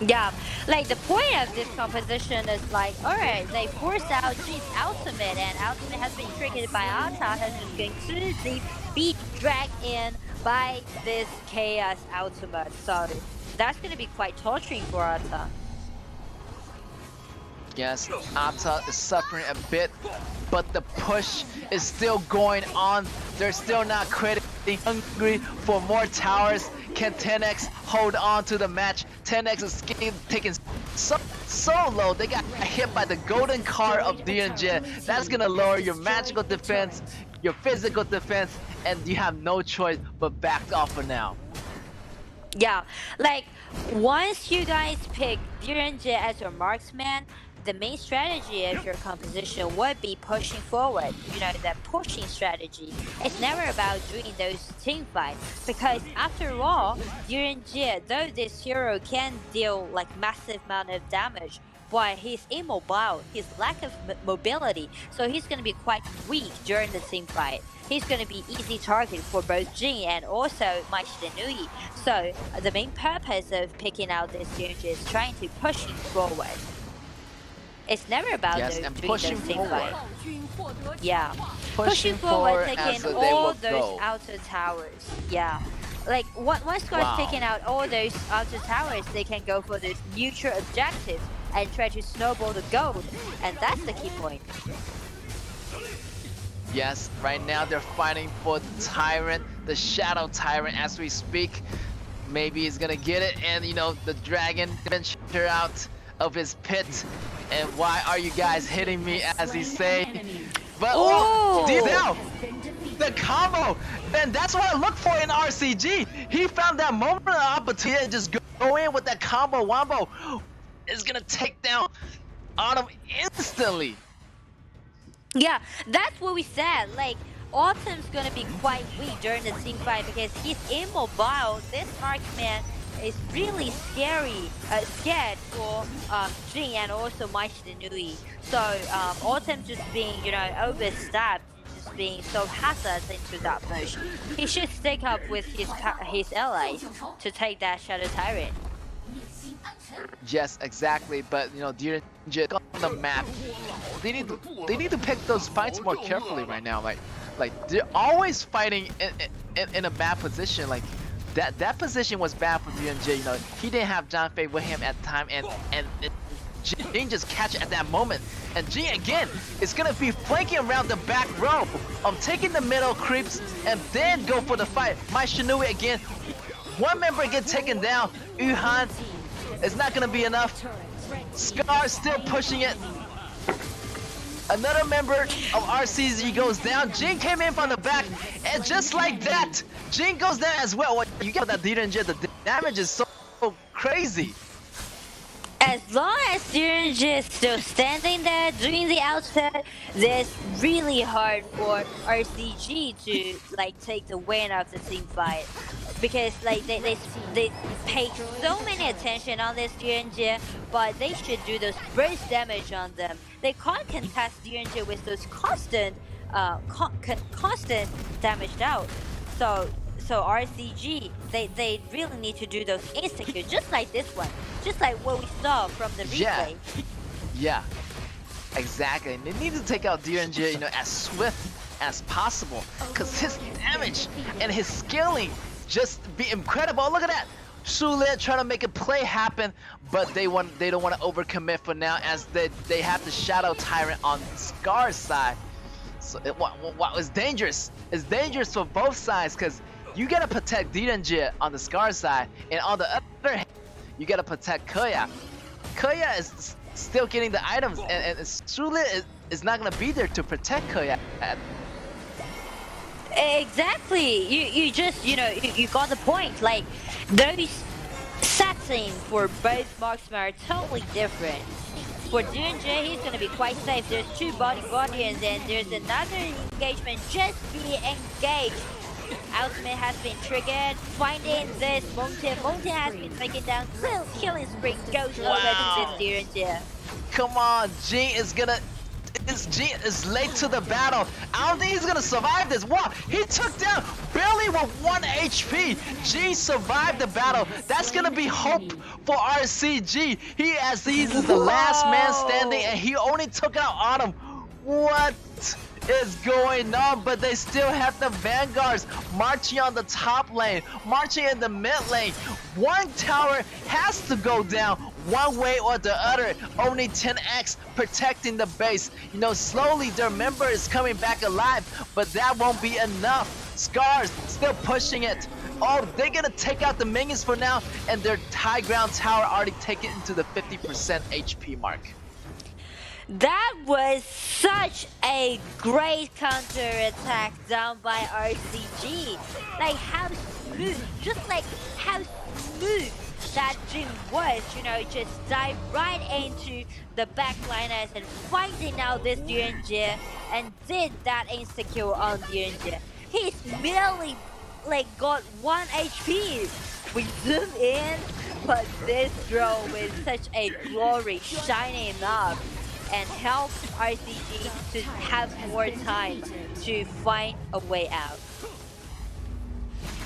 Yeah, like the point of this composition is like, alright, they forced out Jin's ultimate, and ultimate has been triggered by Ata, has just going to be dragged in by this Chaos ultimate. So that's gonna be quite torturing for Ata. Yes, Ata is suffering a bit, but the push is still going on. They're still not quitting. Hungry for more towers. Can 10x hold on to the match? 10x is taking so low. They got hit by the golden card of DNJ. That's gonna lower your magical defense, your physical defense, and you have no choice but back off for now. Yeah, like once you guys pick DNJ as your marksman, the main strategy of your composition would be pushing forward. You know, that pushing strategy. It's never about doing those team fights, because after all, during Jie, though this hero can deal like massive amount of damage, but he's immobile. His lack of mobility, so he's gonna be quite weak during the team fight. He's gonna be easy target for both Jin and also Mai Shiranui. So the main purpose of picking out this Yunji is trying to push him forward. It's never about Yes, doing and those pushing team forward. fight. Yeah, Pushing forward, forward taking as they all will those go. outer towers. Yeah. Like once guys Wow. taking out all those outer towers, they can go for those neutral objectives and try to snowball the gold, and that's the key point. Yes, right now they're fighting for the Tyrant, the Shadow Tyrant as we speak. Maybe he's gonna get it, and you know, the dragon venture out of his pit. And why are you guys hitting me, as he say? But oh, now the combo, and that's what I look for in RCG. He found that moment of opportunity and just go in with that combo wombo. Is gonna take down Autumn instantly. Yeah, that's what we said. Like, Autumn's gonna be quite weak during the team fight because he's immobile. This marksman is really scared for Jin and also Mai Shiranui. So Autumn just being, you know, overstabbed, just being so hazardous into that push. He should stick up with his allies to take that Shadow Tyrant. Yes, exactly. But you know, Deer on the map, they need to pick those fights more carefully right now. Like they're always fighting in a bad position. Like that position was bad for DNJ. You know, he didn't have John Fei with him at the time, and Jin just catch it at that moment. And Jin again is gonna be flanking around the back row, taking the middle creeps, and then go for the fight. Mai Shiranui again, one member get taken down. Yuhan is not gonna be enough. Scar still pushing it. Another member of RCG goes down. Jin came in from the back, and just like that, Jin goes down as well. You get that DNJ, the damage is so crazy. As long as Syringe is still standing there doing the outfit, it's really hard for RCG to like take the win of the team fight. Because like they pay so many attention on this DNJ, but they should do those burst damage on them. They can't contest DNJ with those constant constant damaged out. So RCG, they really need to do those insta-kills, just like this one, just like what we saw from the replay. Yeah, exactly. And they need to take out DNJ, you know, as swift as possible, cause his damage and his scaling just be incredible. Look at that, Shulin trying to make a play happen, but they don't want to overcommit for now, as they have the Shadow Tyrant on Scar's side. So it's dangerous. It's dangerous for both sides, cause you gotta protect DNJ on the Scar side, and on the other hand, you gotta protect KAW. KAW is still getting the items, and Shulin is not gonna be there to protect KAW. Exactly. You just, you know, you got the point. Like, those settings for both marksmen are totally different. For DNJ, he's gonna be quite safe. There's two body guardians, and there's another engagement just being engaged. Ultimate has been triggered, finding this Monte. Monte has been taken down. Killing spree goes over to this DNJ. Come on, Jin is late to the battle. I don't think he's gonna survive this. Wow, he took down barely with 1 HP. Jin survived the battle. That's gonna be hope for RCG. He's the last man standing, and he only took out Autumn. What is going on? But they still have the Vanguards marching on the top lane, marching in the mid lane. One tower has to go down one way or the other. Only 10x protecting the base. You know, slowly their member is coming back alive, but that won't be enough. Scars still pushing it. Oh, they're gonna take out the minions for now, and their high ground tower already taken into the 50% HP mark. That was such a great counter-attack done by RCG. Like how smooth, just like how smooth that Jin was, you know, just dive right into the backliners and finding out this DNJ and did that insta-kill on DNJ. He's merely like got 1 HP. We zoom in, but this drone with such a glory shining up and help RCG to have more time to find a way out.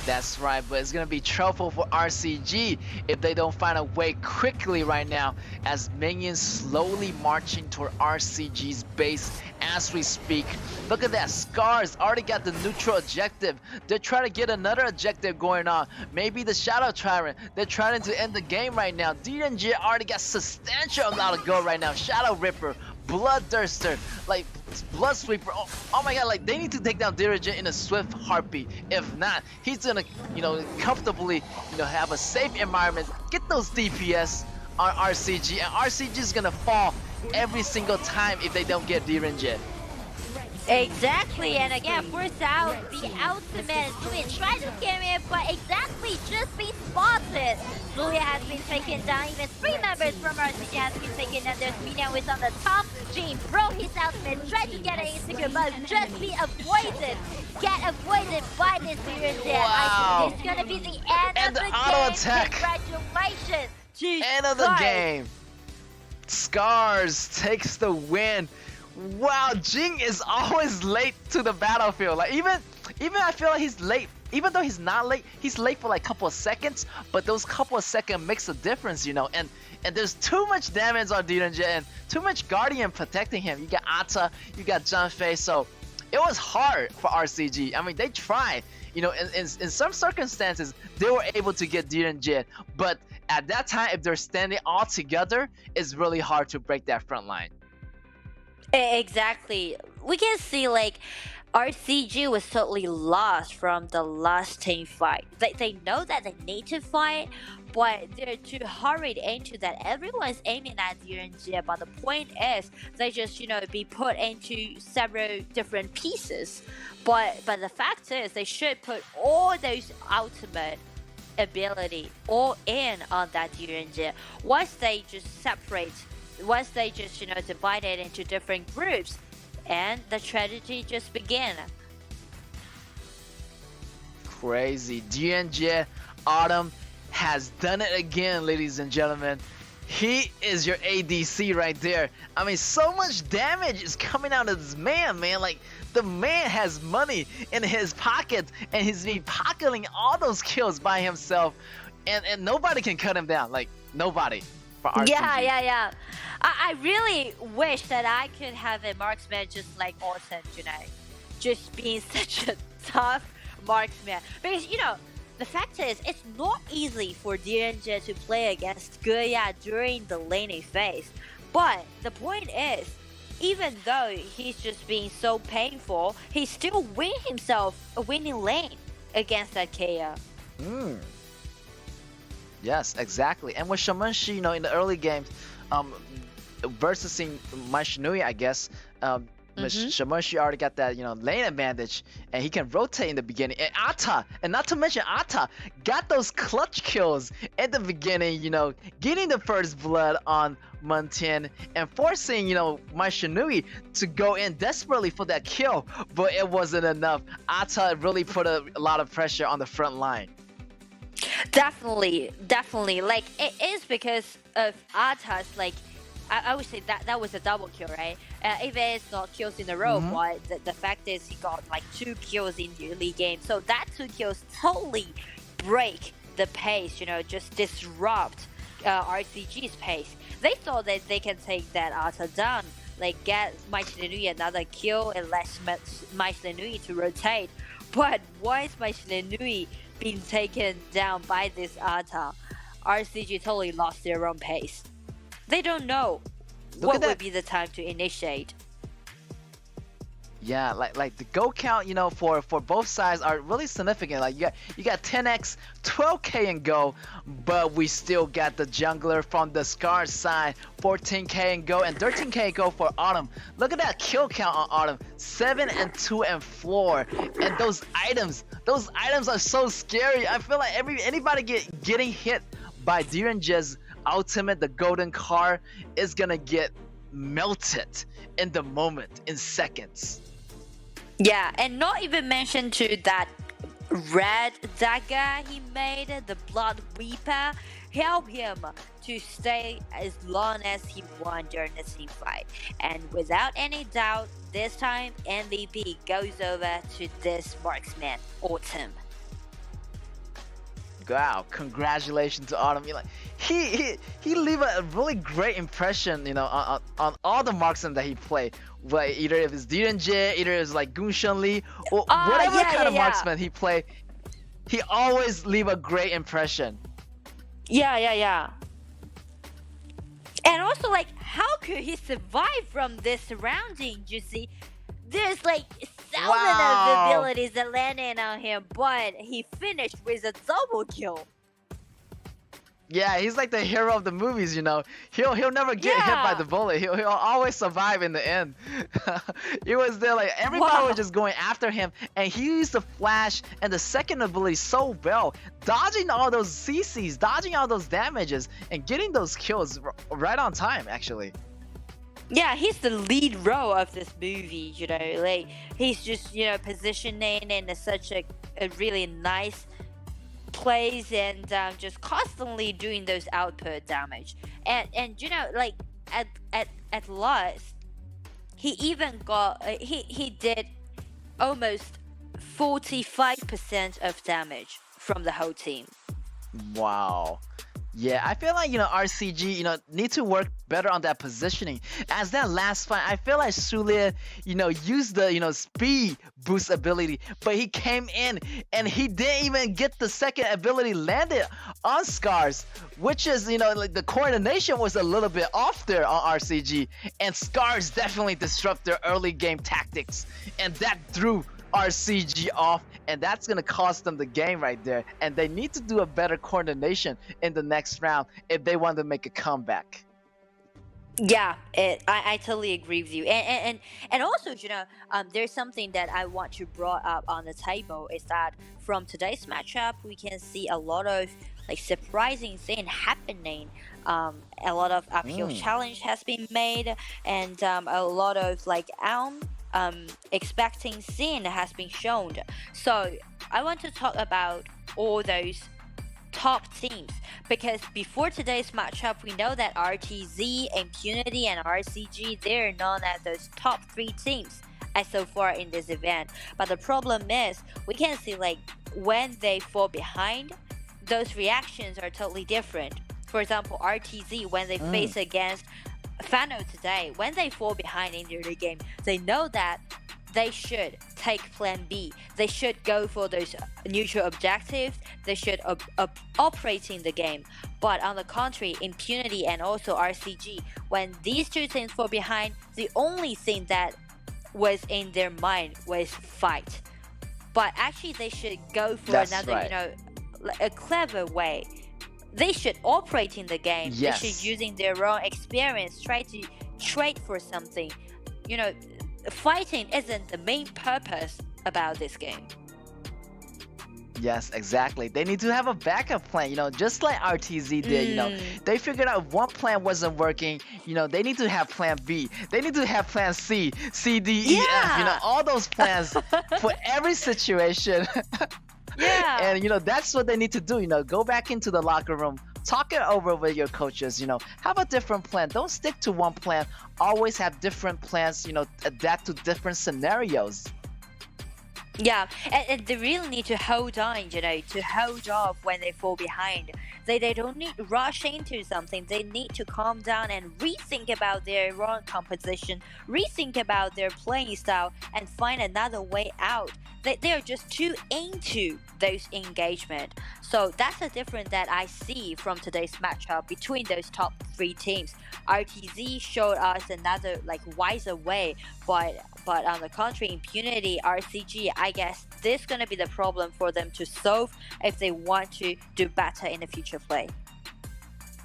That's right, but it's gonna be trouble for RCG if they don't find a way quickly right now, as minions slowly marching toward RCG's base as we speak. Look at that, Scars already got the neutral objective. They're trying to get another objective going on. Maybe the Shadow Tyrant. They're trying to end the game right now. DNG already got substantial amount of gold right now. Shadow Ripper, Bloodthirster, like Blood Sweeper. Oh my god, like they need to take down Dirigent in a swift heartbeat. If not, he's gonna, comfortably, have a safe environment, get those DPS on RCG, and RCG is gonna fall every single time if they don't get Dirigent. Exactly, and again, force out the ultimate. Zulia tried to scare it, but exactly, just be spotted. Zulia has been taken down, even 3 members from RCG has been taken down. There's Minion with on the top. Jin broke his ultimate, tried to get an insecure, but just be avoided. Get avoided by this Dirigent. Wow. It's gonna be the end of the auto game. attack. Congratulations to End of the Scars. game. Scars takes the win. Wow, Jing is always late to the battlefield. Like even I feel like he's late. Even though he's not late, he's late for like a couple of seconds. But those couple of seconds makes a difference, And there's too much damage on Dirigent and too much Guardian protecting him. You got Ata, you got Junfei, so it was hard for RCG. I mean, they tried. In some circumstances, they were able to get Dirigent, but at that time, if they're standing all together, it's really hard to break that front line. Exactly. We can see like RCG was totally lost from the last team fight. They know that they need to fight, but they're too hurried into that. Everyone's aiming at Dirigent, but the point is they just be put into several different pieces. But the fact is they should put all those ultimate ability all in on that Dirigent. Once they just separate. Once they just, divide it into different groups, and the tragedy just began. Crazy. DNJ Autumn has done it again, ladies and gentlemen. He is your ADC right there. I mean, so much damage is coming out of this man. Like, the man has money in his pocket, and he's been pocketing all those kills by himself, and nobody can cut him down. Like, nobody. Yeah. I really wish that I could have a marksman just like Orton, just being such a tough marksman. Because the fact is, it's not easy for Dirigent to play against Guya during the laning phase. But the point is, even though he's just being so painful, he still win himself a winning lane against that KAW. Yes, exactly. And with Shamanshi, in the early games, versus Mashinui, I guess, Shamanshi already got that, lane advantage, and he can rotate in the beginning. And Ata, and not to mention Ata, got those clutch kills at the beginning, getting the first blood on Muntian and forcing, Mashinui to go in desperately for that kill, but it wasn't enough. Ata really put a lot of pressure on the front line. Definitely. Like, it is because of Ata's, like, I would say that was a double kill, right? Even it's not kills in a row, but the fact is he got like 2 kills in the early game. So that 2 kills totally break the pace, just disrupt RCG's pace. They thought that they can take that Ata down, like get Maishlenui another kill and let Maishlenui to rotate. But once Maishlenui being taken down by this Ata, RCG totally lost their own pace. They don't know what would be the time to initiate. Yeah, like the go count, for both sides are really significant. Like you got 10x, 12k in go, but we still got the jungler from the Scar side, 14k in go and 13k in go for Autumn. Look at that kill count on Autumn, 7 and 2 and 4, and those items are so scary. I feel like anybody getting hit by Dirigent's ultimate, the golden car, is gonna get melted in the moment, in seconds. Yeah, and not even mention to that red dagger he made, the Blood Reaper, help him to stay as long as he won during the team fight. And without any doubt, this time MVP goes over to this marksman, Autumn. Wow, congratulations to Autumn. You know, he leave a really great impression, you know, on all the marksmen that he played. Like either if it's Direnje, either it's like Gunshan Lee, or whatever kind of marksman he played, he always leave a great impression. Yeah. And also, like, how could he survive from this surrounding? You see, there's like thousands of abilities that landed on him, but he finished with a double kill. Yeah, he's like the hero of the movies, you know. He'll never get hit by the bullet. He'll always survive in the end. It was there like everybody was just going after him, and he used the flash and the second ability so well, dodging all those CCs, dodging all those damages, and getting those kills right on time, actually. Yeah, he's the lead role of this movie, you know, like he's just, you know, positioning in such a really nice place and just constantly doing those output damage. And you know, like at last, he even got he did almost 45% of damage from the whole team. Wow. Yeah, I feel like, you know, RCG, you know, need to work better on that positioning. As that last fight, I feel like Sulia, you know, used the, you know, speed boost ability, but he came in and he didn't even get the second ability landed on Scars, which is, you know, like the coordination was a little bit off there on RCG, and Scars definitely disrupt their early game tactics, and that threw RCG off, and that's gonna cost them the game right there. And they need to do a better coordination in the next round if they want to make a comeback. Yeah, I totally agree with you. And also, you know, there's something that I want to brought up on the table is that from today's matchup, we can see a lot of like surprising thing happening. A lot of uphill challenge has been made, and a lot of like expecting scene has been shown. So I want to talk about all those top teams, because before today's matchup, we know that RTZ, Impunity, and RCG, they're known as those top 3 teams as so far in this event. But the problem is, we can see like when they fall behind, those reactions are totally different. For example, RTZ, when they face against Fano today, when they fall behind in the early game, they know that they should take plan B. They should go for those neutral objectives. They should operate in the game. But on the contrary, Impunity and also RCG, when these two teams fall behind, the only thing that was in their mind was fight. But actually, they should go for another, you know, a clever way. They should operate in the game. Yes. They should, using their own experience, try to trade for something. You know, fighting isn't the main purpose about this game. Yes, exactly. They need to have a backup plan, you know, just like RTZ did, you know. They figured out one plan wasn't working, you know, they need to have plan B. They need to have plan C, C, D, E, F, you know, all those plans for every situation. Yeah. And, you know, that's what they need to do, you know, go back into the locker room, talk it over with your coaches, you know, have a different plan. Don't stick to one plan. Always have different plans, you know, adapt to different scenarios. Yeah, and they really need to hold on, you know, to hold off when they fall behind. They don't need to rush into something. They need to calm down and rethink about their own composition, rethink about their playing style, and find another way out. They're just too into those engagement. So that's the difference that I see from today's matchup between those top 3 teams. RTZ showed us another like wiser way, but on the contrary, Impunity, RCG, I guess this is gonna be the problem for them to solve if they want to do better in the future play.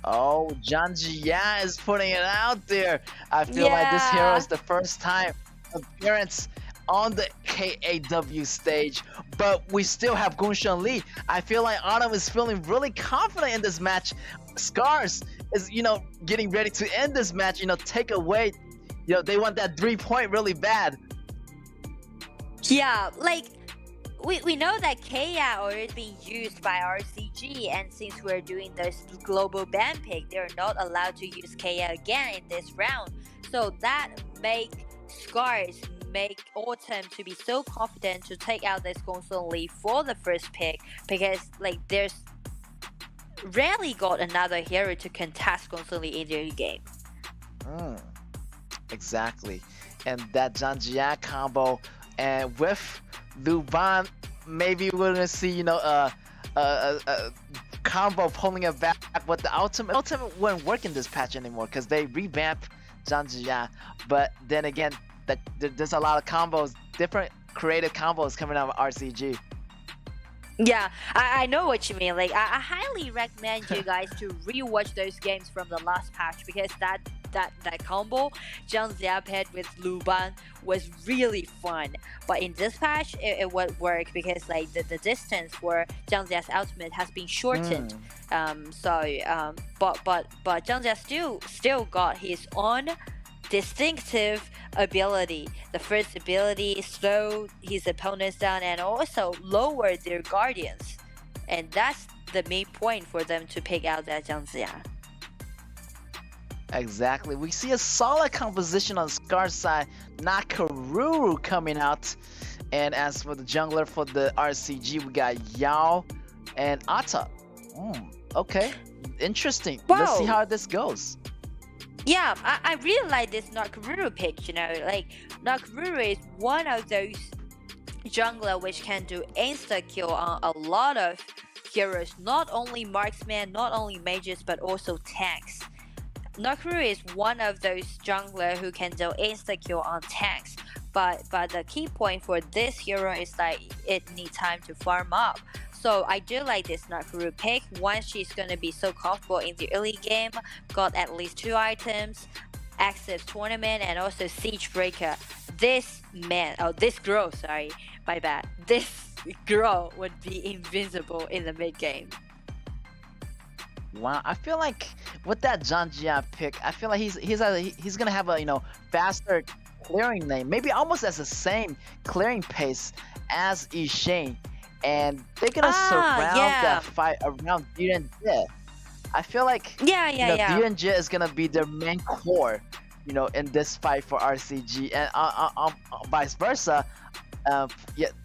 Oh, Janji is putting it out there. I feel like this hero is the first time appearance on the KAW stage, but we still have Gunshan Lee. I feel like Autumn is feeling really confident in this match. Scars is, you know, getting ready to end this match, you know, take away, you know, they want that 3-point really bad. Yeah, like we know that KAW already being used by RCG, and since we're doing this global ban pick, they're not allowed to use KAW again in this round. So that make Scars make Autumn to be so confident to take out this Gongsun Li for the first pick, because like there's rarely got another hero to contest Gongsun Li in their game. Exactly. And that Zhangjia combo, and with Luban, maybe we're gonna see, you know, a combo pulling it back. But the ultimate wouldn't work in this patch anymore because they revamped Zhangjia. But then again, there's a lot of combos, different creative combos coming out of RCG. Yeah, I know what you mean. Like, I highly recommend you guys to rewatch those games from the last patch, because that combo, Zhangjia paired with Luban, was really fun. But in this patch, it won't work because like the distance for Zhangjia's ultimate has been shortened. But Zhangjia still got his own distinctive ability. The first ability slow his opponents down and also lower their guardians, and that's the main point for them to pick out that Zhangjia. Exactly. We see a solid composition on Scar's side. Nakaruru coming out, and as for the jungler for the RCG, we got Yao and Ata. Okay, interesting. Let's see how this goes. Yeah, I really like this Nakaruru pick, you know, like Nakaruru is one of those jungler which can do insta-kill on a lot of heroes, not only marksmen, not only mages, but also tanks. Nakaruru is one of those jungler who can do insta-kill on tanks, but the key point for this hero is that it needs time to farm up. So I do like this Nakaruru pick. Once she's gonna be so comfortable in the early game, got at least 2 items, active tournament, and also siege breaker. This girl, sorry, my bad. This girl would be invincible in the mid game. Wow, I feel like with that Zhangjia pick, I feel like he's gonna have a, you know, faster clearing lane, maybe almost as the same clearing pace as Yixing. And they're gonna surround that fight around Diren. I feel like Diren is gonna be their main core, you know, in this fight for RCG, and vice versa.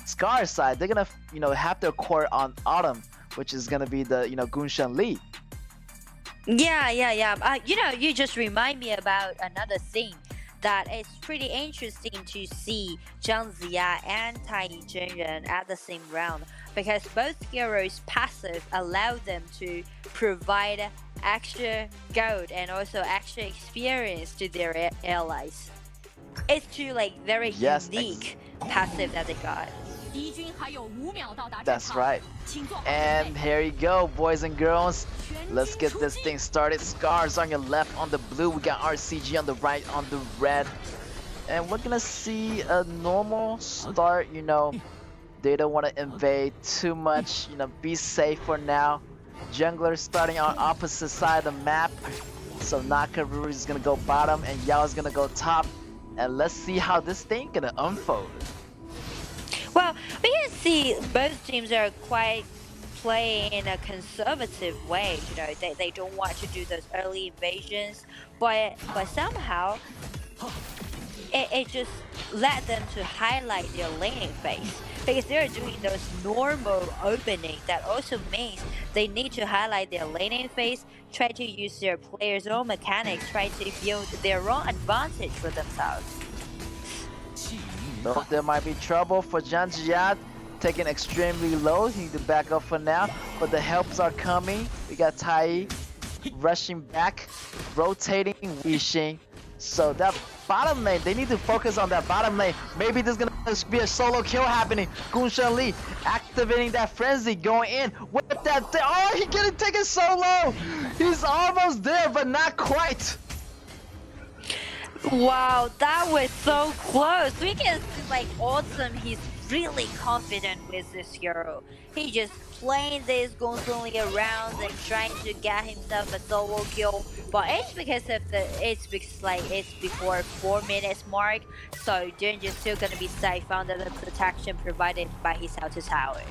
Scar's side, they're gonna, you know, have their core on Autumn, which is gonna be the, you know, Gongsun Li. Yeah. You know, you just remind me about another thing that it's pretty interesting to see Zhangjia and Taiyi Zhenren at the same round, because both heroes' passive allow them to provide extra gold and also extra experience to their allies. It's two like very unique passive that they got. That's right. And here you go, boys and girls. Let's get this thing started. Scars on your left on the blue. We got RCG on the right on the red. And we're gonna see a normal start, you know. They don't want to invade too much, you know, be safe for now. Jungler starting on opposite side of the map. So Nakaruru is gonna go bottom and Yao is gonna go top. And let's see how this thing gonna unfold. Well, we can see both teams are quite playing in a conservative way. You know, they don't want to do those early invasions, but somehow it just led them to highlight their laning phase, because they're doing those normal opening. That also means they need to highlight their laning phase, try to use their players' own mechanics, try to build their own advantage for themselves. So there might be trouble for Zhangjia, taking extremely low. He need to back up for now, but the helps are coming. We got Taiyi rushing back, rotating Yixing. So that bottom lane, they need to focus on that bottom lane. Maybe there's gonna be a solo kill happening. Gongsun Li activating that frenzy, going in with that. Oh, he getting taken solo. He's almost there, but not quite. Wow, that was so close. We can see like Autumn, his really confident with this hero. He just playing this constantly around and trying to get himself a solo kill. But it's because it's before 4 minutes mark, so Danger still gonna be safe under the protection provided by his outer tower.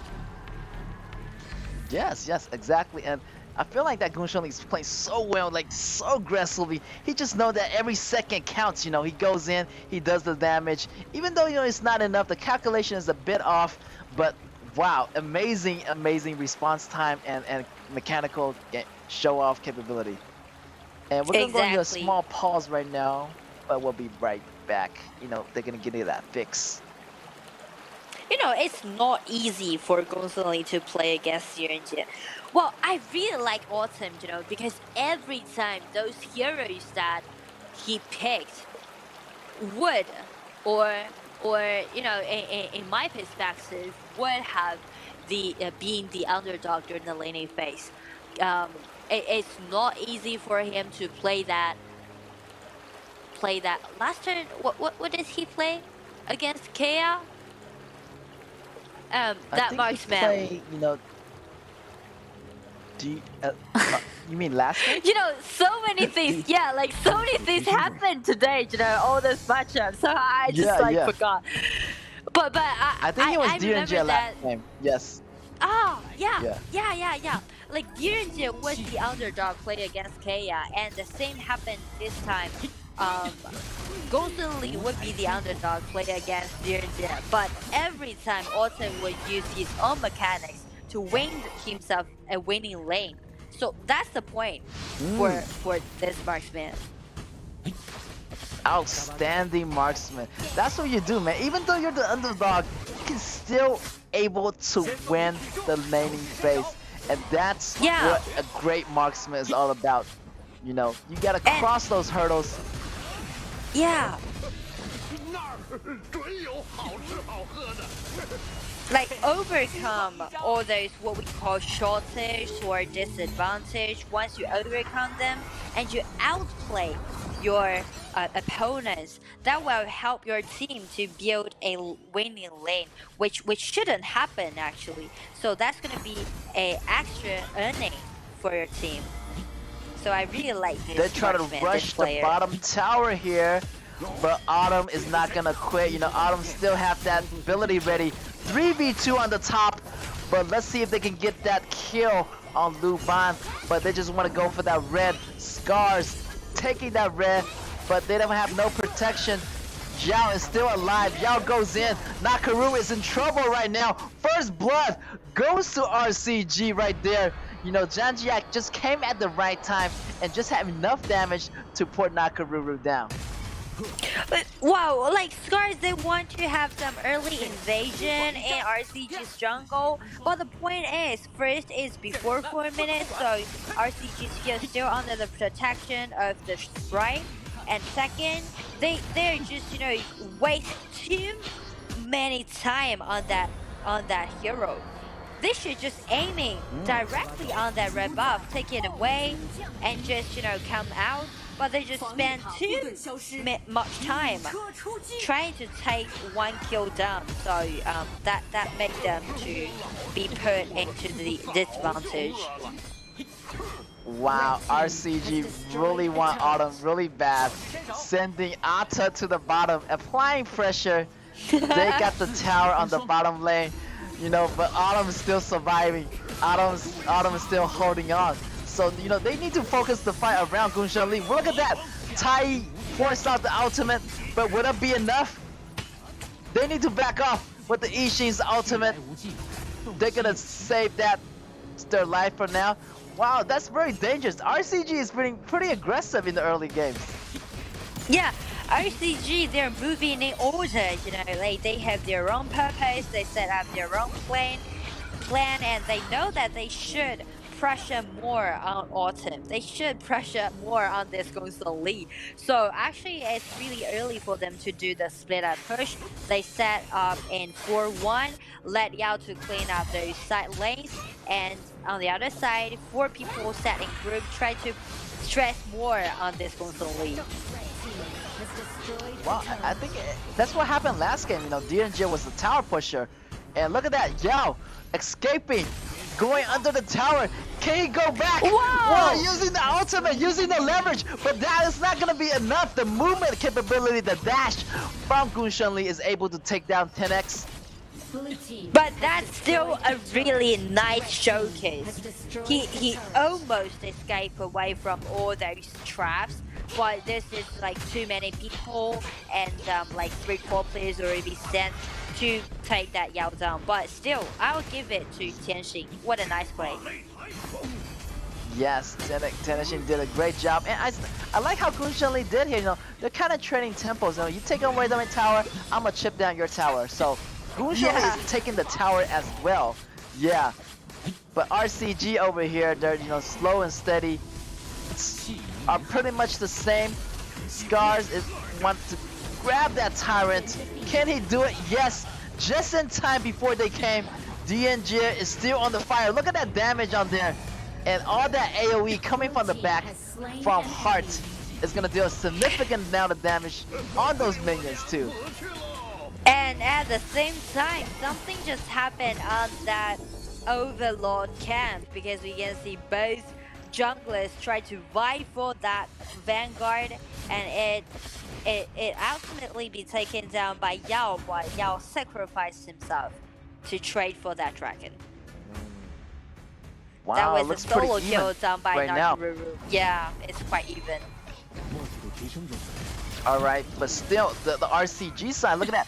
Yes, exactly. And I feel like that Gunshan is playing so well, like so aggressively. He just know that every second counts. You know, he goes in, he does the damage. Even though it's not enough, the calculation is a bit off. But wow, amazing response time and mechanical show off capability. And we're gonna go into a small pause right now, but we'll be right back. They're gonna give you that fix. It's not easy for Gonzalo to play against Yuanjie. Well, I really like Autumn, because every time those heroes that he picked would, or in my perspective, would have the being the underdog during the laning phase. It's not easy for him to play that. Last turn. What did he play against KAW? That marksman. Play, do you mean last game? So many things. Yeah, like so many things happened today. All this matchup. So I just forgot. But I think it was DNJ last game. Yes. Oh yeah. Like DNJ was the underdog play against KAW, and the same happened this time. Golden Lee would be the underdog play against DNJ, but every time Autumn would use his own mechanics to win himself a winning lane. So that's the point for this marksman. Outstanding marksman. That's what you do, man. Even though you're the underdog, you can still able to win the laning phase, and that's what a great marksman is all about. You gotta cross those hurdles. Yeah. Like overcome all those what we call shortage or disadvantage. Once you overcome them and you outplay your opponents, that will help your team to build a winning lane, which shouldn't happen actually. So that's gonna be a extra earning for your team. So I really like this. They're trying to rush the bottom tower here, but Autumn is not gonna quit. Autumn still have that ability ready. 3v2 on the top, but let's see if they can get that kill on Luban. But they just want to go for that red. Scars taking that red, but they don't have no protection. Zhao is still alive. Zhao goes in. Nakaru is in trouble right now. First blood goes to RCG right there. Janjiak just came at the right time and just had enough damage to put Nakaruru down. Wow, like Scars, they want to have some early invasion in RCG's jungle, but the point is, first is before 4 minutes, so RCG's here still under the protection of the Sprite, and second, they're just waste too many time on that hero. They should just aiming directly on that red buff, take it away, and just come out. But they just spend too much time trying to take one kill down. So that makes them to be put into the disadvantage. Wow, RCG really want Autumn really bad, sending Ata to the bottom, applying pressure. They got the tower on the bottom lane. But Autumn is still surviving. Autumn is still holding on. So, they need to focus the fight around Gunshan Lee. Look at that! Tai forced out the ultimate, but would that be enough? They need to back off with the Ishin's ultimate. They're gonna save their life for now. Wow, that's very dangerous. RCG is pretty aggressive in the early games. Yeah. RCG, they're moving in order, like they have their own purpose, they set up their own plan, and they know that they should pressure more on Autumn. They should pressure more on this Gonzalo Lee. So actually, it's really early for them to do the split up push. They set up in 4-1, let Yao to clean up those side lanes, and on the other side, 4 people set in group try to stress more on this Gonzalo Lee. Well, I think that's what happened last game. You know, DNJ was the tower pusher, and look at that, Yao escaping, going under the tower. Can he go back? Whoa! Wow, using the ultimate, using the leverage, but that is not gonna be enough. The movement capability, the dash from Gunshanli is able to take down 10x. But that's still a really nice showcase. He almost escaped away from all those traps, but this is like too many people and like 3 core players already sent to take that Yao down. But still, I'll give it to Tianxin. What a nice play. Yes, Tennishin did a great job, and I like how Gunshanli did here. You know, they're kind of trading tempos. You know, you take away my tower, I'm gonna chip down your tower. So Gunshanli is taking the tower as well. Yeah, but RCG over here, they're slow and steady, are pretty much the same. Scars wants to grab that tyrant. Can he do it? Yes, just in time before they came. DNJ is still on the fire. Look at that damage on there. And all that AoE coming from the back from Heart is gonna deal a significant amount of damage on those minions too. And at the same time, something just happened on that Overlord camp, because we can see both junglers try to vie for that Vanguard, and it ultimately be taken down by Yao, but Yao sacrificed himself to trade for that dragon. Wow, that was looks a solo pretty kill even done by right now. Nakaruru. Yeah, it's quite even. All right, but still, the RCG side, look at that.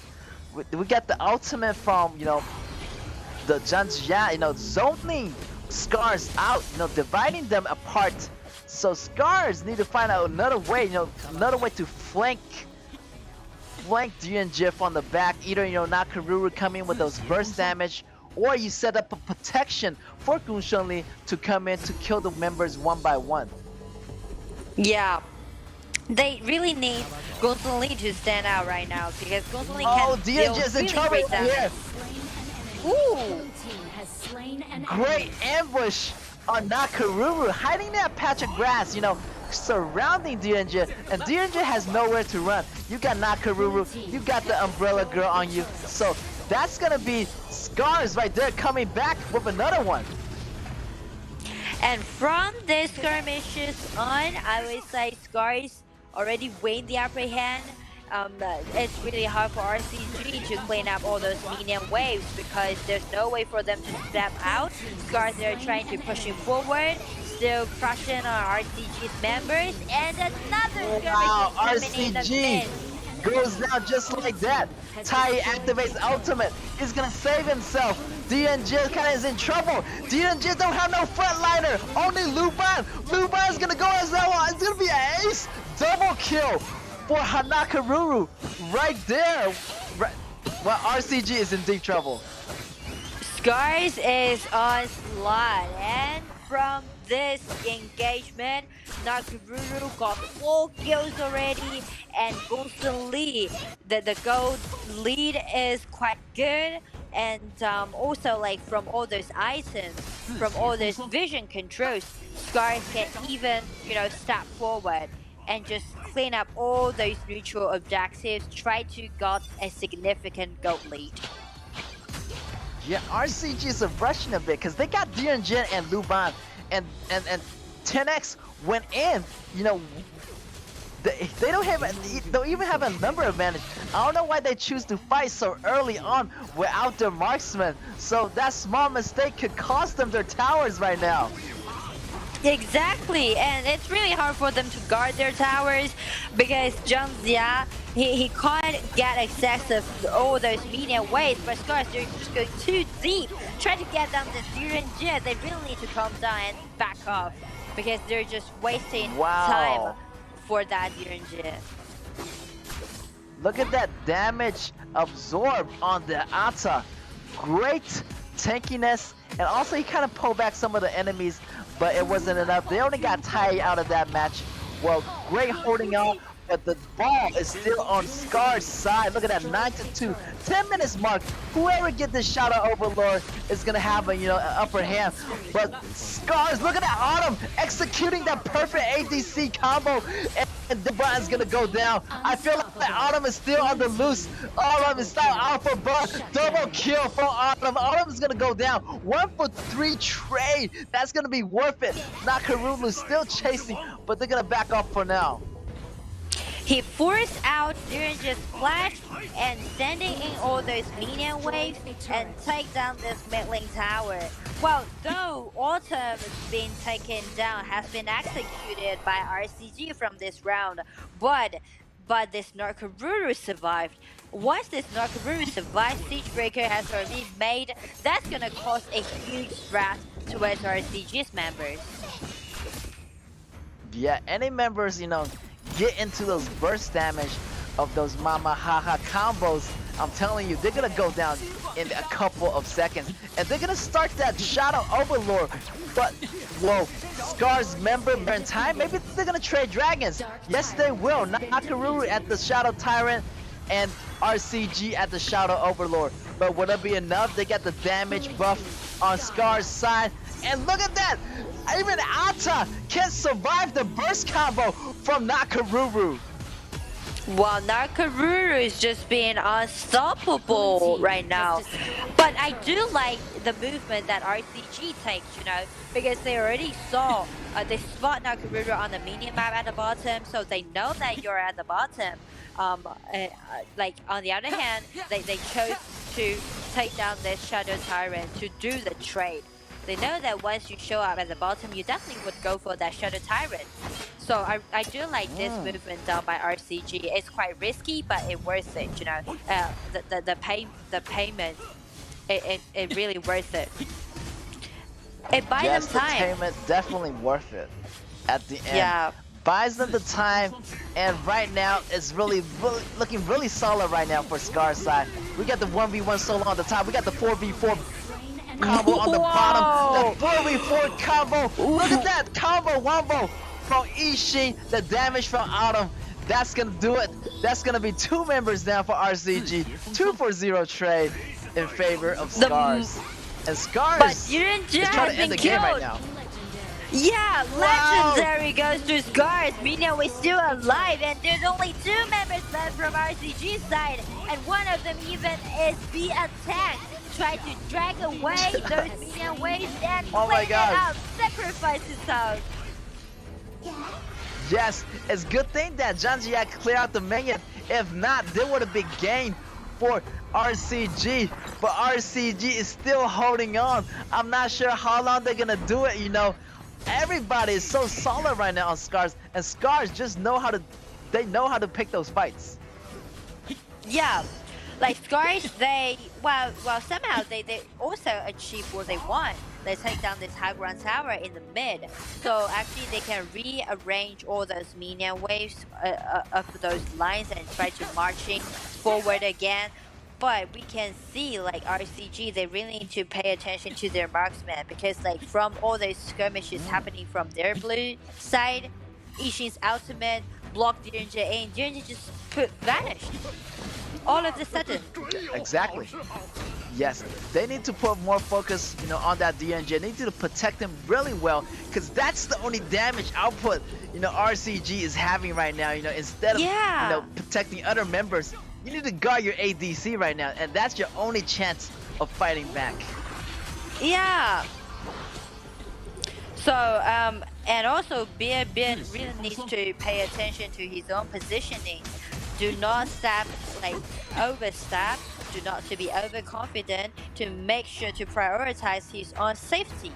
We got the ultimate from, the Janjia, zoning Scars out, dividing them apart. So Scars need to find out another way, another way to flank DNJ on the back. Either, Nakaruru coming with those burst damage, or you set up a protection for Gunshanli to come in to kill the members one by one. Yeah. They really need Gunshanli to stand out right now, because Gunshanli can deal DNJ is in really trouble great damage. here. Ooh! Great ambush on Nakaruru, hiding that patch of grass, surrounding DNJ, and DNJ has nowhere to run. You got Nakaruru, you got the Umbrella Girl on you, so that's gonna be Scars right there coming back with another one. And from the skirmishes on, I would say Scars already win the upper hand. It's really hard for RCG to clean up all those minion waves, because there's no way for them to step out. Scars are trying to push him forward, still crushing on RCG's members, and another skirmish is coming in the mid. Goes down just like that. Tai activates ultimate. He's gonna save himself. DNJ kinda is in trouble. DNJ don't have no frontliner. Only Luban. Luban's gonna go as well. It's gonna be an ace. Double kill for Nakaruru right there. Right. Well, RCG is in deep trouble. Scars is on slot, and from this engagement, Nakaruru got 4 kills already, and Gunshanli, the gold lead is quite good, and also like from all those items, from all those vision controls, Scars can even step forward and just clean up all those neutral objectives, try to get a significant gold lead. Yeah, RCG is rushing a bit because they got DNJ and Luban, and 10x went in. They don't even have a number advantage. I don't know why they choose to fight so early on without their marksman. So that small mistake could cost them their towers right now. Exactly, and it's really hard for them to guard their towers, because Zhang Jia, he can't get access of all those minion waves, but Scars, they're just going too deep. Try to get down the DNJ, they really need to calm down and back off, because they're just wasting time for that DNJ. Look at that damage absorbed on the Ata. Great tankiness, and also he kind of pulled back some of the enemies, but it wasn't enough. They only got Tai out of that match. Well, great holding on but the ball is still on Scar's side. Look at that, 9-2, 10 minutes mark. Whoever get this Shadow Overlord is gonna have a an upper hand. But Scars, look at that Autumn executing that perfect ADC combo, and the button's gonna go down. I feel like Autumn is still on the loose. Autumn is still alpha, but double kill from Autumn. Autumn is gonna go down. 1-for-3 trade. That's gonna be worth it. Nakaruru still chasing, but they're gonna back off for now. He forced out during just flash and sending in all those minion waves and take down this mid lane tower. Well, though Autumn being taken down has been executed by RCG from this round, but this Nakaruru survived. Once this Nakaruru survives, Siegebreaker has already made. That's gonna cause a huge threat towards RCG's members. Yeah, any members, get into those burst damage of those Mama Haha combos, I'm telling you, they're gonna go down in a couple of seconds. And they're gonna start that Shadow Overlord. But, whoa, Scar's member in time, maybe they're gonna trade dragons. Yes, they will. Nakaruru at the Shadow Tyrant and RCG at the Shadow Overlord. But would it be enough? They got the damage buff on Scar's side. And look at that! Even Ata can survive the burst combo from Nakaruru. Well, Nakaruru is just being unstoppable right now. But I do like the movement that RCG takes, because they already saw, they spot Nakaruru on the minion map at the bottom, so they know that you're at the bottom. Like, on the other hand, they chose to take down this Shadow Tyrant to do the trade. They know that once you show up at the bottom, you definitely would go for that Shadow Tyrant. So I do like this movement done by RCG. It's quite risky, but it's worth it. The payment, it really worth it. It buys them time. Yes, the payment definitely worth it at the end. Yeah. Buys them the time, and right now it's really looking really solid right now for Scar's side. We got the 1v1 solo on the top. We got the 4v4 combo on the bottom. The 4v4 combo. Look at that combo wombo from Ishii. The damage from Autumn. That's gonna do it. That's gonna be 2 members down for RCG. 2-for-0 trade in favor of Scars. And Scars is trying to end the game right now. Yeah, legendary goes to Scars. Minion is still alive, and there's only 2 members left from RCG's side, and one of them even is being attacked. Try to drag away those minion waves and clean it out, sacrifice himself. Yes, it's good thing that Janjiak cleared out the minion. If not, there would have been gain for RCG, but RCG is still holding on. I'm not sure how long they're gonna do it, Everybody is so solid right now on Scars, and Scars just know how to pick those fights. Yeah, like Scars, somehow they also achieve what they want. They take down this high ground tower in the mid, so actually they can rearrange all those minion waves of those lines and try to marching forward again. But we can see, like, RCG, they really need to pay attention to their marksman, because, like, from all those skirmishes happening from their blue side, Ishin's ultimate blocked Direnja in. Direnja just vanished all of a sudden. Exactly. Yes, they need to put more focus, on that DNJ. They need to protect him really well, because that's the only damage output, RCG is having right now. Instead of, protecting other members. You need to guard your ADC right now, and that's your only chance of fighting back. Yeah. So, and also, Beer really needs to pay attention to his own positioning. Do not overstep. Do not to be overconfident. To make sure to prioritize his own safety,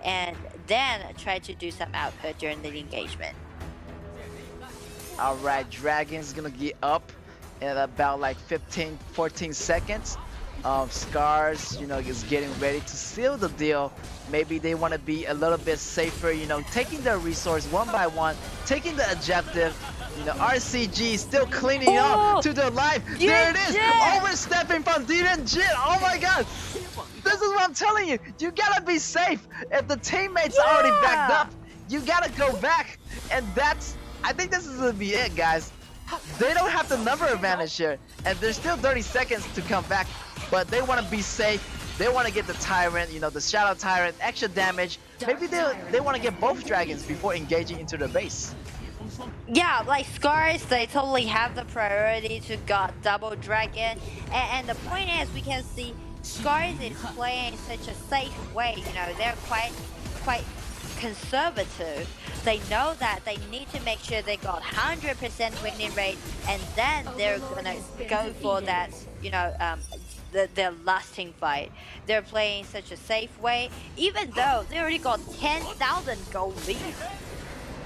and then try to do some output during the engagement. All right, Dragon's gonna get up in about like 14 seconds. Scars, is getting ready to seal the deal. Maybe they want to be a little bit safer, taking their resource one by one, taking the objective. RCG still cleaning up to their life. There it is, overstepping from Direnja. Oh my god, this is what I'm telling you. You gotta be safe. If the teammates already backed up, you gotta go back, and I think this is gonna be it, guys. they don't have the number advantage here, and there's still 30 seconds to come back, but they want to be safe. They want to get the Tyrant, you know, the Shadow Tyrant, extra damage. Maybe they want to get both dragons before engaging into the base. Yeah, like Scars, they totally have the priority to got double dragon, and the point is, we can see Scars is playing such a safe way. You know, they're quite conservative. They know that they need to make sure they got 100% winning rate, and then they're gonna go for that. You know, their lasting fight. They're playing such a safe way, even though they already got 10,000 gold lead.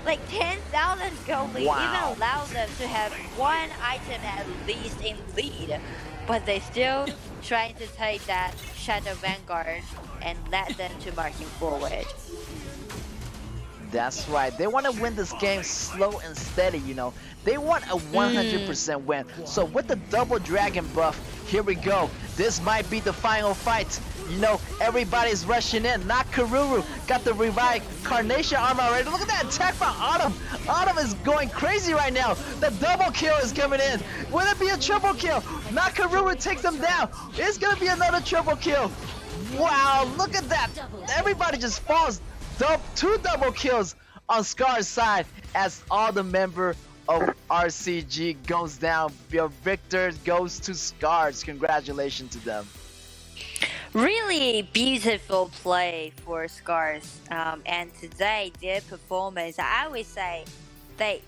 Like 10,000 gold lead even allows them to have one item at least in lead, but they still trying to take that Shadow Vanguard and let them to marching forward. That's right. They want to win this game slow and steady, you know. They want a 100% win. So with the double dragon buff, here we go. This might be the final fight. You know, everybody's rushing in. Not Karuru. Got the revived Carnation armor already. Look at that attack from Autumn. Autumn is going crazy right now. The double kill is coming in. Will it be a triple kill? Not Karuru takes them down. It's going to be another triple kill. Wow, look at that. Everybody just falls. Two double kills on Scar's side as all the member of RCG goes down. Your victor goes to Scars. Congratulations to them. Really beautiful play for Scars, and today their performance, I always say, they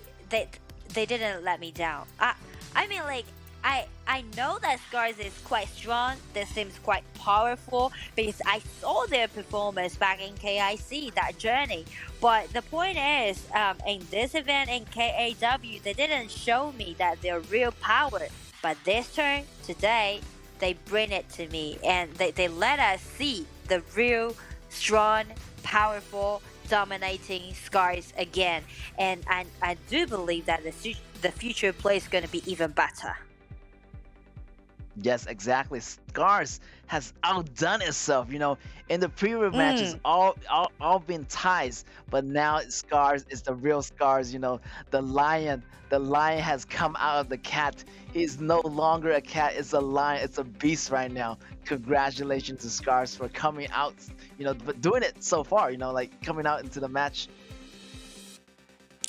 didn't let me down. I mean, like, I know that Scars is quite strong. This seems quite powerful because I saw their performance back in KIC, that journey. But the point is, in this event in KAW, they didn't show me that they're real power. But this turn, today, they bring it to me, and they let us see the real, strong, powerful, dominating Scars again. And I do believe that the future play is going to be even better. Yes, exactly. Scars has outdone itself. You know, in the previous matches, all been ties, but now Scars is the real Scars. You know, the lion has come out of the cat. He's no longer a cat. It's a lion. It's a beast right now. Congratulations to Scars for coming out. You know, but doing it so far. You know, like coming out into the match.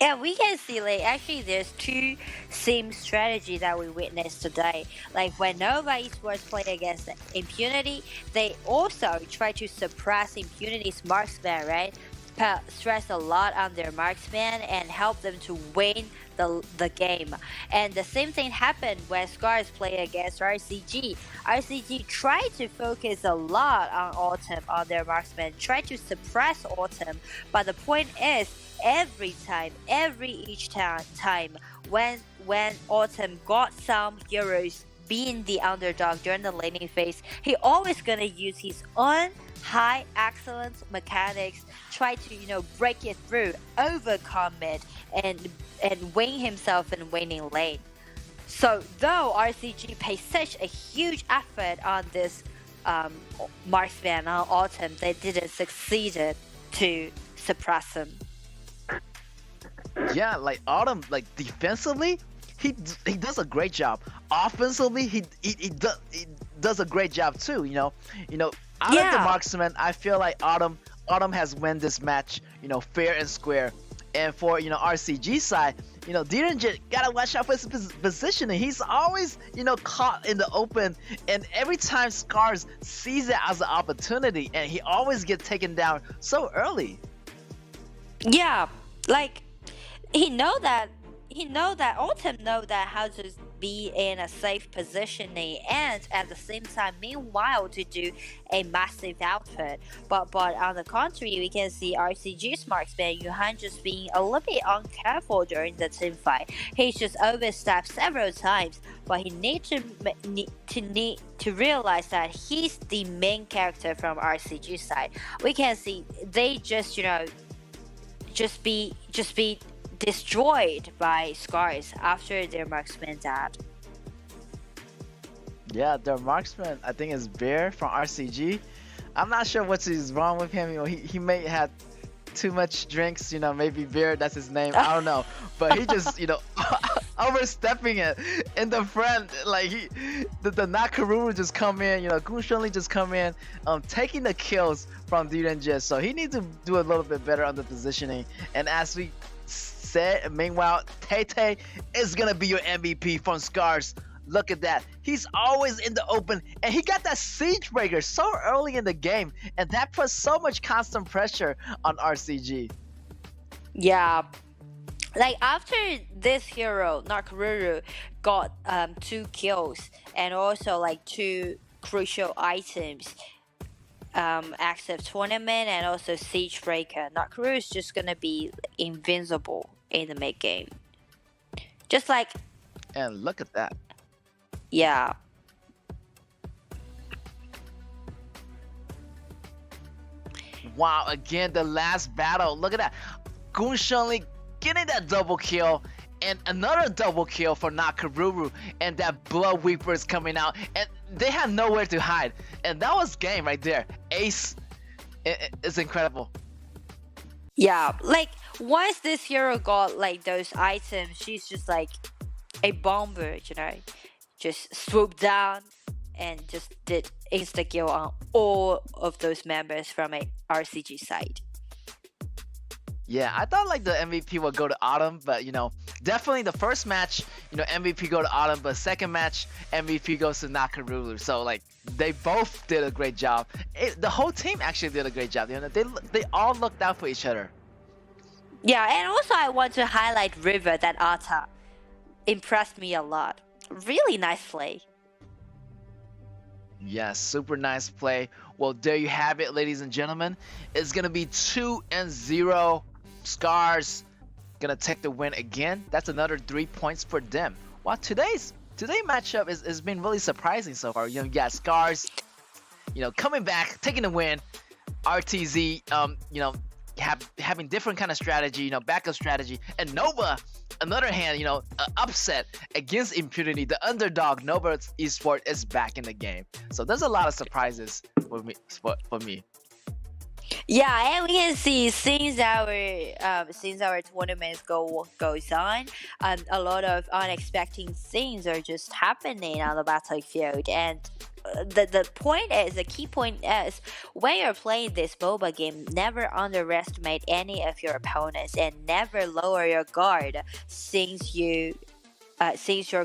Yeah, we can see, like, actually there's two same strategy that we witnessed today. Like, when Nova Esports play against Impunity, they also try to suppress Impunity's marksman, right? Stress a lot on their marksman and help them to win the game. And the same thing happened when Scars play against RCG. RCG tried to focus a lot on Autumn, on their marksman, try to suppress Autumn, but the point is, every time when Autumn got some heroes being the underdog during the laning phase, he always gonna use his own high excellence mechanics, try to, you know, break it through, overcome it, and win himself in winning lane. So though RCG pays such a huge effort on this marksman on Autumn, they didn't succeed to suppress him. Yeah, like Autumn, like defensively, he does a great job. Offensively, he does a great job too. You know, out of the marksman, I feel like Autumn has won this match, you know, fair and square. And for, you know, RCG side, you know, Direnjit gotta watch out for his positioning. He's always, you know, caught in the open, and every time Scars sees it as an opportunity, and he always gets taken down so early. Yeah, like he know that Autumn know that how to be in a safe positioning, and at the same time, meanwhile, to do a massive output. But on the contrary, we can see RCG's marksman Yuhan just being a little bit uncareful during the team fight. He's just overstepped several times, but he need to realize that he's the main character from RCG side. We can see they just, you know, just be destroyed by Scars after their marksman died. Yeah, their marksman, I think, is Bear from RCG. I'm not sure what is wrong with him. You know, he may have too much drinks. You know, maybe Bear, that's his name. I don't know. But he just, you know, overstepping it in the front. Like the Nakaruru just come in, Gun Shunli just come in, taking the kills from Durenjie. So he needs to do a little bit better on the positioning. And as we said, meanwhile, Tay is gonna be your MVP from Scars. Look at that. He's always in the open, and he got that siege breaker so early in the game, and that puts so much constant pressure on RCG. Yeah. Like after this hero, Nakaruru, got 2 kills and also like 2 crucial items, active tournament and also siege breaker, Nakaruru is just gonna be invincible in the mid game. Just like, And look at that. yeah. Wow, again, the last battle. Look at that. Gun Shunli getting that double kill. And another double kill for Nakaruru. And that Blood Weeper is coming out. And they have nowhere to hide. And that was game right there. Ace is incredible. Yeah, like once this hero got like those items, she's just like a bomber, just swooped down and just did insta kill on all of those members from a RCG side. Yeah, I thought like the MVP would go to Autumn, but definitely the first match, MVP go to Autumn, but second match MVP goes to Nakaruru. So like they both did a great job. The whole team actually did a great job. They all looked out for each other. Yeah, and also I want to highlight River, that Ata impressed me a lot. Really nice play. Yes, super nice play. Well, there you have it, ladies and gentlemen. It's gonna be 2-0. Scars gonna take the win again. That's another 3 points for them. Wow, today's matchup has been really surprising so far. You got Scars, coming back, taking the win. RTZ, having different kind of strategy, backup strategy, and Nova, another hand, upset against Impunity. The underdog Nova Esports is back in the game. So there's a lot of surprises for me. Yeah, and we can see since our tournaments goes on, a lot of unexpected things are just happening on the battlefield. And the key point is, when you're playing this MOBA game, never underestimate any of your opponents and never lower your guard since your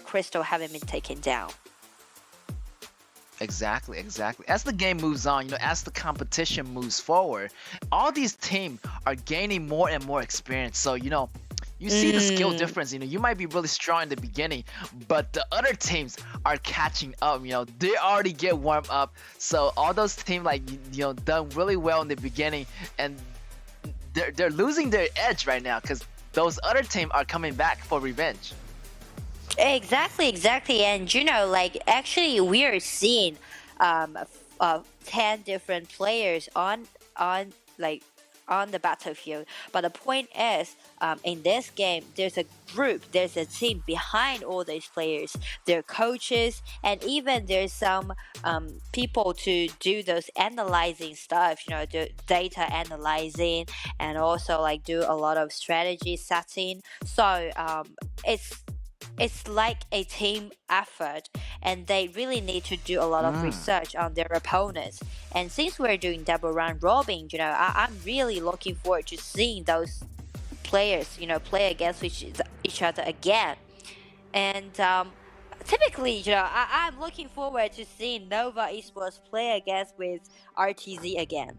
crystal haven't been taken down. Exactly. As the game moves on, as the competition moves forward, all these teams are gaining more and more experience. So, you see the skill difference. You might be really strong in the beginning, but the other teams are catching up. They already get warmed up. So all those teams done really well in the beginning, and they're losing their edge right now because those other teams are coming back for revenge. Exactly, and actually we are seeing 10 different players on the battlefield. But the point is, in this game, there's a group, there's a team behind all these players, their coaches, and even there's some people to do those analyzing stuff, the data analyzing, and also do a lot of strategy setting. So it's like a team effort, and they really need to do a lot of research on their opponents. And since we're doing double round robin, I'm really looking forward to seeing those players, play against each other again. And typically, I'm looking forward to seeing Nova Esports play with RTZ again.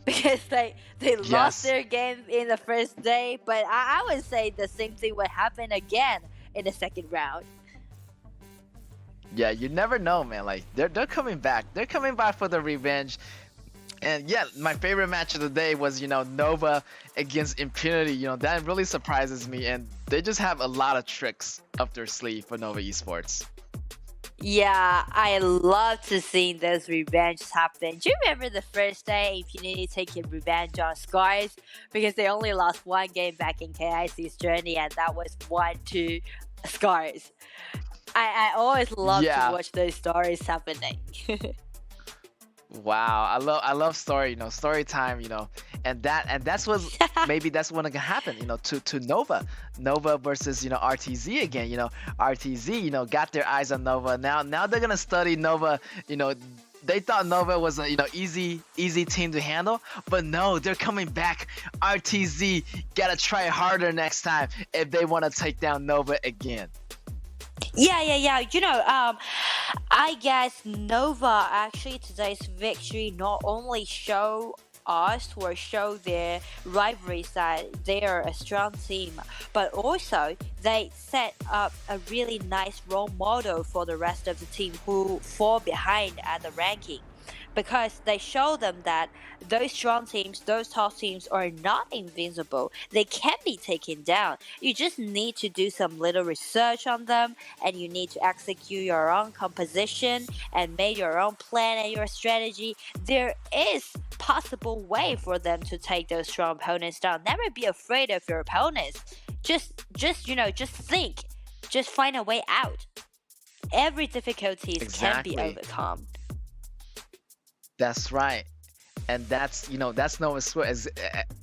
Because they lost their game in the first day, but I would say the same thing would happen again in the second round. Yeah, you never know, man. They're coming back. They're coming back for the revenge. And yeah, my favorite match of the day was Nova against Impunity. That really surprises me, and they just have a lot of tricks up their sleeve for Nova Esports. Yeah, I love to see this revenge happen. Do you remember the first day Impunity taking revenge on Scars? Because they only lost one game back in KIC's journey, and that was 1-2 Scars. I always love to watch those stories happening. Wow, I love story, story time, and that's what maybe that's what's gonna happen, to Nova versus RTZ again, RTZ, got their eyes on Nova now they're gonna study Nova, you know. They thought Nova was a easy team to handle, but no, they're coming back. RTZ gotta try harder next time if they want to take down Nova again. Yeah. I guess Nova actually today's victory not only show us or show their rivalries that they are a strong team, but also they set up a really nice role model for the rest of the team who fall behind at the ranking. Because they show them that those strong teams, those top teams are not invincible. They can be taken down. You just need to do some little research on them and you need to execute your own composition and make your own plan and your strategy. There is possible way for them to take those strong opponents down. Never be afraid of your opponents. Just think. Just find a way out. Every difficulties can be Exactly. overcome. That's right. And that's Nova Square.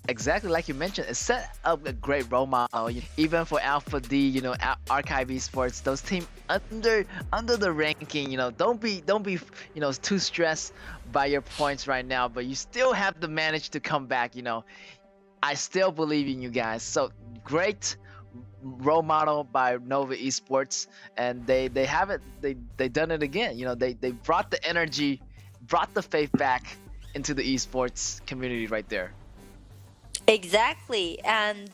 Exactly like you mentioned, it set up a great role model. Even for Alpha D, Archive Esports, those team under the ranking. Don't be too stressed by your points right now. But you still have to manage to come back. I still believe in you guys. So great role model by Nova Esports, and they have it. They done it again. They brought the energy, brought the faith back into the esports community right there. Exactly, and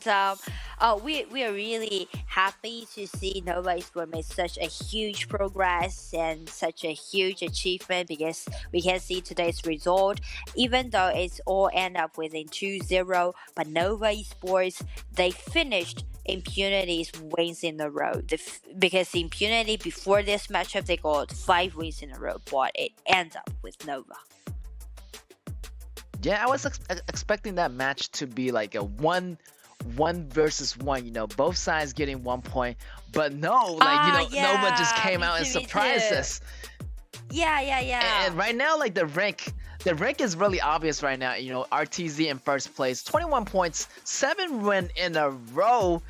we are really happy to see Nova Esports made such a huge progress and such a huge achievement because we can see today's result. Even though it's all end up within 2-0, but Nova Esports they finished Impunity's wins in a row. Because Impunity before this matchup they got 5 wins in a row, but it ends up with Nova. Yeah, I was expecting that match to be like a one versus one. Both sides getting 1 point, but no, Nova just Yeah, came me out and too, me surprised too. us. Yeah. And right now, like the rank is really obvious right now. RTZ in first place, 21 points, 7 win in a row.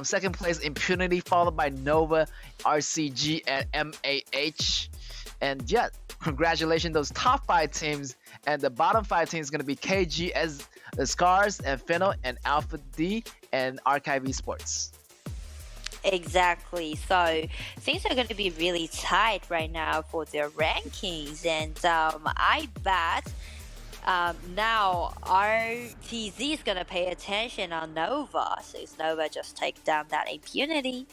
Second place Impunity, followed by Nova, RCG, and MAH. And yeah, congratulations those top 5 teams. And the bottom 5 teams is gonna be KG as the Scars and Fennel and Alpha D and Archive Esports. Exactly. So things are going to be really tight right now for their rankings, and I bet now RTZ is going to pay attention on Nova, since Nova just take down that Impunity.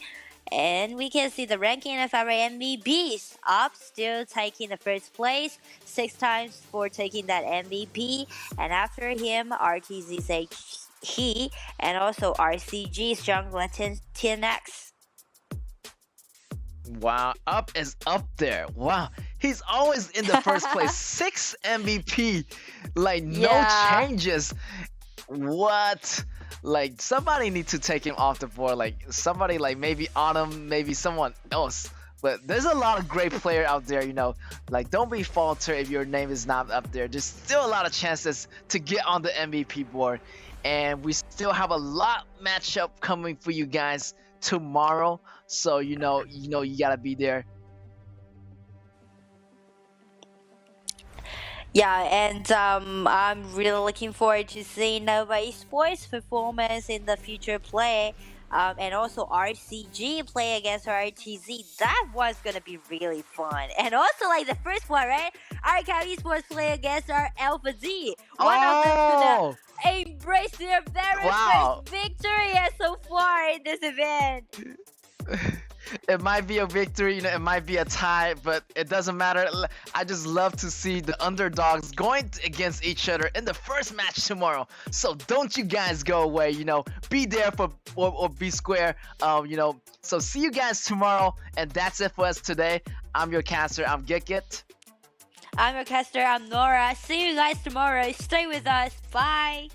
And we can see the ranking of our MVPs up, still taking the first place, 6 times for taking that MVP. And after him, RTZ's he, and also RCG's Jungle 10X. Wow, up is up there. Wow, he's always in the first place. 6 MVP, like no Yeah. changes. What? Like somebody needs to take him off the board. Like somebody, like maybe Autumn, maybe someone else. But there's a lot of great player out there. Like don't be falter if your name is not up there. There's still a lot of chances to get on the MVP board, and we still have a lot matchup coming for you guys tomorrow. So you gotta be there. Yeah, and I'm really looking forward to seeing Nova Esports performance in the future play. And also RCG play against RTZ. That was gonna be really fun. And also like the first one, right? Archive Esports play against our Alpha Z. One of them's gonna embrace their very Wow. first victory so far in this event. It might be a victory, it might be a tie, but it doesn't matter. I just love to see the underdogs going against each other in the first match tomorrow. So don't you guys go away, be there for or be square, So see you guys tomorrow, and that's it for us today. I'm your caster, I'm Gikit. I'm your caster, I'm Nora. See you guys tomorrow. Stay with us. Bye.